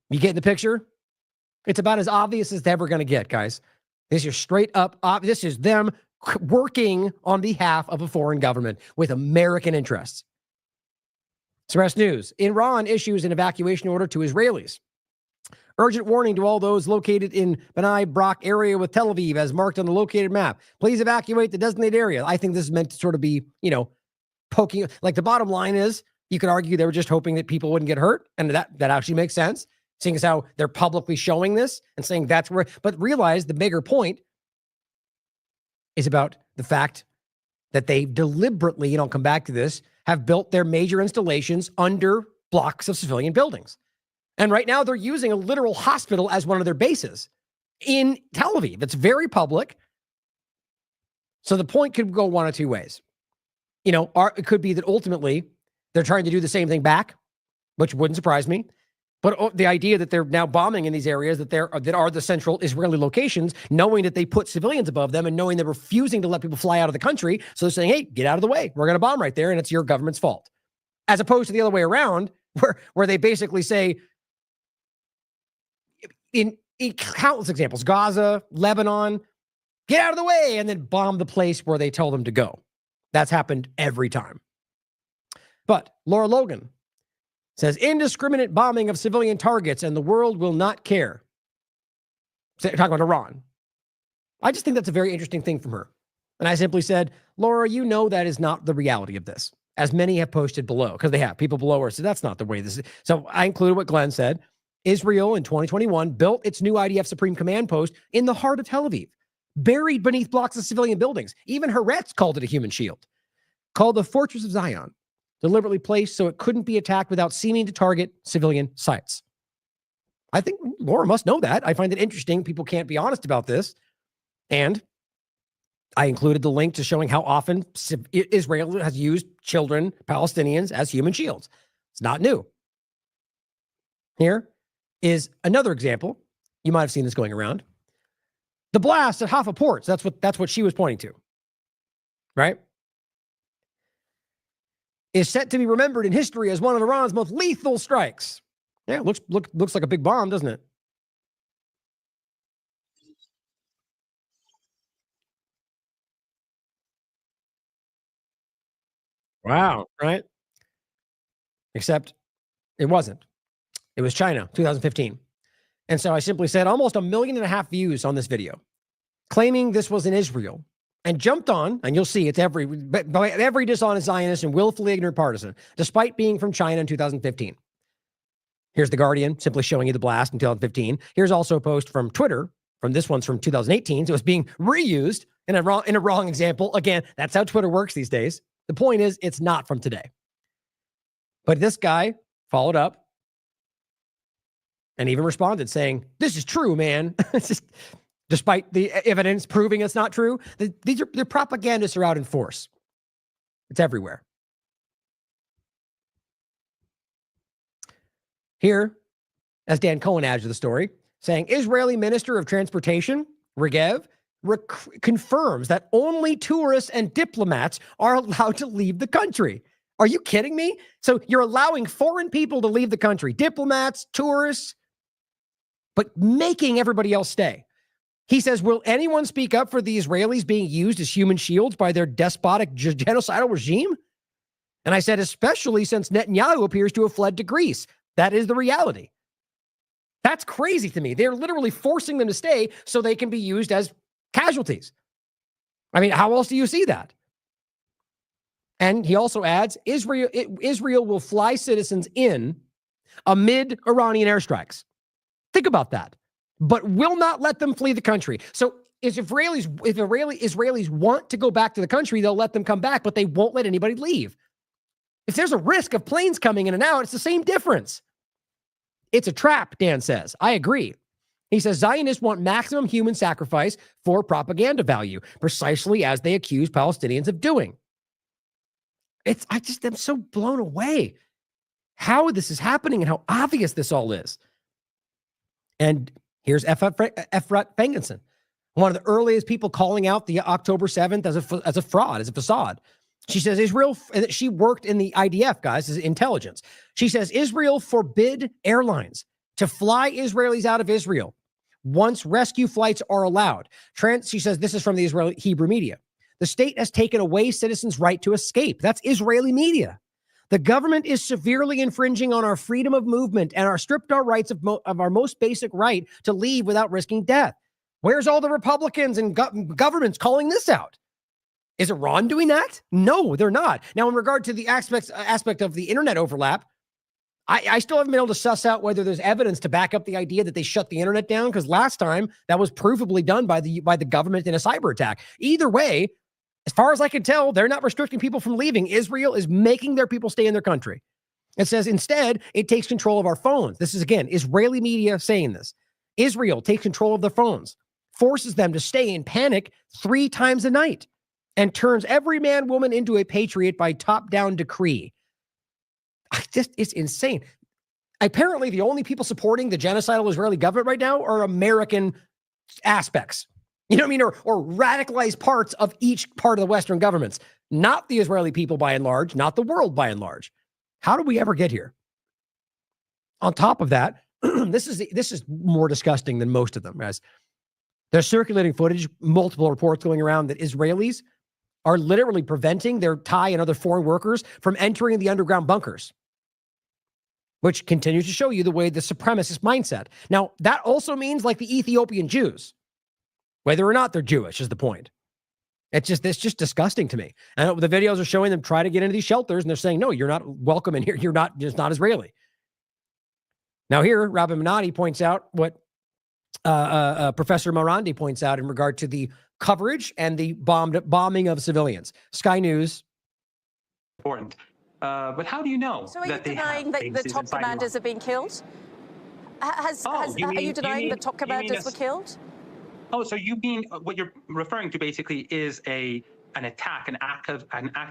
You getting the picture? It's about as obvious as they're ever going to get, guys. This is straight up. This is them working on behalf of a foreign government with American interests. Express News. Iran issues an evacuation order to Israelis. Urgent warning to all those located in Bnei Brak area with Tel Aviv as marked on the located map. Please evacuate the designated area. I think this is meant to sort of be, poking. Like the bottom line is, you could argue they were just hoping that people wouldn't get hurt. And that actually makes sense. Seeing as how they're publicly showing this and saying that's where, but realize the bigger point is about the fact that they deliberately, and I'll come back to this, have built their major installations under blocks of civilian buildings. And right now they're using a literal hospital as one of their bases in Tel Aviv. It's very public. So the point could go one of two ways. It could be that ultimately they're trying to do the same thing back, which wouldn't surprise me. But the idea that they're now bombing in these areas that are the central Israeli locations, knowing that they put civilians above them and knowing they're refusing to let people fly out of the country. So they're saying, hey, get out of the way. We're going to bomb right there, and it's your government's fault. As opposed to the other way around, where they basically say, in countless examples, Gaza, Lebanon, get out of the way, and then bomb the place where they tell them to go. That's happened every time. But Laura Logan says indiscriminate bombing of civilian targets and the world will not care. Talking about Iran. I just think that's a very interesting thing from her. And I simply said, Laura, that is not the reality of this, as many have posted below, because they have people below her. So that's not the way this is. So I included what Glenn said. Israel in 2021 built its new IDF Supreme Command post in the heart of Tel Aviv, buried beneath blocks of civilian buildings. Even Haaretz called it a human shield. Called the Fortress of Zion, deliberately placed so it couldn't be attacked without seeming to target civilian sites. I think Laura must know that. I find it interesting. People can't be honest about this. And I included the link to showing how often Israel has used children, Palestinians, as human shields. It's not new. Here is another example You might have seen this going around. The blast at Haifa ports. That's what she was pointing to. Right? Is set to be remembered in history as one of Iran's most lethal strikes. Yeah, looks like a big bomb, doesn't it? Wow, right? Except it wasn't. It was China, 2015. And so I simply said almost 1.5 million views on this video, claiming this was in Israel, and jumped on, and you'll see it's every dishonest Zionist and willfully ignorant partisan, despite being from China in 2015. Here's The Guardian, simply showing you the blast in 2015. Here's also a post from Twitter, this one's from 2018, so it's being reused in a wrong example. Again, that's how Twitter works these days. The point is, it's not from today. But this guy followed up and even responded saying, this is true, man. It's just, despite the evidence proving it's not true, the propagandists are out in force. It's everywhere. Here, as Dan Cohen adds to the story, saying Israeli Minister of Transportation, Regev, confirms that only tourists and diplomats are allowed to leave the country. Are you kidding me? So you're allowing foreign people to leave the country, diplomats, tourists, but making everybody else stay. He says, will anyone speak up for the Israelis being used as human shields by their despotic genocidal regime? And I said, especially since Netanyahu appears to have fled to Greece. That is the reality. That's crazy to me. They're literally forcing them to stay so they can be used as casualties. I mean, how else do you see that? And he also adds, Israel will fly citizens in amid Iranian airstrikes. Think about that. But will not let them flee the country. So if Israelis want to go back to the country, they'll let them come back, but they won't let anybody leave. If there's a risk of planes coming in and out, it's the same difference. It's a trap, Dan says. I agree. He says Zionists want maximum human sacrifice for propaganda value, precisely as they accuse Palestinians of doing. I'm so blown away how this is happening and how obvious this all is. And here's Efrat Fengenson, one of the earliest people calling out the October 7th as a fraud, as a facade. She says she worked in the IDF, guys, as intelligence. She says Israel forbid airlines to fly Israelis out of Israel once rescue flights are allowed. She says this is from the Israeli Hebrew media. The state has taken away citizens' right to escape. That's Israeli media. The government is severely infringing on our freedom of movement and stripped our rights of our most basic right to leave without risking death. Where's all the Republicans and governments calling this out? Is Iran doing that? No, they're not. Now, in regard to the aspect of the internet overlap, I still haven't been able to suss out whether there's evidence to back up the idea that they shut the internet down, because last time that was provably done by the government in a cyber attack. Either way, as far as I can tell, they're not restricting people from leaving. Israel is making their people stay in their country. It says instead, it takes control of our phones. This is, again, Israeli media saying this. Israel takes control of their phones, forces them to stay in panic 3 times a night, and turns every man, woman into a patriot by top-down decree. It's insane. Apparently, the only people supporting the genocidal Israeli government right now are American aspects. You know what I mean? Or radicalized parts of each part of the Western governments. Not the Israeli people by and large, not the world by and large. How did we ever get here? On top of that, this is more disgusting than most of them, guys. There's circulating footage, multiple reports going around that Israelis are literally preventing their Thai and other foreign workers from entering the underground bunkers, which continues to show you the way the supremacist mindset. Now, that also means like the Ethiopian Jews, whether or not they're Jewish is the point. It's just disgusting to me. And the videos are showing them try to get into these shelters, and they're saying, no, you're not welcome in here. You're not Israeli. Now here, Rabbi Menotti points out what Professor Marandi points out in regard to the coverage and the bombing of civilians. Sky News. Important. But how do you know? So are you denying that the top commanders have been killed? Are you denying that top commanders were killed? Oh, so you mean what you're referring to basically is a an attack, an act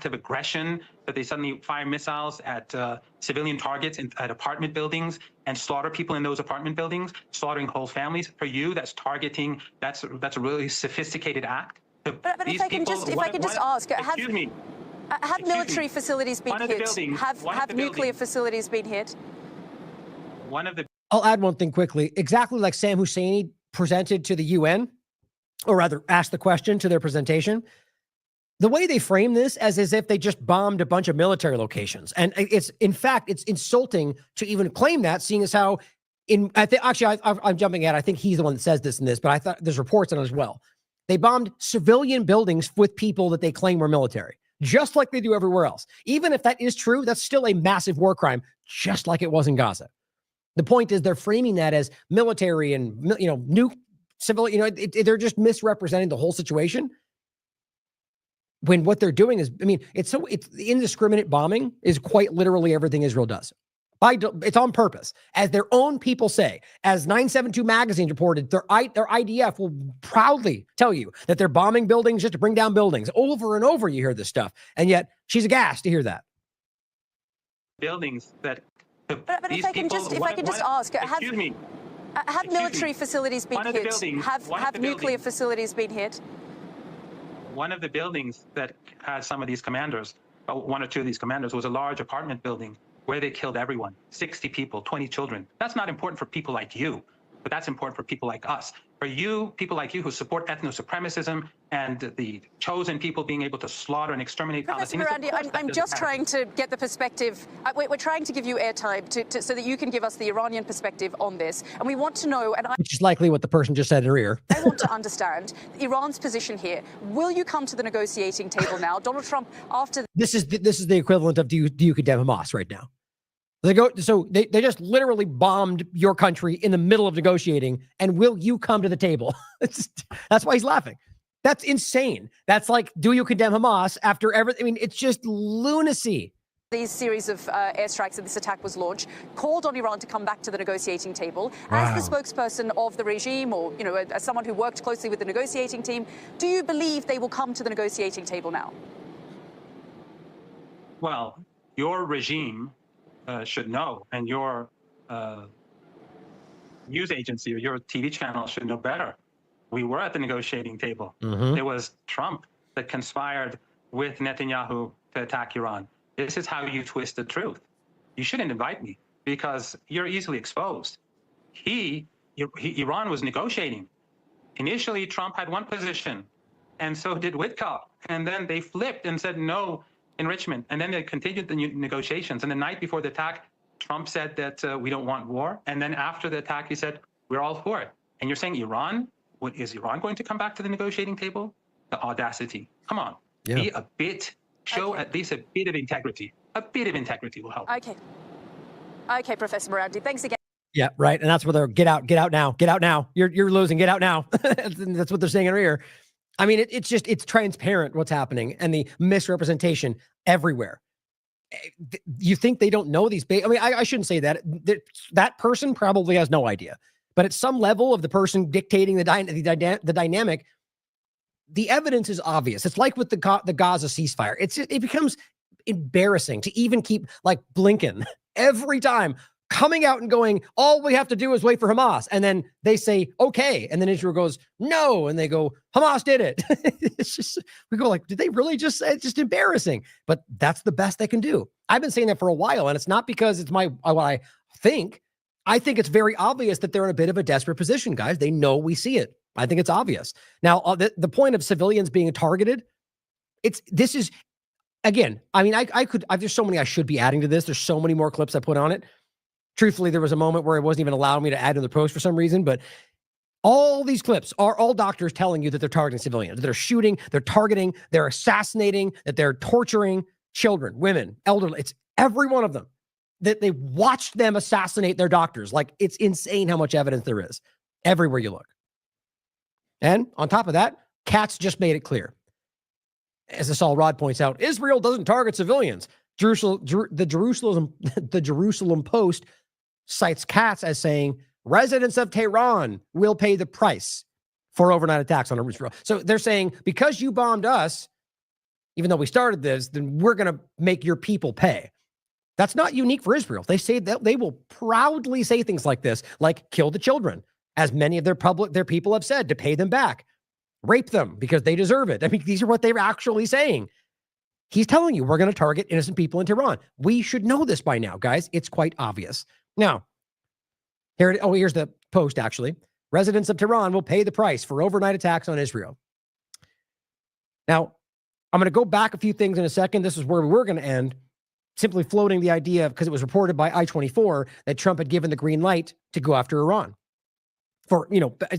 of aggression, that they suddenly fire missiles at civilian targets at apartment buildings and slaughter people in those apartment buildings, slaughtering whole families. For you, that's targeting. That's a really sophisticated act. But if I can just ask, have military facilities been hit? Have nuclear facilities been hit? I'll add one thing quickly. Exactly like Sam Husseini presented to the UN, or rather asked the question to their presentation, the way they frame this as if they just bombed a bunch of military locations. And it's, in fact, it's insulting to even claim that, seeing as how I'm jumping at, I think he's the one that says this in this, but I thought there's reports on it as well. They bombed civilian buildings with people that they claim were military, just like they do everywhere else. Even if that is true, that's still a massive war crime, just like it was in Gaza. The point is they're framing that as military and, nuke civilian, they're just misrepresenting the whole situation. When what they're doing is, it's indiscriminate bombing is quite literally everything Israel does. It's on purpose. As their own people say, as 972 magazine reported, their IDF will proudly tell you that they're bombing buildings just to bring down buildings. Over and over you hear this stuff. And yet she's aghast to hear that. Buildings that... But if I can just ask, have military facilities been hit? Have nuclear facilities been hit? One of the buildings that has some of these commanders, one or two of these commanders, was a large apartment building where they killed everyone, 60 people, 20 children. That's not important for people like you, but that's important for people like us. For you, people like you who support ethno-supremacism and the chosen people being able to slaughter and exterminate Palestinians. Professor Marandi, I'm just trying to get the perspective. We're trying to give you airtime so that you can give us the Iranian perspective on this. And we want to know, which is likely what the person just said in her ear. I want to understand Iran's position here. Will you come to the negotiating table now? Donald Trump, after... This is the equivalent of do you condemn Hamas right now? They just literally bombed your country in the middle of negotiating, and will you come to the table? That's why he's laughing. That's insane. That's like, do you condemn Hamas after everything? It's just lunacy. These series of airstrikes and this attack was launched, called on Iran to come back to the negotiating table. Wow. As the spokesperson of the regime, or as someone who worked closely with the negotiating team, do you believe they will come to the negotiating table now? Well, your regime should know, and your news agency or your TV channel should know better. We were at the negotiating table. Mm-hmm. It was Trump that conspired with Netanyahu to attack Iran. This is how you twist the truth. You shouldn't invite me because you're easily exposed. Iran was negotiating. Initially, Trump had one position, and so did Witkoff. And then they flipped and said no enrichment. And then they continued the negotiations. And the night before the attack, Trump said that we don't want war. And then after the attack, he said, we're all for it. And you're saying Iran? Is Iran going to come back to the negotiating table? The audacity. Come on. Yeah. Be a bit, show at least a bit of integrity. A bit of integrity will help. Okay, Professor Marandi. Thanks again. Yeah, right. And that's where they're get out now. You're losing, get out now. That's what they're saying in her ear. It's transparent what's happening and the misrepresentation everywhere. You think they don't know these? I shouldn't say that. That person probably has no idea. But at some level of the person dictating the dynamic, the evidence is obvious. It's like with the Gaza ceasefire. It becomes embarrassing to even keep like Blinken every time coming out and going, all we have to do is wait for Hamas. And then they say, okay. And then Israel goes, no. And they go, Hamas did it. We go like, did they really just say it's just embarrassing? But that's the best they can do. I've been saying that for a while. And it's not because it's what I think. I think it's very obvious that they're in a bit of a desperate position, guys. They know we see it. I think it's obvious. Now, the point of civilians being targeted, this is, again, there's so many I should be adding to this. There's so many more clips I put on it. Truthfully, there was a moment where it wasn't even allowing me to add to the post for some reason, but all these clips are all doctors telling you that they're targeting civilians, that they're shooting, they're targeting, they're assassinating, that they're torturing children, women, elderly. It's every one of them. That they watched them assassinate their doctors. Like, it's insane how much evidence there is everywhere you look. And on top of that, Katz just made it clear. As Asal Rod points out, Israel doesn't target civilians. The Jerusalem Post cites Katz as saying residents of Tehran will pay the price for overnight attacks on Israel. So they're saying, because you bombed us, even though we started this, then we're going to make your people pay. That's not unique for Israel. They say that they will proudly say things like this, like kill the children, as many of their people have said, to pay them back, rape them because they deserve it. I mean, these are what they're actually saying. He's telling you we're going to target innocent people in Tehran. We should know this by now, guys. It's quite obvious. Now, here's the post, actually. Residents of Tehran will pay the price for overnight attacks on Israel. Now, I'm going to go back a few things in a second. This is where we're going to end, simply floating the idea, because it was reported by I-24 that Trump had given the green light to go after Iran. For,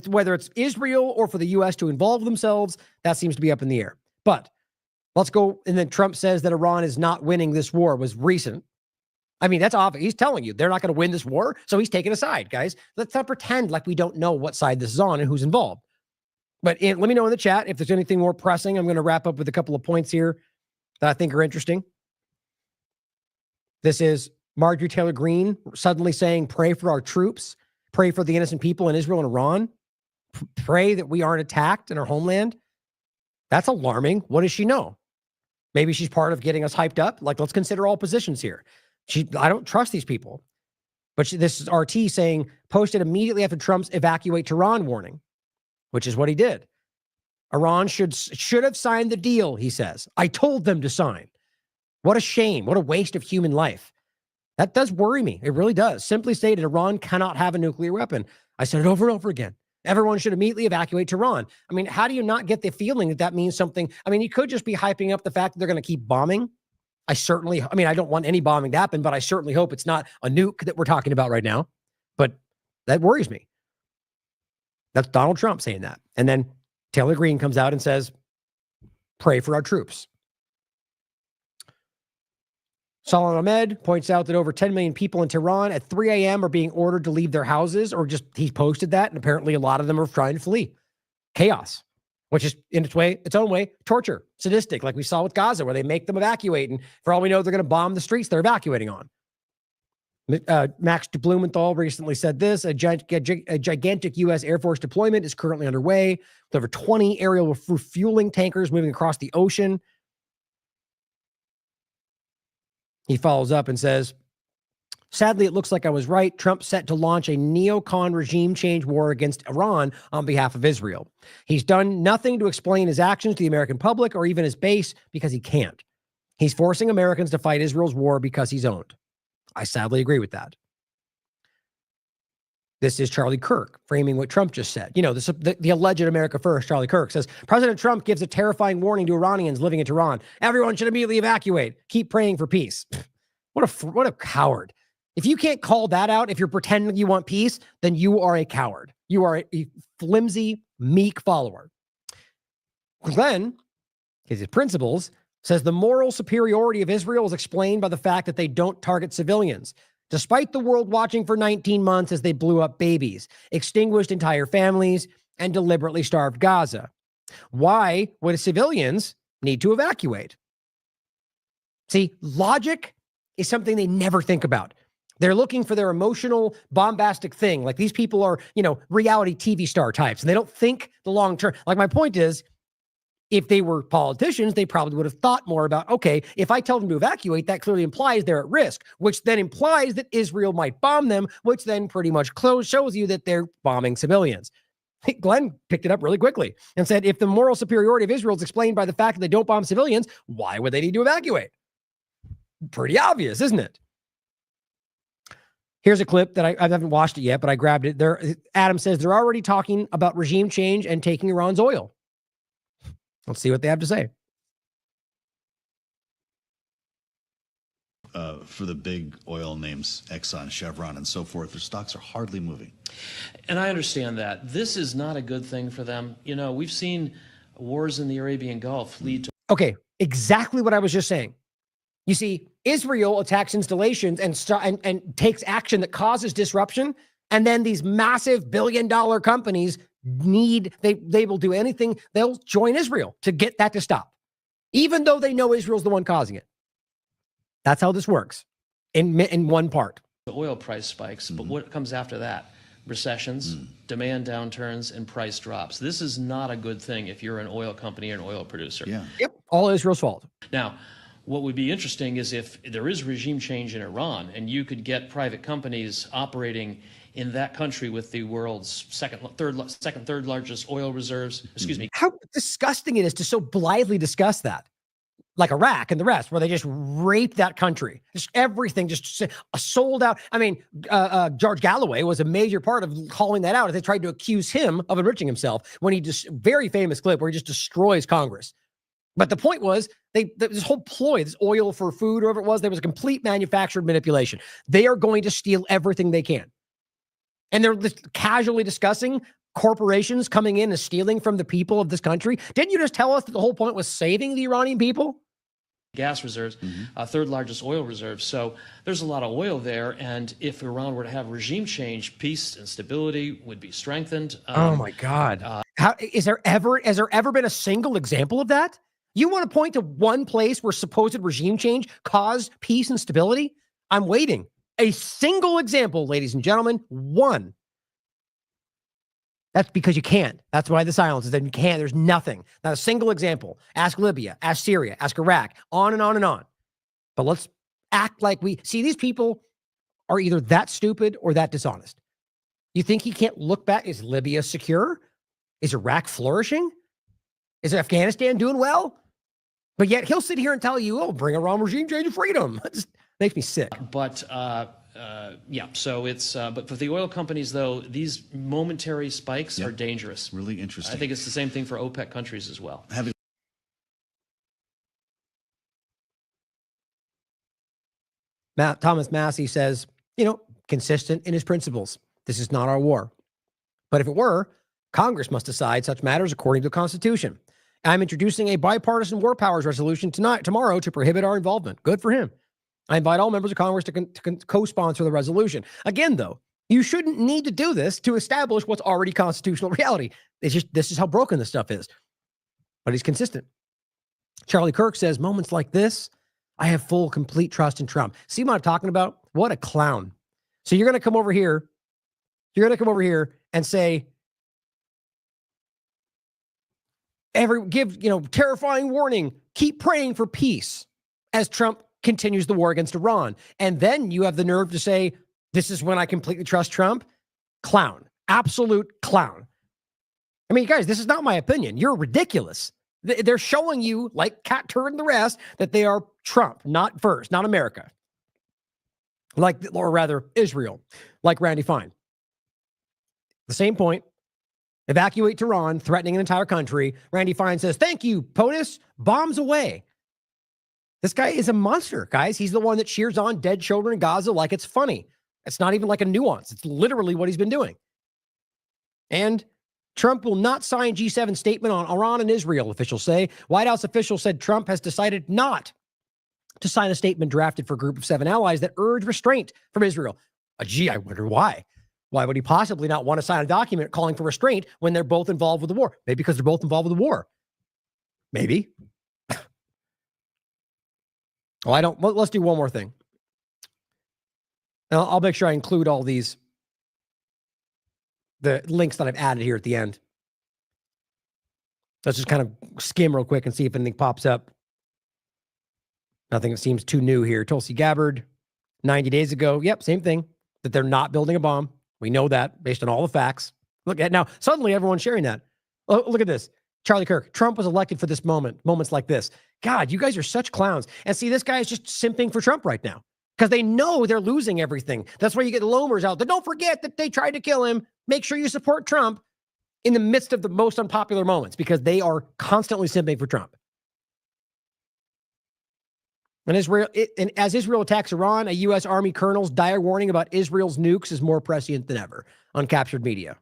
whether it's Israel or for the U.S. to involve themselves, that seems to be up in the air. But let's go. And then Trump says that Iran is not winning this war, was recent. I mean, that's obvious. He's telling you they're not going to win this war, so he's taking a side, guys. Let's not pretend like we don't know what side this is on and who's involved. But let me know in the chat if there's anything more pressing. I'm going to wrap up with a couple of points here that I think are interesting. This is Marjorie Taylor Greene suddenly saying, pray for our troops, pray for the innocent people in Israel and Iran, pray that we aren't attacked in our homeland. That's alarming. What does she know? Maybe she's part of getting us hyped up. Like, let's consider all positions here. I don't trust these people. But this is RT saying, posted immediately after Trump's evacuate Tehran warning, which is what he did. Iran should have signed the deal, he says. I told them to sign. What a shame. What a waste of human life. That does worry me. It really does. Simply stated, Iran cannot have a nuclear weapon. I said it over and over again. Everyone should immediately evacuate Tehran. I mean, how do you not get the feeling that that means something? I mean, you could just be hyping up the fact that they're going to keep bombing. I don't want any bombing to happen, but I certainly hope it's not a nuke that we're talking about right now. But that worries me. That's Donald Trump saying that. And then Taylor Greene comes out and says, pray for our troops. Salah Ahmed points out that over 10 million people in Tehran at 3 a.m. are being ordered to leave their houses, or just he posted that, and apparently a lot of them are trying to flee. Chaos, which is in its own way, torture, sadistic, like we saw with Gaza, where they make them evacuate, and for all we know, they're going to bomb the streets they're evacuating on. Max de Blumenthal recently said this: a gigantic U.S. Air Force deployment is currently underway, with over 20 aerial refueling tankers moving across the ocean. He follows up and says, sadly, it looks like I was right. Trump set to launch a neocon regime change war against Iran on behalf of Israel. He's done nothing to explain his actions to the American public or even his base because he can't. He's forcing Americans to fight Israel's war because he's owned. I sadly agree with that. This is Charlie Kirk framing what Trump just said. The alleged America First, Charlie Kirk says, President Trump gives a terrifying warning to Iranians living in Tehran. Everyone should immediately evacuate. Keep praying for peace. What a coward. If you can't call that out, if you're pretending you want peace, then you are a coward. You are a flimsy, meek follower. Glenn, his principles, says the moral superiority of Israel is explained by the fact that they don't target civilians. Despite the world watching for 19 months as they blew up babies, extinguished entire families, and deliberately starved Gaza. Why would civilians need to evacuate? See, logic is something they never think about. They're looking for their emotional, bombastic thing. Like, these people are, reality TV star types, and they don't think the long term. Like, my point is, if they were politicians, they probably would have thought more about, okay, if I tell them to evacuate, that clearly implies they're at risk, which then implies that Israel might bomb them, which then pretty much shows you that they're bombing civilians. Glenn picked it up really quickly and said, if the moral superiority of Israel is explained by the fact that they don't bomb civilians, why would they need to evacuate? Pretty obvious, isn't it? Here's a clip that I haven't watched it yet, but I grabbed it. Adam says they're already talking about regime change and taking Iran's oil. Let's see what they have to say. For the big oil names, Exxon, Chevron, and so forth, their stocks are hardly moving. And I understand that. This is not a good thing for them. We've seen wars in the Arabian Gulf lead to... Okay, exactly what I was just saying. You see, Israel attacks installations and takes action that causes disruption, and then these massive billion-dollar companies they will do anything. They'll join Israel to get that to stop, even though they know Israel's the one causing it. That's how this works in one part. The oil price spikes, but what comes after that? Recessions, demand downturns, and price drops. This is not a good thing if you're an oil company or an oil producer. Yeah. Yep. All Israel's fault. Now, what would be interesting is if there is regime change in Iran and you could get private companies operating in that country with the world's second, third largest oil reserves. Excuse me. How disgusting it is to so blithely discuss that. Like Iraq and the rest, where they just raped that country. Just everything, just sold out. I mean, George Galloway was a major part of calling that out. They tried to accuse him of enriching himself when he just, very famous clip where he just destroys Congress. But the point was, this whole ploy, this oil for food, or whatever it was, there was a complete manufactured manipulation. They are going to steal everything they can. And they're just casually discussing corporations coming in and stealing from the people of this country. Didn't you just tell us that the whole point was saving the Iranian people? Gas reserves, third largest oil reserves. So there's a lot of oil there. And if Iran were to have regime change, peace and stability would be strengthened. Oh my God. Has there ever been a single example of that? You want to point to one place where supposed regime change caused peace and stability? I'm waiting. A single example, ladies and gentlemen, one. That's because you can't. That's why the silence is that you can't. There's nothing. Not a single example. Ask Libya, ask Syria, ask Iraq, on and on and on. But let's act like we see these people are either that stupid or that dishonest. You think he can't look back? Is Libya secure? Is Iraq flourishing? Is Afghanistan doing well? But yet he'll sit here and tell you, oh, bring Iran regime change and freedom. It just makes me sick. But yeah, so it's, but for the oil companies, though, these momentary spikes are dangerous. Really interesting. I think it's the same thing for OPEC countries as well. Thomas Massey says, consistent in his principles. This is not our war. But if it were, Congress must decide such matters according to the Constitution. I'm introducing a bipartisan war powers resolution tomorrow to prohibit our involvement. Good for him. I invite all members of Congress to co-sponsor the resolution. Again, though, you shouldn't need to do this to establish what's already constitutional reality. It's just, this is how broken this stuff is. But he's consistent. Charlie Kirk says, moments like this, I have full, complete trust in Trump. See what I'm talking about? What a clown. So you're going to come over here. You're going to come over here and say, terrifying warning, keep praying for peace as Trump continues the war against Iran. And then you have the nerve to say, this is when I completely trust Trump. Clown. Absolute clown. I mean, guys, this is not my opinion. You're ridiculous. They're showing you, like Cat Turd and the rest, that they are Trump, not first, not America. Or rather, Israel, like Randy Fine. The same point. Evacuate Tehran, threatening an entire country. Randy Fine says, thank you, POTUS. Bombs away. This guy is a monster, guys. He's the one that cheers on dead children in Gaza like it's funny. It's not even like a nuance. It's literally what he's been doing. And Trump will not sign G7 statement on Iran and Israel, officials say. White House officials said Trump has decided not to sign a statement drafted for a group of 7 allies that urge restraint from Israel. Gee, I wonder why. Why would he possibly not want to sign a document calling for restraint when they're both involved with the war? Maybe because they're both involved with the war. Maybe. Well, I don't. Let's do one more thing. And I'll make sure I include all the links that I've added here at the end. Let's just kind of skim real quick and see if anything pops up. Nothing that seems too new here. Tulsi Gabbard, 90 days ago. Yep, same thing. That they're not building a bomb. We know that based on all the facts. Look at now. Suddenly, everyone's sharing that. Oh, look at this. Charlie Kirk. Trump was elected for this moment. Moments like this. God, you guys are such clowns. And see, this guy is just simping for Trump right now because they know they're losing everything. That's why you get the Lomers out there. Don't forget that they tried to kill him. Make sure you support Trump in the midst of the most unpopular moments because they are constantly simping for Trump. And as Israel attacks Iran, a U.S. Army colonel's dire warning about Israel's nukes is more prescient than ever on captured media.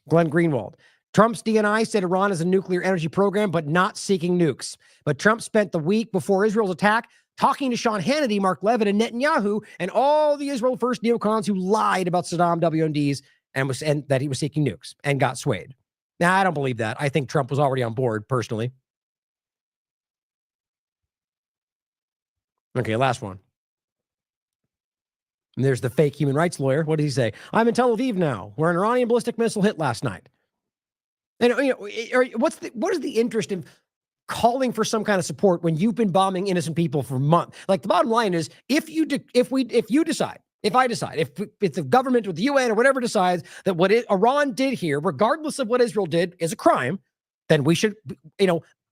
Glenn Greenwald. Trump's DNI said Iran has a nuclear energy program, but not seeking nukes. But Trump spent the week before Israel's attack talking to Sean Hannity, Mark Levin, and Netanyahu, and all the Israel First neocons who lied about Saddam WMDs and that he was seeking nukes and got swayed. Now, I don't believe that. I think Trump was already on board, personally. Okay, last one. And there's the fake human rights lawyer. What did he say? I'm in Tel Aviv now, where an Iranian ballistic missile hit last night. And what is the interest in calling for some kind of support when you've been bombing innocent people for months. Like, the bottom line is, if I decide, if the government or the UN or whatever decides that what Iran did here, regardless of what Israel did, is a crime, then we should,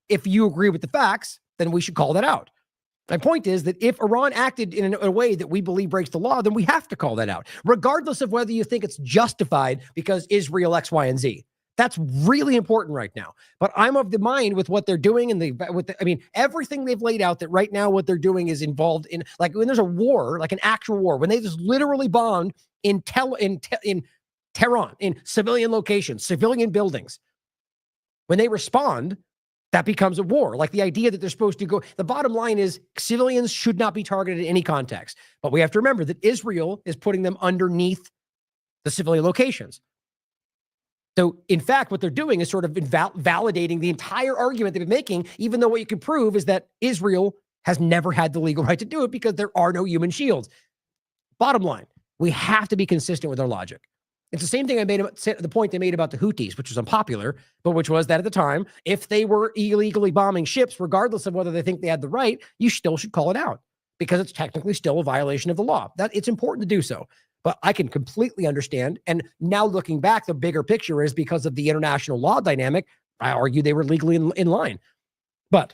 if you agree with the facts, then we should call that out. My point is that if Iran acted in a way that we believe breaks the law, then we have to call that out, regardless of whether you think it's justified because Israel X, Y, and Z. That's really important right now. But I'm of the mind with what they're doing and everything they've laid out, that right now what they're doing is involved in, like, when there's a war, like an actual war, when they just literally bombed in Tehran, in civilian locations, civilian buildings. When they respond, that becomes a war. Like, the idea that they're supposed to go, the bottom line is civilians should not be targeted in any context. But we have to remember that Israel is putting them underneath the civilian locations. So, in fact, what they're doing is sort of validating the entire argument they've been making, even though what you can prove is that Israel has never had the legal right to do it because there are no human shields. Bottom line, we have to be consistent with our logic. It's the same thing I made, the point they made about the Houthis, which was unpopular, but which was that at the time, if they were illegally bombing ships, regardless of whether they think they had the right, you still should call it out because it's technically still a violation of the law. That it's important to do so. But I can completely understand. And now looking back, the bigger picture is because of the international law dynamic, I argue they were legally in line. But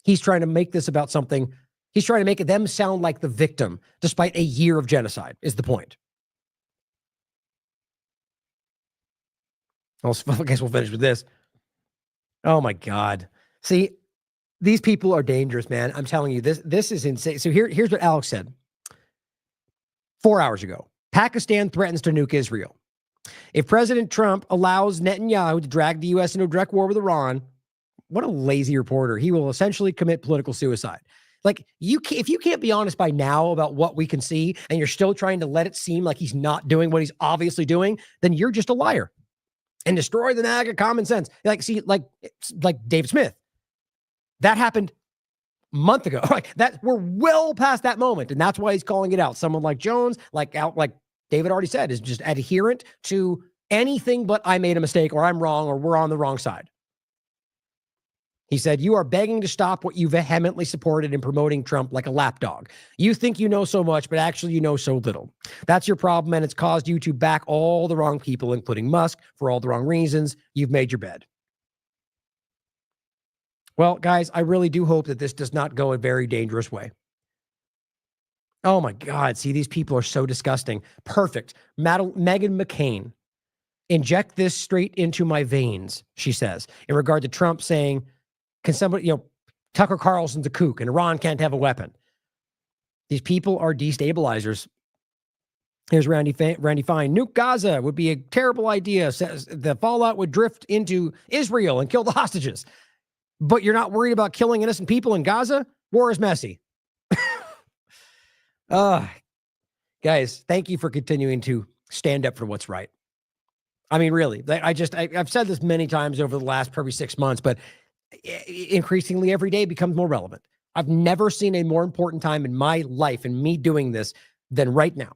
he's trying to make this about something. He's trying to make them sound like the victim, despite a year of genocide, is the point. I guess we'll finish with this. Oh, my God. See, these people are dangerous, man. I'm telling you, this is insane. So here's what Alex said. 4 hours ago, Pakistan threatens to nuke Israel. If President Trump allows Netanyahu to drag the U.S. into a direct war with Iran, what a lazy reporter. He will essentially commit political suicide. Like, if you can't be honest by now about what we can see, and you're still trying to let it seem like he's not doing what he's obviously doing, then you're just a liar. And destroy the MAGA common sense. Like David Smith. That happened a month ago. We're well past that moment, and that's why he's calling it out. Someone like Jones, like David already said, is just adherent to anything but I made a mistake or I'm wrong or we're on the wrong side. He said, you are begging to stop what you vehemently supported in promoting Trump like a lapdog. You think you know so much, but actually you know so little. That's your problem, and it's caused you to back all the wrong people, including Musk, for all the wrong reasons. You've made your bed. Well, guys, I really do hope that this does not go a very dangerous way. Oh, my God. See, these people are so disgusting. Perfect. Meghan McCain. Inject this straight into my veins, she says, in regard to Trump saying, can somebody, Tucker Carlson's a kook and Iran can't have a weapon. These people are destabilizers. Here's Randy Fine. Nuke Gaza would be a terrible idea. Says the fallout would drift into Israel and kill the hostages. But you're not worried about killing innocent people in Gaza? War is messy. Guys, thank you for continuing to stand up for what's right. I mean, really, I've said this many times over the last probably 6 months, but increasingly every day becomes more relevant. I've never seen a more important time in my life and me doing this than right now,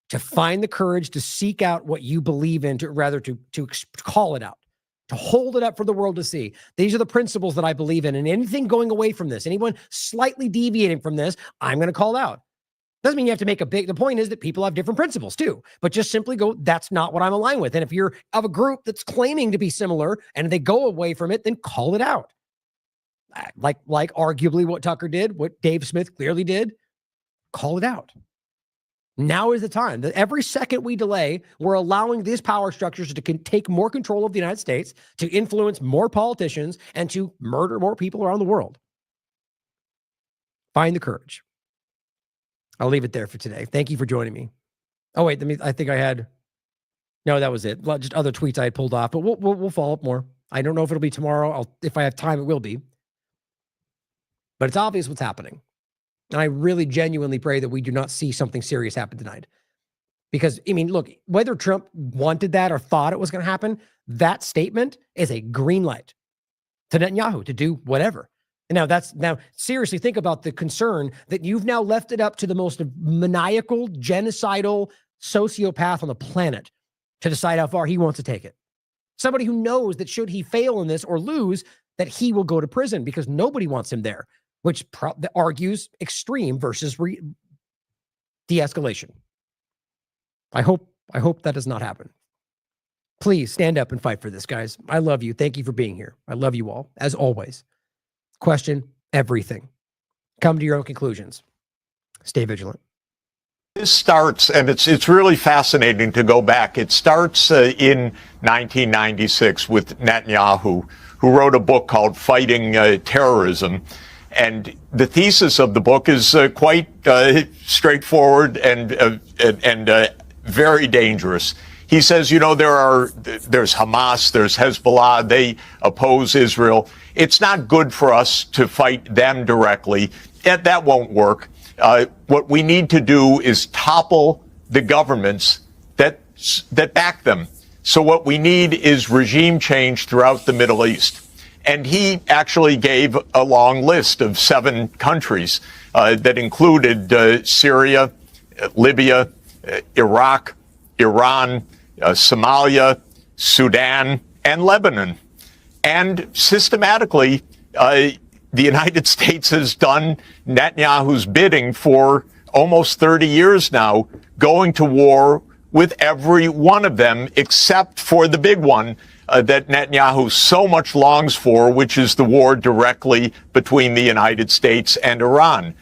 to find the courage to seek out what you believe in, to call it out, to hold it up for the world to see. These are the principles that I believe in, and anything going away from this, anyone slightly deviating from this, I'm going to call out. Doesn't mean you have to make the point is that people have different principles too, but just simply go, that's not what I'm aligned with. And if you're of a group that's claiming to be similar and they go away from it, then call it out. Like arguably what Tucker did, what Dave Smith clearly did, call it out. Now is the time. That every second we delay, we're allowing these power structures to take more control of the United States, to influence more politicians, and to murder more people around the world. Find the courage. I'll leave it there for today. Thank you for joining me. Oh, wait, I think I had, no, that was it. Just other tweets I had pulled off, but we'll follow up more. I don't know if it'll be tomorrow. If I have time, it will be. But it's obvious what's happening. And I really genuinely pray that we do not see something serious happen tonight. Because, I mean, look, whether Trump wanted that or thought it was going to happen, that statement is a green light to Netanyahu to do whatever. And now seriously think about the concern that you've now left it up to the most maniacal, genocidal sociopath on the planet to decide how far he wants to take it. Somebody who knows that should he fail in this or lose, that he will go to prison because nobody wants him there, which argues extreme versus de-escalation. I hope that does not happen. Please stand up and fight for this, guys. I love you. Thank you for being here. I love you all, as always. Question everything. Come to your own conclusions. Stay vigilant. This starts, and it's really fascinating to go back. It starts in 1996 with Netanyahu, who wrote a book called Fighting Terrorism. And the thesis of the book is quite straightforward and very dangerous. He says, you know, there's Hamas, there's Hezbollah, they oppose Israel. It's not good for us to fight them directly. That won't work. What we need to do is topple the governments that back them. So what we need is regime change throughout the Middle East. And he actually gave a long list of 7 countries that included Syria, Libya, Iraq, Iran, Somalia, Sudan, and Lebanon. And systematically, the United States has done Netanyahu's bidding for almost 30 years now, going to war with every one of them except for the big one that Netanyahu so much longs for, which is the war directly between the United States and Iran.